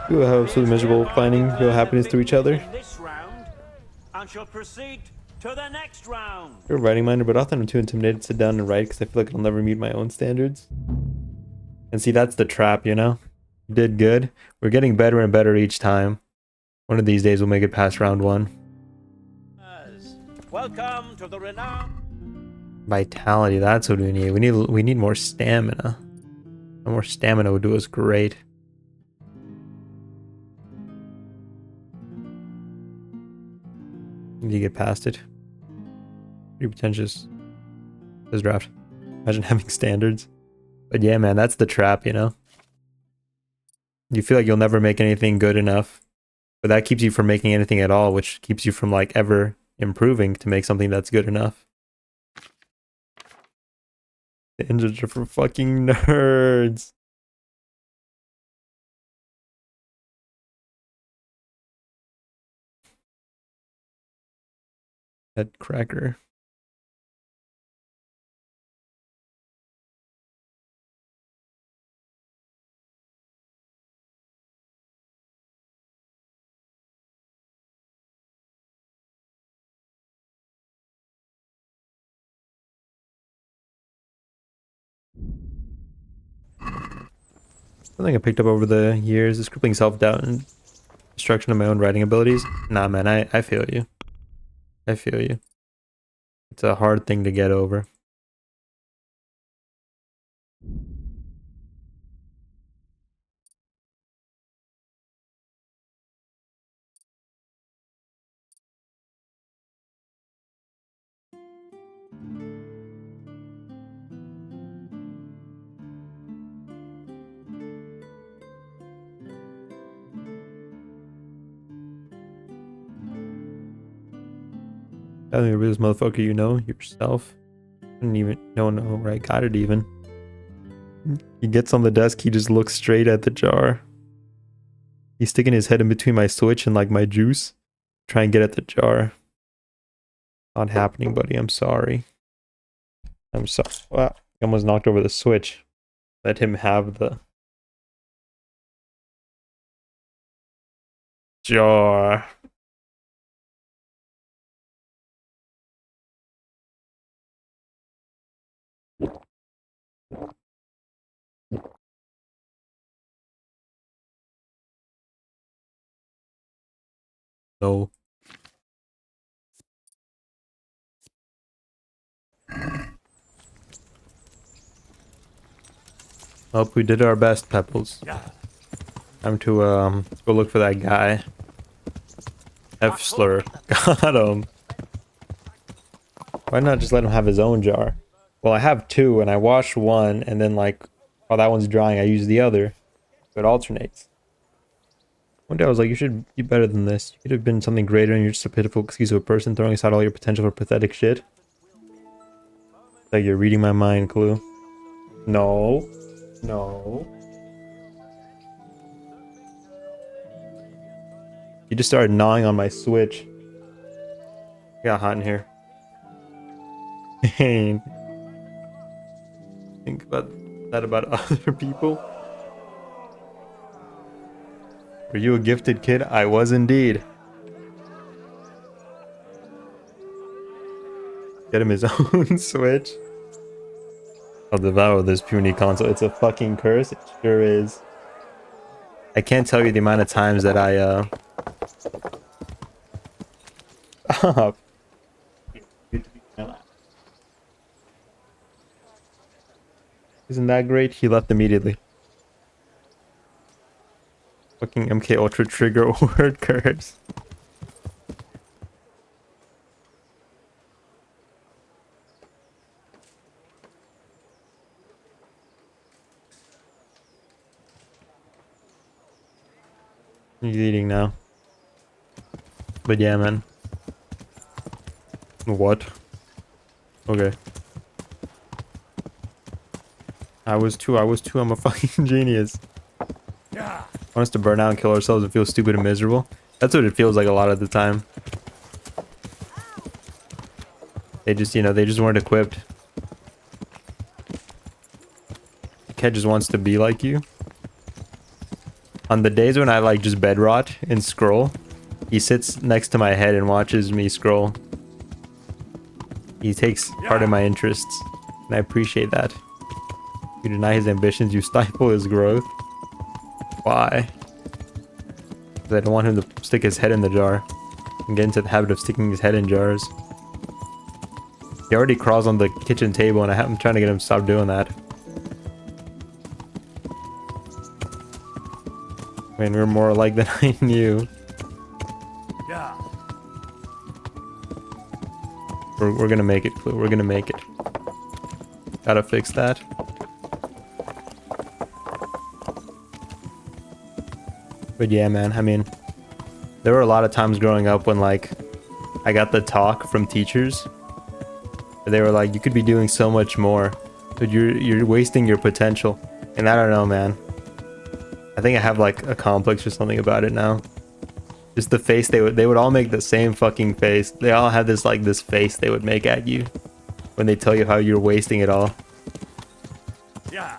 You are so miserable, finding real happiness through each other. And shall proceed to the next round. You're a writing minded, but often I'm too intimidated to sit down and write because I feel like I'll never meet my own standards. And see, that's the trap, you know? You did good. We're getting better and better each time. One of these days we'll make it past round 1. Welcome to the renowned. Vitality, that's what we need. We need more stamina. More stamina would do us great. Need to get past it. Pretty pretentious. This draft. Imagine having standards. But yeah, man, that's the trap, you know? You feel like you'll never make anything good enough. But that keeps you from making anything at all, which keeps you from like ever improving to make something that's good enough. The engines are for fucking nerds. That cracker. Something I picked up over the years is crippling self-doubt and destruction of my own writing abilities. Nah, man, I feel you. I feel you. It's a hard thing to get over. I think the realest motherfucker you know, yourself. I didn't even know where I got it even. He gets on the desk, he just looks straight at the jar. He's sticking his head in between my switch and like my juice. Try and get at the jar. Not happening, buddy. I'm sorry. I'm sorry. Wow. I almost knocked over the switch. Let him have the jar. No. Hope we did our best, Pebbles. Time to go look for that guy. F slur. Got him. Why not just let him have his own jar? Well, I have two, and I washed one, and then like while that one's drying, I use the other. So it alternates. One day I was like, you should be better than this. You could have been something greater, and you're just a pitiful excuse of a person throwing aside all your potential for pathetic shit. Like you're reading my mind, Clue. No. No. You just started gnawing on my Switch. It got hot in here. Think about that about other people. Were you a gifted kid? I was indeed. Get him his own Switch. I'll devour this puny console. It's a fucking curse. It sure is. I can't tell you the amount of times that I Stop. Isn't that great? He left immediately. Fucking MK Ultra trigger word curse. He's eating now. But yeah, man. What? Okay. I was too. I'm a fucking genius. Yeah. Want us to burn out and kill ourselves and feel stupid and miserable? That's what it feels like a lot of the time. They just, you know, they just weren't equipped. The kid just wants to be like you. On the days when I like just bed rot and scroll, he sits next to my head and watches me scroll. He takes part in my interests, and I appreciate that. You deny his ambitions, you stifle his growth. Why? Because I don't want him to stick his head in the jar and get into the habit of sticking his head in jars. He already crawls on the kitchen table, and I'm trying to get him to stop doing that. I mean, we're more alike than I knew. Yeah. We're gonna make it, Clue. We're gonna make it. Gotta fix that. But yeah, man, I mean, there were a lot of times growing up when, like, I got the talk from teachers. They were like, you could be doing so much more, but you're wasting your potential. And I don't know, man. I think I have, like, a complex or something about it now. Just the face they would all make the same fucking face. They all had this, like, this face they would make at you when they tell you how you're wasting it all. Yeah.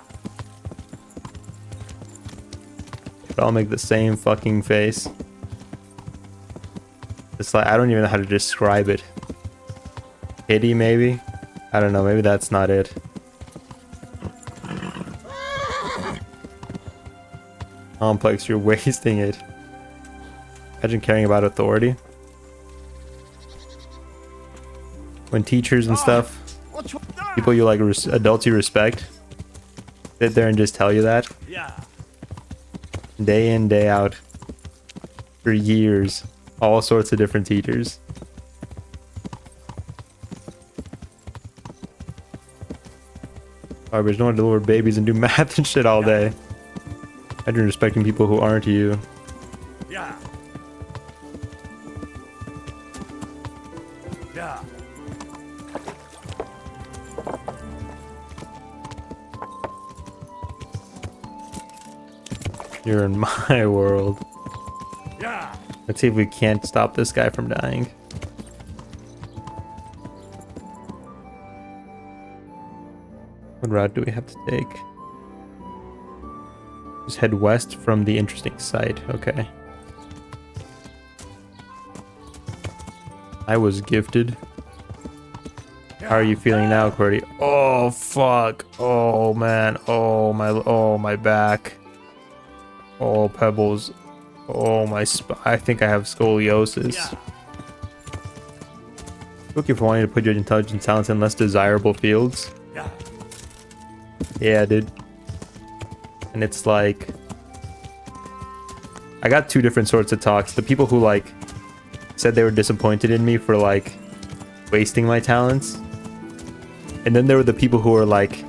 They all make the same fucking face. It's like, I don't even know how to describe it. Pity, maybe? I don't know, maybe that's not it. Complex, you're wasting it. Imagine caring about authority. When teachers and stuff, people you like, adults you respect, sit there and just tell you that. Yeah. Day in, day out. For years. All sorts of different teachers. Garbage, don't want to deliver babies and do math and shit all day. Imagine respecting people who aren't you. Yeah. Yeah. You're in my world. Yeah. Let's see if we can't stop this guy from dying. What route do we have to take? Just head west from the interesting site. Okay. I was gifted. How are you feeling now, Cordy? Oh, fuck. Oh, man. Oh, my back. Oh, pebbles. Oh, my I think I have scoliosis. Looking for wanting to put your intelligence talents in less desirable fields. Yeah, dude. And it's like, I got two different sorts of talks. The people who like said they were disappointed in me for like wasting my talents. And then there were the people who were like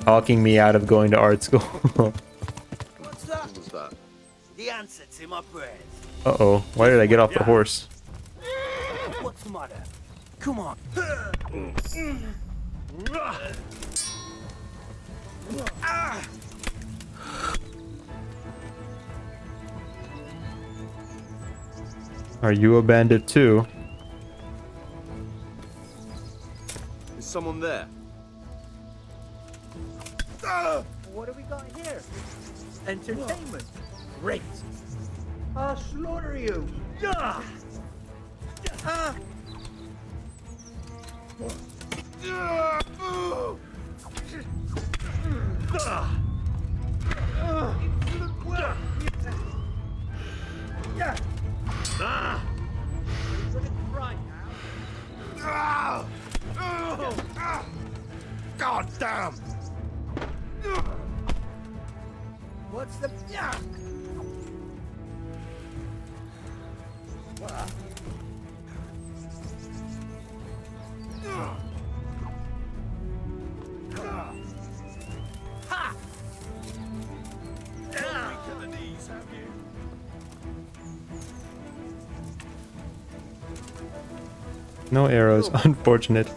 talking me out of going to art school. What's that? What was that? The answer to my prayers. Uh-oh. Why did I get off the horse? What's the matter? Come on. Are you a bandit too? Is someone there? What have we got here? Entertainment. Great. I'll slaughter you. God damn! What's the Ha! To the knees, have you? No arrows. Unfortunate.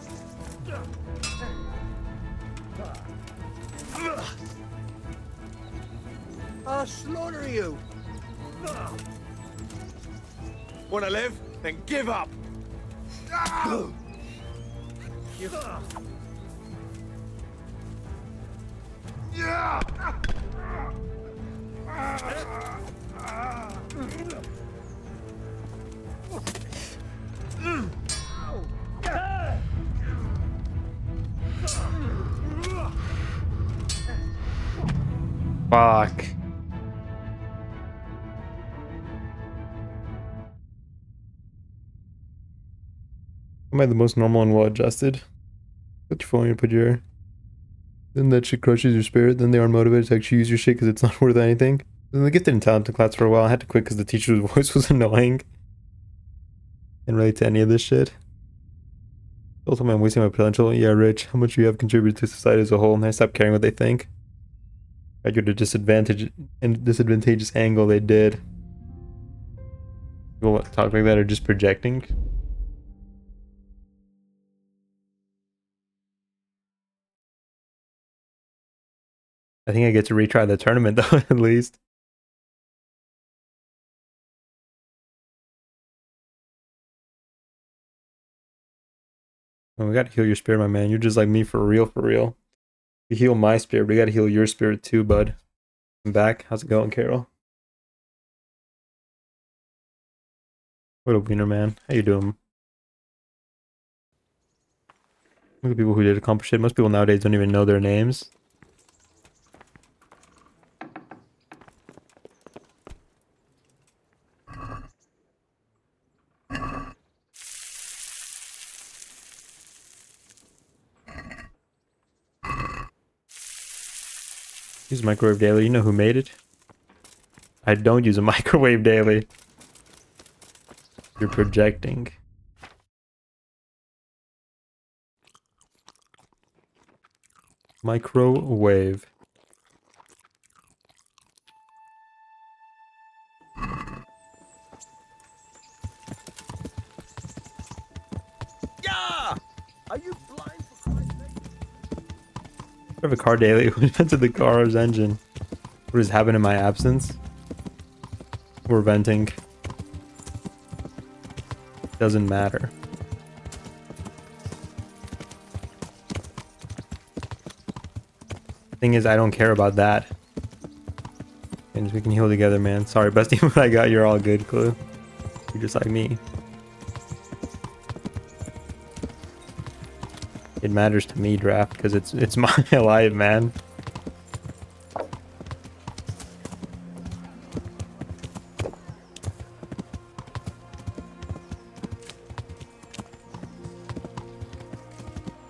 I'll slaughter you. Wanna live? Then give up. Fuck. Am I the most normal and well adjusted? Put your phone and put your... Then that shit crushes your spirit. Then they aren't motivated to actually use your shit because it's not worth anything. Then the gifted and talented class for a while. I had to quit because the teacher's voice was annoying. Can't relate to any of this shit. Ultimately, I'm wasting my potential. Yeah, Rich, how much you have contributed to society as a whole, and I stopped caring what they think. I get a disadvantageous angle they did. People talk like that are just projecting. I think I get to retry the tournament though, at least. Oh, we gotta heal your spirit, my man. You're just like me for real, for real. You heal my spirit, we gotta heal your spirit too, bud. I'm back. How's it going, Carol? What a wiener, man. How you doing? Look at people who did accomplish it. Most people nowadays don't even know their names. Use microwave daily. You know who made it? I don't use a microwave daily. You're projecting. Microwave. Yeah! Are you blind for Christ's sake? I have a car daily. Who invented the car's engine? What has happened in my absence? We're venting. Doesn't matter. Thing is, I don't care about that. And we can heal together, man. Sorry, bestie, when I got you're all good, Clue. You're just like me. It matters to me, Draft, because it's my life, man.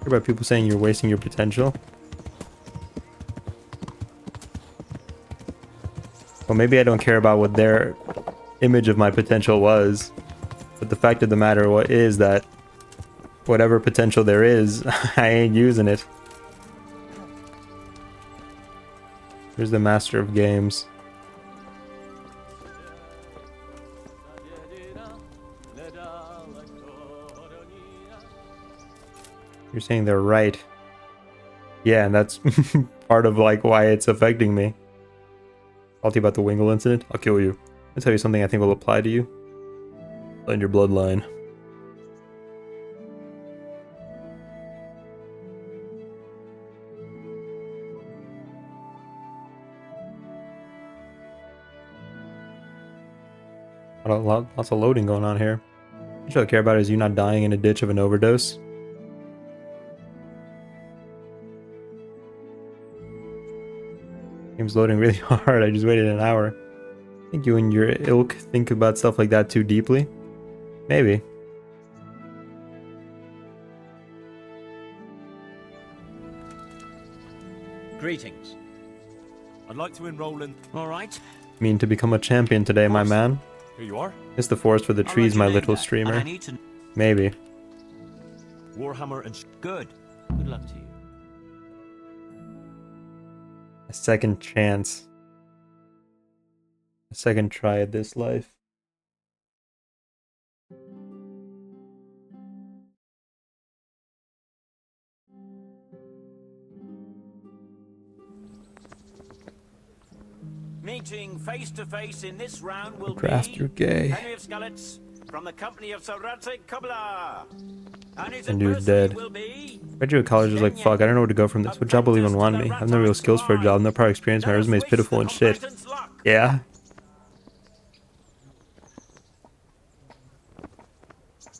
Hear about people saying you're wasting your potential. Well, Well, maybe I don't care about what their image of my potential was, but the fact of the matter is that whatever potential there is, I ain't using it. Here's the master of games. You're saying they're right. Yeah, and that's part of like why it's affecting me. I'll tell you about the Wingle incident. I'll kill you. I'll tell you something I think will apply to you. And your bloodline. Lots of loading going on here. What I care about is you not dying in a ditch of an overdose. Game's loading really hard. I just waited an hour. I think you and your ilk think about stuff like that too deeply. Maybe. Greetings. I'd like to enroll in... All right. Mean to become a champion today, my man. Here you are. It's the forest for the trees, my little streamer. Maybe. Warhammer and... Good. Good luck to you. A second chance. A second try at this life. Meeting face to face in this round will Draft, be you're gay. Henry of Skalitz from the company of Sir Radzik Kubla. And you're dead. Graduate college is like, fuck, I don't know where to go from this. What job will even want me? I have no real skills for a job, no prior experience, my resume is pitiful and shit. Yeah?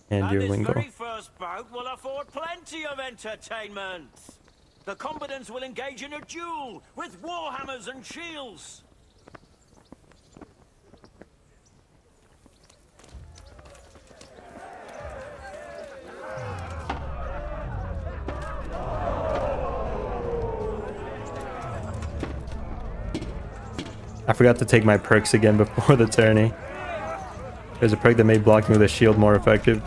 And your lingo. This very first bout will afford plenty of entertainment. The combatants will engage in a duel with warhammers and shields. I forgot to take my perks again before the tourney. There's a perk that made blocking with a shield more effective.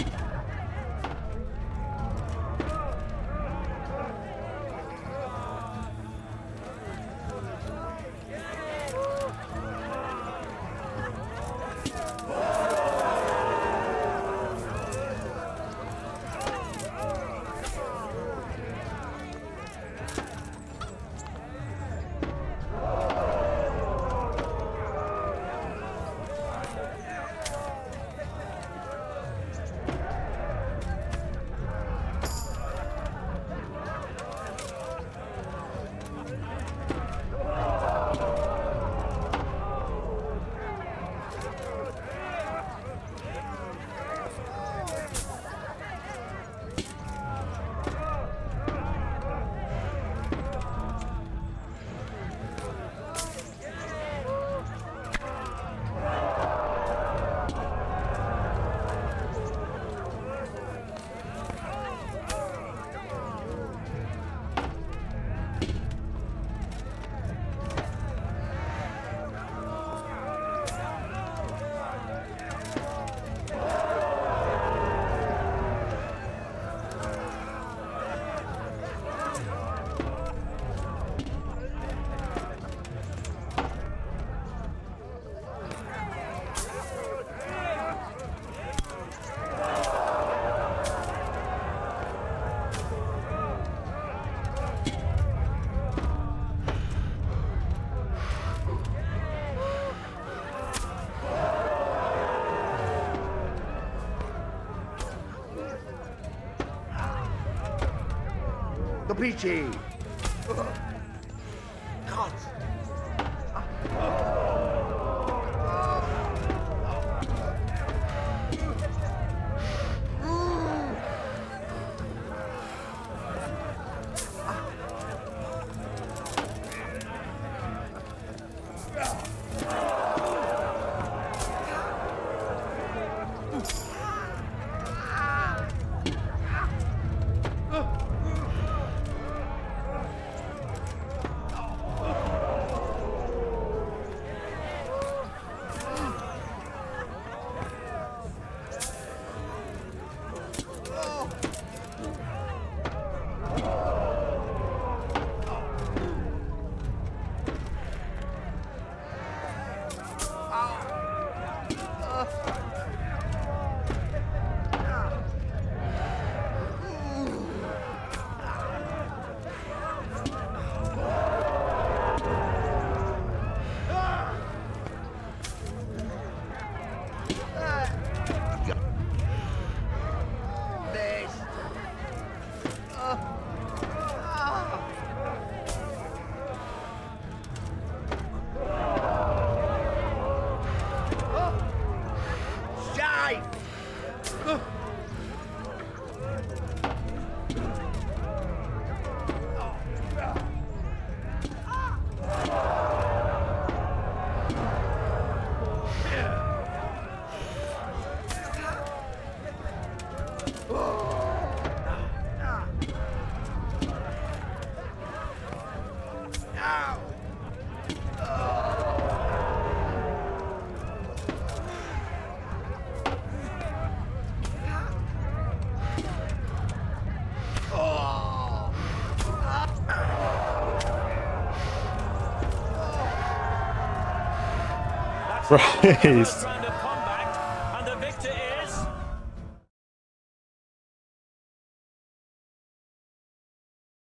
The peachy. God. This. Shite! Christ. Round of combat, and the victor is...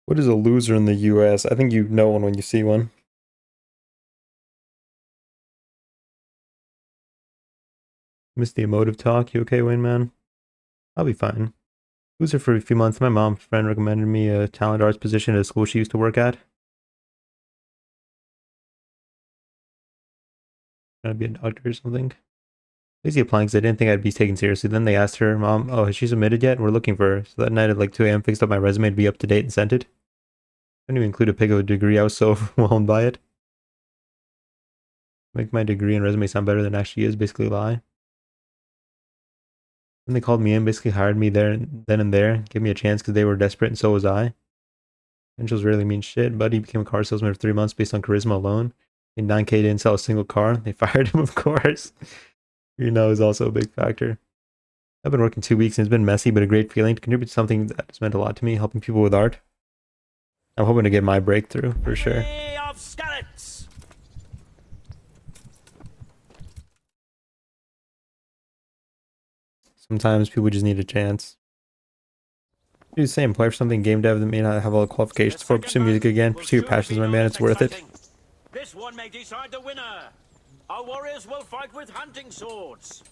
What is a loser in the US? I think you know one when you see one. Missed the emotive talk. You okay, Wayne, man? I'll be fine. Loser for a few months. My mom's friend recommended me a talent arts position at a school she used to work at. Trying to be a doctor or something. Lazy applying because I didn't think I'd be taken seriously. Then they asked her, Mom, oh, has she submitted yet? We're looking for her. So that night at like 2 a.m. fixed up my resume to be up to date and sent it. I didn't even include a pic of a degree. I was so overwhelmed by it. Make my degree and resume sound better than it actually is. Basically a lie. Then they called me in, basically hired me there then and there. Gave me a chance because they were desperate and so was I. Angels really mean shit. Buddy became a car salesman for 3 months based on charisma alone. In 9K didn't sell a single car. They fired him, of course. You know, is also a big factor. I've been working 2 weeks and it's been messy, but a great feeling to contribute to something that has meant a lot to me, helping people with art. I'm hoping to get my breakthrough, for sure. of Skallets. Sometimes people just need a chance. Do the same, apply for something game dev that may not have all the qualifications for, pursue music again, pursue your passions, my man, it's worth it. This one may decide the winner. Our warriors will fight with hunting swords.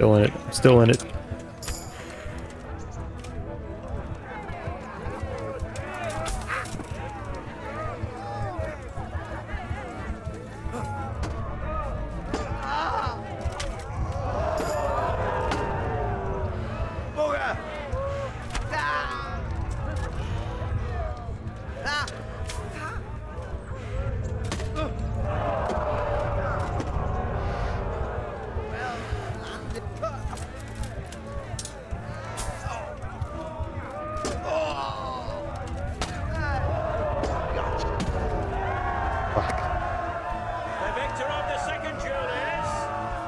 Still in it. I'm still in it.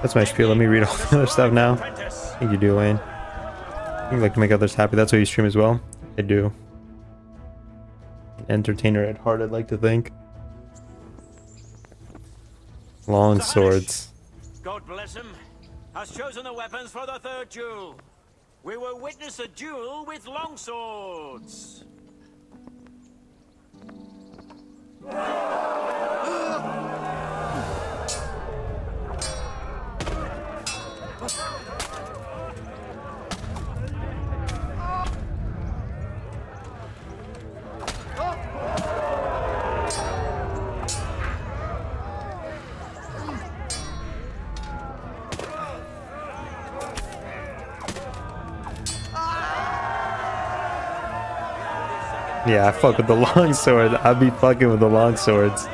That's my spiel. Let me read all the other stuff now. I think you do, Wayne. You like to make others happy. That's why you stream as well. I do. An entertainer at heart, I'd like to think. Long swords. God bless him, has chosen the weapons for the third duel. We will witness a duel with longswords. Yeah, I fuck with the longsword. I'll be fucking with the longswords.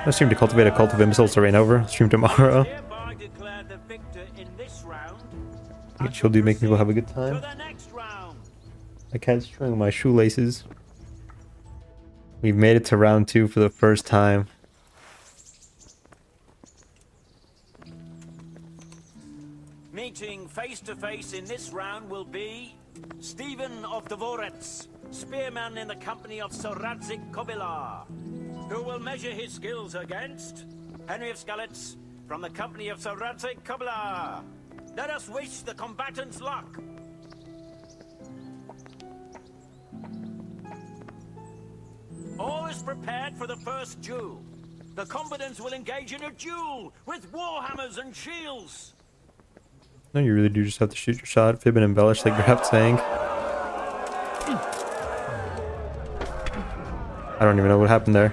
I stream to cultivate a cult of imbeciles to reign over. Stream tomorrow. She'll do make people have a good time. I can't string my shoelaces. We've made it to round 2 for the first time. Meeting face to face in this round will be Stephen of Deliverance, spearman in the company of Sir Radzik Kobilar, who will measure his skills against Henry of Skalitz from the company of Sir Radzik Kobilar. Let us wish the combatants luck. All is prepared for the first duel. The combatants will engage in a duel with warhammers and shields. No, you really do just have to shoot your shot, fib and embellish like Graft's saying. I don't even know what happened there.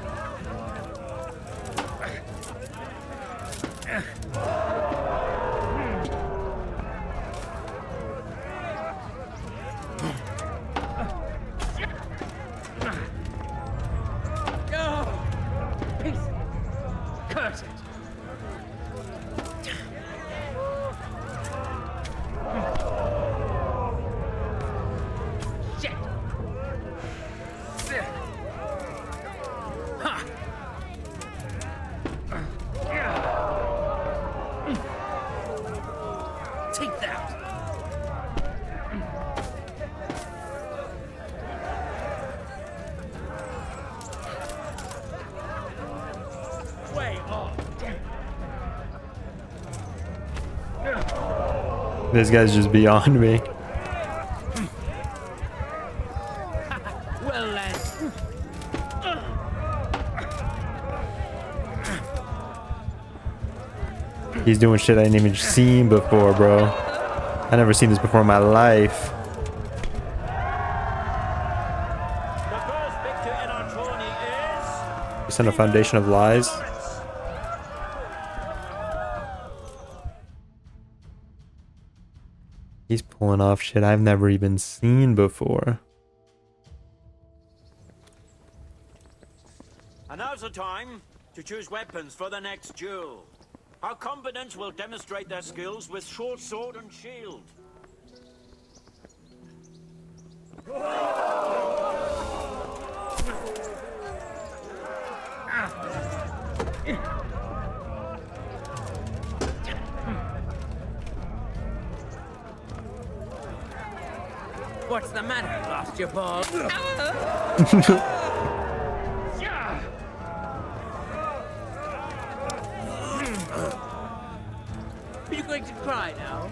Take that! Way off! This guy's just beyond me. Well, lad. He's doing shit I ain't even seen before, bro. I never seen this before in my life. It's on a foundation of lies. He's pulling off shit I've never even seen before. And now's the time to choose weapons for the next duel. Our combatants will demonstrate their skills with short sword and shield. What's the matter? Lost your ball? Are you going to cry now?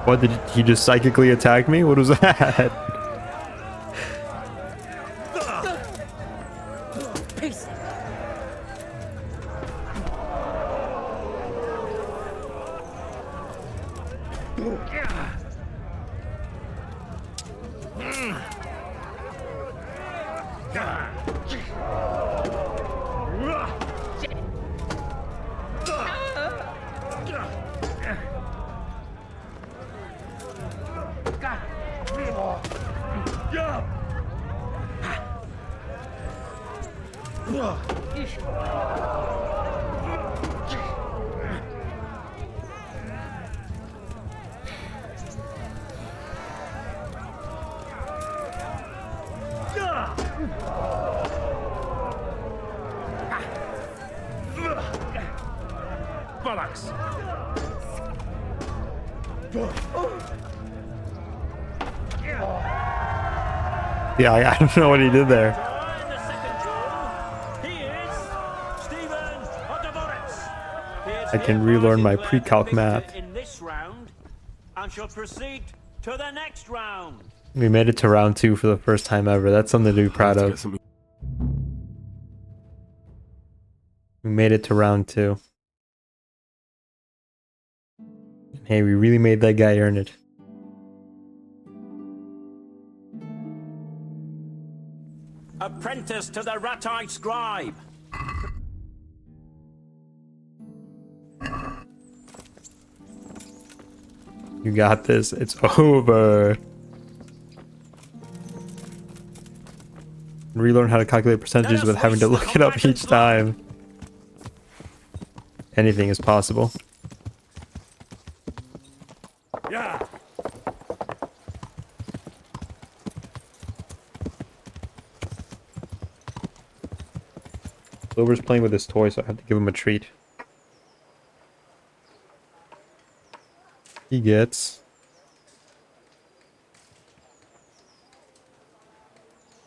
What, did he just psychically attack me? What was that? Peace. Bollocks! Yeah, I don't know what he did there. I can relearn my pre-calc math. In this round, and shall proceed to the next round. We made it to round 2 for the first time ever. That's something to be proud of. We made it to round 2. Hey, we really made that guy earn it. Apprentice to the rat-eyed scribe. You got this. It's over. Relearn how to calculate percentages with having to look it up each time. Anything is possible. Yeah. Silver's playing with his toy, so I have to give him a treat. He gets...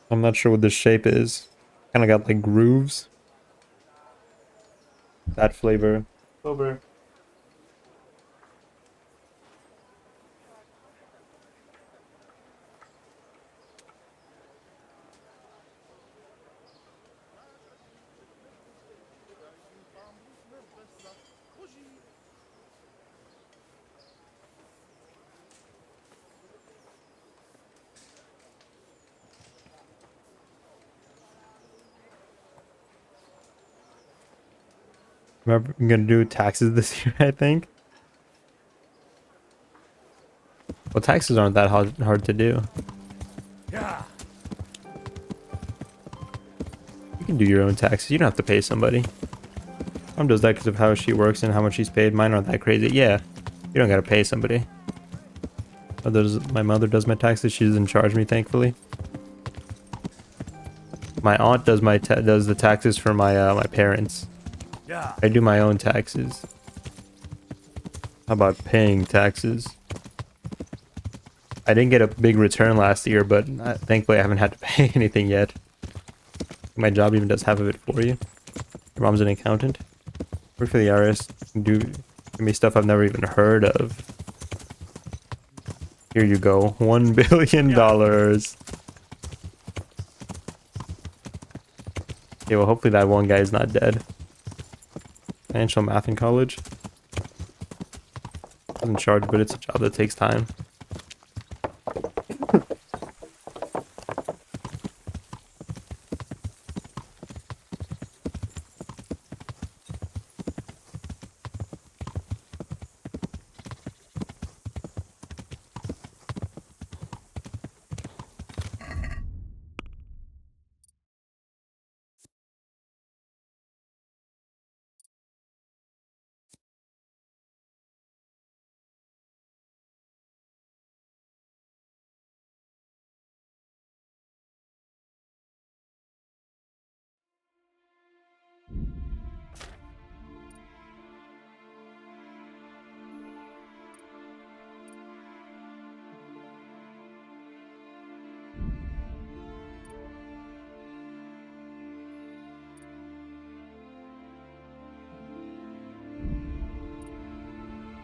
I'm not sure what this shape is. Kind of got like grooves. That flavor. Silver. Remember, I'm gonna do taxes this year, I think. Well, taxes aren't that hard to do. Yeah. You can do your own taxes. You don't have to pay somebody. Mom does that because of how she works and how much she's paid. Mine aren't that crazy. Yeah, you don't gotta pay somebody. My mother does my taxes. She doesn't charge me, thankfully. My aunt does does the taxes for my my parents. Yeah. I do my own taxes. How about paying taxes? I didn't get a big return last year, but thankfully I haven't had to pay anything yet. My job even does half of it for you. Your mom's an accountant. Work for the IRS. Give me stuff I've never even heard of. Here you go. $1 billion. Okay, well hopefully that one guy is not dead. Financial math in college. Doesn't charge, but it's a job that takes time.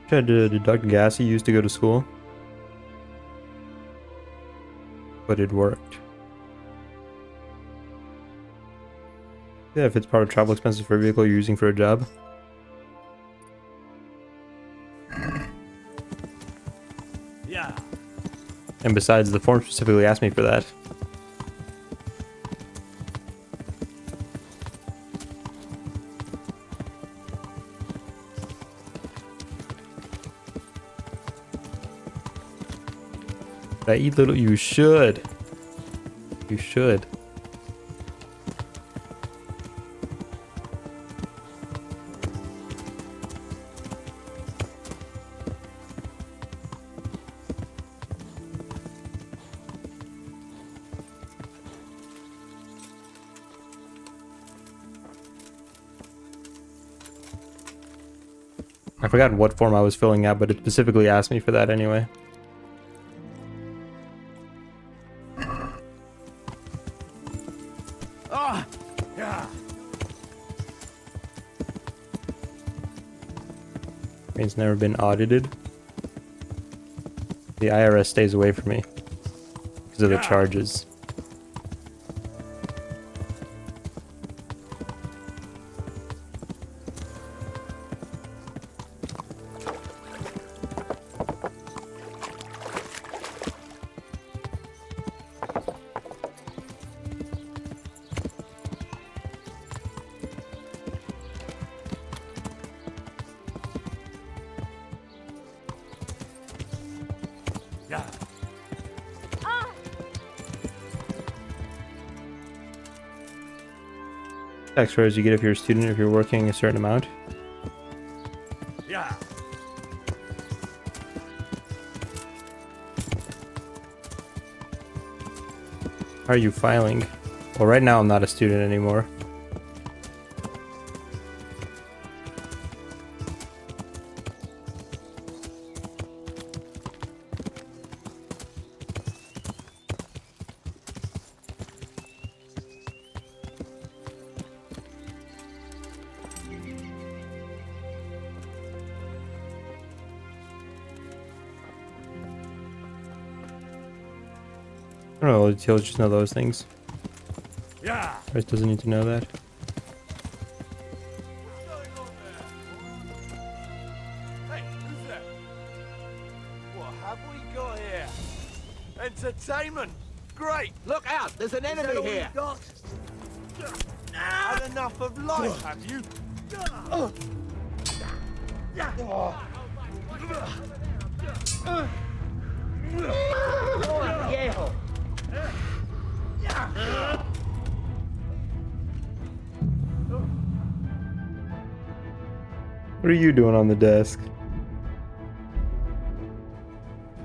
Tried to deduct gas you used to go to school, but it worked. Yeah, if it's part of travel expenses for a vehicle you're using for a job. Yeah. And besides, the form specifically asked me for that. I eat little. You should. You should. I forgot what form I was filling out, but it specifically asked me for that anyway. Ah! Yeah! It's never been audited. The IRS stays away from me because of the charges. Yeah! Tax credits you get if you're a student, if you're working a certain amount. Yeah! How are you filing? Well, right now I'm not a student anymore. I don't know, details, just know those things. Yeah! Chris doesn't need to know that. Hey, who's that? What have we got here? Entertainment! Great! Look out! There's an enemy here! Had enough of life, have you? What are you doing on the desk?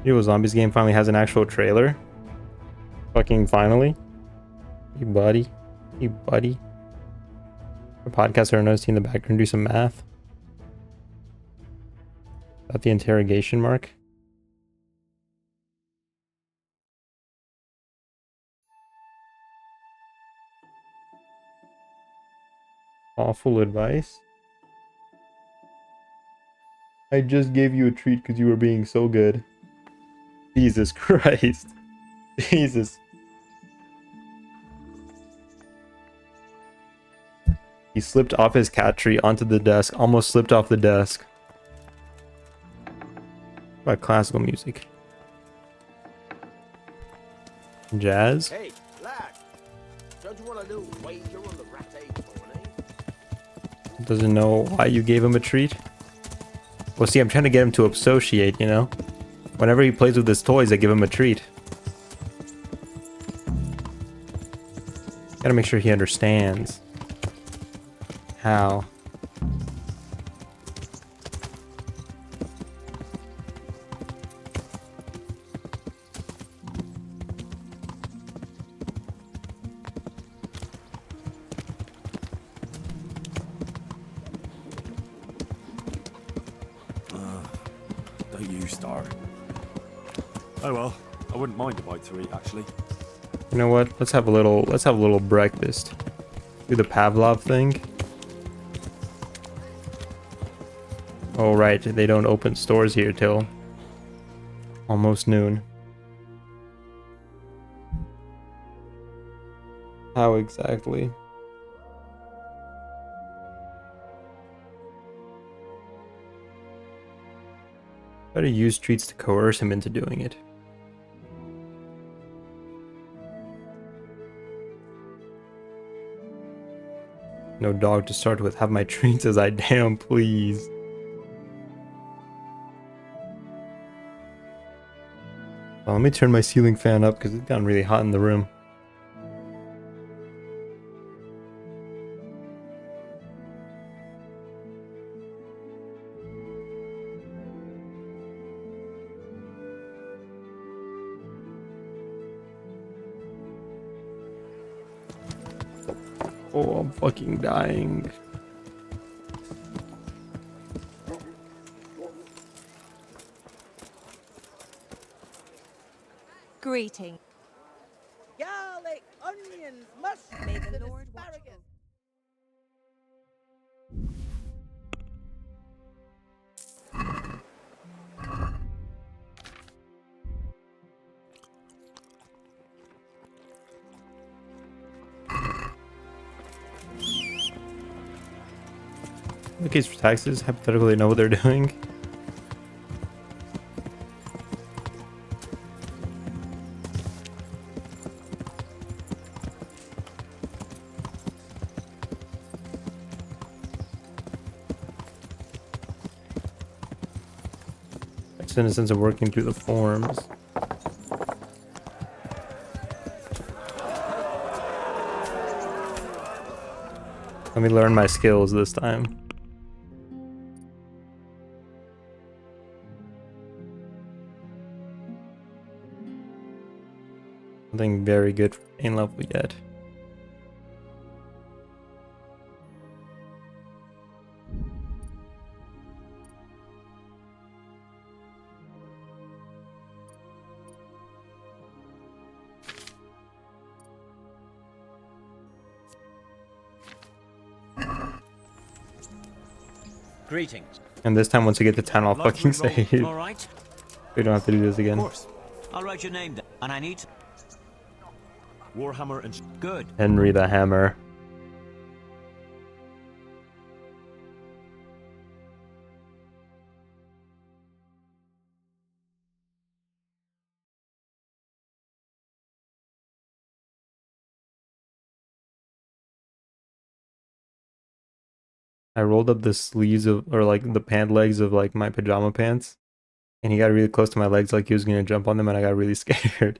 You know, Zombies game finally has an actual trailer? Fucking finally? Hey buddy. Hey buddy. A podcaster I noticed in the background do some math. Is that the interrogation mark? Awful advice? I just gave you a treat because you were being so good. Jesus Christ. Jesus. He slipped off his cat tree onto the desk, almost slipped off the desk. What about classical music? Jazz? Hey, lad! Don't you want a little wager on the ratte pony? Doesn't know why you gave him a treat? Well, see, I'm trying to get him to associate, you know? Whenever he plays with his toys, I give him a treat. Gotta make sure he understands. How? Don't you start. Oh well, I wouldn't mind a bite to eat, actually. You know what? Let's have a little breakfast. Do the Pavlov thing. Oh right, they don't open stores here till almost noon. How exactly? Try to use treats to coerce him into doing it. No dog to start with. Have my treats as I damn please. Well, let me turn my ceiling fan up because it's gotten really hot in the room. Oh, I'm fucking dying. Greeting. Garlic, onions, mushrooms, May the and Lord watch asparagus. In the case for taxes, hypothetically, they know what they're doing. It's in a sense of working through the forms. Let me learn my skills this time. Nothing very good for main level yet. Greetings. And this time, once we get to town, I'll fucking save. All right. We don't have to do this again. Of course. I'll write your name down, and I need Warhammer and good. Henry the Hammer. I rolled up the sleeves of, or like the pant legs of like my pajama pants, and he got really close to my legs like he was gonna jump on them, and I got really scared.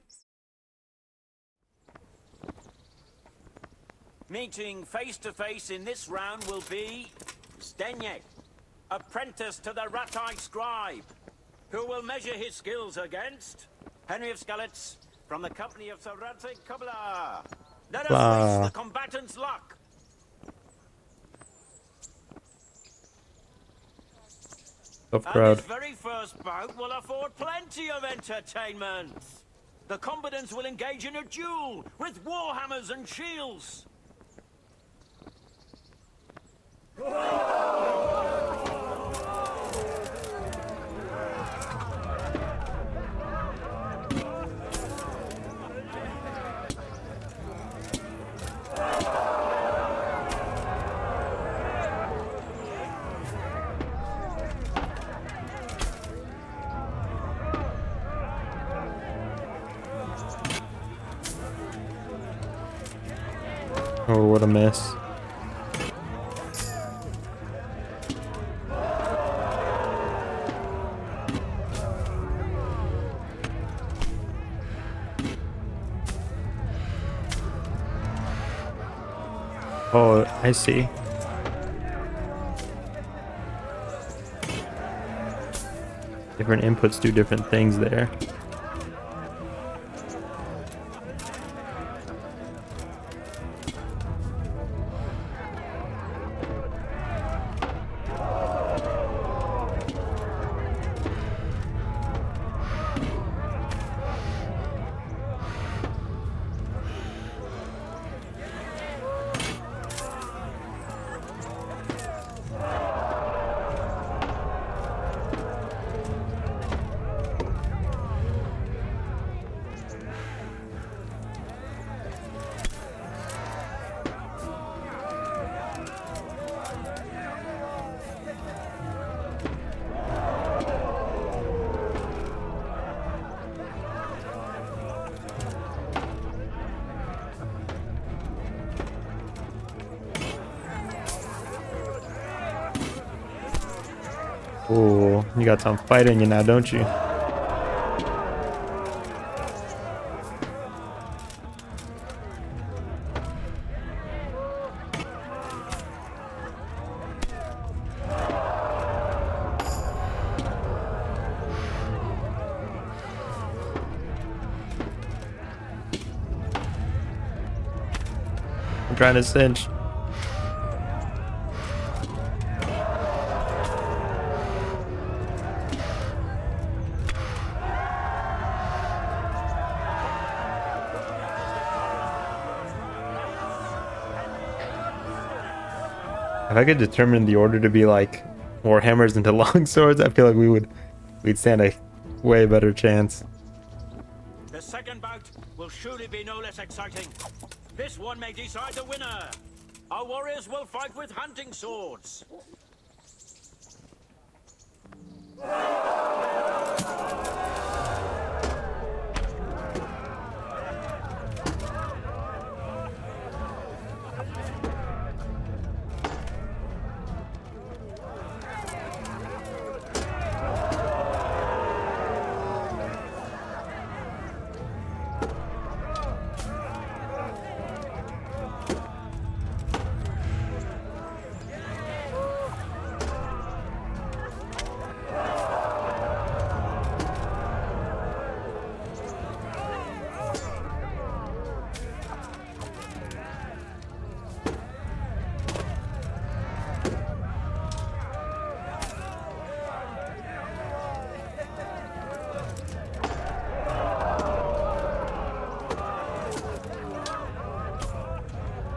Meeting face to face in this round will be Stenyek, apprentice to the Rat-eyed scribe, who will measure his skills against Henry of Skalitz from the company of Sir Radzik Koblar. Let us race the combatants' luck. Tough And crowd. this very first bout will afford plenty of entertainment. The combatants will engage in a duel with warhammers and shields. Oh, what a miss. Oh, I see. Different inputs do different things there. Oh, you got some fight in you now, don't you? I'm trying to cinch. If I could determine the order to be like more hammers into long swords, I feel like we'd stand a way better chance. The second bout will surely be no less exciting. This one may decide the winner. Our warriors will fight with hunting swords.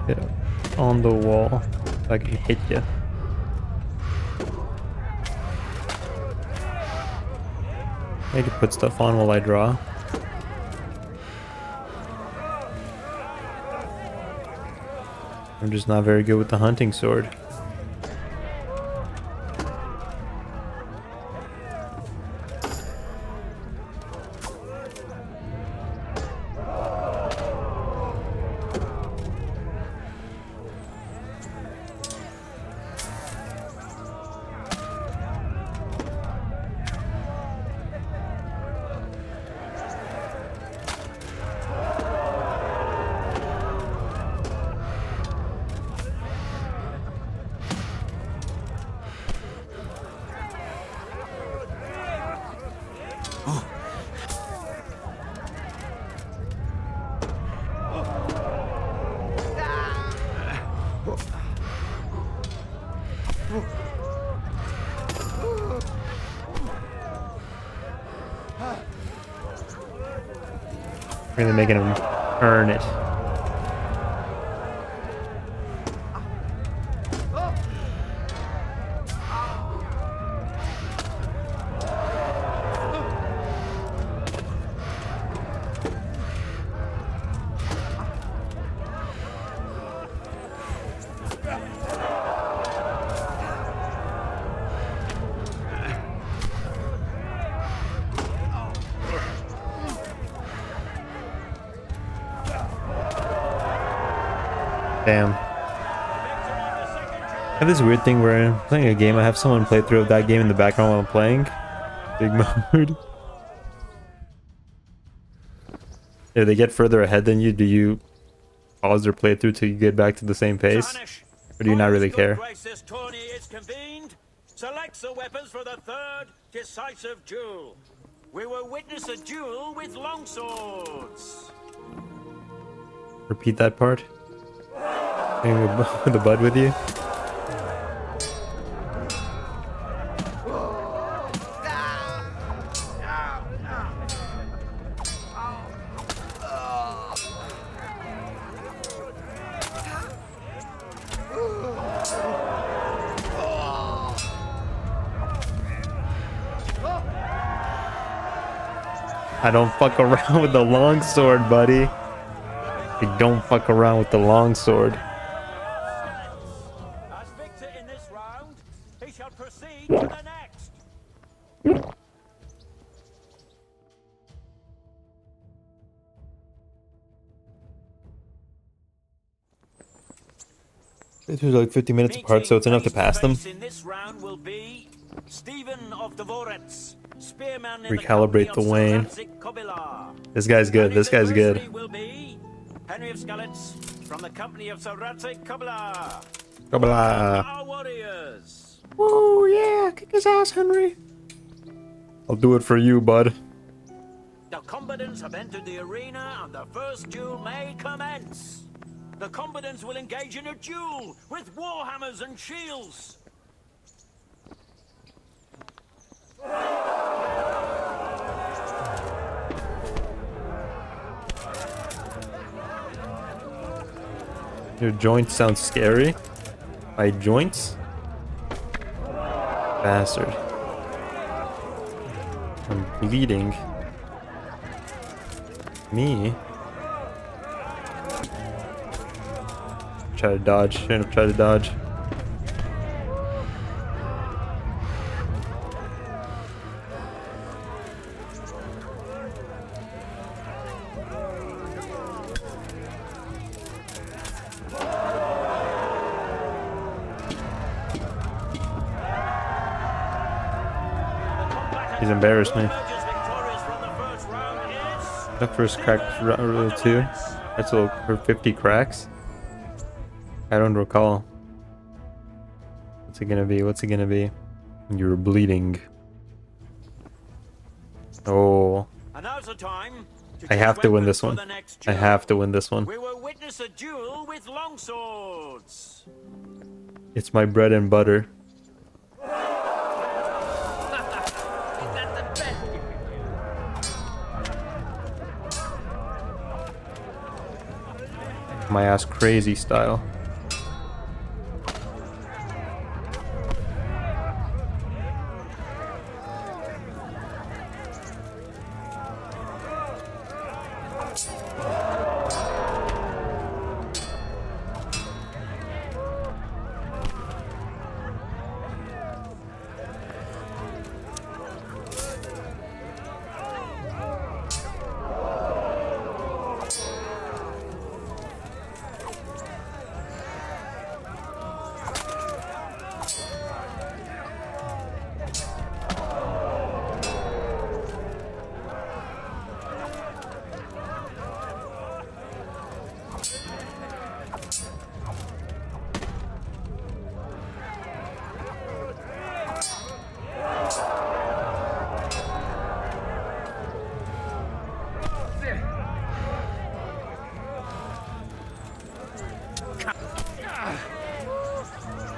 Get on the wall so I can hit you. I need to put stuff on while I draw. I'm just not very good with the hunting sword. Really making him earn it. Damn. I have this weird thing where I'm playing a game, I have someone play through of that game in the background while I'm playing. Big mode. If they get further ahead than you, do you pause their playthrough till you get back to the same pace? Or do you not really care? This tourney is convened. Select the weapons for the third decisive duel. We will witness a duel with longswords. Repeat that part. The bud with you. I don't fuck around with the longsword, buddy. I don't fuck around with the longsword. As victor in this round, he shall proceed to the next. It was like 50 minutes apart, so it's enough to pass them. In this round will be Stephen of Deliverance, spearman in Recalibrate the Wayne. This guy's good. This guy's good. Will be Henry of Skalitz from the company of Radzik Kobyla. Our warriors. Woo, yeah, kick his ass, Henry. I'll do it for you, bud. The combatants have entered the arena and the first duel may commence. The combatants will engage in a duel with warhammers and shields. Your joint sounds scary. My joints? Bastard. I'm bleeding. Me? Try to dodge. Shouldn't have tried to dodge. He's embarrassed me. The first crack too. That's all for 50 cracks. I don't recall. What's it gonna be? What's it gonna be? You're bleeding. Oh. And now's the time I have to win this one. I have to win this one. We will witness a duel with longswords. It's my bread and butter. My ass crazy style.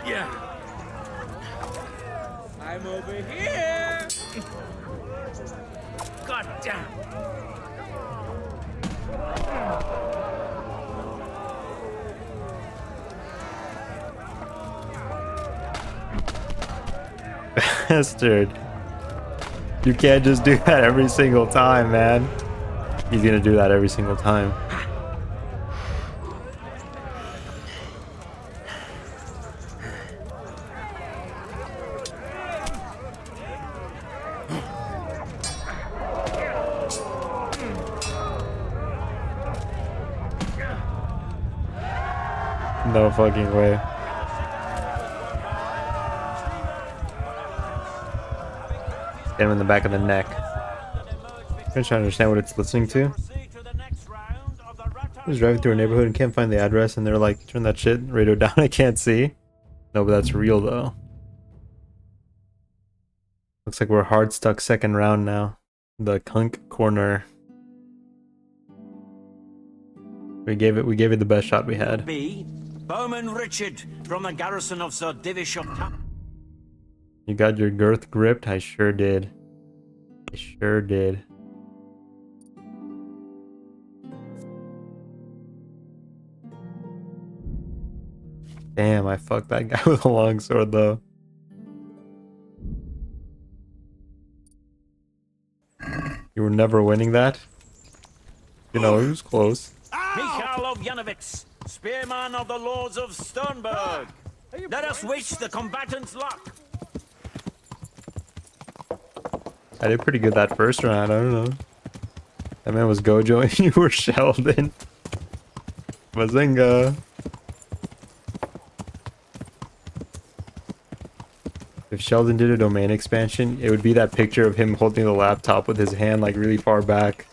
Yeah. I'm over here. God damn. Bastard. You can't just do that every single time, man. He's gonna do that every single time. No fucking way. Get him in the back of the neck. I'm trying to understand what it's listening to. I was driving through a neighborhood and can't find the address, and they're like, turn that shit radio down, I can't see. No, but that's real though. Looks like we're hard stuck second round now. The Kunk corner. We gave it the best shot we had. B. Bowman Richard from the garrison of Sir Divish of Town. You got your girth gripped? I sure did. I sure did. Damn, I fucked that guy with a longsword though. You were never winning that? You know, he was close. Mikhail of Yanovitz, spearman of the Lords of Sternberg. Let us wish the combatants luck. I did pretty good that first round, I don't know. That man was Gojo and you were Sheldon. Bazinga. If Sheldon did a domain expansion, it would be that picture of him holding the laptop with his hand like really far back.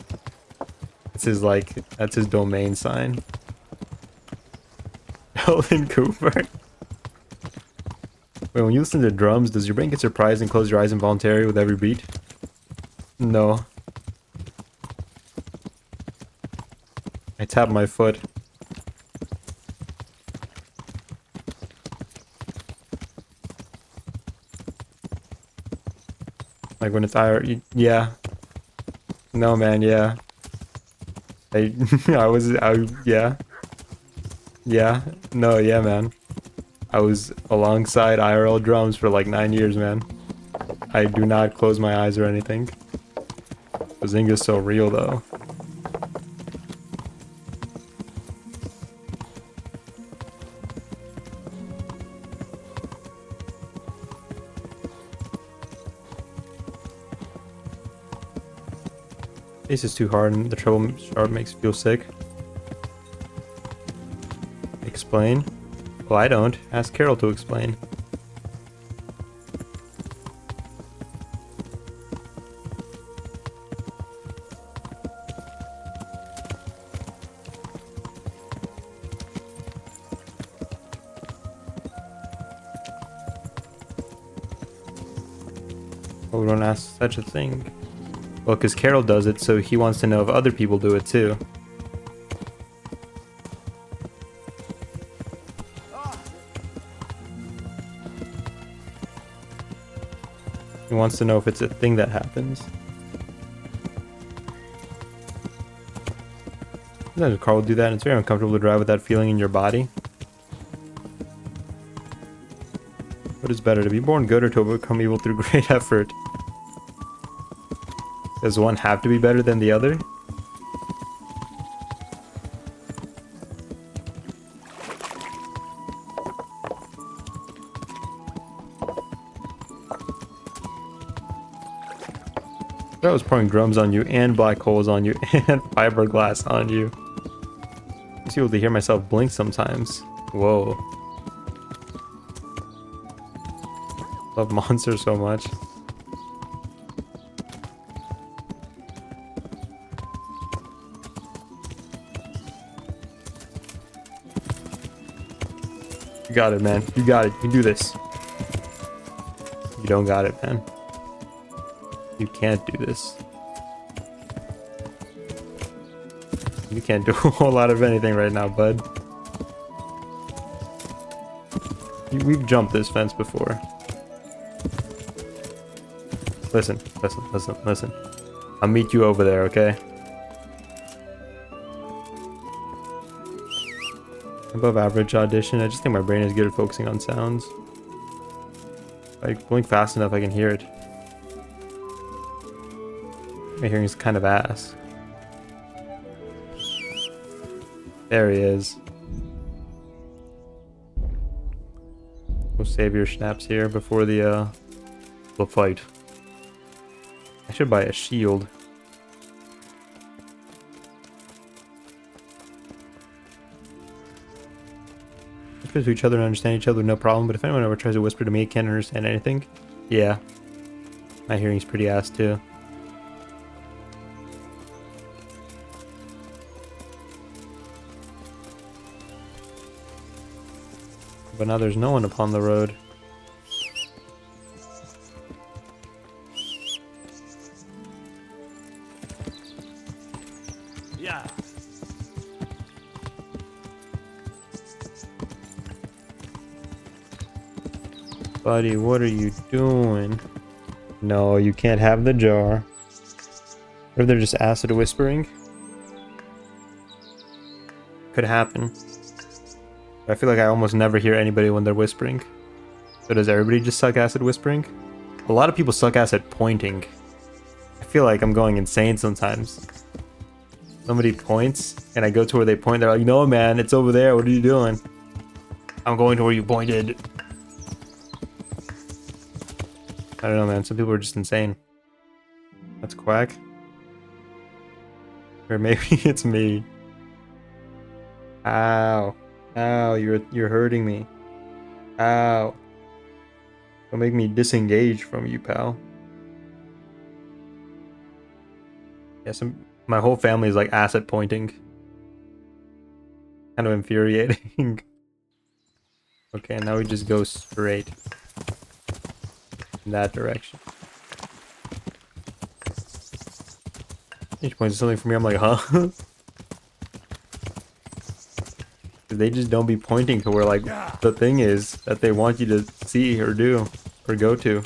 That's his domain sign. Sheldon Cooper. Wait, when you listen to drums, does your brain get surprised and close your eyes involuntarily with every beat? No. I tap my foot. Like when it's yeah. No, man, yeah. Yeah. Yeah. No, yeah, man. I was alongside IRL drums for like 9 years, man. I do not close my eyes or anything. Bazinga's so real, though. This is too hard, and the treble sharp makes me feel sick. Explain? Well, I don't. Ask Carol to explain. Well, we don't ask such a thing. Well, because Carol does it, so he wants to know if other people do it too. He wants to know if it's a thing that happens. Sometimes Carl will do that, and it's very uncomfortable to drive with that feeling in your body. What is better, to be born good or to overcome evil through great effort? Does one have to be better than the other? I was pouring drums on you and black holes on you and fiberglass on you. I'm able to hear myself blink sometimes. Whoa. Love monsters so much. You got it, man. You got it. You can do this. You don't got it, man. You can't do this. You can't do a whole lot of anything right now, bud. We've jumped this fence before. Listen, listen, listen, listen. I'll meet you over there, okay? Above average audition. I just think my brain is good at focusing on sounds. If I blink fast enough, I can hear it. My hearing is kind of ass. There he is. We'll save your snaps here before the fight. I should buy a shield. Whisper to each other and understand each other, no problem. But if anyone ever tries to whisper to me, can't understand anything. Yeah, my hearing's pretty ass too. But now there's no one upon the road. Yeah. Buddy, what are you doing? No, you can't have the jar. Or they're just acid whispering. Could happen. I feel like I almost never hear anybody when they're whispering. So does everybody just suck acid whispering? A lot of people suck acid pointing. I feel like I'm going insane sometimes. Somebody points, and I go to where they point. They're like, no, man, it's over there. What are you doing? I'm going to where you pointed. I don't know, man. Some people are just insane. That's Quack. Or maybe it's me. Ow. Ow, you're hurting me. Ow. Don't make me disengage from you, pal. Yeah, my whole family is like asset pointing. Kind of infuriating. Okay, now we just go straight in that direction. Each points something for me, I'm like, huh? They just don't be pointing to where like the thing is that they want you to see or do or go to.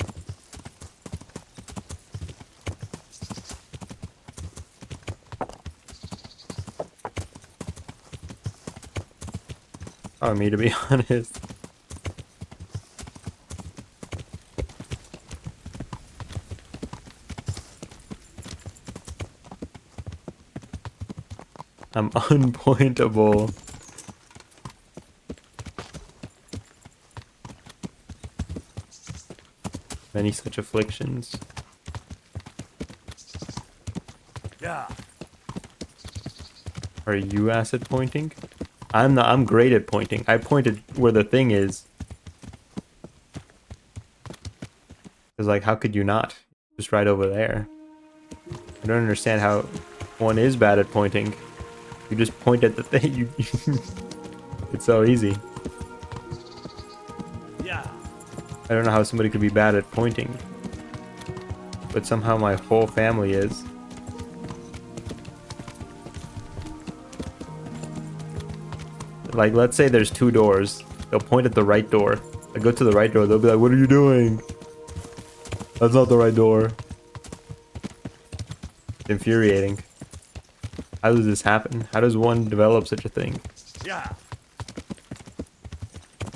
Oh, me, to be honest. I'm unpointable. Many such afflictions. Yeah. Are you acid pointing? I'm great at pointing. I pointed where the thing is. It's like, how could you not? Just right over there. I don't understand how one is bad at pointing. You just point at the thing. It's so easy. Yeah. I don't know how somebody could be bad at pointing. But somehow my whole family is. Like, let's say there's 2 doors. They'll point at the right door. I go to the right door, they'll be like, what are you doing? That's not the right door. It's infuriating. How does this happen? How does one develop such a thing? Yeah.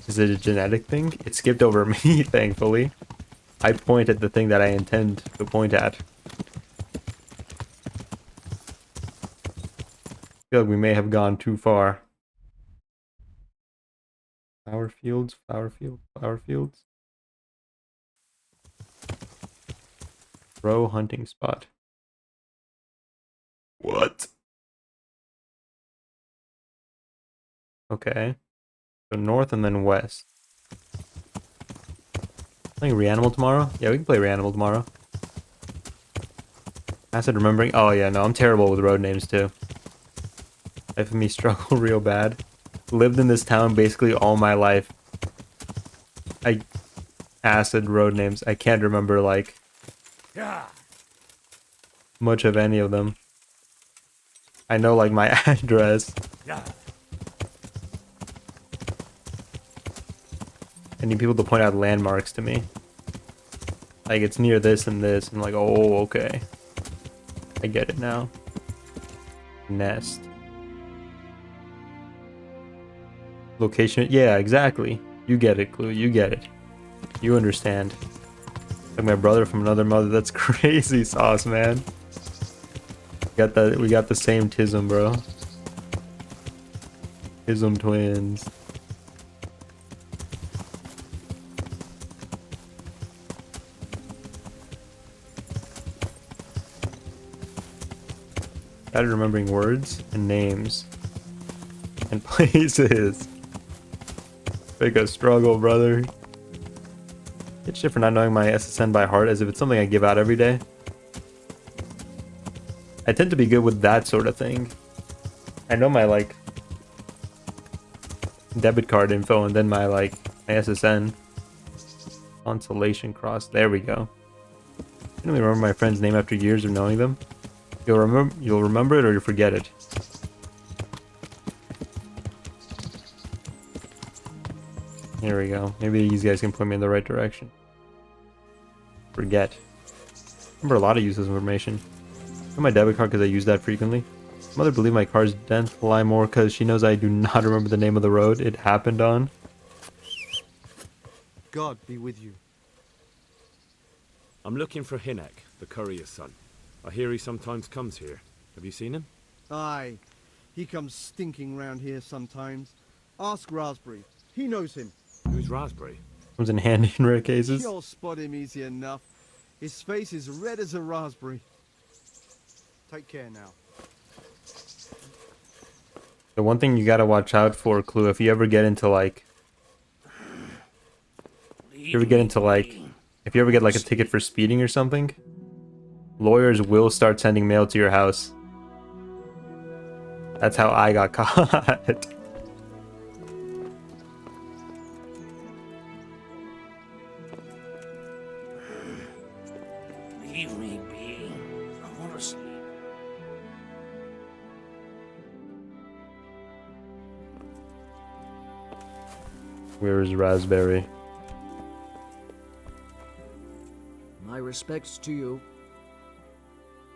Is it a genetic thing? It skipped over me, thankfully. I point at the thing that I intend to point at. I feel like we may have gone too far. Flower fields, flower fields, flower fields. Row hunting spot. What? Okay. So north and then west. Playing Reanimal tomorrow? Yeah, we can play Reanimal tomorrow. Acid remembering. Oh yeah, no, I'm terrible with road names too. Life of me struggle real bad. Lived in this town basically all my life. Acid road names. I can't remember like much of any of them. I know like my address. I need people to point out landmarks to me. Like it's near this and this. I'm like, oh, okay. I get it now. Nest. Location. Yeah, exactly. You get it, Clue. You get it. You understand. Like my brother from another mother. That's crazy sauce, man. We got the same tism, bro. Tism twins. Started remembering words and names and places. Make a struggle, brother. Get shit for not knowing my SSN by heart as if it's something I give out every day. I tend to be good with that sort of thing. I know my like debit card info and then my like my SSN. Consolation Cross. There we go. I don't even remember my friend's name after years of knowing them. You'll remember it or you'll forget it. Here we go. Maybe these guys can point me in the right direction. Forget. Remember a lot of useless information. Got my debit card because I use that frequently. Mother believe my car's dent lie more because she knows I do not remember the name of the road it happened on. God be with you. I'm looking for Hinek, the courier's son. I hear he sometimes comes here. Have you seen him? Aye. He comes stinking round here sometimes. Ask Raspberry. He knows him. Who's Raspberry? Comes in handy in rare cases. You'll spot him easy enough. His face is red as a raspberry. Take care now. The one thing you gotta watch out for, Clue, if you ever get into like... if you ever get like a ticket for speeding or something, lawyers will start sending mail to your house. That's how I got caught. Leave me be. I want to sleep. Where is Raspberry? My respects to you.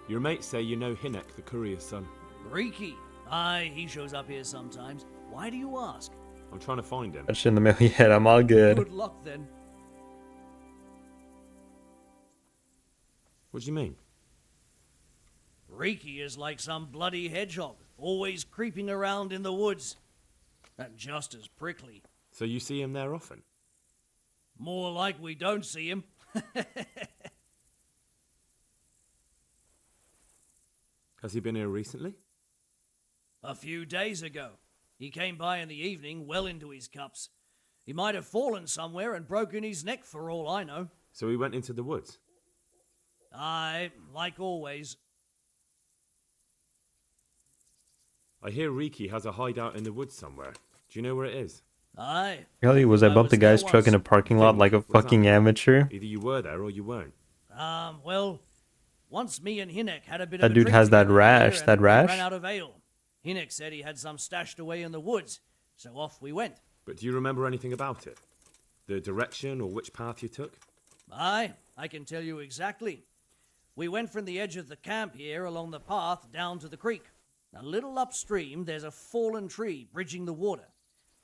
Your mates say you know Hinek, the courier's son. Reeky. Aye, he shows up here sometimes. Why do you ask? I'm trying to find him. That shit in the mail yet. I'm all good. Good luck then. What do you mean? Reeky is like some bloody hedgehog. always creeping around in the woods. And just as prickly. So you see him there often? More like we don't see him. Has he been here recently? A few days ago. He came by in the evening, well into his cups. He might have fallen somewhere and broken his neck for all I know. So he went into the woods? Aye, like always. I hear Riki has a hideout in the woods somewhere. Do you know where it is? Aye. Really, was I bumped the guy's truck in a parking lot like a fucking amateur? Either you were there or you weren't. Well, once me and Hinek had a bit of That a dude drink has that together rash. here That and we rash? ran out of ale. Hinek said he had some stashed away in the woods, so off we went. But do you remember anything about it? The direction or which path you took? Aye, I can tell you exactly. We went from the edge of the camp here along the path down to the creek. A little upstream, there's a fallen tree bridging the water.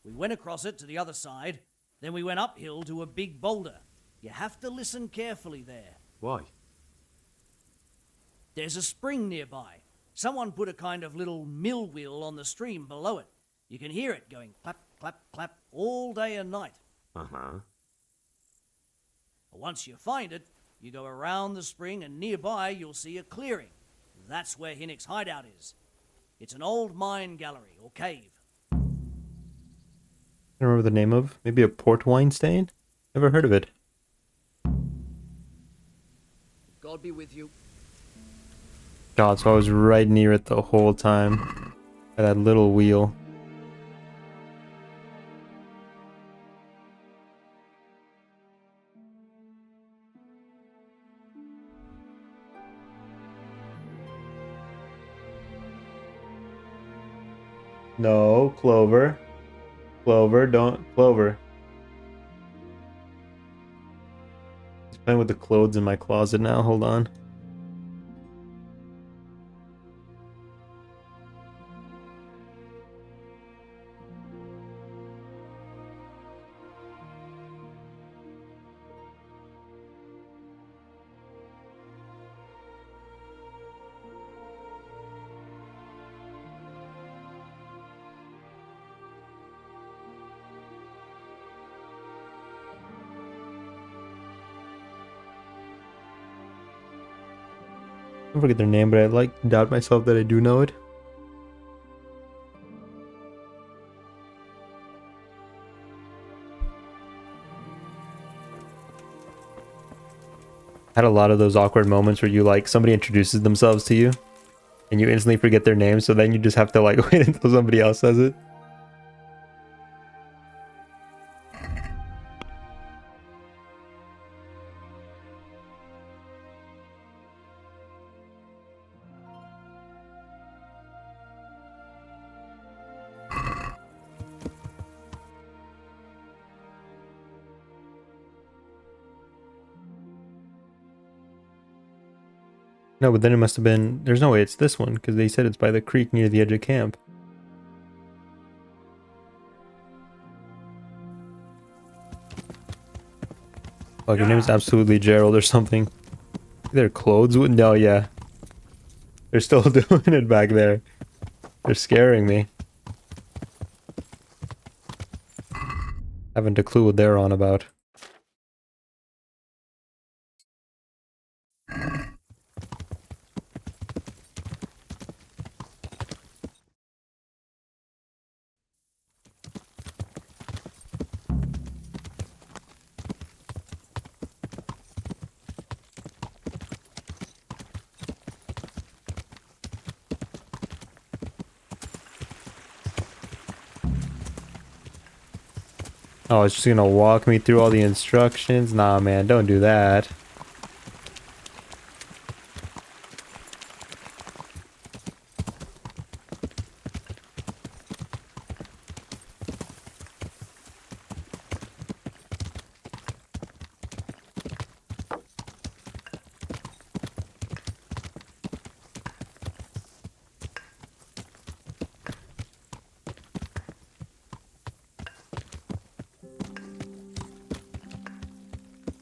We went across it to the other side, then we went uphill to a big boulder. You have to listen carefully there. Why? There's a spring nearby. Someone put a kind of little mill wheel on the stream below it. You can hear it going clap, clap, clap all day and night. Uh-huh. Once you find it, you go around the spring and nearby you'll see a clearing. That's where Hinnick's hideout is. It's an old mine gallery or cave. I don't remember the name of. Maybe a port wine stain? Never heard of it. God be with you. God, so I was right near it the whole time. At that little wheel. No, Clover. Clover, don't. Clover. He's playing with the clothes in my closet now. Hold on. I forget their name, but I doubt myself that I do know it. Had a lot of those awkward moments where somebody introduces themselves to you and you instantly forget their name, so then you just have to wait until somebody else says it. No, but then it must have been... There's no way it's this one, because they said it's by the creek near the edge of camp. Like, your name is absolutely Gerald or something. Their clothes would... No, yeah. They're still doing it back there. They're scaring me. Haven't a clue what they're on about. Oh, it's just gonna walk me through all the instructions? Nah, man, don't do that.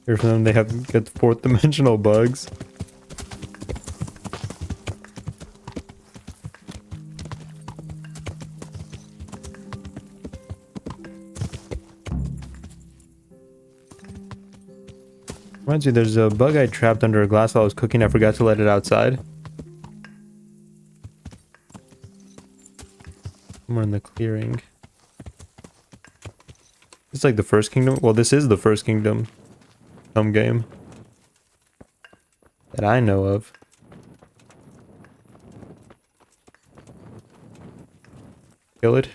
Hear from them, they have good fourth dimensional bugs. Reminds me, there's a bug I trapped under a glass while I was cooking. I forgot to let it outside. Somewhere in the clearing. It's like the first kingdom. Well, this is the first kingdom game that I know of. Kill it?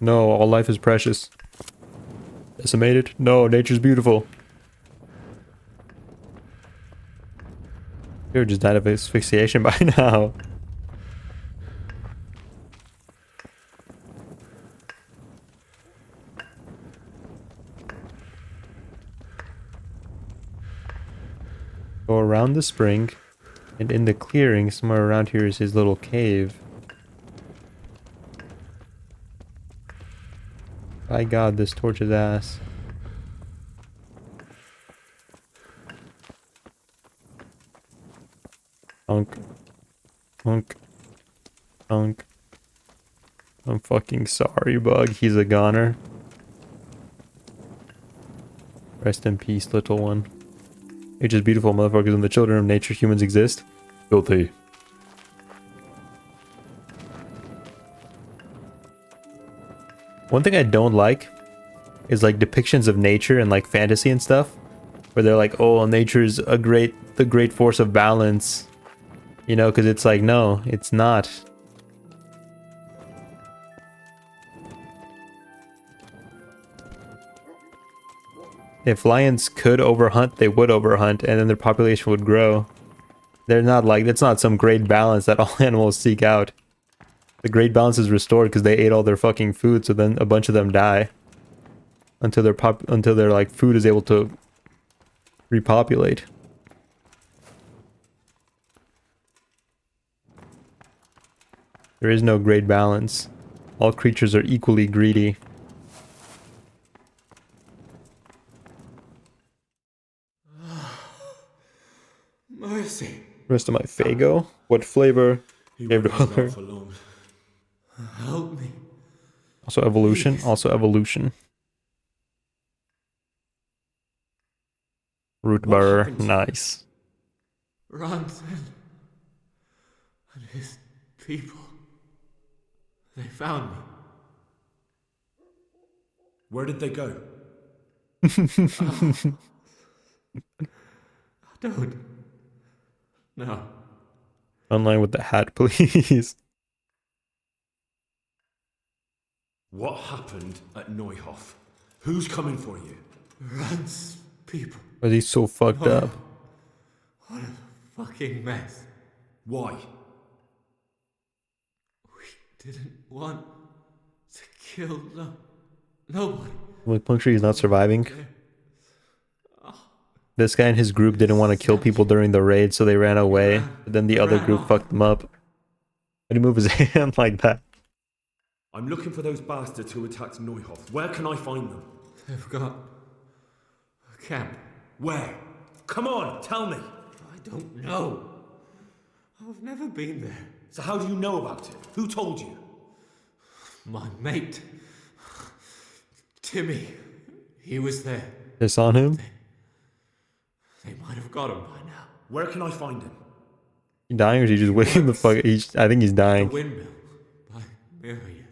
No, all life is precious. Decimate it? No, nature's beautiful. You're just died of asphyxiation by now. Go around the spring, and in the clearing, somewhere around here is his little cave. By God, this torches ass. Unk. Unk. Unk. I'm fucking sorry, Bug. He's a goner. Rest in peace, little one. Nature's beautiful, motherfuckers, and the children of nature humans exist. Filthy. One thing I don't like is like depictions of nature and like fantasy and stuff, where they're like, oh, nature's the great force of balance, you know, because it's like, no, it's not. If lions could overhunt, they would overhunt, and then their population would grow. They're not like, it's not some great balance that all animals seek out. The great balance is restored because they ate all their fucking food, so then a bunch of them die. Until their like food is able to repopulate. There is no great balance. All creatures are equally greedy. Mercy. Rest of my Fago. What flavor? Gave to other. Help me. Also evolution. Please. Also evolution. Root bar. Nice. Ranson and his people. They found me. Where did they go? Don't. No. Online with the hat, please. What happened at Neuhof? Who's coming for you? Rand's people. Why is he so fucked up? What a fucking mess. Why? We didn't want to kill nobody. Like Puncture, he's not surviving. This guy and his group didn't want to kill people during the raid, so they ran away. But then the other group fucked them up. Why did he move his hand like that? I'm looking for those bastards who attacked Neuhof. Where can I find them? They've got a camp. Where? Come on, tell me. I don't know. I've never been there. So how do you know about it? Who told you? My mate, Timmy. He was there. Piss on him? They might have got him by now. Where can I find him? He dying or is he just waking the fuck? I think he's dying. The windmill by Miriam.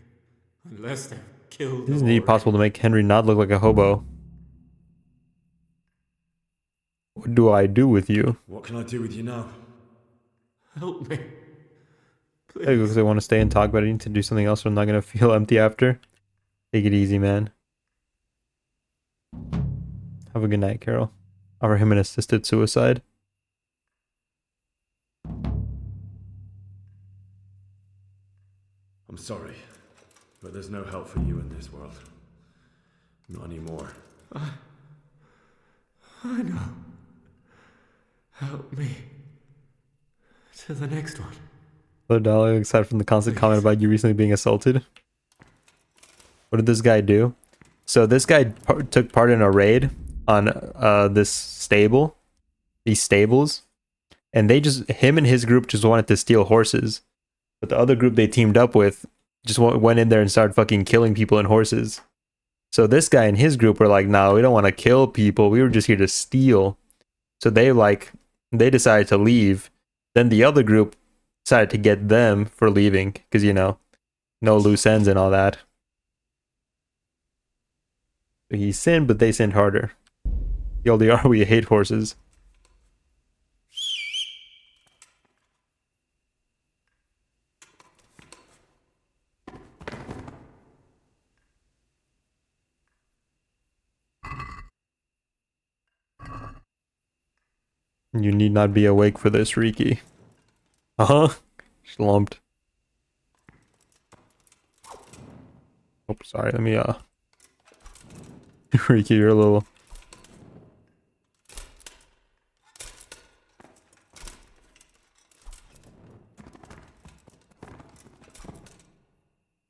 Unless they've killed Isn't it possible to make Henry not look like a hobo? What do I do with you? What can I do with you now? Help me. Please. Because I want to stay and talk, but I need to do something else or I'm not going to feel empty after. Take it easy, man. Have a good night, Carol. Offer him an assisted suicide. I'm sorry, but there's no help for you in this world. Not anymore. I know. Help me. To the next one. Hello, Dollar. Aside from the constant comment about you recently being assaulted. What did this guy do? So this guy took part in a raid on this stable. These stables. And they just, him and his group just wanted to steal horses. But the other group they teamed up with just went in there and started fucking killing people and horses. So this guy and his group were like, no, we don't want to kill people. We were just here to steal. So they decided to leave. Then the other group decided to get them for leaving because, you know, no loose ends and all that. So he sinned, but they sinned harder. The LDR, we hate horses. You need not be awake for this, Riki. Uh-huh. Slumped. Oh, sorry, let me, Riki, you're a little...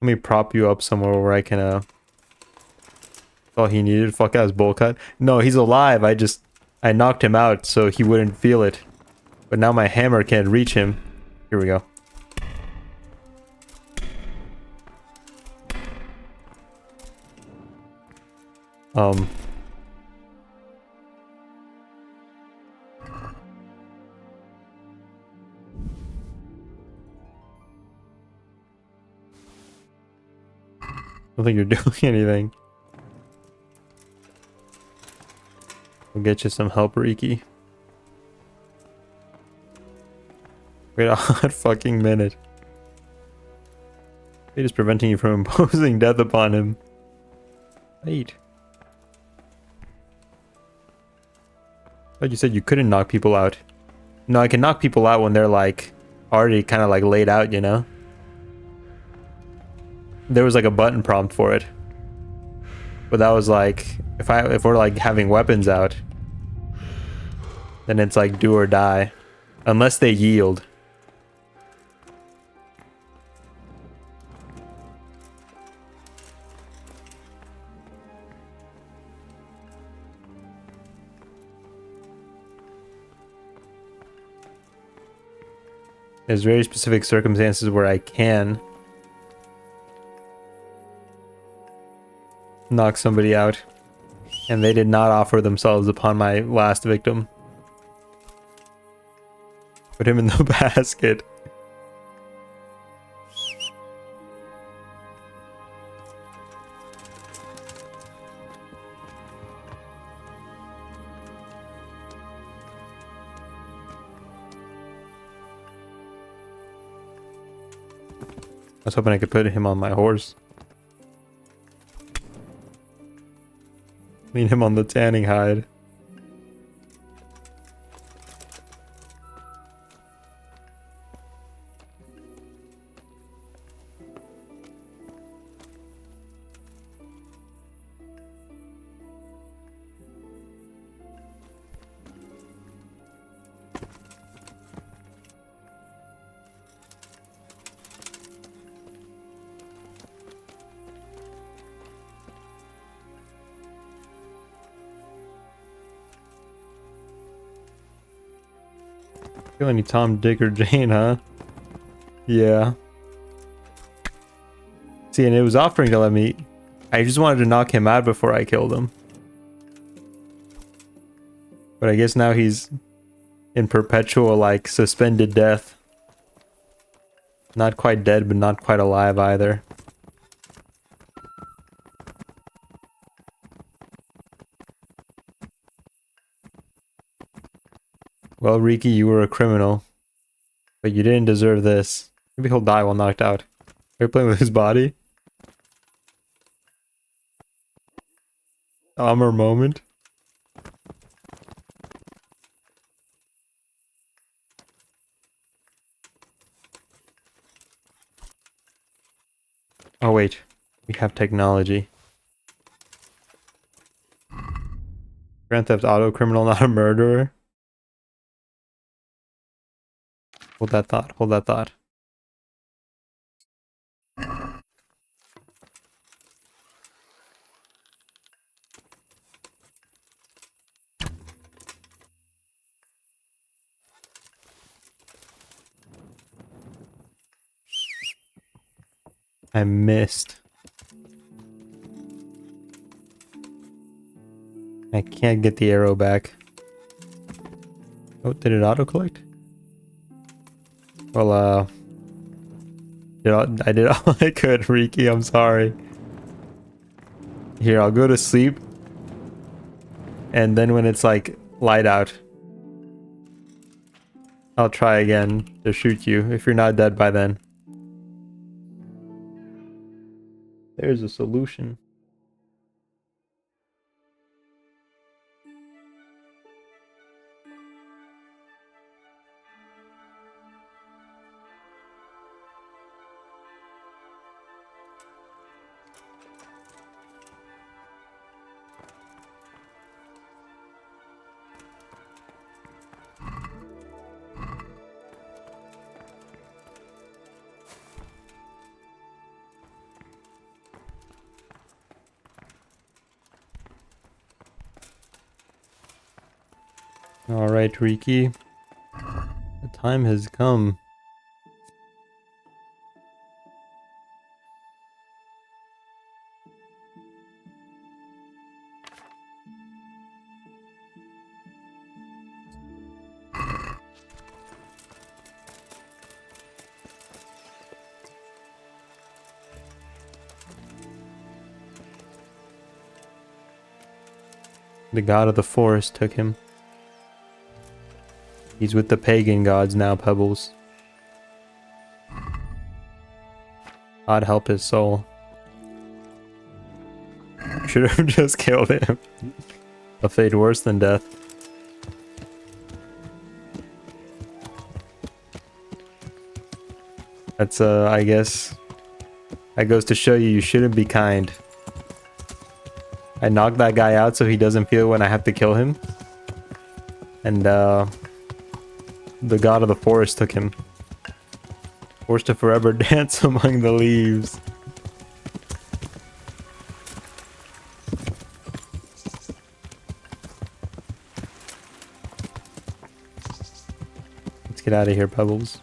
Let me prop you up somewhere where I can, all he needed, fuck out his bowl cut. No, he's alive, I knocked him out so he wouldn't feel it. But now my hammer can't reach him. Here we go. I don't think you're doing anything. We'll get you some help, Riki. Wait a hot fucking minute. Fate is preventing you from imposing death upon him. Wait. I thought you said you couldn't knock people out. No, I can knock people out when they're like already kind of like laid out, you know? There was like a button prompt for it. But that was like if we're like having weapons out, then it's like do or die. Unless they yield. There's very specific circumstances where I can knock somebody out, and they did not offer themselves upon my last victim. Put him in the basket. I was hoping I could put him on my horse. Lean him on the tanning hide. Kill any Tom, Dick, or Jane, huh? Yeah. See, and it was offering to let me... I just wanted to knock him out before I killed him. But I guess now he's in perpetual, like, suspended death. Not quite dead, but not quite alive either. Well, Riki, you were a criminal. But you didn't deserve this. Maybe he'll die while knocked out. Are you playing with his body? Armor moment. Oh wait, we have technology. Grand Theft Auto criminal, not a murderer. Hold that thought, hold that thought. I missed. I can't get the arrow back. Oh, did it auto-collect? Well, I did all I could, Riki, I'm sorry. Here, I'll go to sleep. And then when it's like light out, I'll try again to shoot you if you're not dead by then. There's a solution. Alright, Riki. The time has come. The god of the forest took him. He's with the pagan gods now, Pebbles. God help his soul. Should have just killed him. A fate worse than death. That's, I guess... That goes to show you, you shouldn't be kind. I knocked that guy out so he doesn't feel when I have to kill him. And, the god of the forest took him. Forced to forever dance among the leaves. Let's get out of here, Pebbles.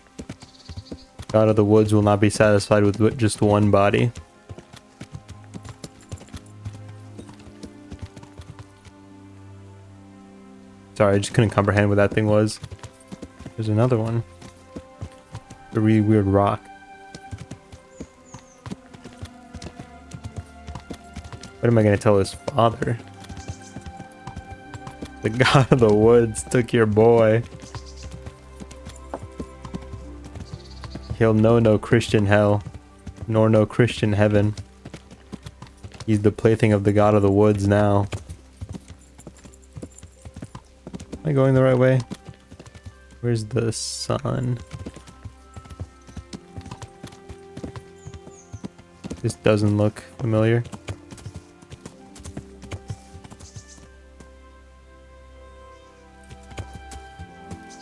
God of the woods will not be satisfied with just one body. Sorry, I just couldn't comprehend what that thing was. There's another one. A really weird rock. What am I gonna tell his father? The god of the woods took your boy. He'll know no Christian hell, nor no Christian heaven. He's the plaything of the god of the woods now. Am I going the right way? Where's the sun? This doesn't look familiar.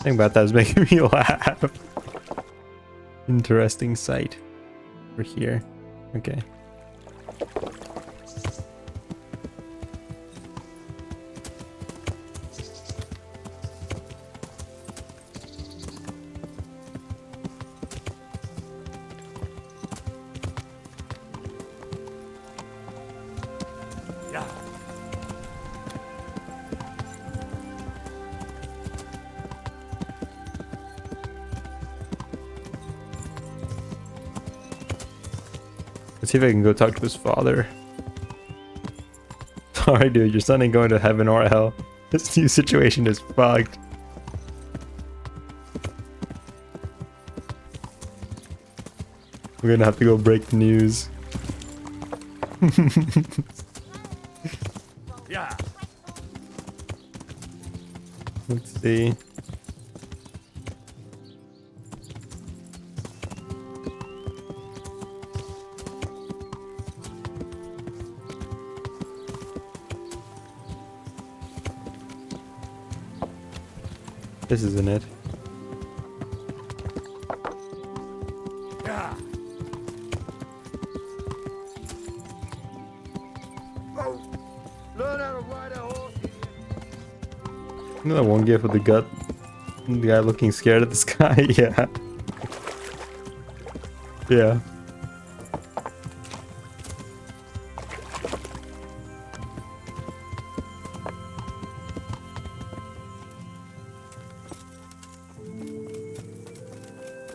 Thing about that is making me laugh. Interesting sight. We're here. Okay. Let's see if I can go talk to his father. Sorry, dude, your son ain't going to heaven or hell. This new situation is fucked. We're gonna have to go break the news. Yeah. Let's see. This isn't it. Yeah. Oh, learn how to ride a horse. You know that one gif with the gut? The guy looking scared at the sky? Yeah. Yeah.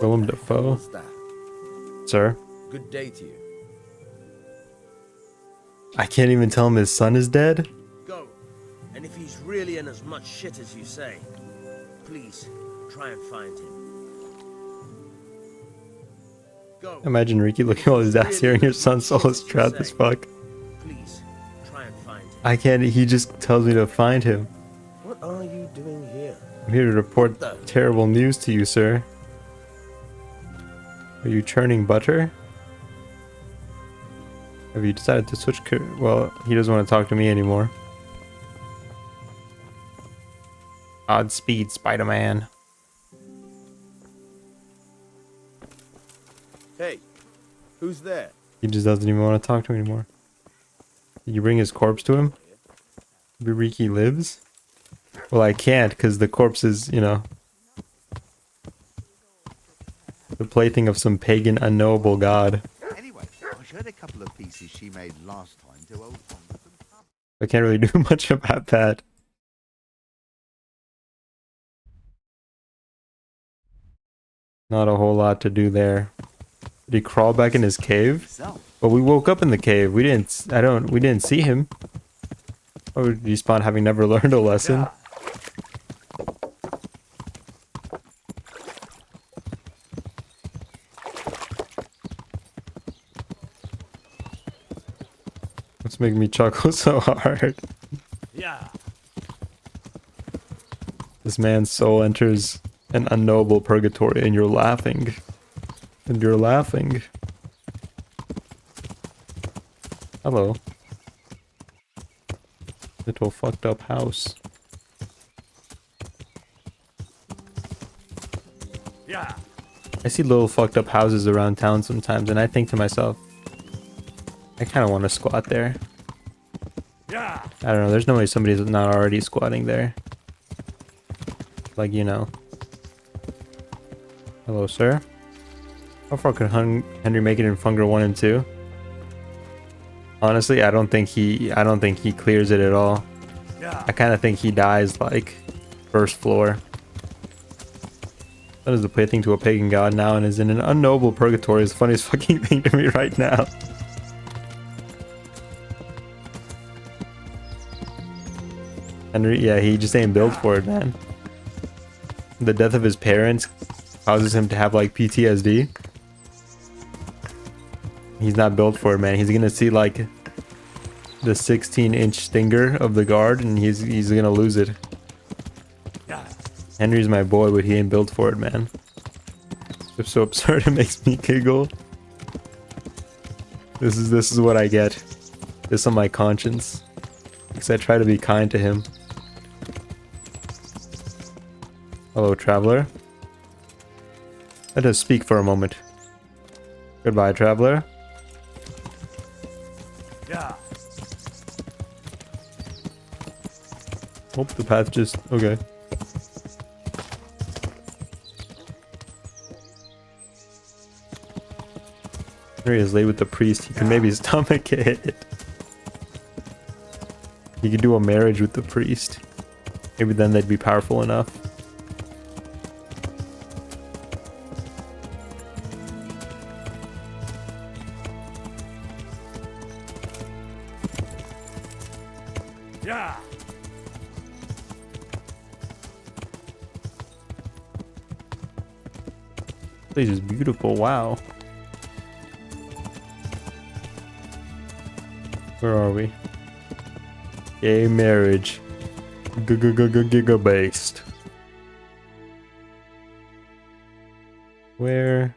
Willem Dafoe. What's that? Sir? Good day to you. I can't even tell him his son is dead? Go. And if he's really in as much shit as you say, please try and find him. Go. Imagine Ricky looking all his ass here and your son's soul is trapped as fuck. Please try and find him. I can't, he just tells me to find him. What are you doing here? I'm here to report terrible news to you, sir. Are you churning butter? Have you decided to switch well, he doesn't want to talk to me anymore. Godspeed, Spider-Man. Hey, who's there? He just doesn't even want to talk to me anymore. Did you bring his corpse to him? Maybe Ricky lives? Well, I can't, because the corpse is, you know, the plaything of some pagan, unknowable god. Anyway, I showed a couple of pieces she made last time to old Thomas. I can't really do much about that. Not a whole lot to do there. Did he crawl back in his cave? Well, we woke up in the cave. We didn't see him. Or would he spawn having never learned a lesson? What's making me chuckle so hard? Yeah. This man's soul enters an unknowable purgatory and you're laughing. And you're laughing. Hello. Little fucked up house. Yeah. I see little fucked up houses around town sometimes and I think to myself, I kind of want to squat there. Yeah. I don't know, there's no way somebody's not already squatting there. Like, you know. Hello, sir. How far could Henry make it in Funger 1 and 2? Honestly, I don't think he clears it at all. Yeah. I kind of think he dies like first floor. That is the plaything to a pagan god now and is in an unknowable purgatory is the funniest fucking thing to me right now. Henry, yeah, he just ain't built for it, man. The death of his parents causes him to have like PTSD. He's not built for it, man. He's gonna see like the 16-inch stinger of the guard and he's gonna lose it. Henry's my boy, but he ain't built for it, man. It's so absurd it makes me giggle. This is what I get. This on my conscience. Because I try to be kind to him. Hello, traveler. Let us speak for a moment. Goodbye, traveler. Yeah. Oh, the path just... okay. Here he is laid with the priest. He can maybe stomach it. He could do a marriage with the priest. Maybe then they'd be powerful enough. Yeah. This place is beautiful. Wow. Where are we? Gay marriage. Giga based. Where?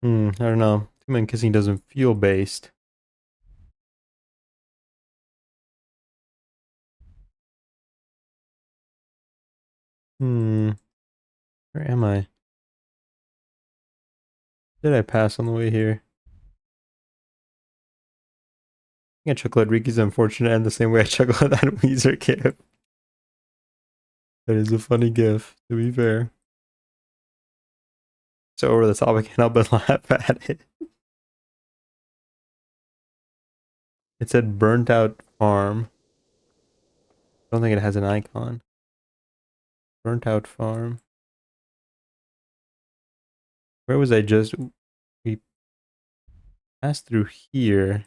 I don't know. Two men kissing doesn't feel based. Where am I? Did I pass on the way here? I chuckle at Riki's unfortunate and the same way I chuckle at that Weezer gif. That is a funny gif, to be fair. So over the top, I can't help but laugh at it. It said burnt out farm. I don't think it has an icon. Burnt out farm. Where was I just? We passed through here.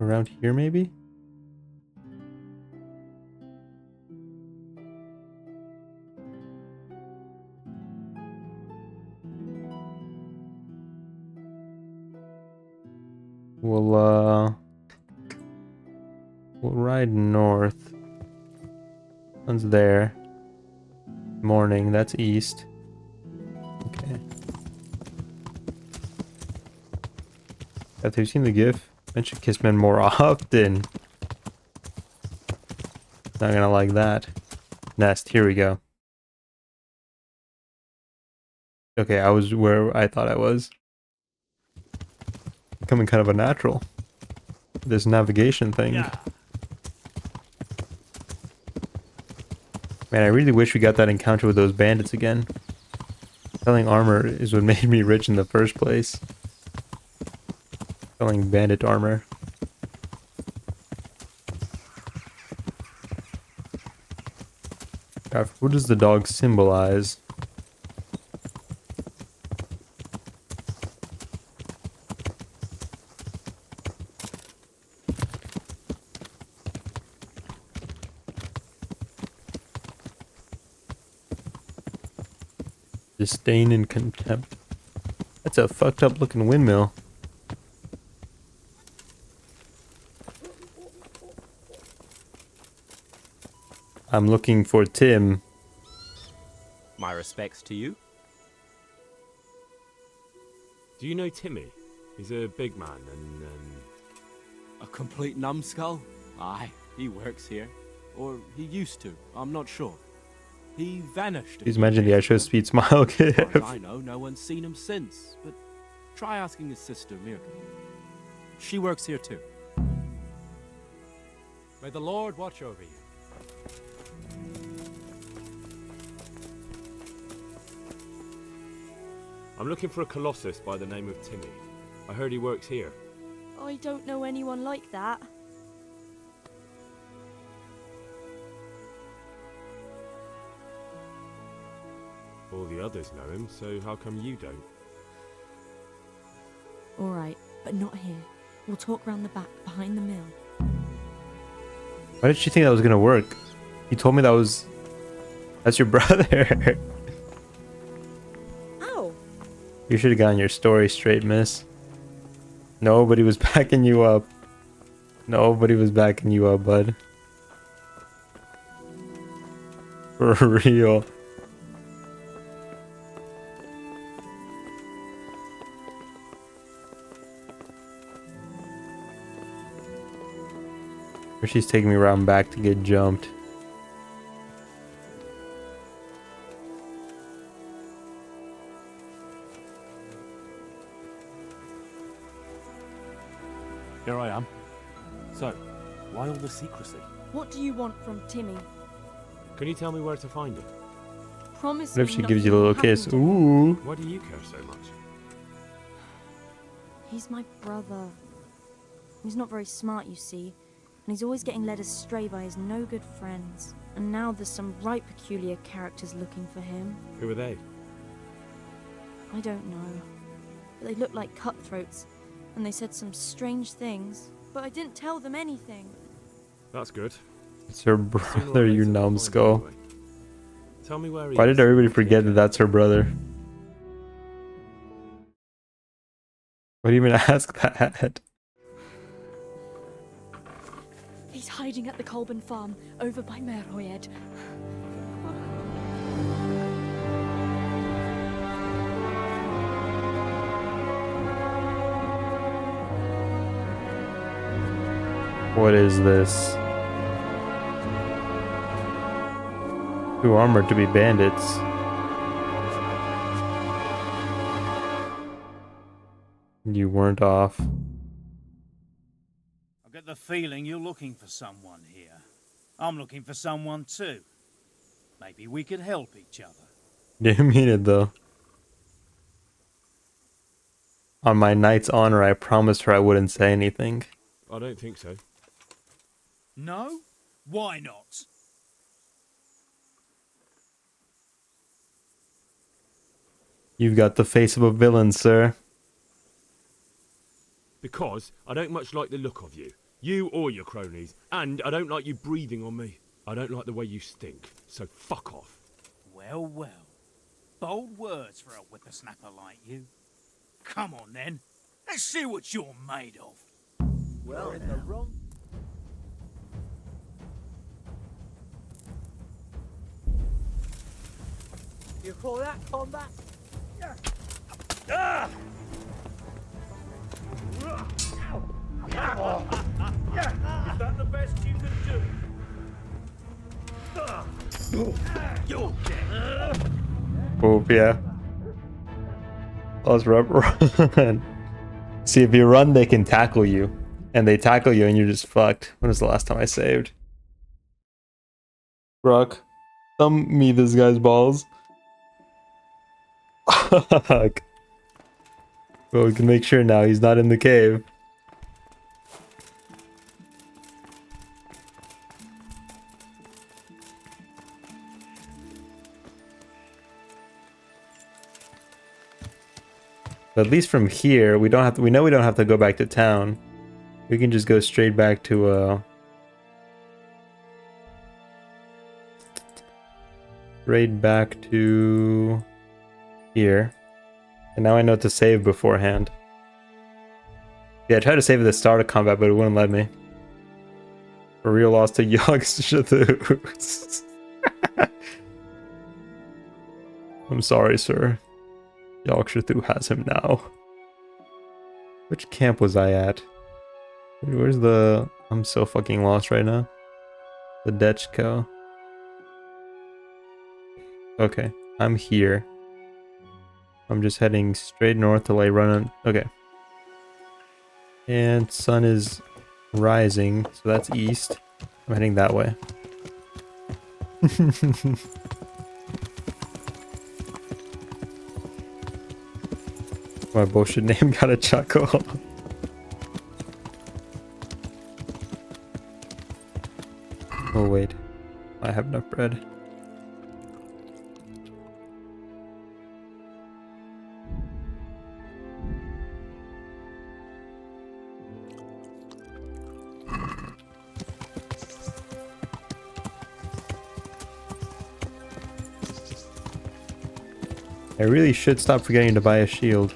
Around here, maybe? We'll ride north. One's there. Morning, that's east. Okay. Have you seen the gif? I should kiss men more often. Not gonna like that. Nest, here we go. Okay, I was where I thought I was. Becoming kind of a natural. This navigation thing. Yeah. Man, I really wish we got that encounter with those bandits again. Selling armor is what made me rich in the first place. Selling bandit armor. God, who does the dog symbolize? Disdain and contempt. That's a fucked up looking windmill. I'm looking for Tim. My respects to you. Do you know Timmy? He's a big man and A complete numbskull? Aye, he works here. Or he used to, I'm not sure. He vanished. Please imagine the Extra Speed smile As far gif. as I know, no one's seen him since. But try asking his sister, Mirka. She works here too. May the Lord watch over you. I'm looking for a colossus by the name of Timmy. I heard he works here. I don't know anyone like that. All the others know him, so how come you don't? All right, but not here. We'll talk round the back, behind the mill. Why did she think that was gonna work? You told me that's your brother. Ow! You should have gotten your story straight, miss. Nobody was backing you up. Nobody was backing you up, bud. For real. Or she's taking me around back to get jumped. Here I am. So, why all the secrecy? What do you want from Timmy? Can you tell me where to find him? Promise What if me she gives you a nothing little will kiss? happen to him. Ooh. Why do you care so much? He's my brother. He's not very smart, you see, and he's always getting led astray by his no-good friends. And now there's some right peculiar characters looking for him. Who are they? I don't know, but they look like cutthroats, and they said some strange things, but I didn't tell them anything. That's good. It's her brother, you numbskull. Tell me where he Why is. did everybody forget that that's her brother? Why do you even ask that? He's hiding at the Colburn farm, over by Merhoyed. What is this? Too armored to be bandits. You weren't off. the feeling you're looking for someone here. I'm looking for someone too. Maybe we could help each other. Didn't mean it though. On my knight's honor, I promised her I wouldn't say anything. I don't think so. No? Why not? You've got the face of a villain, sir. Because I don't much like the look of you. You or your cronies. And I don't like you breathing on me. I don't like the way you stink. So fuck off. Well, well. Bold words for a whippersnapper like you. Come on then. Let's see what you're made of. Well, in the wrong. You call that combat? Ah! Is that the best you can do? You're dead. Oh, yeah. Let's run. See, if you run, they can tackle you. And they tackle you and you're just fucked. When was the last time I saved? Brock, thumb me this guy's balls. Fuck. Well, we can make sure now he's not in the cave. But at least from here, we know we don't have to go back to town. We can just go straight back to here. And now I know to save beforehand. Yeah, I tried to save at the start of combat, but it wouldn't let me. A real loss to Yogg-Sothoos. I'm sorry, sir. Yogg-Sothoos has him now. Which camp was I at? Where's the... I'm so fucking lost right now. The Dechko. Okay, I'm here. I'm just heading straight north till I run on... Okay. And sun is rising, so that's east. I'm heading that way. My bullshit name got a chuckle. Oh wait, I have enough bread. I really should stop forgetting to buy a shield.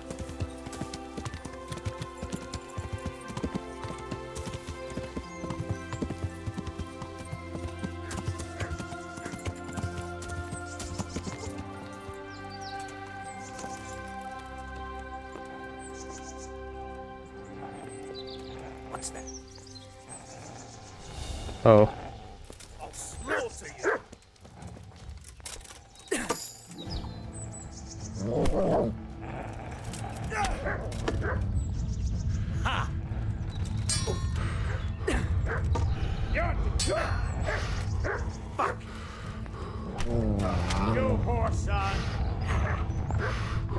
What's that? Oh. I'll slaughter you. Ha! You're fuck! You poor son!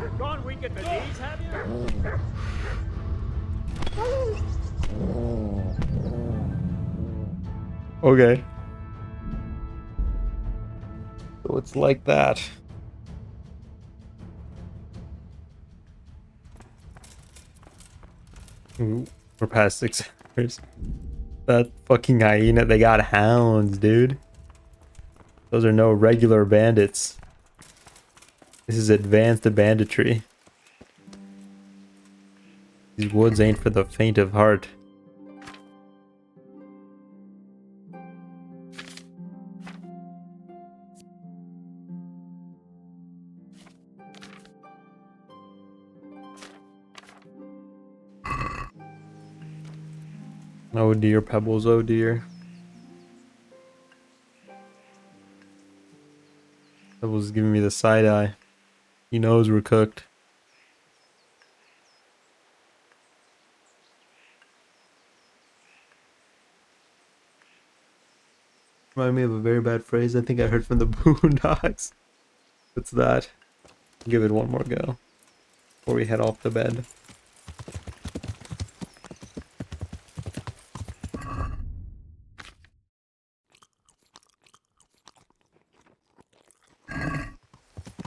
You've gone weak at the knees, have you? Okay. So it's like that. Ooh, we're past 6 hours. That fucking hyena, they got hounds, dude. Those are no regular bandits. This is advanced banditry. These woods ain't for the faint of heart. Oh dear, Pebbles, oh dear. Pebbles is giving me the side eye. He knows we're cooked. Remind me of a very bad phrase I think I heard from the Boondocks. What's that? Give it one more go before we head off to bed.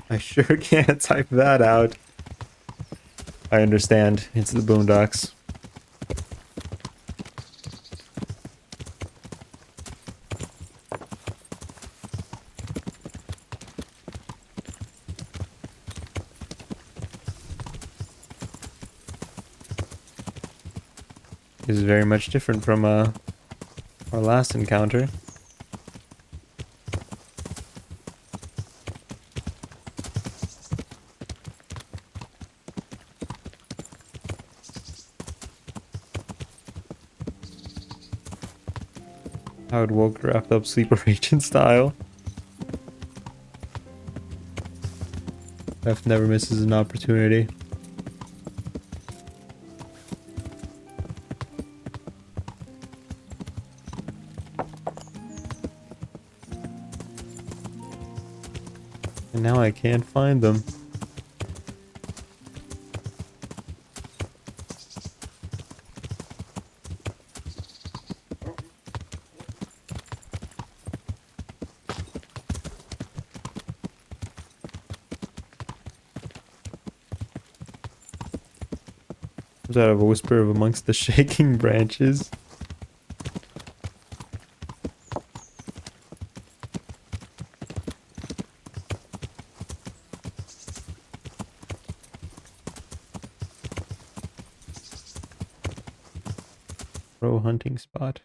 I sure can't type that out. I understand. It's the Boondocks. This is very much different from our last encounter. Howard woke wrapped up sleeper agent style. F never misses an opportunity. And now I can't find them. Was that a whisper of amongst the shaking branches? Pro hunting spot.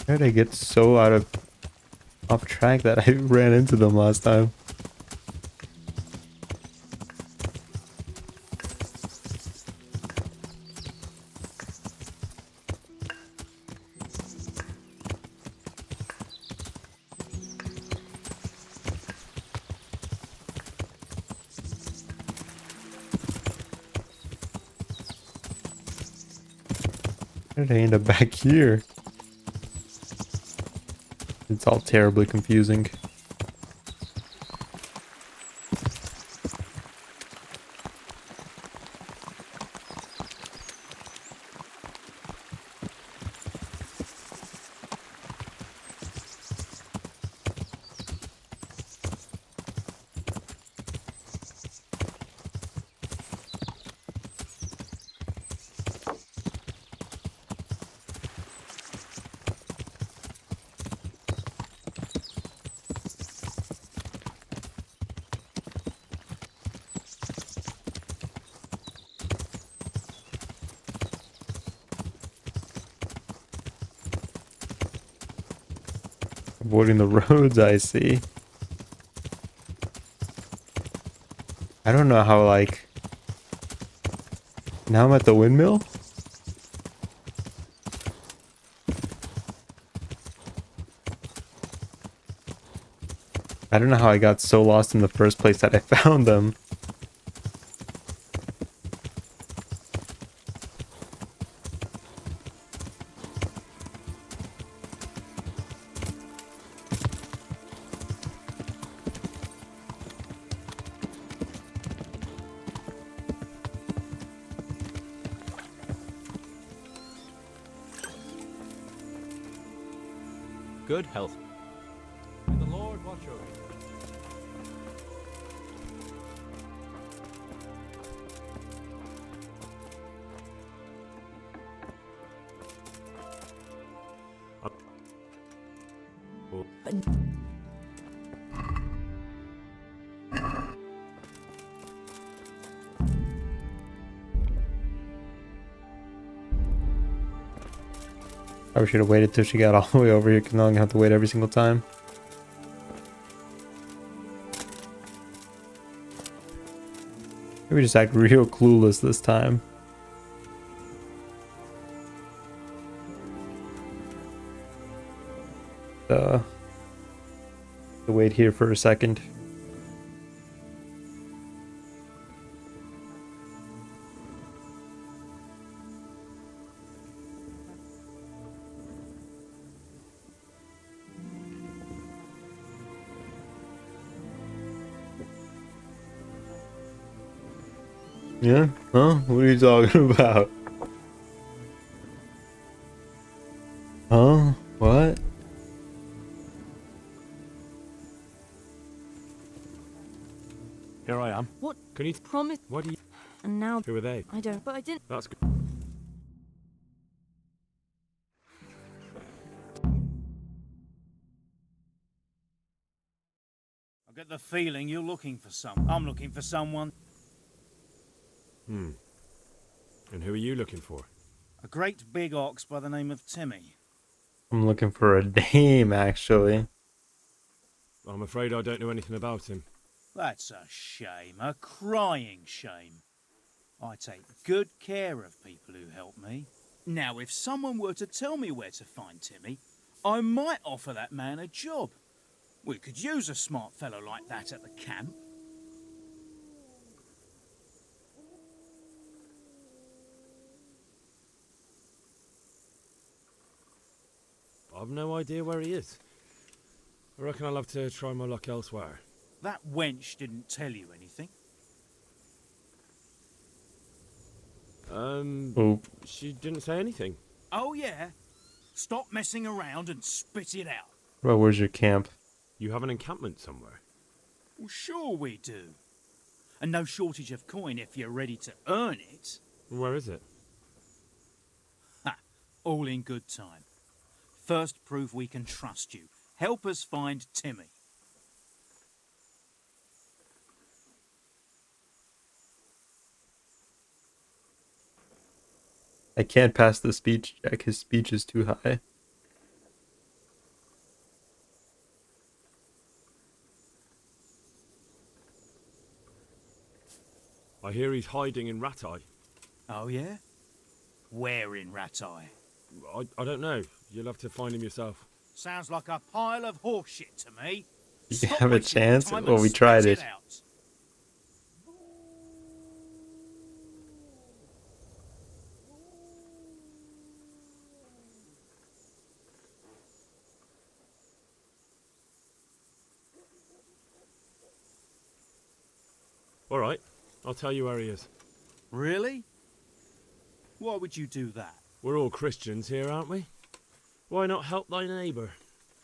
How did I get so off track that I ran into them last time? How did I end up back here? It's all terribly confusing. Avoiding the roads, I see. I don't know how, like... Now I'm at the windmill? I don't know how I got so lost in the first place that I found them. Good health. May the Lord watch over you. Probably should have waited till she got all the way over here, because now I'm gonna have to wait every single time. Maybe just act real clueless this time. Wait here for a second. Yeah? Huh? What are you talking about? Huh? What? Here I am. What? Can you Promise. What do you? And now Who are they? I don't. But I didn't. That's good. I get the feeling you're looking for I'm looking for someone. And who are you looking for? A great big ox by the name of Timmy. I'm looking for a dame, actually. I'm afraid I don't know anything about him. That's a shame, a crying shame. I take good care of people who help me. Now, if someone were to tell me where to find Timmy, I might offer that man a job. We could use a smart fellow like that at the camp. I've no idea where he is. I reckon I'll have to try my luck elsewhere. That wench didn't tell you anything. She didn't say anything. Oh, yeah? Stop messing around and spit it out. Well, where's your camp? You have an encampment somewhere? Well, sure we do. And no shortage of coin if you're ready to earn it. Where is it? Ha! All in good time. First, prove we can trust you. Help us find Timmy. I can't pass the speech check. His speech is too high. I hear he's hiding in Rat Eye. Oh, yeah? Where in Rat Eye? I don't know. You'll have to find him yourself. Sounds like a pile of horseshit to me. You have a chance? Well, we tried it. All right. I'll tell you where he is. Really? Why would you do that? We're all Christians here, aren't we? Why not help thy neighbour?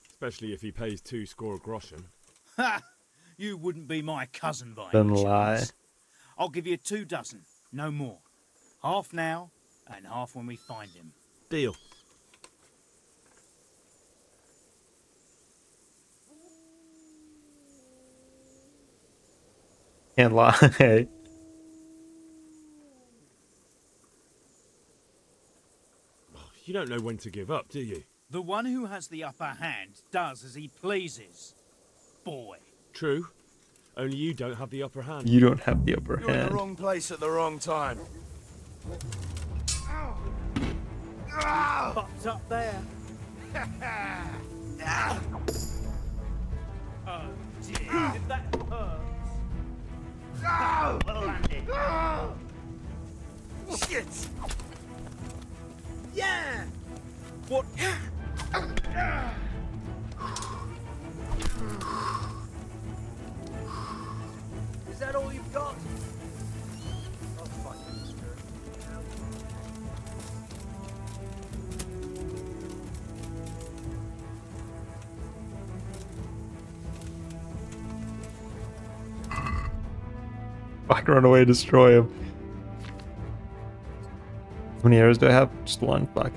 Especially if he pays 2 score groschen. Ha! You wouldn't be my cousin by Don't any lie. chance. I'll give you 2 dozen, no more. Half now, and half when we find him. Deal. Can't lie. You don't know when to give up, do you? The one who has the upper hand does as he pleases. Boy. True. Only you don't have the upper hand. You don't have the upper You're in hand. the wrong place at the wrong time. Popped up there. Oh dear, did that hurt? Well landed. Shit! Yeah! What? Is that all you've got? Oh, fuck. I can run away and destroy him. How many arrows do I have? Just 1. Fuck.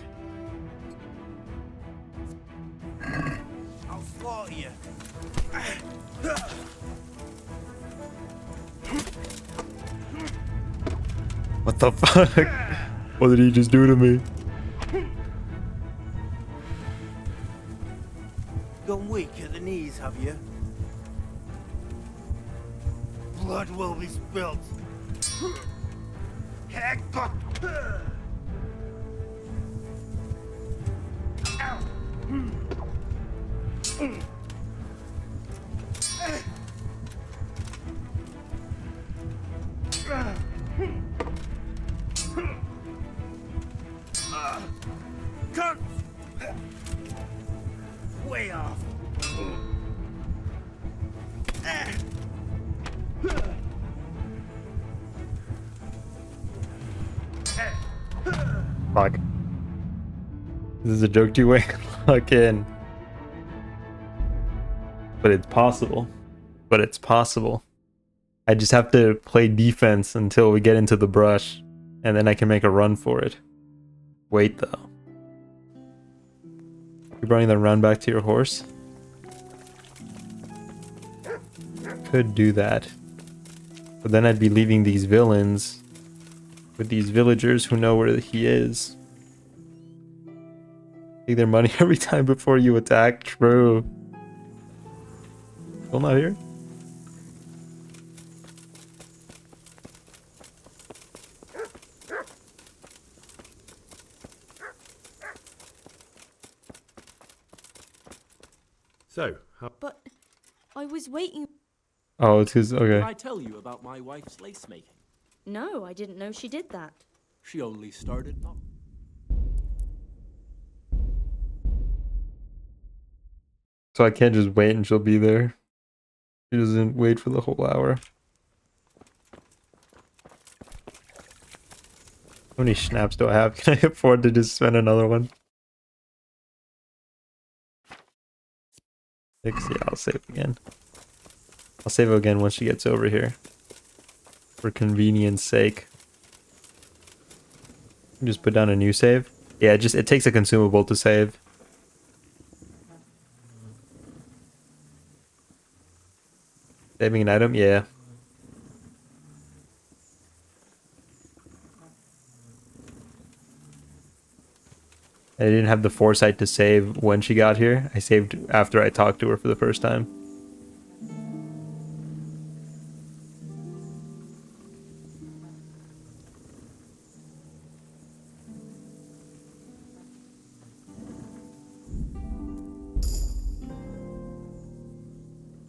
I'll slaughter you. What the fuck? What did he just do to me? Gone weak at the knees, have you? Blood will be spilt. Cut! Way off. Fuck. This is a joke too way. Lock in. But it's possible. But it's possible. I just have to play defense until we get into the brush, and then I can make a run for it. Wait though. You running the run back to your horse? Could do that. But then I'd be leaving these villains with these villagers who know where he is. Take their money every time before you attack. True. Still not here? So, But I was waiting. Oh, it's his. Okay. Did I tell you about my wife's lace making? No, I didn't know she did that. She only started not. So I can't just wait and she'll be there. She doesn't wait for the whole hour. How many schnapps do I have? Can I afford to just spend another one? 6, yeah, I'll save again. I'll save again once she gets over here. For convenience sake. Just put down a new save. Yeah, it takes a consumable to save. Saving an item? Yeah. I didn't have the foresight to save when she got here. I saved after I talked to her for the first time.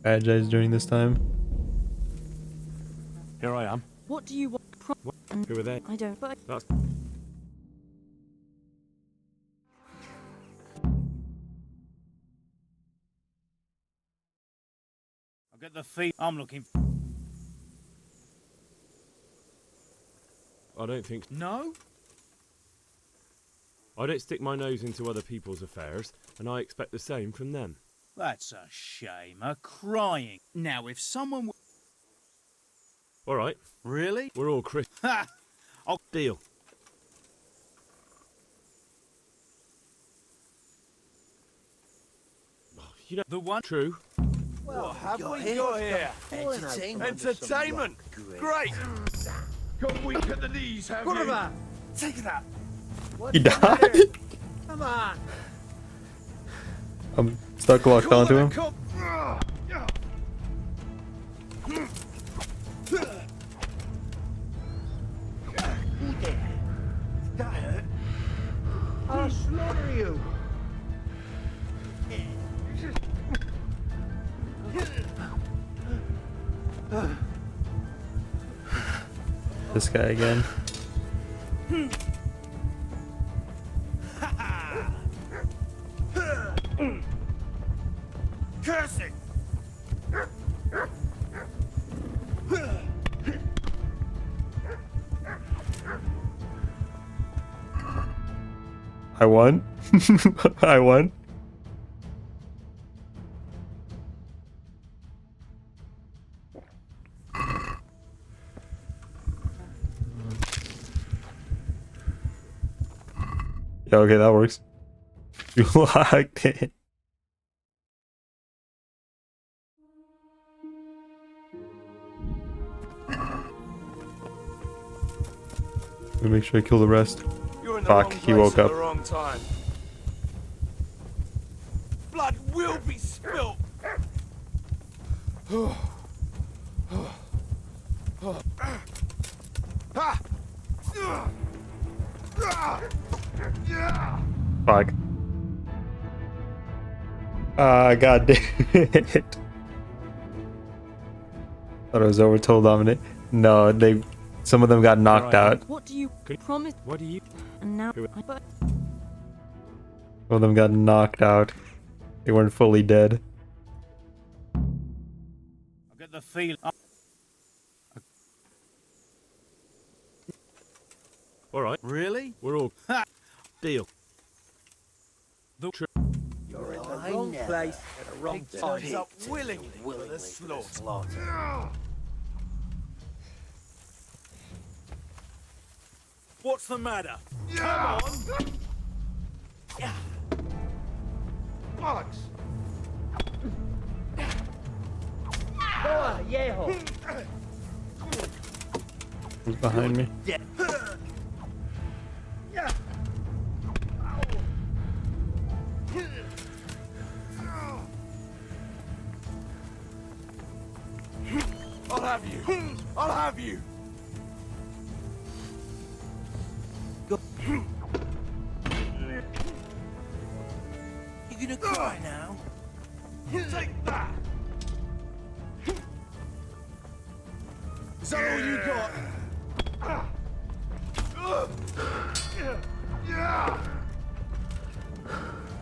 Strategize during this time. Here I am. What do you want? Who are they? I don't. But That's... I'll get the feet I'm looking for. I don't think... No? I don't stick my nose into other people's affairs, and I expect the same from them. That's a shame. A crying. Now, if someone... All right. Really? We're all Chris. Ha! I'll deal. You know, the one... True. What have we got here? Entertainment! Great! Got weak at the knees, have you? That? Take that! He died? Come on! I'm stuck locked onto him. That hurt. I'll slaughter you! This guy again. Curse it! I won. I won. Yeah, okay, that works. You locked it. Let me make sure I kill the rest. You're in the Fuck, wrong he woke place at up. the wrong time. Blood will be spilt. Fuck. God damn it. Thought it was over. Total dominant. No, some of them got knocked out. What do you promise? What do you? And now, Some of them got knocked out. They weren't fully dead. I get the feeling. All right. Really? We're all deal. You're in the wrong place at the wrong time. Turns up willingly for the slaughter. What's the matter? Come on! Bollocks! Who's behind me? I'll have you! I'll have you! You gonna cry now? Take that! Is that all you got?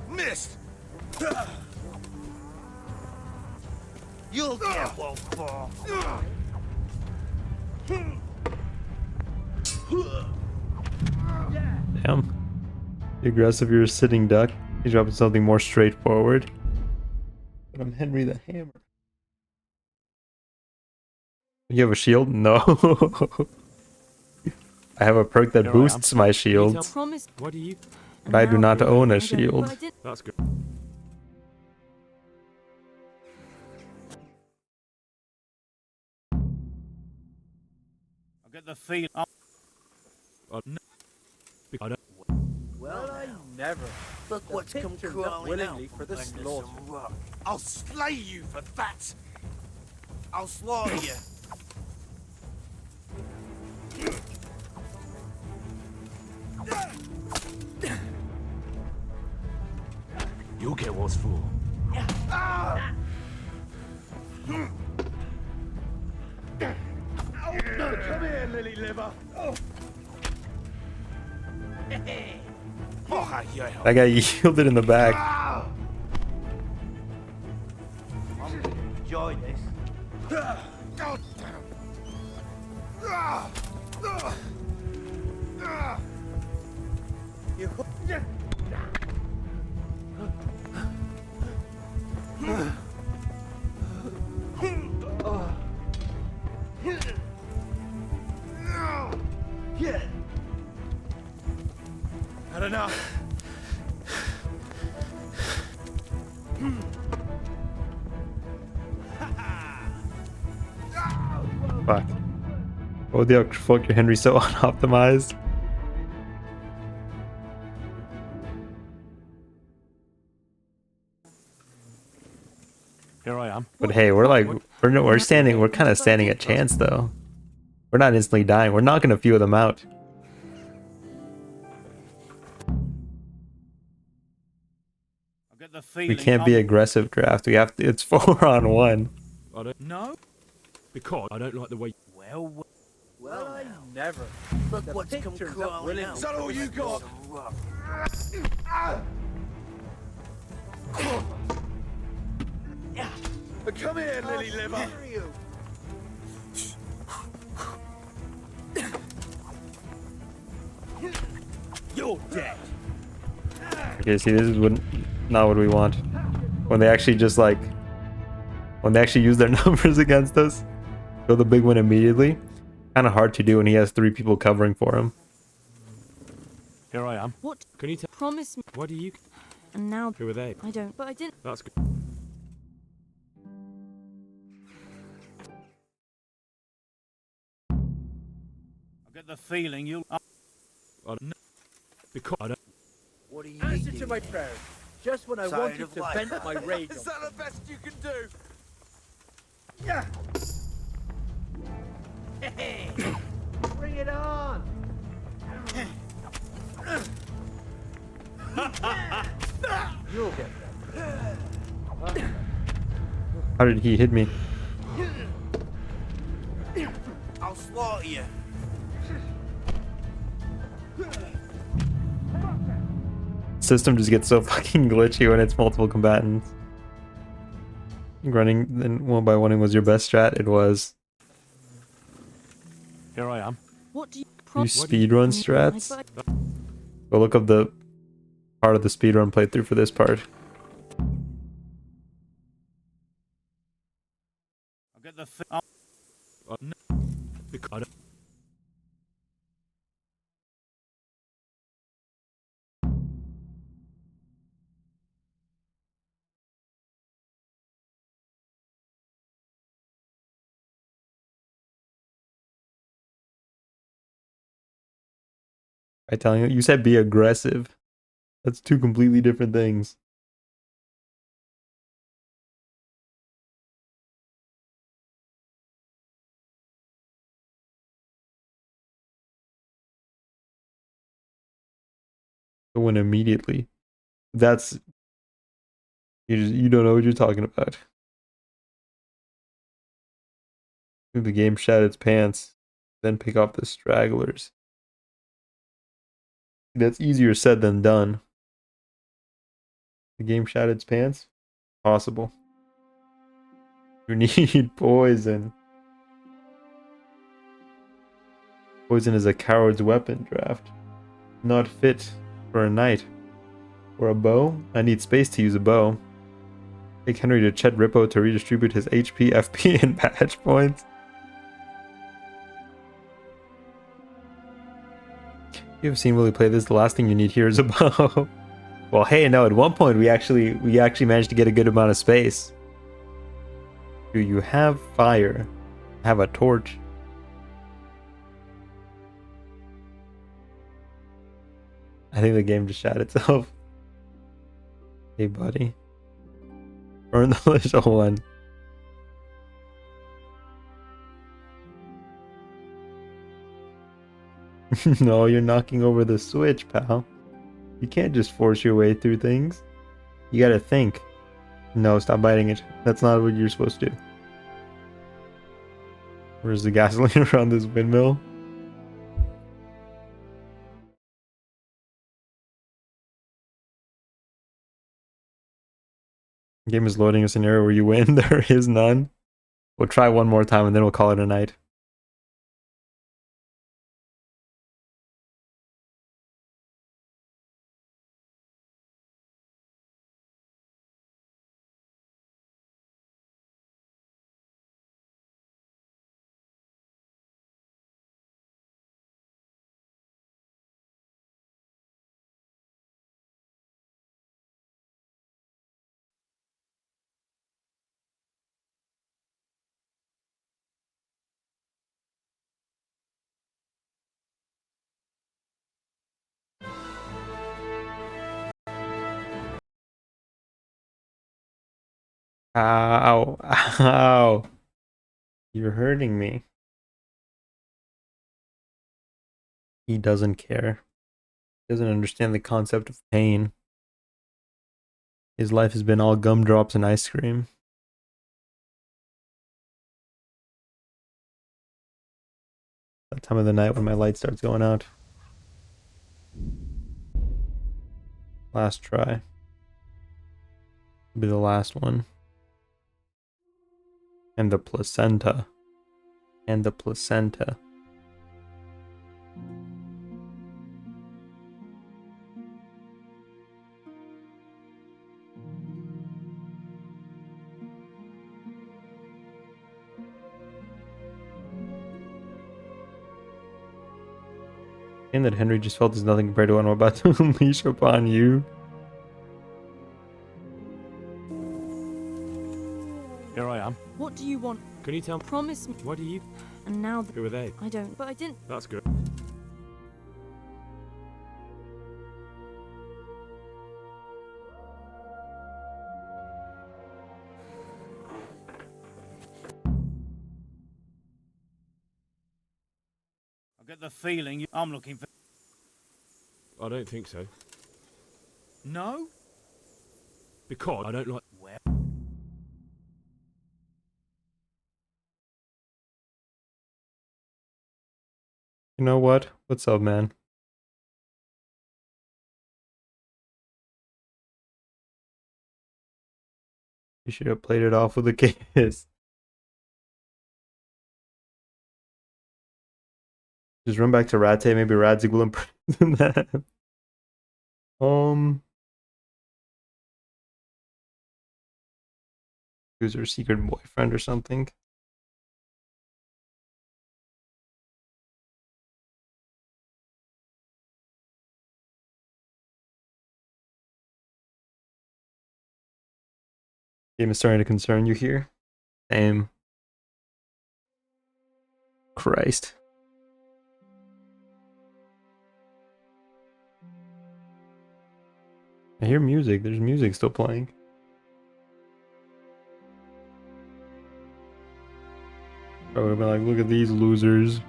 Missed! You'll get one for. Damn. The aggressive, you're a sitting duck. He's dropping something more straightforward. But I'm Henry the Hammer. You have a shield? No. I have a perk that boosts my shield. What do you? But I do not own a shield. That's good. I get the feeling. Well, I never. Look what's come crawling willingly for the slaughter. I'll slay you for that. I'll slaughter you. You'll get what's for. Come here, lily liver. That guy yielded in the back. I'm gonna enjoy this. Had enough. Fuck. Oh, the fuck, your Henry so unoptimized. Here I am. But hey, we're like, we're kind of standing a chance though. We're not instantly dying. We're knocking a few of them out. We can't be aggressive draft. We have to. It's 4-on-1. I don't. No. Because I don't like the way. Well, I never. Look what's come crawling out. Is that all you got? Come here, lily liver. You're dead. Okay, see, this is not what we want. When they actually just like, when they actually use their numbers against us, go the big one immediately. Kind of hard to do when he has 3 people covering for him. Here I am. What? Can you tell? Promise me. What do you? And now. Who are they? I don't. But I didn't. That's good. I get the feeling you'll. Because I don't. What do you answer to my prayers? Just when I wanted to vent my rage. Is that the best you can do? Yeah. Bring it on! You'll get that. How did he hit me? I'll slaughter you. System just gets so fucking glitchy when it's multiple combatants. Running then one by one was your best strat. It was. Here I am. What do you You speedrun strats? Go look up the part of the speedrun playthrough for this part. I'll get the No. Because By telling you said be aggressive. That's two completely different things. Go in immediately. That's you don't know what you're talking about. The game shat its pants, then pick off the stragglers. That's easier said than done. The game shat its pants? Possible. You need poison. Poison is a coward's weapon, Draft. Not fit for a knight. For a bow? I need space to use a bow. Take Henry to Chet Rippo to redistribute his HP, FP, and badge points. You have seen Willie play this. The last thing you need here is a bow. Well, hey, no. At one point, we actually managed to get a good amount of space. Do you have fire? Have a torch? I think the game just shot itself. Hey, buddy. Burn the little one. No, you're knocking over the switch, pal. You can't just force your way through things. You gotta think. No, stop biting it. That's not what you're supposed to do. Where's the gasoline around this windmill? The game is loading a scenario where you win. There is none. We'll try one more time and then we'll call it a night. Ow. Ow. You're hurting me. He doesn't care. He doesn't understand the concept of pain. His life has been all gumdrops and ice cream. That time of the night when my light starts going out. Last try. Will be the last one. And the placenta. And the placenta. And that Henry just felt is nothing compared to what I'm about to unleash upon you. Here I am. What do you want? Can you tell me? Promise me. What do you? And now Who are they? I don't. But I didn't. That's good. get the feeling I'm looking for... I don't think so. No? Because I don't like... Well... You know what? What's up, man? You should have played it off with a kiss. Just run back to Rate. Maybe Radzig will improve that. Who's her secret boyfriend or something? Game is starting to concern you here. Same. Christ. I hear music. There's music still playing. I would have been like, look at these losers.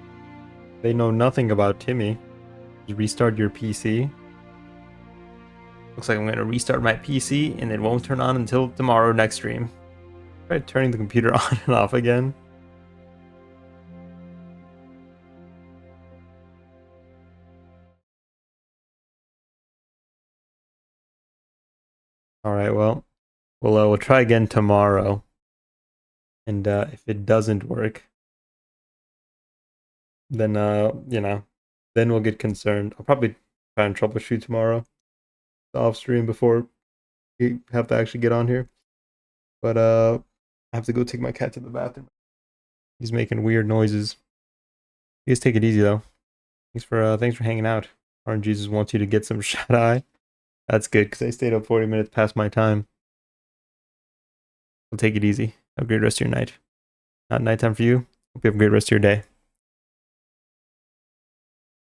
They know nothing about Timmy. Just restart your PC. Looks like I'm going to restart my PC and it won't turn on until tomorrow next stream. Try turning the computer on and off again. Alright, well, we'll try again tomorrow. And if it doesn't work, then, you know, then we'll get concerned. I'll probably try and troubleshoot tomorrow. Off stream before we have to actually get on here. But I have to go take my cat to the bathroom. He's making weird noises. You guys take it easy though. Thanks for hanging out. Orange Jesus wants you to get some shut eye. That's good because I stayed up 40 minutes past my time. We'll take it easy. Have a great rest of your night. Not nighttime for you. Hope you have a great rest of your day.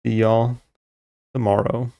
See y'all tomorrow.